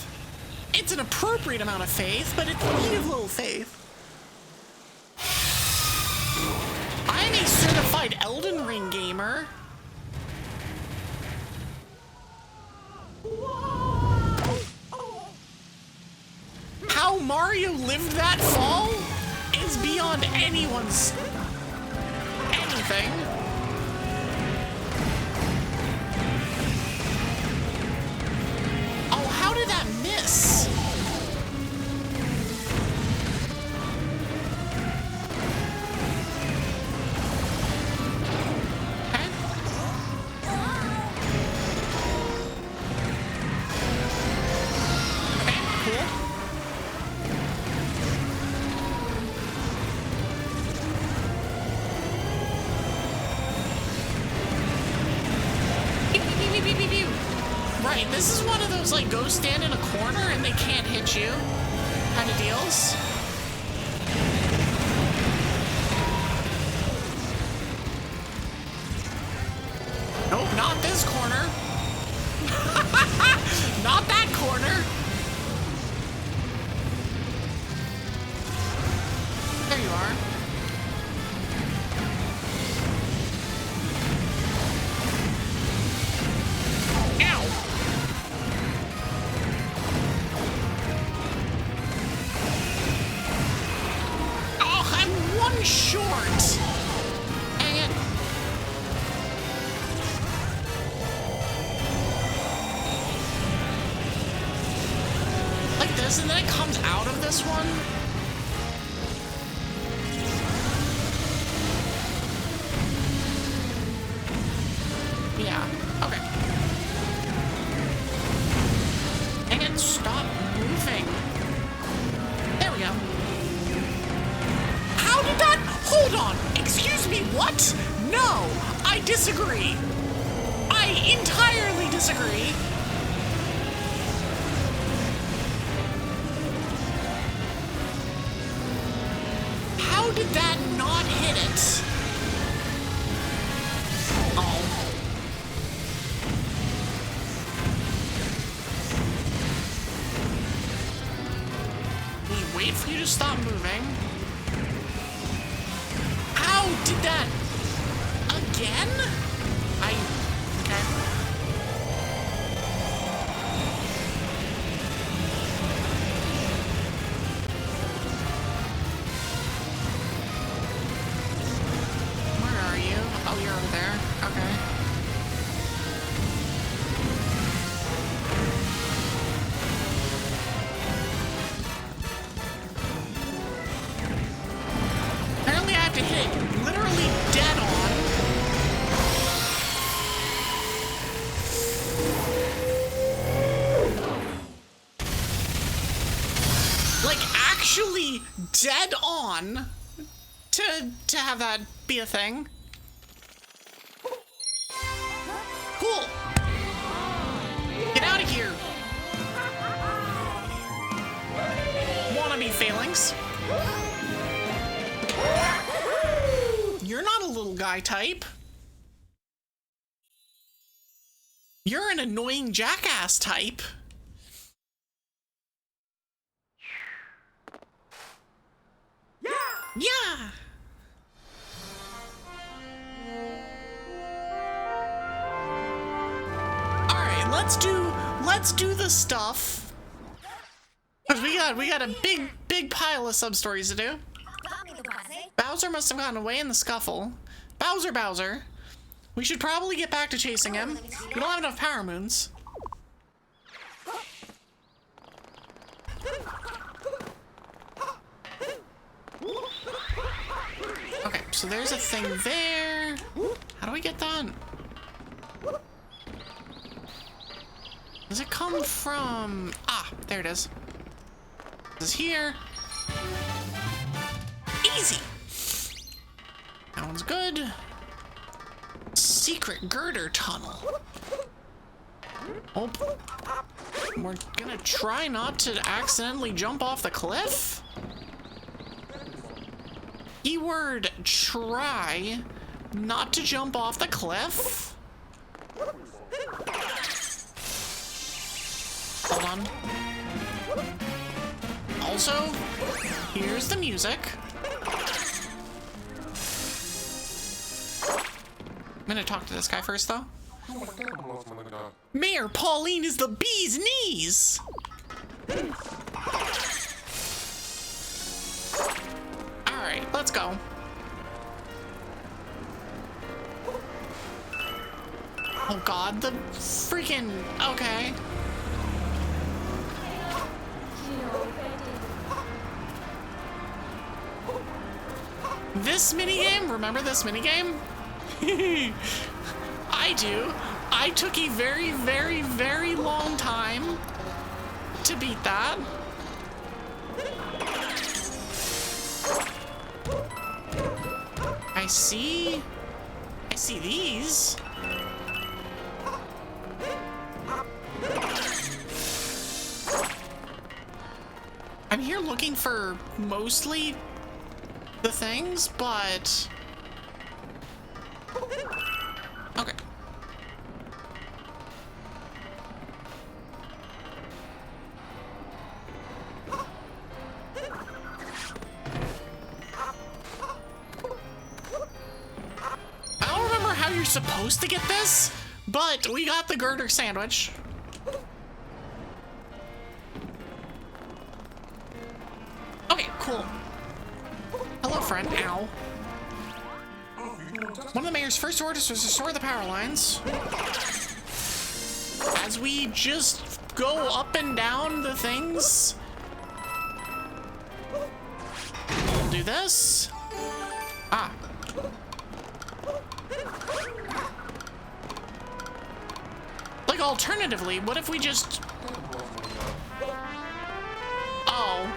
It's an appropriate amount of faith, but it's ye of little faith. I'm a certified Elden Ring gamer. How Mario lived that fall is beyond anyone's anything. Oh, how did that miss? Right, this is one of those, like, go stand in a corner and they can't hit you kind of deals. Nope, not this corner. Not that corner. There you are. Short. Hang it. Like this, and then it comes out of this one. Yeah. Okay. SUBATHON! Excuse me, what? No, I disagree. I entirely disagree. How did that not hit it? Oh. We wait for you to stop moving. How did that? Again? Okay. Where are you? Oh, you're over there. Okay. Apparently I have to hit it literally dead on. Like actually dead on to have that be a thing. Cool. Get out of here. Wannabe failings. You're not a little guy type. You're an annoying jackass type. Yeah. All right, let's do the stuff. 'Cause we got a big pile of sub stories to do. Bowser must have gotten away in the scuffle. Bowser. We should probably get back to chasing him. We don't have enough power moons. Okay, so there's a thing there. How do we get that? Does it come from... Ah, there it is. This is here. Easy. That one's good. Secret girder tunnel. Oh, we're gonna try not to accidentally jump off the cliff. Keyword try not to jump off the cliff. Hold on. Also, here's the music. I'm gonna talk to this guy first, though. Mayor Pauline is the bee's knees! Alright, let's go. Oh god, the freaking... Okay. This minigame? Remember this minigame? I do. I took a very, very, very long time to beat that. I see these. I'm here looking for mostly the things, but... Okay. I don't remember how you're supposed to get this, but we got the girder sandwich. Okay, cool. Hello, friend. Ow. One of the mayor's first orders was to restore the power lines. As we just go up and down the things. We'll do this. Ah. Like, alternatively, what if we just... Oh.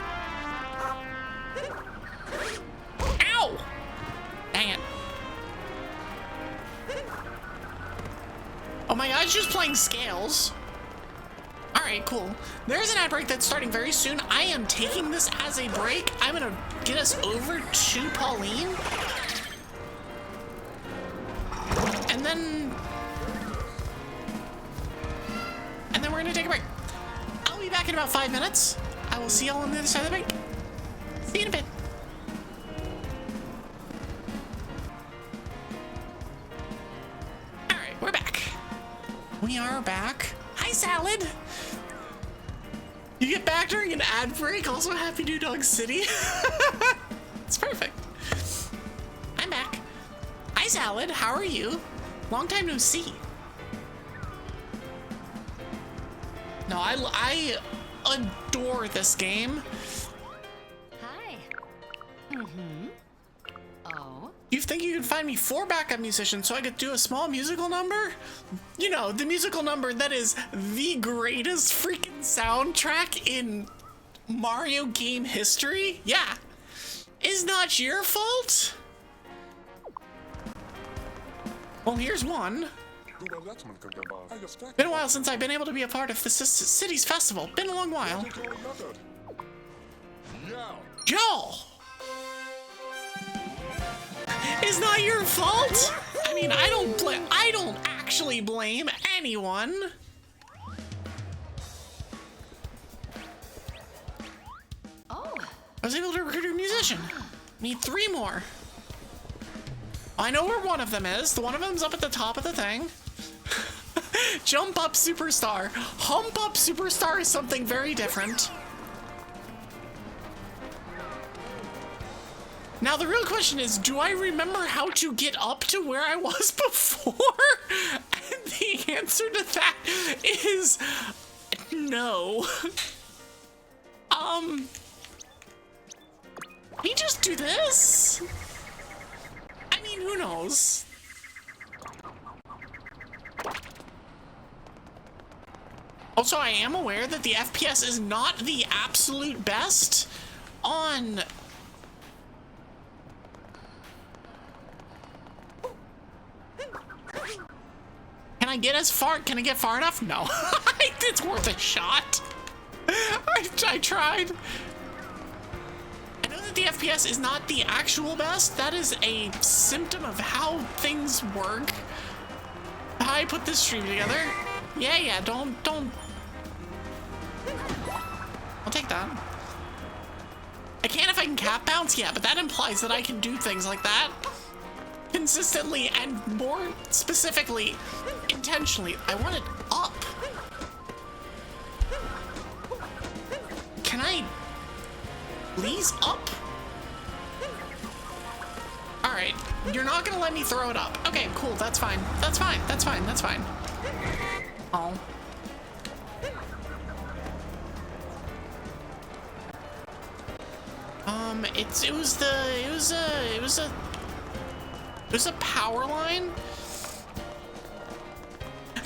Ow! my god, it's just playing scales. Alright, cool. There's an ad break that's starting very soon. I am taking this as a break. I'm gonna get us over to Pauline. And then we're gonna take a break. I'll be back in about 5 minutes. I will see y'all on the other side of the break. See you in a bit. Alright, we're back. We are back. Hi, Salad. You get back during an ad break. Also, happy New Dog City. It's perfect. I'm back. Hi, Salad. How are you? Long time no see. No, I adore this game. Hi. Oh. You think you could find me 4 backup musicians so I could do a small musical number? You know, the musical number that is the greatest freaking soundtrack in Mario game history? Yeah. Is not your fault? Well, here's one. Been a while since I've been able to be a part of the city's festival. Been a long while. Joel! It's not your fault. I mean, I don't actually blame anyone. Oh. I was able to recruit a musician. Need 3 more. I know where one of them is. The one of them's up at the top of the thing. Jump up superstar. Hump up superstar is something very different. Now the real question is, do I remember how to get up to where I was before? And the answer to that is no. We just do this? I mean, who knows? Also, I am aware that the FPS is not the absolute best on... Can I get far enough? No. It's worth a shot. I tried. I know that the FPS is not the actual best. That is a symptom of how things work. How I put this stream together. Yeah, don't. I'll take that. I can if I can cap bounce, yeah, but that implies that I can do things like that consistently and more specifically, intentionally. I want it up. Can I please up? All right, you're not gonna let me throw it up. Okay, cool, that's fine. That's fine. Oh. It was a power line.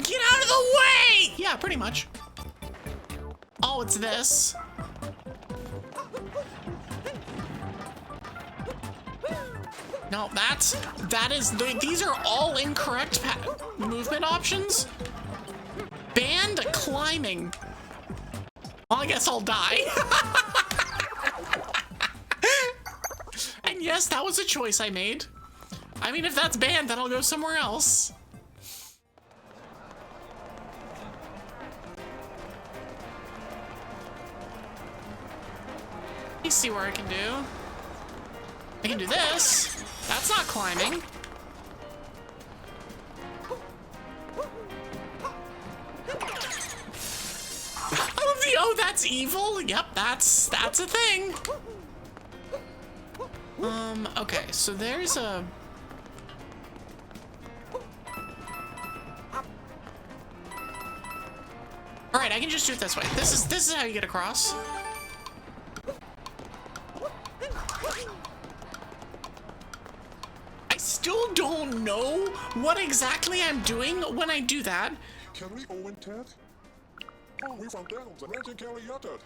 Get out of the way! Yeah, pretty much. Oh, it's this. No, these are all incorrect movement options. Banned climbing. Well, I guess I'll die. And yes, that was a choice I made. I mean, if that's banned, then I'll go somewhere else. Let me see where I can do. I can do this. That's not climbing. Oh, that's evil. Yep, that's a thing. Okay, so there's a... All right, I can just do it this way. This is how you get across. I still don't know what exactly I'm doing when I do that. Can we Owen Ted? Oh, we found Daniels and Engine Kelly Yutted.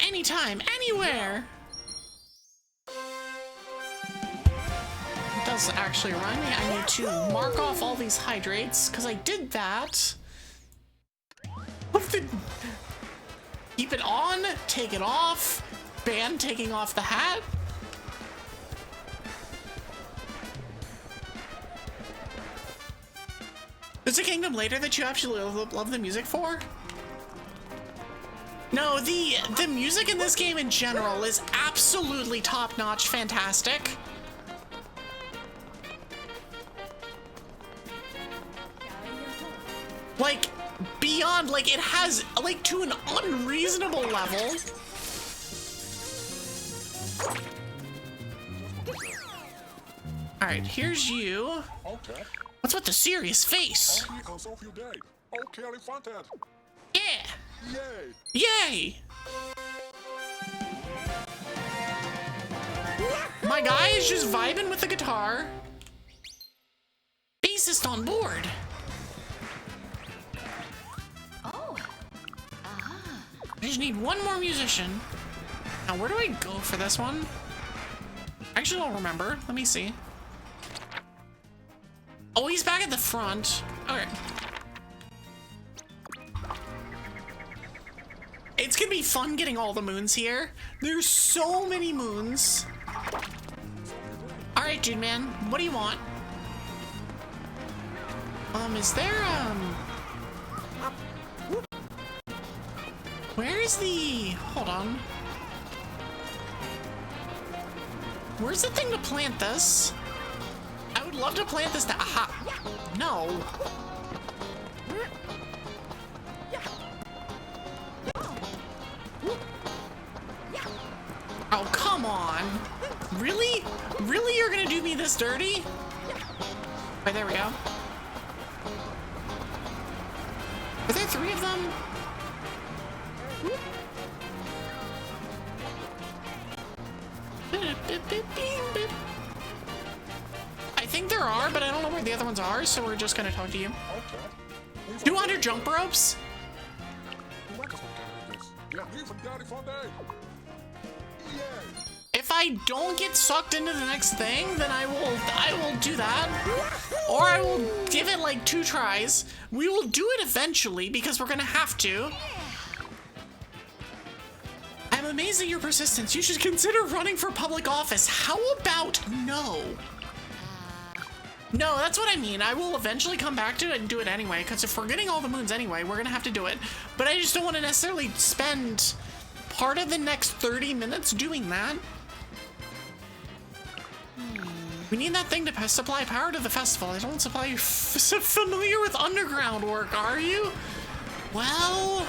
Anytime, anywhere. What does actually remind me I need to mark off all these hydrates, because I did that. Keep it on, take it off, ban taking off the hat. There's a kingdom later that you absolutely love the music for? No, the music in this game in general is absolutely top-notch fantastic. Like, beyond, like, it has, like, to an unreasonable level. Alright, here's you. Okay. What's with the serious face? Here comes off your day. Okay, elefanted. Yeah! Yay! Yay! My guy is just vibing with the guitar. Bassist on board. Oh. I just need one more musician. Now, where do I go for this one? I actually don't remember. Let me see. Oh, he's back at the front. Okay. It's gonna be fun getting all the moons here. There's so many moons. All right, dude, man. What do you want? Is there, where's the, hold on. Where's the thing to plant this? I would love to plant this to, aha. No. Oh, come on. Really? Really, you're gonna do me this dirty? Right, there we go. Are there 3 of them? I think there are, but I don't know where the other ones are, so we're just gonna talk to you. Okay. 200 jump ropes? Yeah, leave from Daddy Funday. Yay! If I don't get sucked into the next thing, then I will do that. Or I will give it like 2 tries. We will do it eventually because we're gonna have to. I'm amazed at your persistence. You should consider running for public office. How about no? No, that's what I mean. I will eventually come back to it and do it anyway, because if we're getting all the moons anyway, we're gonna have to do it. But I just don't want to necessarily spend part of the next 30 minutes doing that. We need that thing to supply power to the festival. I don't supply you familiar with underground work, are you? Well...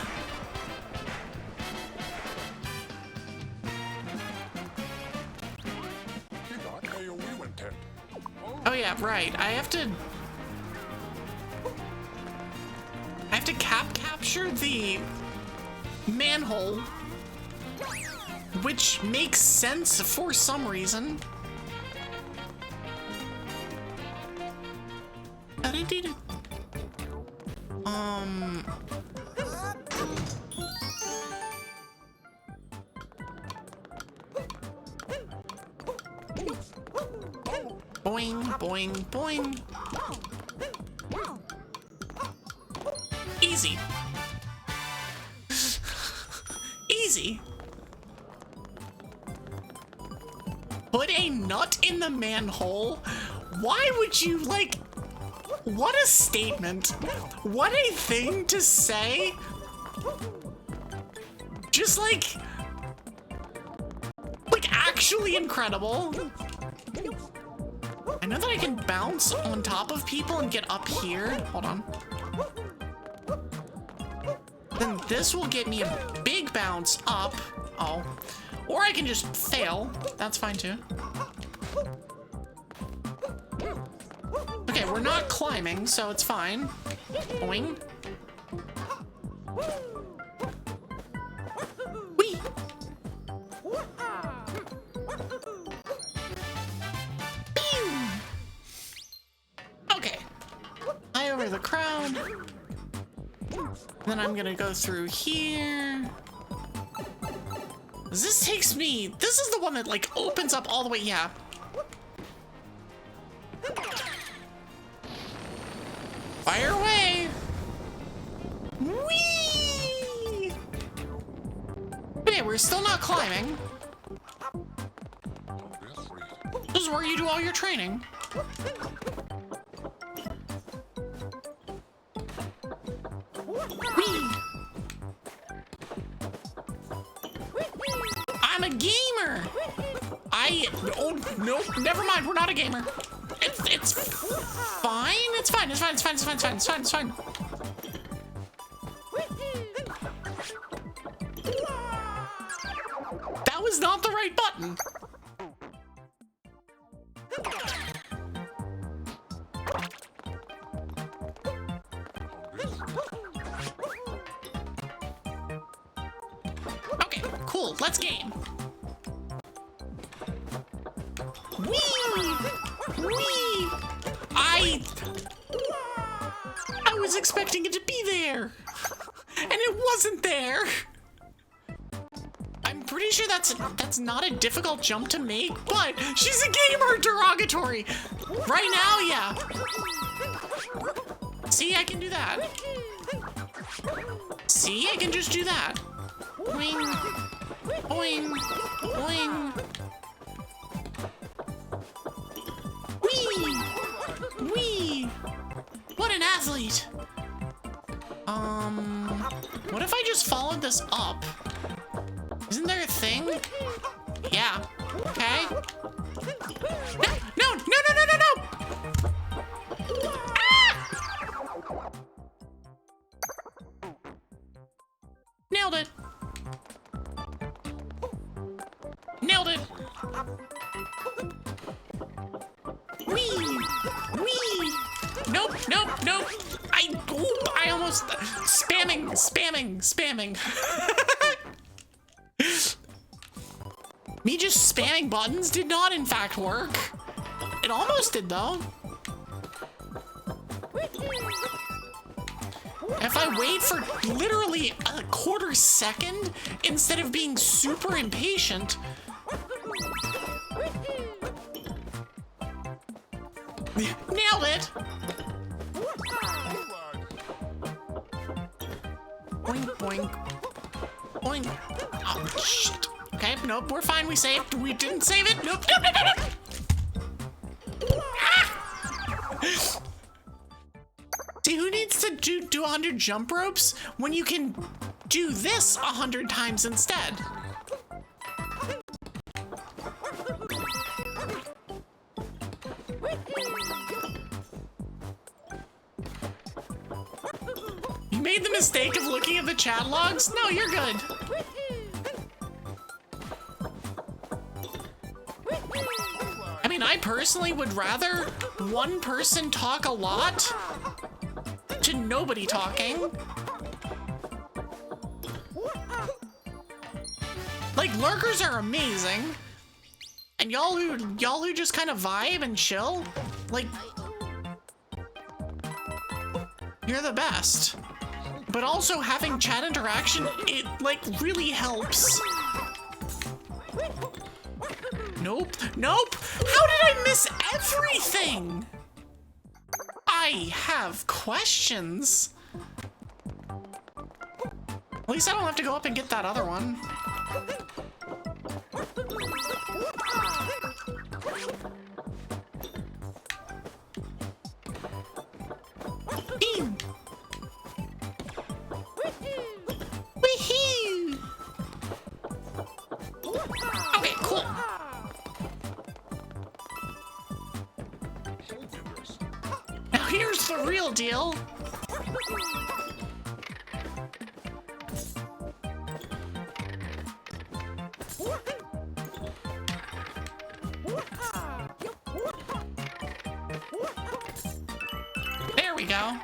Oh yeah, right. I have to capture the manhole, which makes sense for some reason. Boing, boing, boing. Easy. Easy. Put a nut in the manhole? Why would you, like... What a statement. What a thing to say. Just like actually incredible. I know that I can bounce on top of people and get up here. Hold on. Then this will get me a big bounce up. Oh. Or I can just fail. That's fine too. Okay, we're not climbing, so it's fine. Boing. Whee! Pew! Okay. Eye over the crowd. Then I'm gonna go through here. This takes me... This is the one that, like, opens up all the way... Yeah. Fire away! Whee! Okay, we're still not climbing. This is where you do all your training. Whee! I'm a gamer! Oh, nope, never mind, we're not a gamer. It's fine, it's fine, it's fine, it's fine, it's fine, it's fine, it's fine, it's fine. That was not the right button. Okay, cool, let's game. Whee! Whee! I was expecting it to be there, and it wasn't there. I'm pretty sure that's not a difficult jump to make, but she's a gamer, derogatory. Right now, yeah. See, I can do that. See, I can just do that. Boing, boing, boing. Whee! Whee! What an athlete! What if I just followed this up? Isn't there a thing? Yeah. Okay. No! No! No! No! No! No! No! Ah! Nailed it! Nailed it! Whee! Whee! Nope, nope, nope. I almost spamming. Me just spamming buttons did not in fact work. It almost did though. If I wait for literally a quarter second instead of being super impatient. Nailed it! Boing, boing. Boing. Oh, shit. Okay, nope, we're fine. We saved. We didn't save it. Nope, nope, nope, nope, nope. Ah! See, who needs to do 100 jump ropes when you can do this 100 times instead? You made the mistake of looking at the chat logs? No, you're good. I mean, I personally would rather one person talk a lot to nobody talking. Like, lurkers are amazing. And y'all who just kind of vibe and chill, like, you're the best. But also having chat interaction, it like really helps. Nope, nope. How did I miss everything? I have questions. At least I don't have to go up and get that other one. Beam. Wee-hee. Okay, cool. Now here's the real deal. There we go.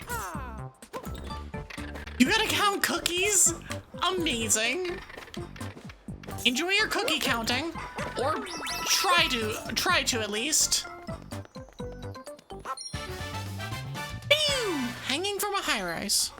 Ah! You gotta count cookies? Amazing. Enjoy your cookie counting, or try to at least. Pew! Hanging from a high-rise.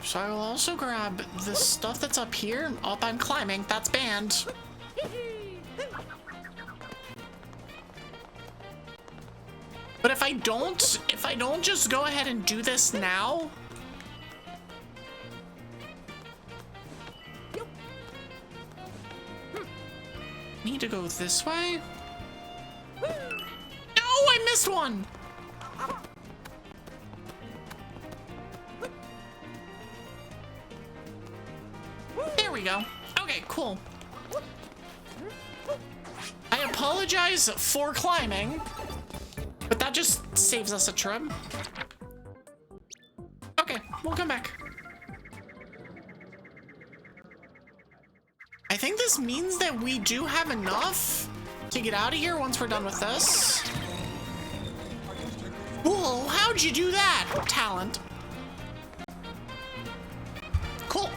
so I will also grab the stuff that's up here. Oh, I'm climbing. That's banned. But if I don't just go ahead and do this now, need to go this way. No, I missed one. There we go. Okay, cool. I apologize for climbing, but that just saves us a trip. Okay, we'll come back. I think this means that we do have enough to get out of here once we're done with this. Whoa, how'd you do that? Talent. Cool.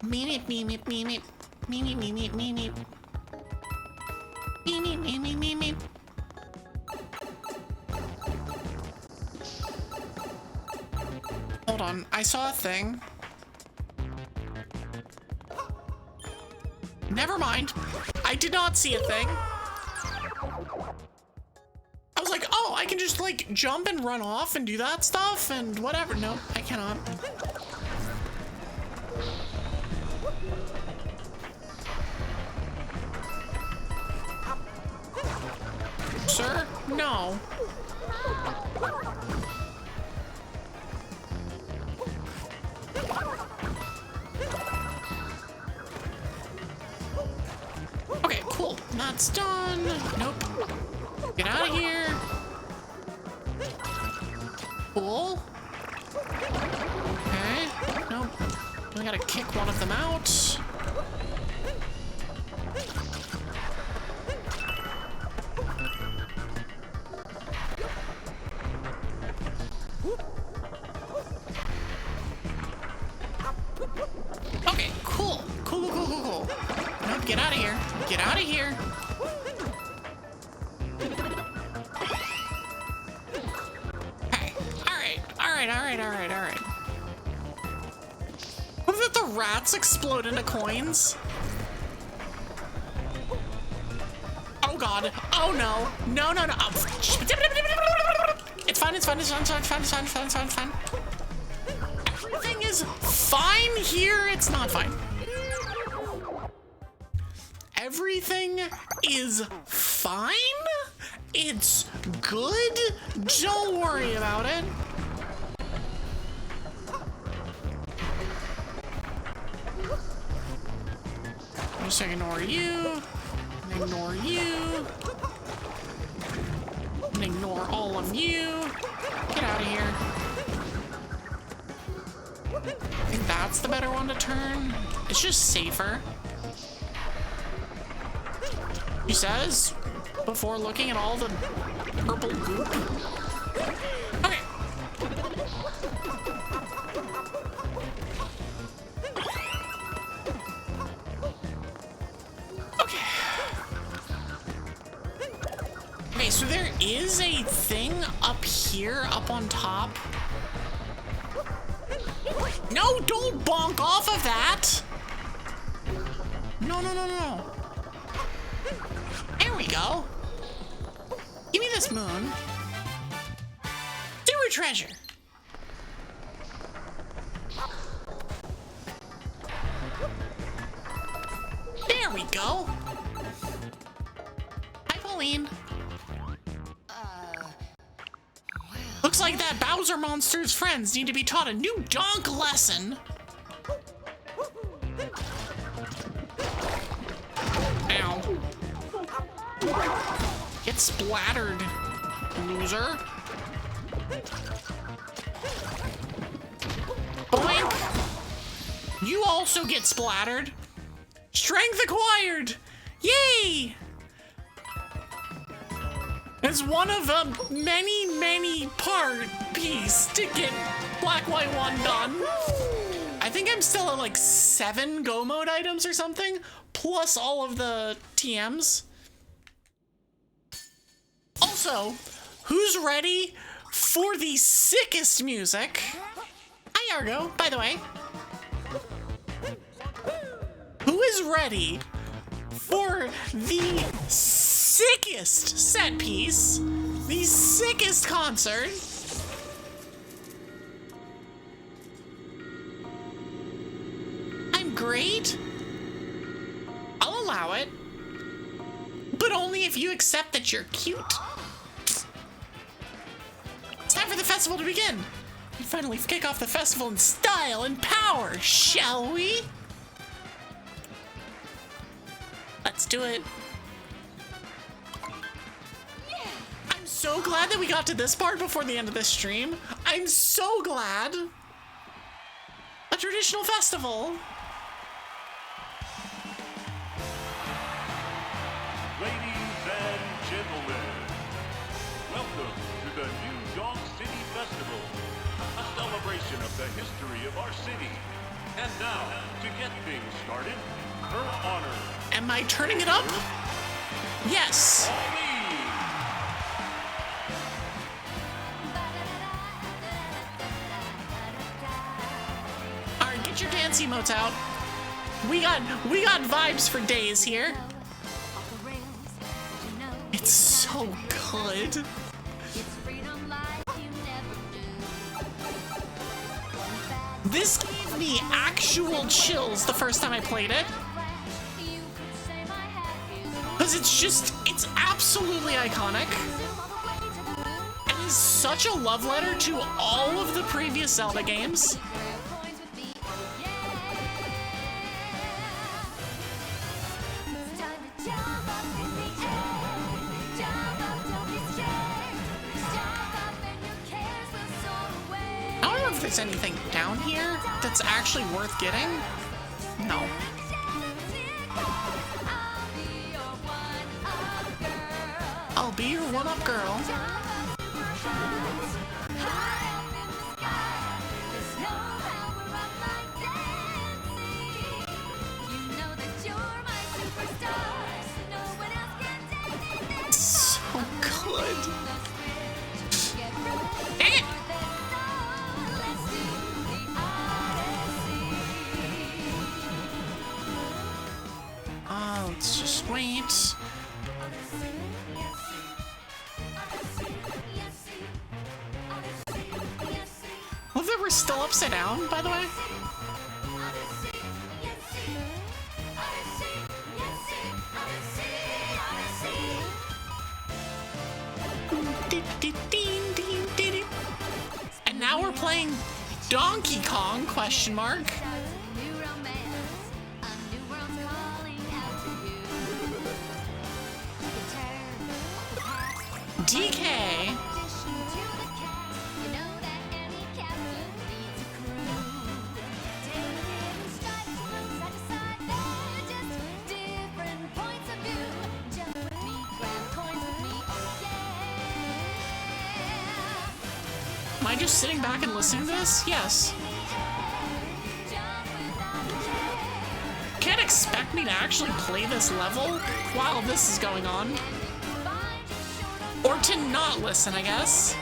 Meep, meep, meep, meep, meep. Meep, meep, meep, meep, meep. Meep, meep, meep, meep, meep. Hold on, I saw a thing. Never mind. I did not see a thing. I was like, oh, I can just like jump and run off and do that stuff and whatever. No, I cannot. Sir? No. Okay, cool. That's done. Nope. Get out of here. Cool. Okay. Nope. We gotta kick one of them out. Okay, cool. Cool, cool, cool, cool. Nope, get out of here. Get out of here. Okay. Alright. What if the rats explode into coins? Oh god. Oh no. No. It's fine. Everything is fine here. It's not fine. Everything is fine. It's good. Don't worry about it. I'm just gonna ignore you. Ignore you. And ignore all of you. Get out of here. I think that's the better one to turn. It's just safer. He says, before looking at all the purple goop. Okay. Okay, so there is a thing up here, up on top. No, don't bonk off of that! No. There we go. Give me this moon. Zero treasure. There we go. Hi, Pauline. Looks like that Bowser monster's friends need to be taught a new donk lesson. Ow. Get splattered, loser. Boink. You also get splattered. Strength acquired. Yay! It's one of a many part piece to get Black White 1 done. I think I'm still at like 7 go mode items or something, plus all of the TMs. Also, who's ready for the sickest music. Hi, Argo, by the way. Who is ready for the sickest set piece, the sickest concert? I'm great. I'll allow it, but only if you accept that you're cute. It's time for the festival to begin. We finally kick off the festival in style and power, shall we? Let's do it. I'm so glad that we got to this part before the end of this stream. I'm so glad. A traditional festival. Ladies and gentlemen, welcome to the New Dog City Festival, a celebration of the history of our city. And now, to get things started, her honor. Am I turning it up? Yes. All right, get your dance emotes out. We got vibes for days here. It's so good. This gave me actual chills the first time I played it. Because it's absolutely iconic. And is such a love letter to all of the previous Zelda games. I don't know if there's anything down here that's actually worth getting. No. I'll be your one-up girl. So good. Dang it! Oh, let's just wait. Love that we're still upside down, by the way. And now we're playing Donkey Kong, question mark. DK. Am I just sitting back and listening to this? Yes. Can't expect me to actually play this level while this is going on. Or to not listen, I guess.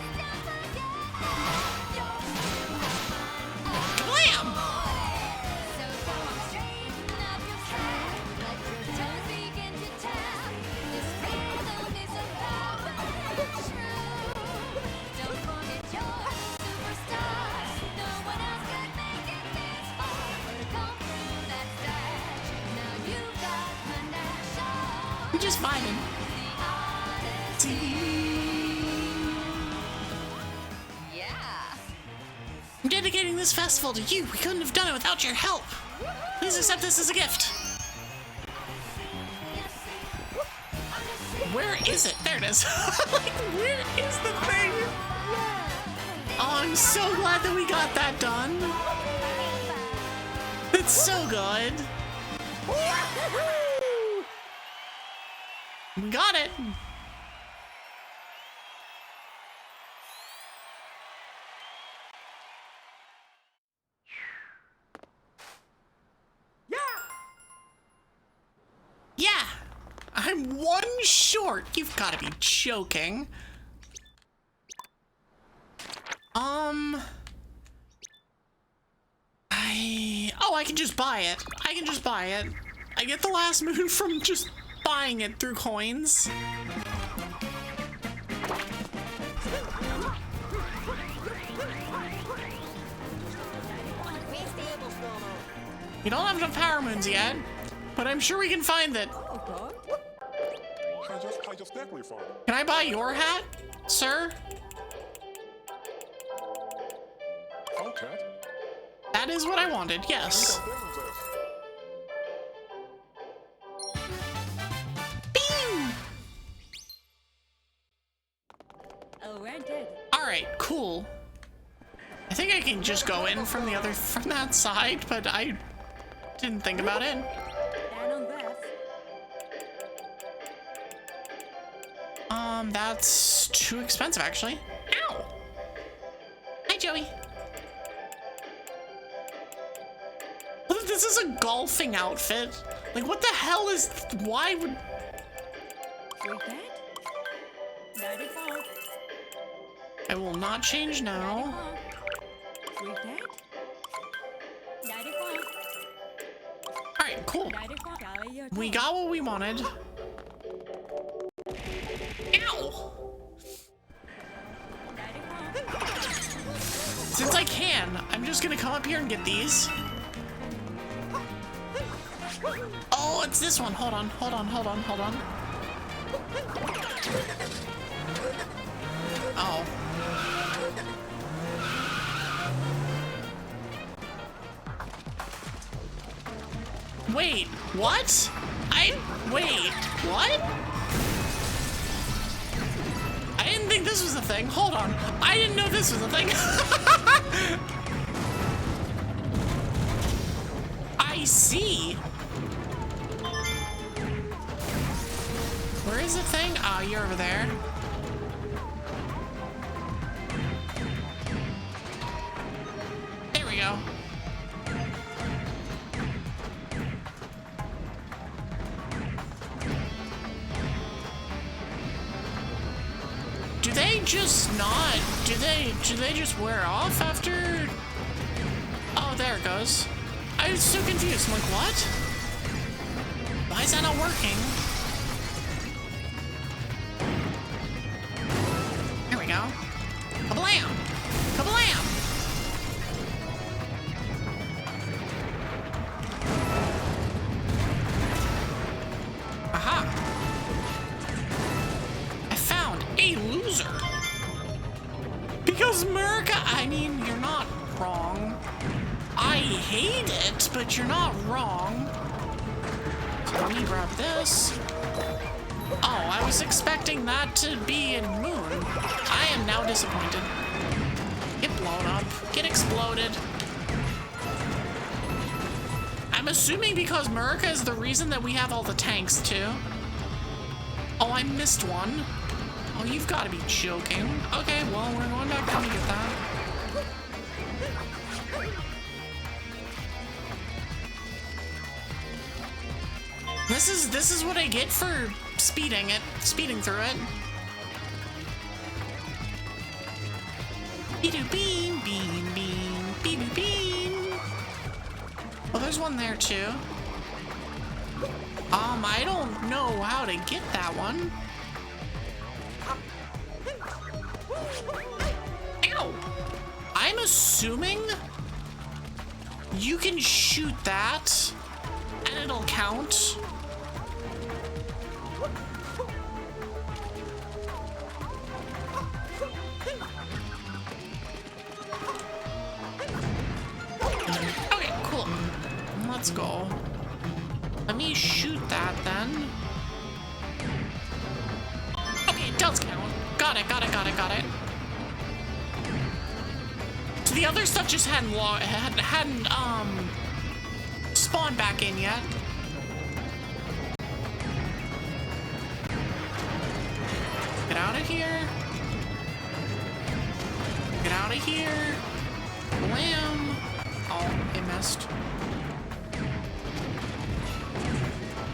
Blam! We're just vibing. I'm dedicating this festival to you. We couldn't have done it without your help. Please accept this as a gift. Where is it? There it is. Like, where is the thing? Oh, I'm so glad that we got that done. It's so good. We got it. Yeah, I'm one short. You've got to be joking. I can just buy it. I can just buy it. I get the last moon from just buying it through coins. We don't have enough power moons yet, but I'm sure we can find it. I just definitely found it. Can I buy your hat, sir? Okay. That is what I wanted, yes. Beam! Alright, cool. I think I can just go in from that side, but I didn't think about it. That's too expensive, actually. Ow! Hi, Joey. This is a golfing outfit. Like, what the hell is... Why would... I will not change now. Alright, cool. We got what we wanted. Ow! Since I can, I'm just gonna come up here and get these. Oh, it's this one. Hold on. Oh. Wait, what? Wait, what? I didn't think this was a thing. Hold on. I didn't know this was a thing. I see. Where is the thing? Oh, you're over there. There we go. Do they just not? Do they just wear off after? Oh, there it goes. I was so confused. I'm like, what? Why is that not working? Here we go. Kablam! Kablam! Aha! I found a loser. Because America, I mean, you're not wrong. I hate it, but you're not wrong. So let me grab this. Oh, I was expecting that to be in Moon. I am now disappointed. Get blown up. Get exploded. I'm assuming because America is the reason that we have all the tanks, too. Oh, I missed one. Oh, you've got to be joking. Okay, well, we're going back down to get that. This is what I get for speeding through it. Bean, bean, bean, bean, bean. Oh, there's one there too. I don't know how to get that one. Ow! I'm assuming you can shoot that and it'll count. Okay, cool. Let's go. Let me shoot that then. Okay, it does count. Got it. So the other stuff just hadn't spawned back in yet. Get out of here. Get out of here. Blam. Oh, it missed.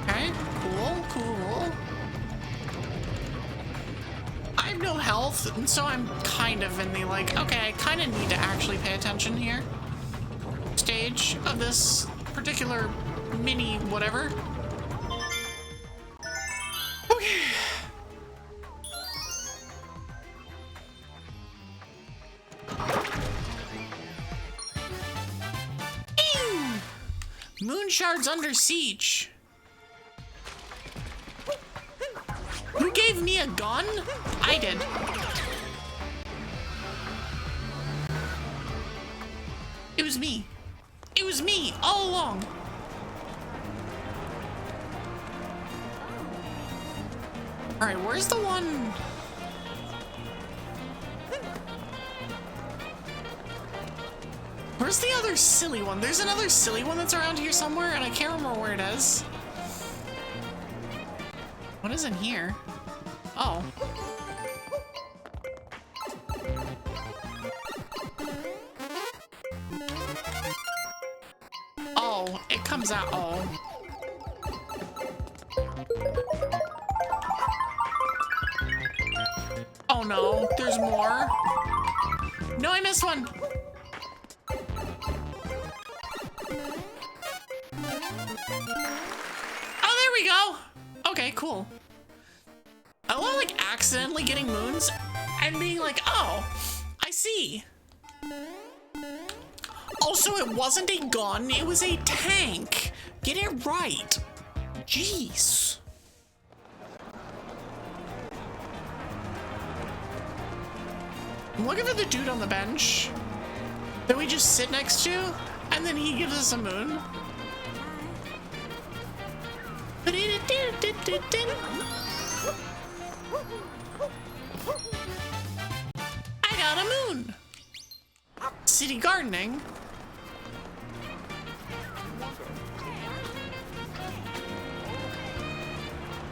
Okay, cool. I have no health, and so I'm kind of in the like, okay, I kind of need to actually pay attention here stage of this particular mini whatever. Okay. Ew! Moon shards under siege. Who gave me a gun? I did. It was me. It was me all along. All right, where's the one? Where's the other silly one? There's another silly one that's around here somewhere, and I can't remember where it is. What is in here? Oh. Oh, it comes out. Oh. Oh no, there's more. No, I missed one. Oh, there we go. Okay, cool. I love like accidentally getting moons and being like, oh, I see. Also, it wasn't a gun, it was a tank. Get it right. Jeez. I'm looking for the dude on the bench that we just sit next to, and then he gives us a moon. I got a moon. City gardening.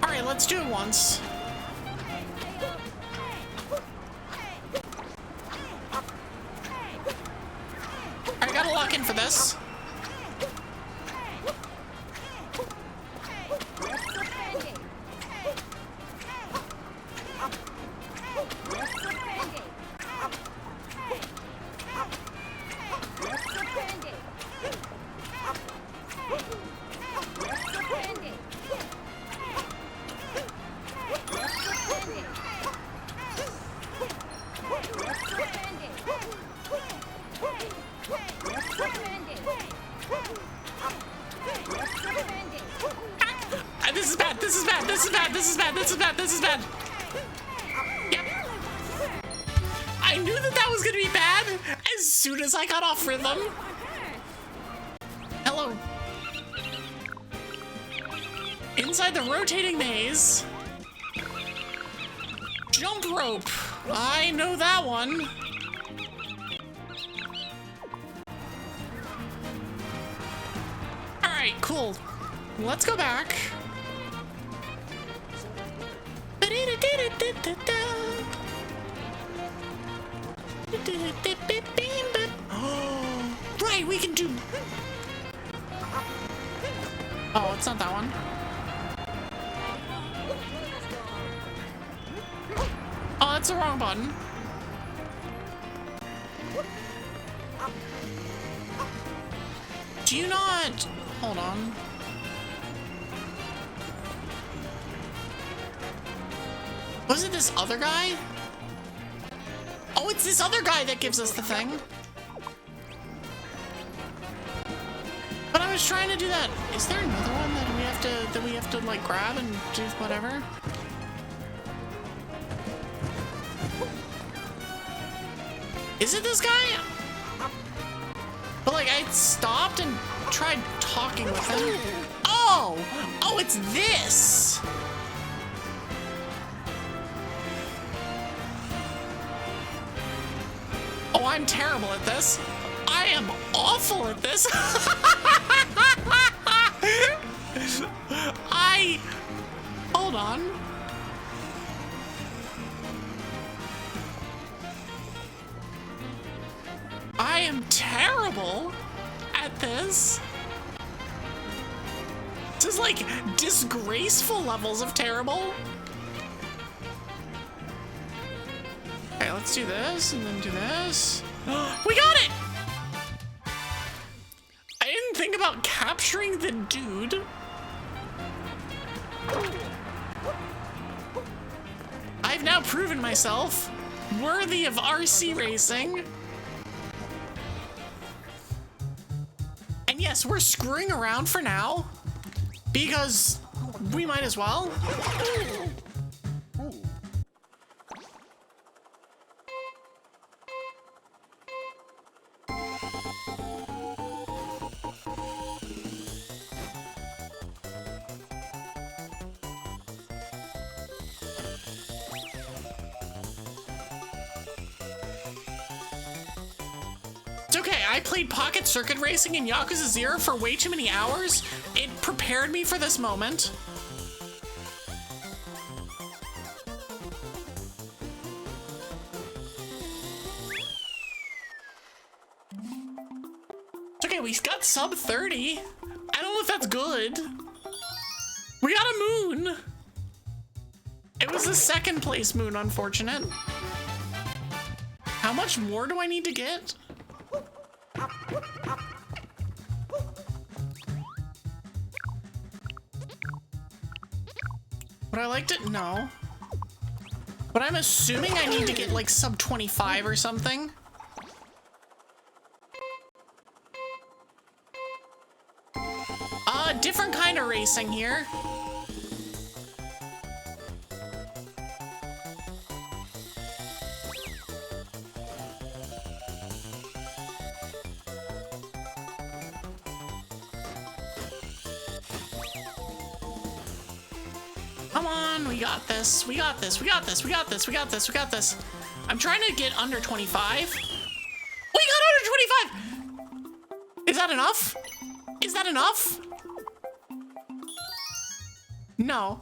All right, let's do it once. I gotta lock in for this. This is bad. Yep. I knew that was gonna be bad as soon as I got off rhythm. Hello. Inside the rotating maze. Jump rope. I know that one. All right, cool. Let's go back. Right, we can do. Oh, it's not that one. Oh, that's the wrong button. Do you not? Hold on. Was it this other guy? Oh, it's this other guy that gives us the thing. But I was trying to do that. Is there another one that we have to like grab and do whatever? Is it this guy? But like I stopped and tried talking with him. Oh, it's this. Oh, I'm terrible at this. I am awful at this. Hold on. I am terrible at this. Just like disgraceful levels of terrible. Okay, let's do this and then do this. We got it! I didn't think about capturing the dude. I've now proven myself worthy of RC racing. And yes, we're screwing around for now because we might as well. It's okay, I played Pocket Circuit Racing in Yakuza 0 for way too many hours. It prepared me for this moment. It's okay, we got sub 30. I don't know if that's good. We got a moon. It was a second place moon, unfortunate. How much more do I need to get? Would I like to? No. But I'm assuming I need to get like sub 25 or something. Different kind of racing here. Come on, we got this. We got this. We got this. We got this. We got this. We got this. I'm trying to get under 25. We got under 25! Is that enough? Is that enough? No.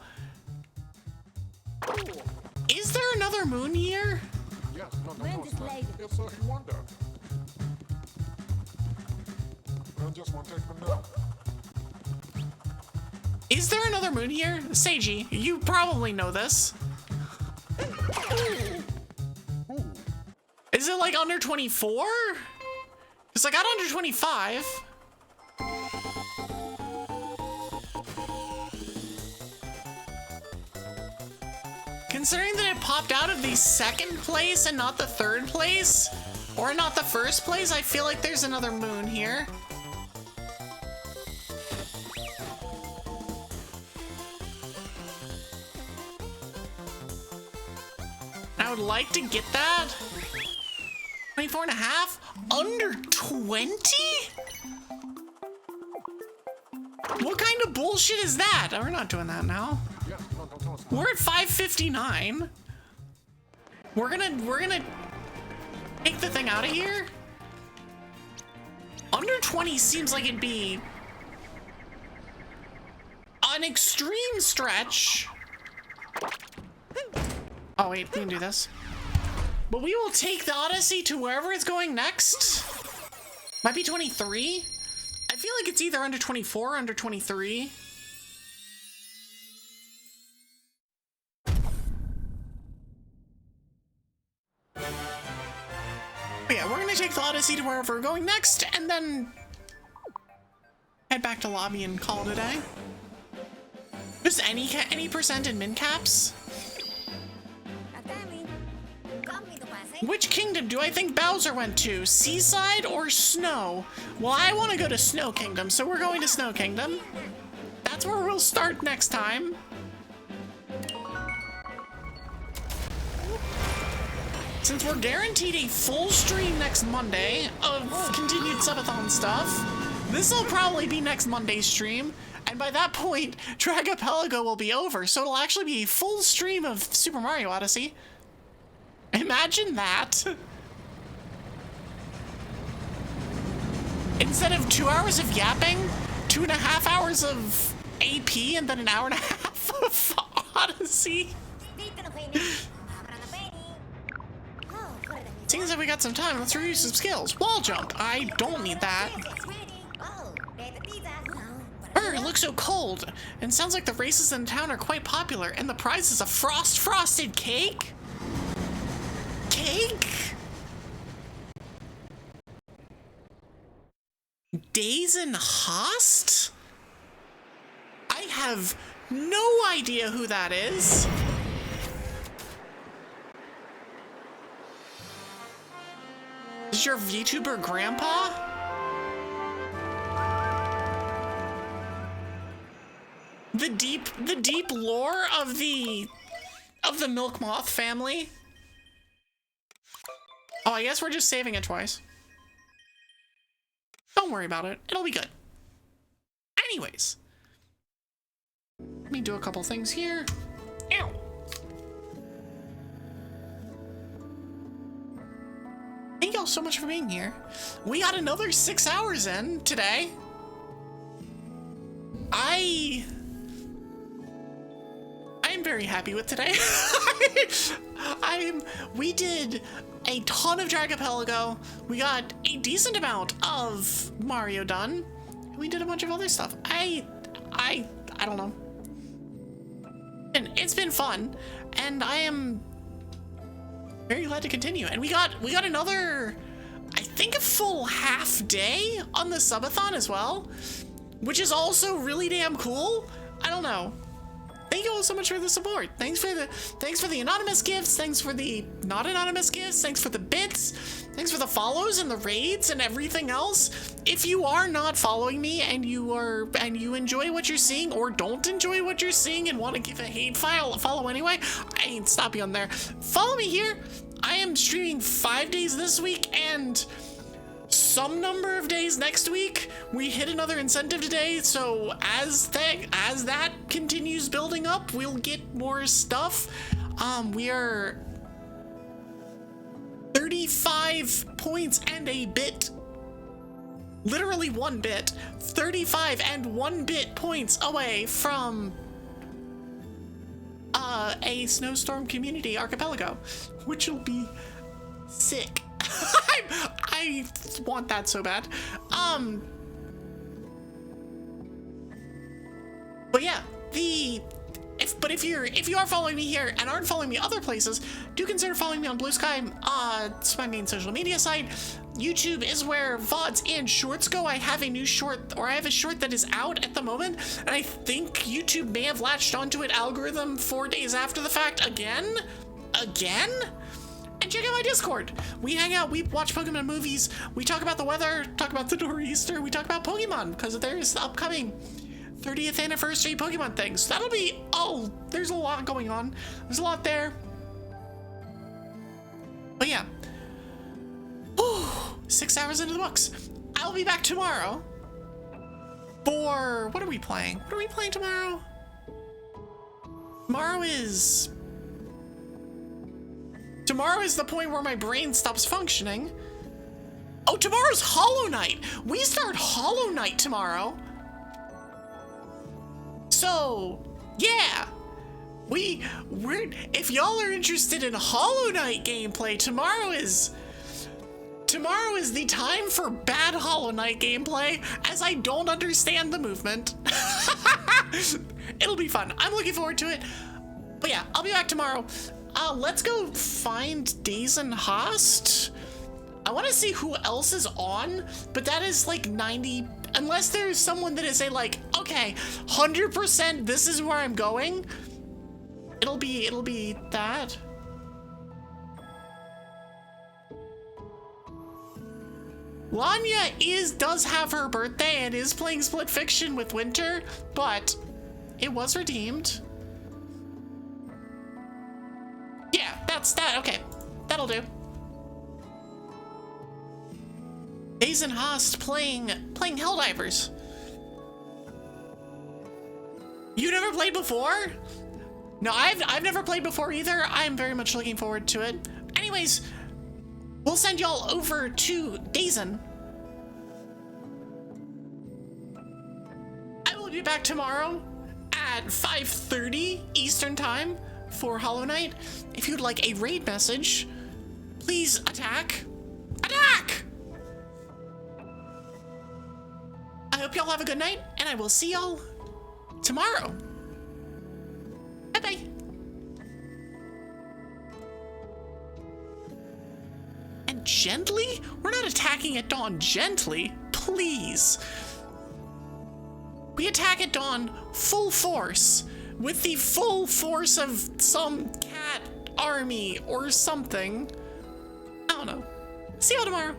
Is there another moon year? Yes, no, it's a wonder. And just one take from now. Is there another moon here? Seiji, you probably know this. Is it like under 24? Because I got under 25. Considering that it popped out of the second place and not the third place, or not the first place, I feel like there's another moon here. I would like to get that. 24 and a half? Under 20? What kind of bullshit is that? Oh, we're not doing that now. We're at 559. We're gonna take the thing out of here. Under 20 seems like it'd be an extreme stretch. Oh wait, we can do this. But we will take the Odyssey to wherever it's going next. Might be 23. I feel like it's either under 24 or under 23. But yeah, we're gonna take the Odyssey to wherever we're going next, and then head back to lobby and call it a day. Just any percent in min caps. Which kingdom do I think Bowser went to? Seaside or Snow? Well, I want to go to Snow Kingdom, so we're going to Snow Kingdom. That's where we'll start next time. Since we're guaranteed a full stream next Monday of continued subathon stuff, this will probably be next Monday's stream, and by that point, Dragopelago will be over, so it'll actually be a full stream of Super Mario Odyssey. Imagine that. Instead of 2 hours of yapping, 2.5 hours of AP, and then an hour and a half of Odyssey. Seems like we got some time. Let's review some skills. Wall jump. I don't need that. It looks so cold. And sounds like the races in town are quite popular. And the prize is a frosted cake? take Days and Host? I have no idea who that is. Is your VTuber grandpa? The deep lore of the milk moth family. Oh, I guess we're just saving it twice. Don't worry about it. It'll be good. Anyways. Let me do a couple things here. Ow. Thank y'all so much for being here. We got another 6 hours in today. I am very happy with today. We did a ton of Dragopelago. We got a decent amount of Mario done. We did a bunch of other stuff. I don't know. And it's been fun, and I am very glad to continue. And we got another, I think, a full half day on the subathon as well, which is also really damn cool. I don't know. Thank you all so much for the support. Thanks for the anonymous gifts. Thanks for the not anonymous gifts. Thanks for the bits. Thanks for the follows and the raids and everything else. If you are not following me and you enjoy what you're seeing or don't enjoy what you're seeing and want to give a hate follow anyway, I ain't stopping on there. Follow me here. I am streaming 5 days this week and some number of days next week. We hit another incentive today, so as that continues building up, we'll get more stuff. We are 35 points and a bit, literally 1 bit, 35 and 1 bit points away from a snowstorm community archipelago, which will be sick. I want that so bad. But yeah, if you are following me here and aren't following me other places, do consider following me on Blue Sky. It's my main social media site. YouTube is where VODs and shorts go. I have a short that is out at the moment, and I think YouTube may have latched onto it algorithm 4 days after the fact again. And check out my Discord. We hang out, we watch Pokemon movies, we talk about the weather, talk about the Nor'easter, we talk about Pokemon, because there's the upcoming 30th anniversary Pokemon things. That'll be, there's a lot going on. There's a lot there. But yeah. Whew, 6 hours into the books. I'll be back tomorrow for, what are we playing? What are we playing tomorrow? Tomorrow is the point where my brain stops functioning. Oh, tomorrow's Hollow Knight. We start Hollow Knight tomorrow. So, yeah. If y'all are interested in Hollow Knight gameplay, tomorrow is the time for bad Hollow Knight gameplay, as I don't understand the movement. It'll be fun. I'm looking forward to it. But yeah, I'll be back tomorrow. Let's go find Days and Host. I want to see who else is on, but that is like 90, unless there's someone that is okay, 100% this is where I'm going. It'll be that. Lanya does have her birthday and is playing Split Fiction with Winter, but it was redeemed. Yeah, that's that. Okay, that'll do. Days and Host playing Helldivers. You never played before? No, I've never played before either. I'm very much looking forward to it. Anyways, we'll send y'all over to Dazen. I will be back tomorrow at 5:30 Eastern Time for Hollow Knight. If you'd like a raid message, please attack. Attack! I hope y'all have a good night, and I will see y'all tomorrow. Bye-bye. gently? We're not attacking at dawn gently. Please. We attack at dawn full force. With the full force of some cat army or something. I don't know. See y'all tomorrow.